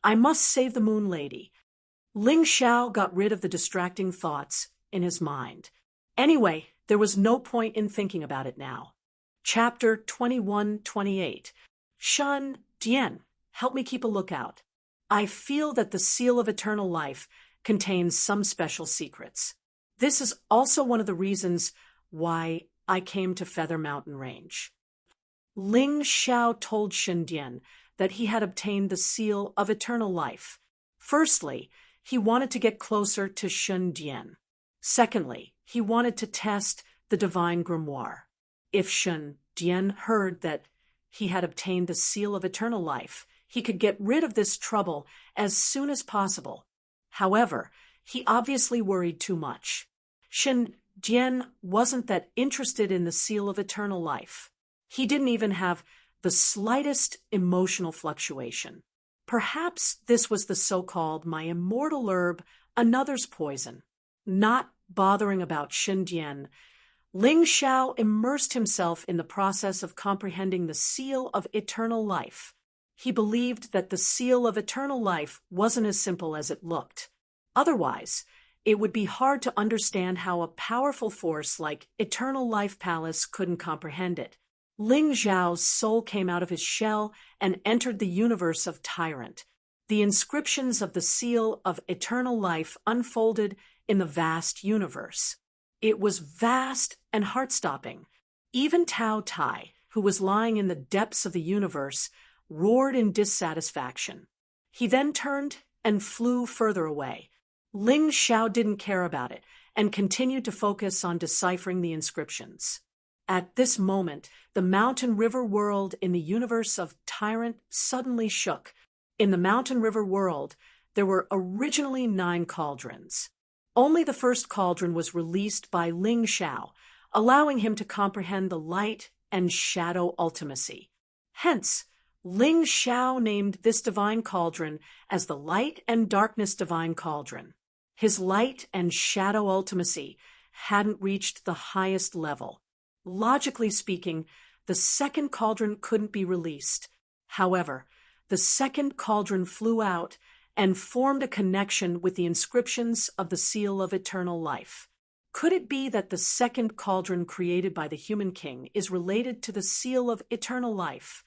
I must save the Moon Lady. Ling Xiao got rid of the distracting thoughts in his mind. Anyway, there was no point in thinking about it now. Chapter 21-28. Shun Dian, help me keep a lookout. I feel that the seal of eternal life contains some special secrets. This is also one of the reasons why I came to Feather Mountain Range. Ling Xiao told Shun Dian that he had obtained the seal of eternal life. Firstly, he wanted to get closer to Shun Dian. Secondly, he wanted to test the divine grimoire. If Shun Dian heard that he had obtained the seal of eternal life, he could get rid of this trouble as soon as possible. However, he obviously worried too much. Shun Dian wasn't that interested in the seal of eternal life. He didn't even have the slightest emotional fluctuation. Perhaps this was the so-called my immortal herb, another's poison. Not bothering about Shun Dian, Ling Xiao immersed himself in the process of comprehending the seal of eternal life. He believed that the seal of eternal life wasn't as simple as it looked. Otherwise, it would be hard to understand how a powerful force like Eternal Life Palace couldn't comprehend it. Ling Xiao's soul came out of his shell and entered the universe of Tyrant. The inscriptions of the seal of eternal life unfolded in the vast universe. It was vast and heart-stopping. Even Tao Tai, who was lying in the depths of the universe, roared in dissatisfaction. He then turned and flew further away. Ling Xiao didn't care about it and continued to focus on deciphering the inscriptions. At this moment, the mountain river world in the universe of Tyrant suddenly shook. In the mountain river world, there were originally 9 cauldrons. Only the first cauldron was released by Ling Xiao, allowing him to comprehend the light and shadow ultimacy. Hence, Ling Xiao named this divine cauldron as the Light and Darkness Divine Cauldron. His light and shadow ultimacy hadn't reached the highest level. Logically speaking, the second cauldron couldn't be released. However, the second cauldron flew out and formed a connection with the inscriptions of the seal of eternal life. Could it be that the second cauldron created by the human king is related to the seal of eternal life?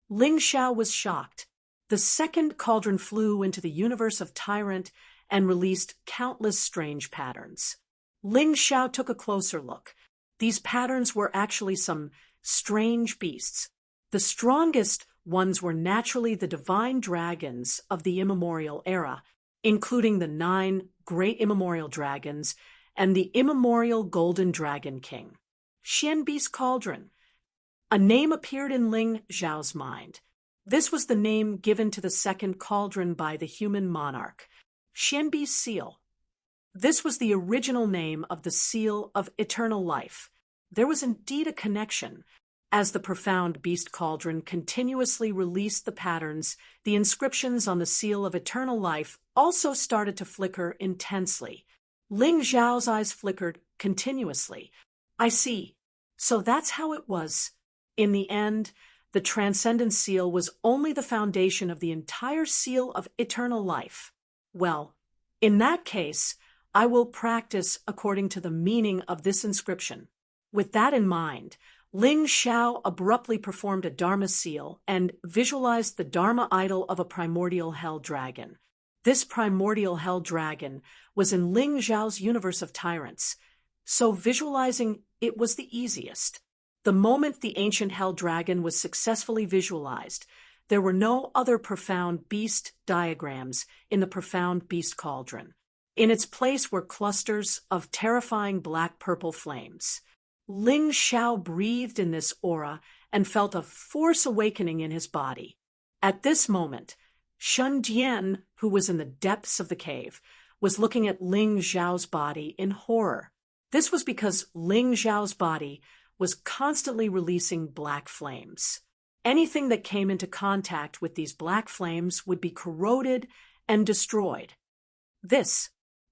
Ling Xiao was shocked. The second cauldron flew into the universe of Tyrant and released countless strange patterns. Ling Xiao took a closer look. These patterns were actually some strange beasts. The strongest ones were naturally the divine dragons of the immemorial era, including the 9 great immemorial dragons and the immemorial golden dragon king. Xianbi's cauldron. A name appeared in Ling Xiao's mind. This was the name given to the second cauldron by the human monarch. Xianbi's seal. This was the original name of the seal of eternal life. There was indeed a connection. As the profound beast cauldron continuously released the patterns, the inscriptions on the seal of eternal life also started to flicker intensely. Ling Xiao's eyes flickered continuously. I see. So that's how it was. In the end, the transcendent seal was only the foundation of the entire seal of eternal life. Well, in that case, I will practice according to the meaning of this inscription. With that in mind, Ling Xiao abruptly performed a Dharma seal and visualized the Dharma idol of a primordial hell dragon. This primordial hell dragon was in Ling Xiao's universe of tyrants, so visualizing it was the easiest. The moment the ancient hell dragon was successfully visualized, there were no other profound beast diagrams in the profound beast cauldron. In its place were clusters of terrifying black-purple flames. Ling Xiao breathed in this aura and felt a force awakening in his body. At this moment, Shun Dian, who was in the depths of the cave, was looking at Ling Xiao's body in horror. This was because Ling Xiao's body was constantly releasing black flames. Anything that came into contact with these black flames would be corroded and destroyed.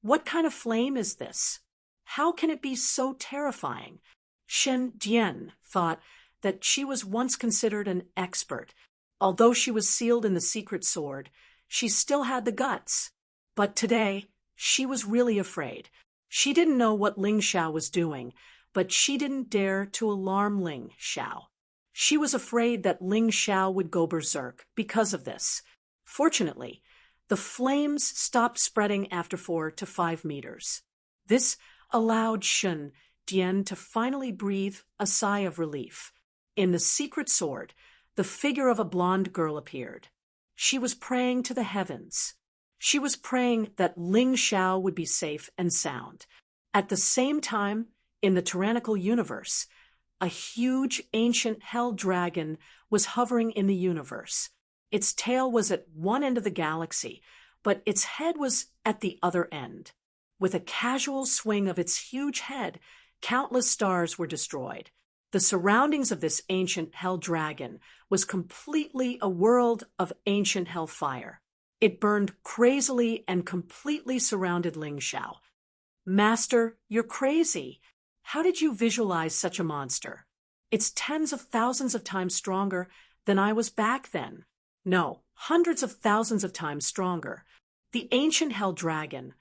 What kind of flame is this? How can it be so terrifying? Shun Dian thought that she was once considered an expert. Although she was sealed in the secret sword, she still had the guts. But today, she was really afraid. She didn't know what Ling Xiao was doing, but she didn't dare to alarm Ling Xiao. She was afraid that Ling Xiao would go berserk because of this. Fortunately, the flames stopped spreading after 4 to 5 meters. This allowed Shun Dian to finally breathe a sigh of relief. In the secret sword, the figure of a blonde girl appeared. She was praying to the heavens. She was praying that Ling Xiao would be safe and sound. At the same time, in the tyrannical universe, a huge ancient hell dragon was hovering in the universe. Its tail was at one end of the galaxy, but its head was at the other end. With a casual swing of its huge head, countless stars were destroyed. The surroundings of this ancient hell dragon was completely a world of ancient hellfire. It burned crazily and completely surrounded Ling Xiao. Master, you're crazy. How did you visualize such a monster? It's tens of thousands of times stronger than I was back then. No, hundreds of thousands of times stronger. The ancient hell dragon,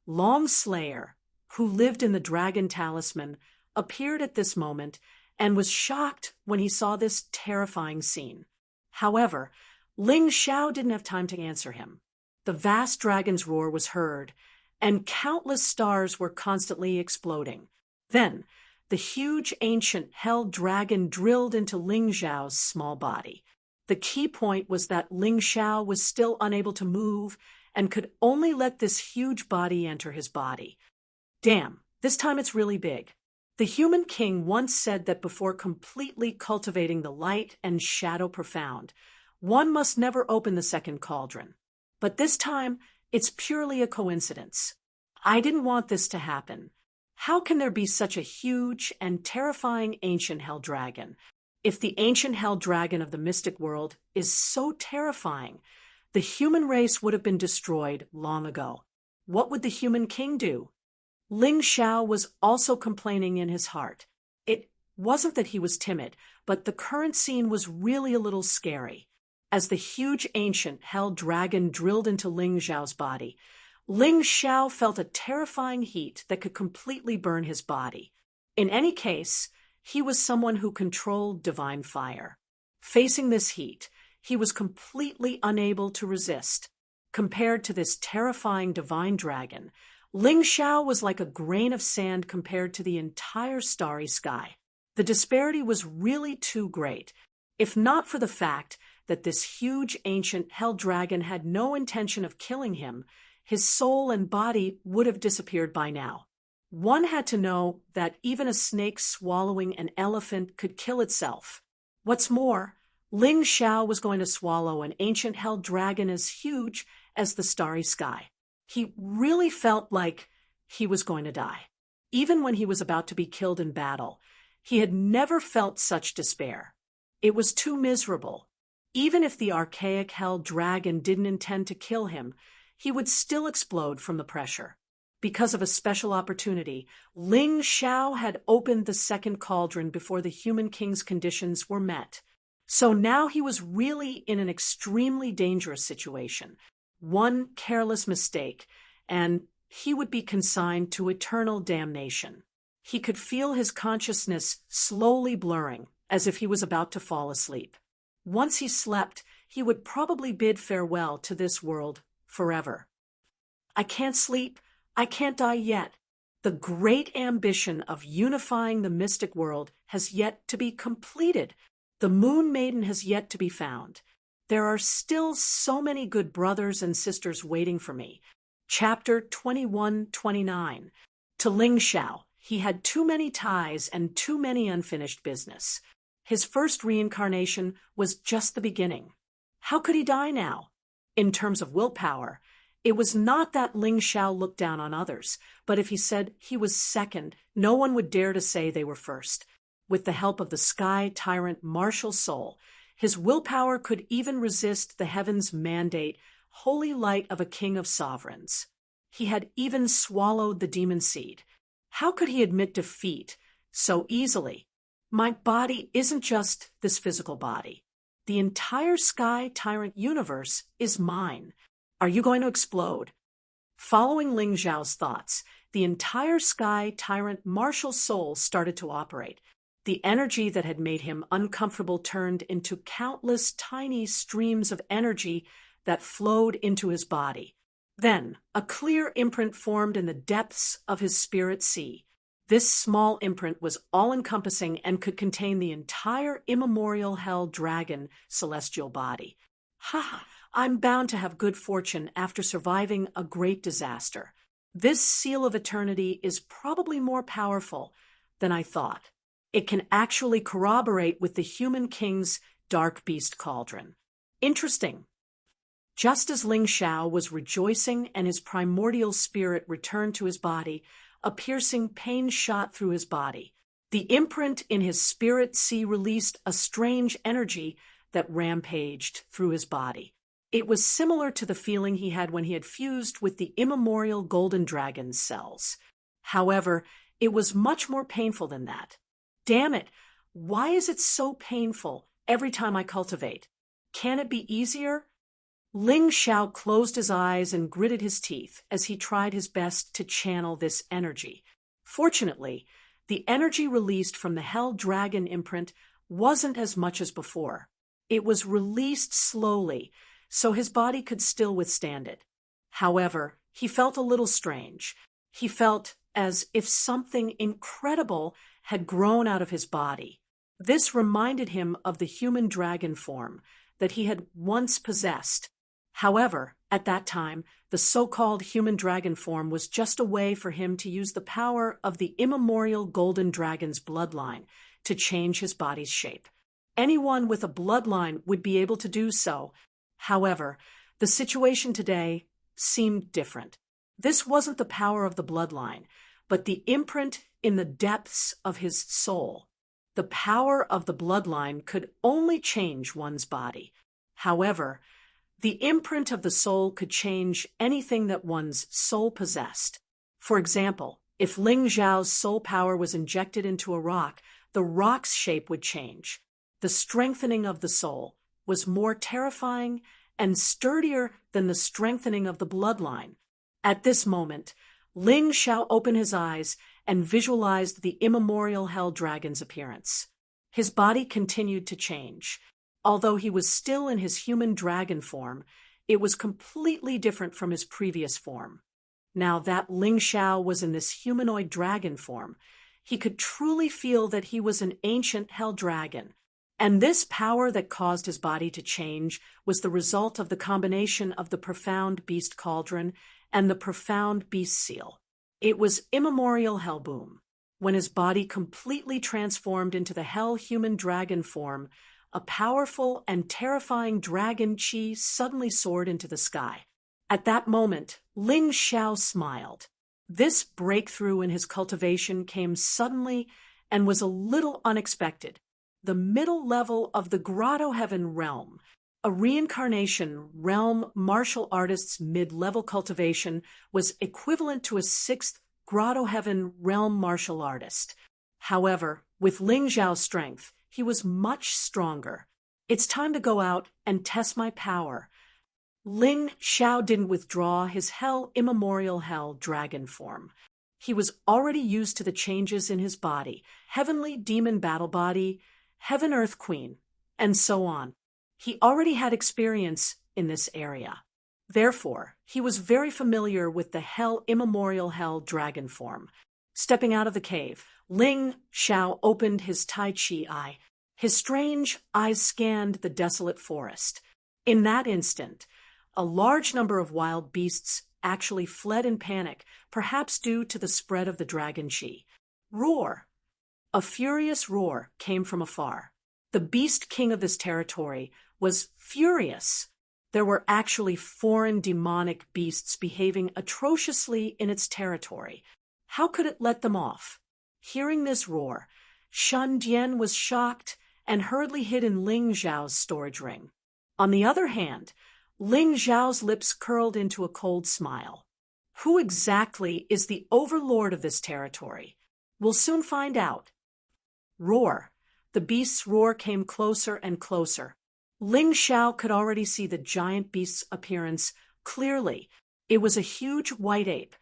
Long Slayer, who lived in the dragon talisman, appeared at this moment and was shocked when he saw this terrifying scene. However, Ling Xiao didn't have time to answer him. The vast dragon's roar was heard, and countless stars were constantly exploding. Then, the huge ancient hell dragon drilled into Ling Xiao's small body. The key point was that Ling Xiao was still unable to move and could only let this huge body enter his body. Damn, this time it's really big. The human king once said that before completely cultivating the light and shadow profound, one must never open the second cauldron. But this time, it's purely a coincidence. I didn't want this to happen. How can there be such a huge and terrifying ancient hell dragon? If the ancient hell dragon of the mystic world is so terrifying, the human race would have been destroyed long ago. What would the human king do? Ling Xiao was also complaining in his heart. It wasn't that he was timid, but the current scene was really a little scary. As the huge ancient hell dragon drilled into Ling Xiao's body, Ling Xiao felt a terrifying heat that could completely burn his body. In any case, he was someone who controlled divine fire. Facing this heat, he was completely unable to resist. Compared to this terrifying divine dragon, Ling Xiao was like a grain of sand compared to the entire starry sky. The disparity was really too great, if not for the fact that this huge ancient hell dragon had no intention of killing him. His soul and body would have disappeared by now. One had to know that even a snake swallowing an elephant could kill itself. What's more, Ling Xiao was going to swallow an ancient hell dragon as huge as the starry sky. He really felt like he was going to die. Even when he was about to be killed in battle, he had never felt such despair. It was too miserable. Even if the archaic hell dragon didn't intend to kill him, he would still explode from the pressure. Because of a special opportunity, Ling Xiao had opened the second cauldron before the human king's conditions were met. So now he was really in an extremely dangerous situation. One careless mistake, and he would be consigned to eternal damnation. He could feel his consciousness slowly blurring, as if he was about to fall asleep. Once he slept, he would probably bid farewell to this world forever. I can't sleep. I can't die yet. The great ambition of unifying the mystic world has yet to be completed. The Moon Maiden has yet to be found. There are still so many good brothers and sisters waiting for me. Chapter 21-29. To Ling Xiao, he had too many ties and too many unfinished business. His first reincarnation was just the beginning. How could he die now? In terms of willpower, it was not that Ling Xiao looked down on others, but if he said he was second, no one would dare to say they were first. With the help of the sky tyrant martial soul, his willpower could even resist the heavens' mandate, holy light of a king of sovereigns. He had even swallowed the demon seed. How could he admit defeat so easily? My body isn't just this physical body. The entire sky tyrant universe is mine. Are you going to explode? Following Ling Xiao's thoughts, the entire Sky Tyrant martial soul started to operate. The energy that had made him uncomfortable turned into countless tiny streams of energy that flowed into his body. Then, a clear imprint formed in the depths of his spirit sea. This small imprint was all-encompassing and could contain the entire immemorial hell dragon celestial body. Ha! I'm bound to have good fortune after surviving a great disaster. This seal of eternity is probably more powerful than I thought. It can actually corroborate with the human king's dark beast cauldron. Interesting. Just as Ling Xiao was rejoicing and his primordial spirit returned to his body, a piercing pain shot through his body. The imprint in his spirit sea released a strange energy that rampaged through his body. It was similar to the feeling he had when he had fused with the immemorial golden dragon's cells. However, it was much more painful than that. Damn it! Why is it so painful every time I cultivate? Can it be easier? Ling Xiao closed his eyes and gritted his teeth as he tried his best to channel this energy. Fortunately, the energy released from the Hell Dragon imprint wasn't as much as before. It was released slowly, so his body could still withstand it. However, he felt a little strange. He felt as if something incredible had grown out of his body. This reminded him of the human dragon form that he had once possessed. However, at that time, the so-called human dragon form was just a way for him to use the power of the immemorial golden dragon's bloodline to change his body's shape. Anyone with a bloodline would be able to do so. However, the situation today seemed different. This wasn't the power of the bloodline, but the imprint in the depths of his soul. The power of the bloodline could only change one's body. However, the imprint of the soul could change anything that one's soul possessed. For example, if Ling Xiao's soul power was injected into a rock, the rock's shape would change. The strengthening of the soul was more terrifying and sturdier than the strengthening of the bloodline. At this moment, Ling Xiao opened his eyes and visualized the immemorial Hell Dragon's appearance. His body continued to change. Although he was still in his human dragon form, it was completely different from his previous form. Now that Ling Xiao was in this humanoid dragon form, he could truly feel that he was an ancient hell dragon. And this power that caused his body to change was the result of the combination of the profound beast cauldron and the profound beast seal. It was immemorial hell boom. When his body completely transformed into the hell human dragon form, a powerful and terrifying dragon chi suddenly soared into the sky. At that moment, Ling Xiao smiled. This breakthrough in his cultivation came suddenly and was a little unexpected. The middle level of the Grotto Heaven realm, a reincarnation realm martial artist's mid-level cultivation, was equivalent to a 6th Grotto Heaven realm martial artist. However, with Ling Xiao's strength, he was much stronger. It's time to go out and test my power. Ling Xiao didn't withdraw his immemorial hell dragon form. He was already used to the changes in his body, heavenly demon battle body, heaven earth queen, and so on. He already had experience in this area. Therefore, he was very familiar with the immemorial hell dragon form. Stepping out of the cave, Ling Xiao opened his Tai Chi eye. His strange eyes scanned the desolate forest. In that instant, a large number of wild beasts actually fled in panic, perhaps due to the spread of the dragon chi. Roar! A furious roar came from afar. The beast king of this territory was furious. There were actually foreign demonic beasts behaving atrociously in its territory. How could it let them off? Hearing this roar, Shan Dian was shocked and hurriedly hid in Ling Xiao's storage ring. On the other hand, Ling Xiao's lips curled into a cold smile. Who exactly is the overlord of this territory? We'll soon find out. Roar. The beast's roar came closer and closer. Ling Xiao could already see the giant beast's appearance clearly. It was a huge white ape.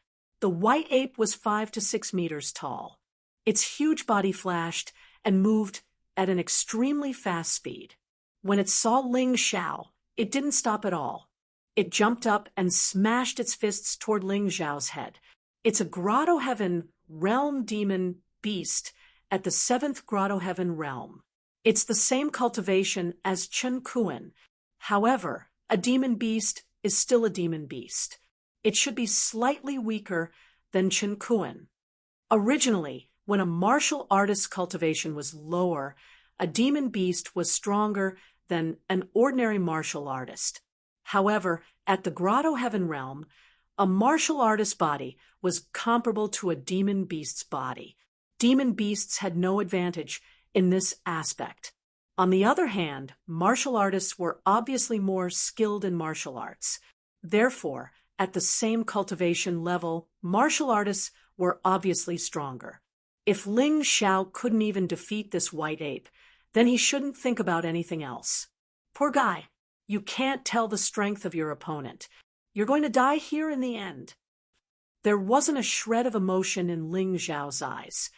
The white ape was 5 to 6 meters tall. Its huge body flashed and moved at an extremely fast speed. When it saw Ling Xiao, it didn't stop at all. It jumped up and smashed its fists toward Ling Xiao's head. It's a Grotto Heaven realm demon beast at the 7th Grotto Heaven realm. It's the same cultivation as Chen Kuan. However, a demon beast is still a demon beast. It should be slightly weaker than Chen Kuan. Originally, when a martial artist's cultivation was lower, a demon beast was stronger than an ordinary martial artist. However, at the Grotto Heaven realm, a martial artist's body was comparable to a demon beast's body. Demon beasts had no advantage in this aspect. On the other hand, martial artists were obviously more skilled in martial arts. Therefore, at the same cultivation level, martial artists were obviously stronger. If Ling Xiao couldn't even defeat this white ape, then he shouldn't think about anything else. Poor guy, you can't tell the strength of your opponent. You're going to die here in the end. There wasn't a shred of emotion in Ling Xiao's eyes.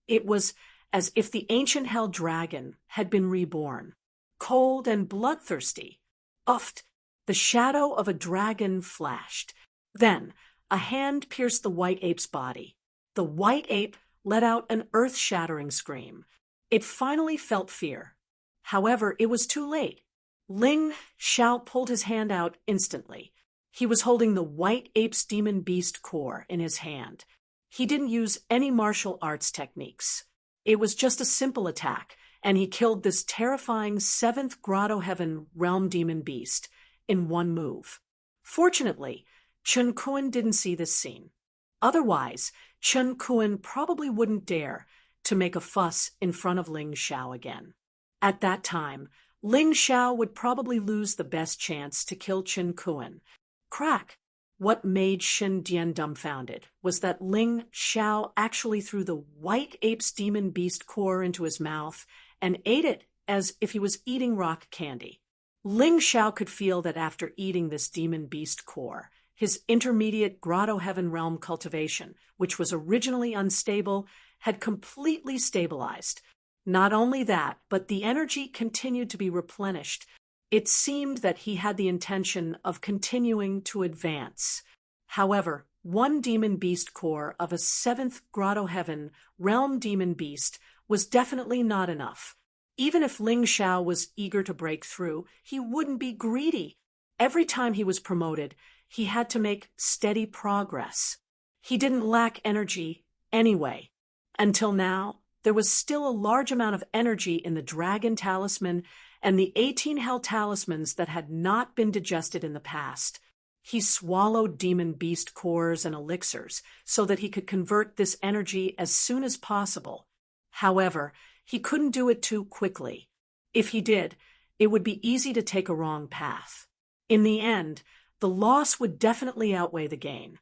It was as if the ancient hell dragon had been reborn. Cold and bloodthirsty. Uffed, the shadow of a dragon flashed. Then, a hand pierced the white ape's body. The white ape let out an earth-shattering scream. It finally felt fear. However, it was too late. Ling Xiao pulled his hand out instantly. He was holding the white ape's demon beast core in his hand. He didn't use any martial arts techniques. It was just a simple attack, and he killed this terrifying 7th Grotto Heaven realm demon beast in one move. Fortunately, Chen Kuan didn't see this scene. Otherwise, Chen Kuan probably wouldn't dare to make a fuss in front of Ling Xiao again. At that time, Ling Xiao would probably lose the best chance to kill Chen Kuan. Crack! What made Shen Dian dumbfounded was that Ling Xiao actually threw the white ape's demon beast core into his mouth and ate it as if he was eating rock candy. Ling Xiao could feel that after eating this demon beast core, his intermediate Grotto Heaven realm cultivation, which was originally unstable, had completely stabilized. Not only that, but the energy continued to be replenished. It seemed that he had the intention of continuing to advance. However, one demon beast core of a 7th Grotto Heaven realm demon beast was definitely not enough. Even if Ling Xiao was eager to break through, he wouldn't be greedy. Every time he was promoted, he had to make steady progress. He didn't lack energy anyway. Until now, there was still a large amount of energy in the Dragon Talisman and the 18 Hell Talismans that had not been digested in the past. He swallowed demon beast cores and elixirs so that he could convert this energy as soon as possible. However, he couldn't do it too quickly. If he did, it would be easy to take a wrong path. In the end, the loss would definitely outweigh the gain.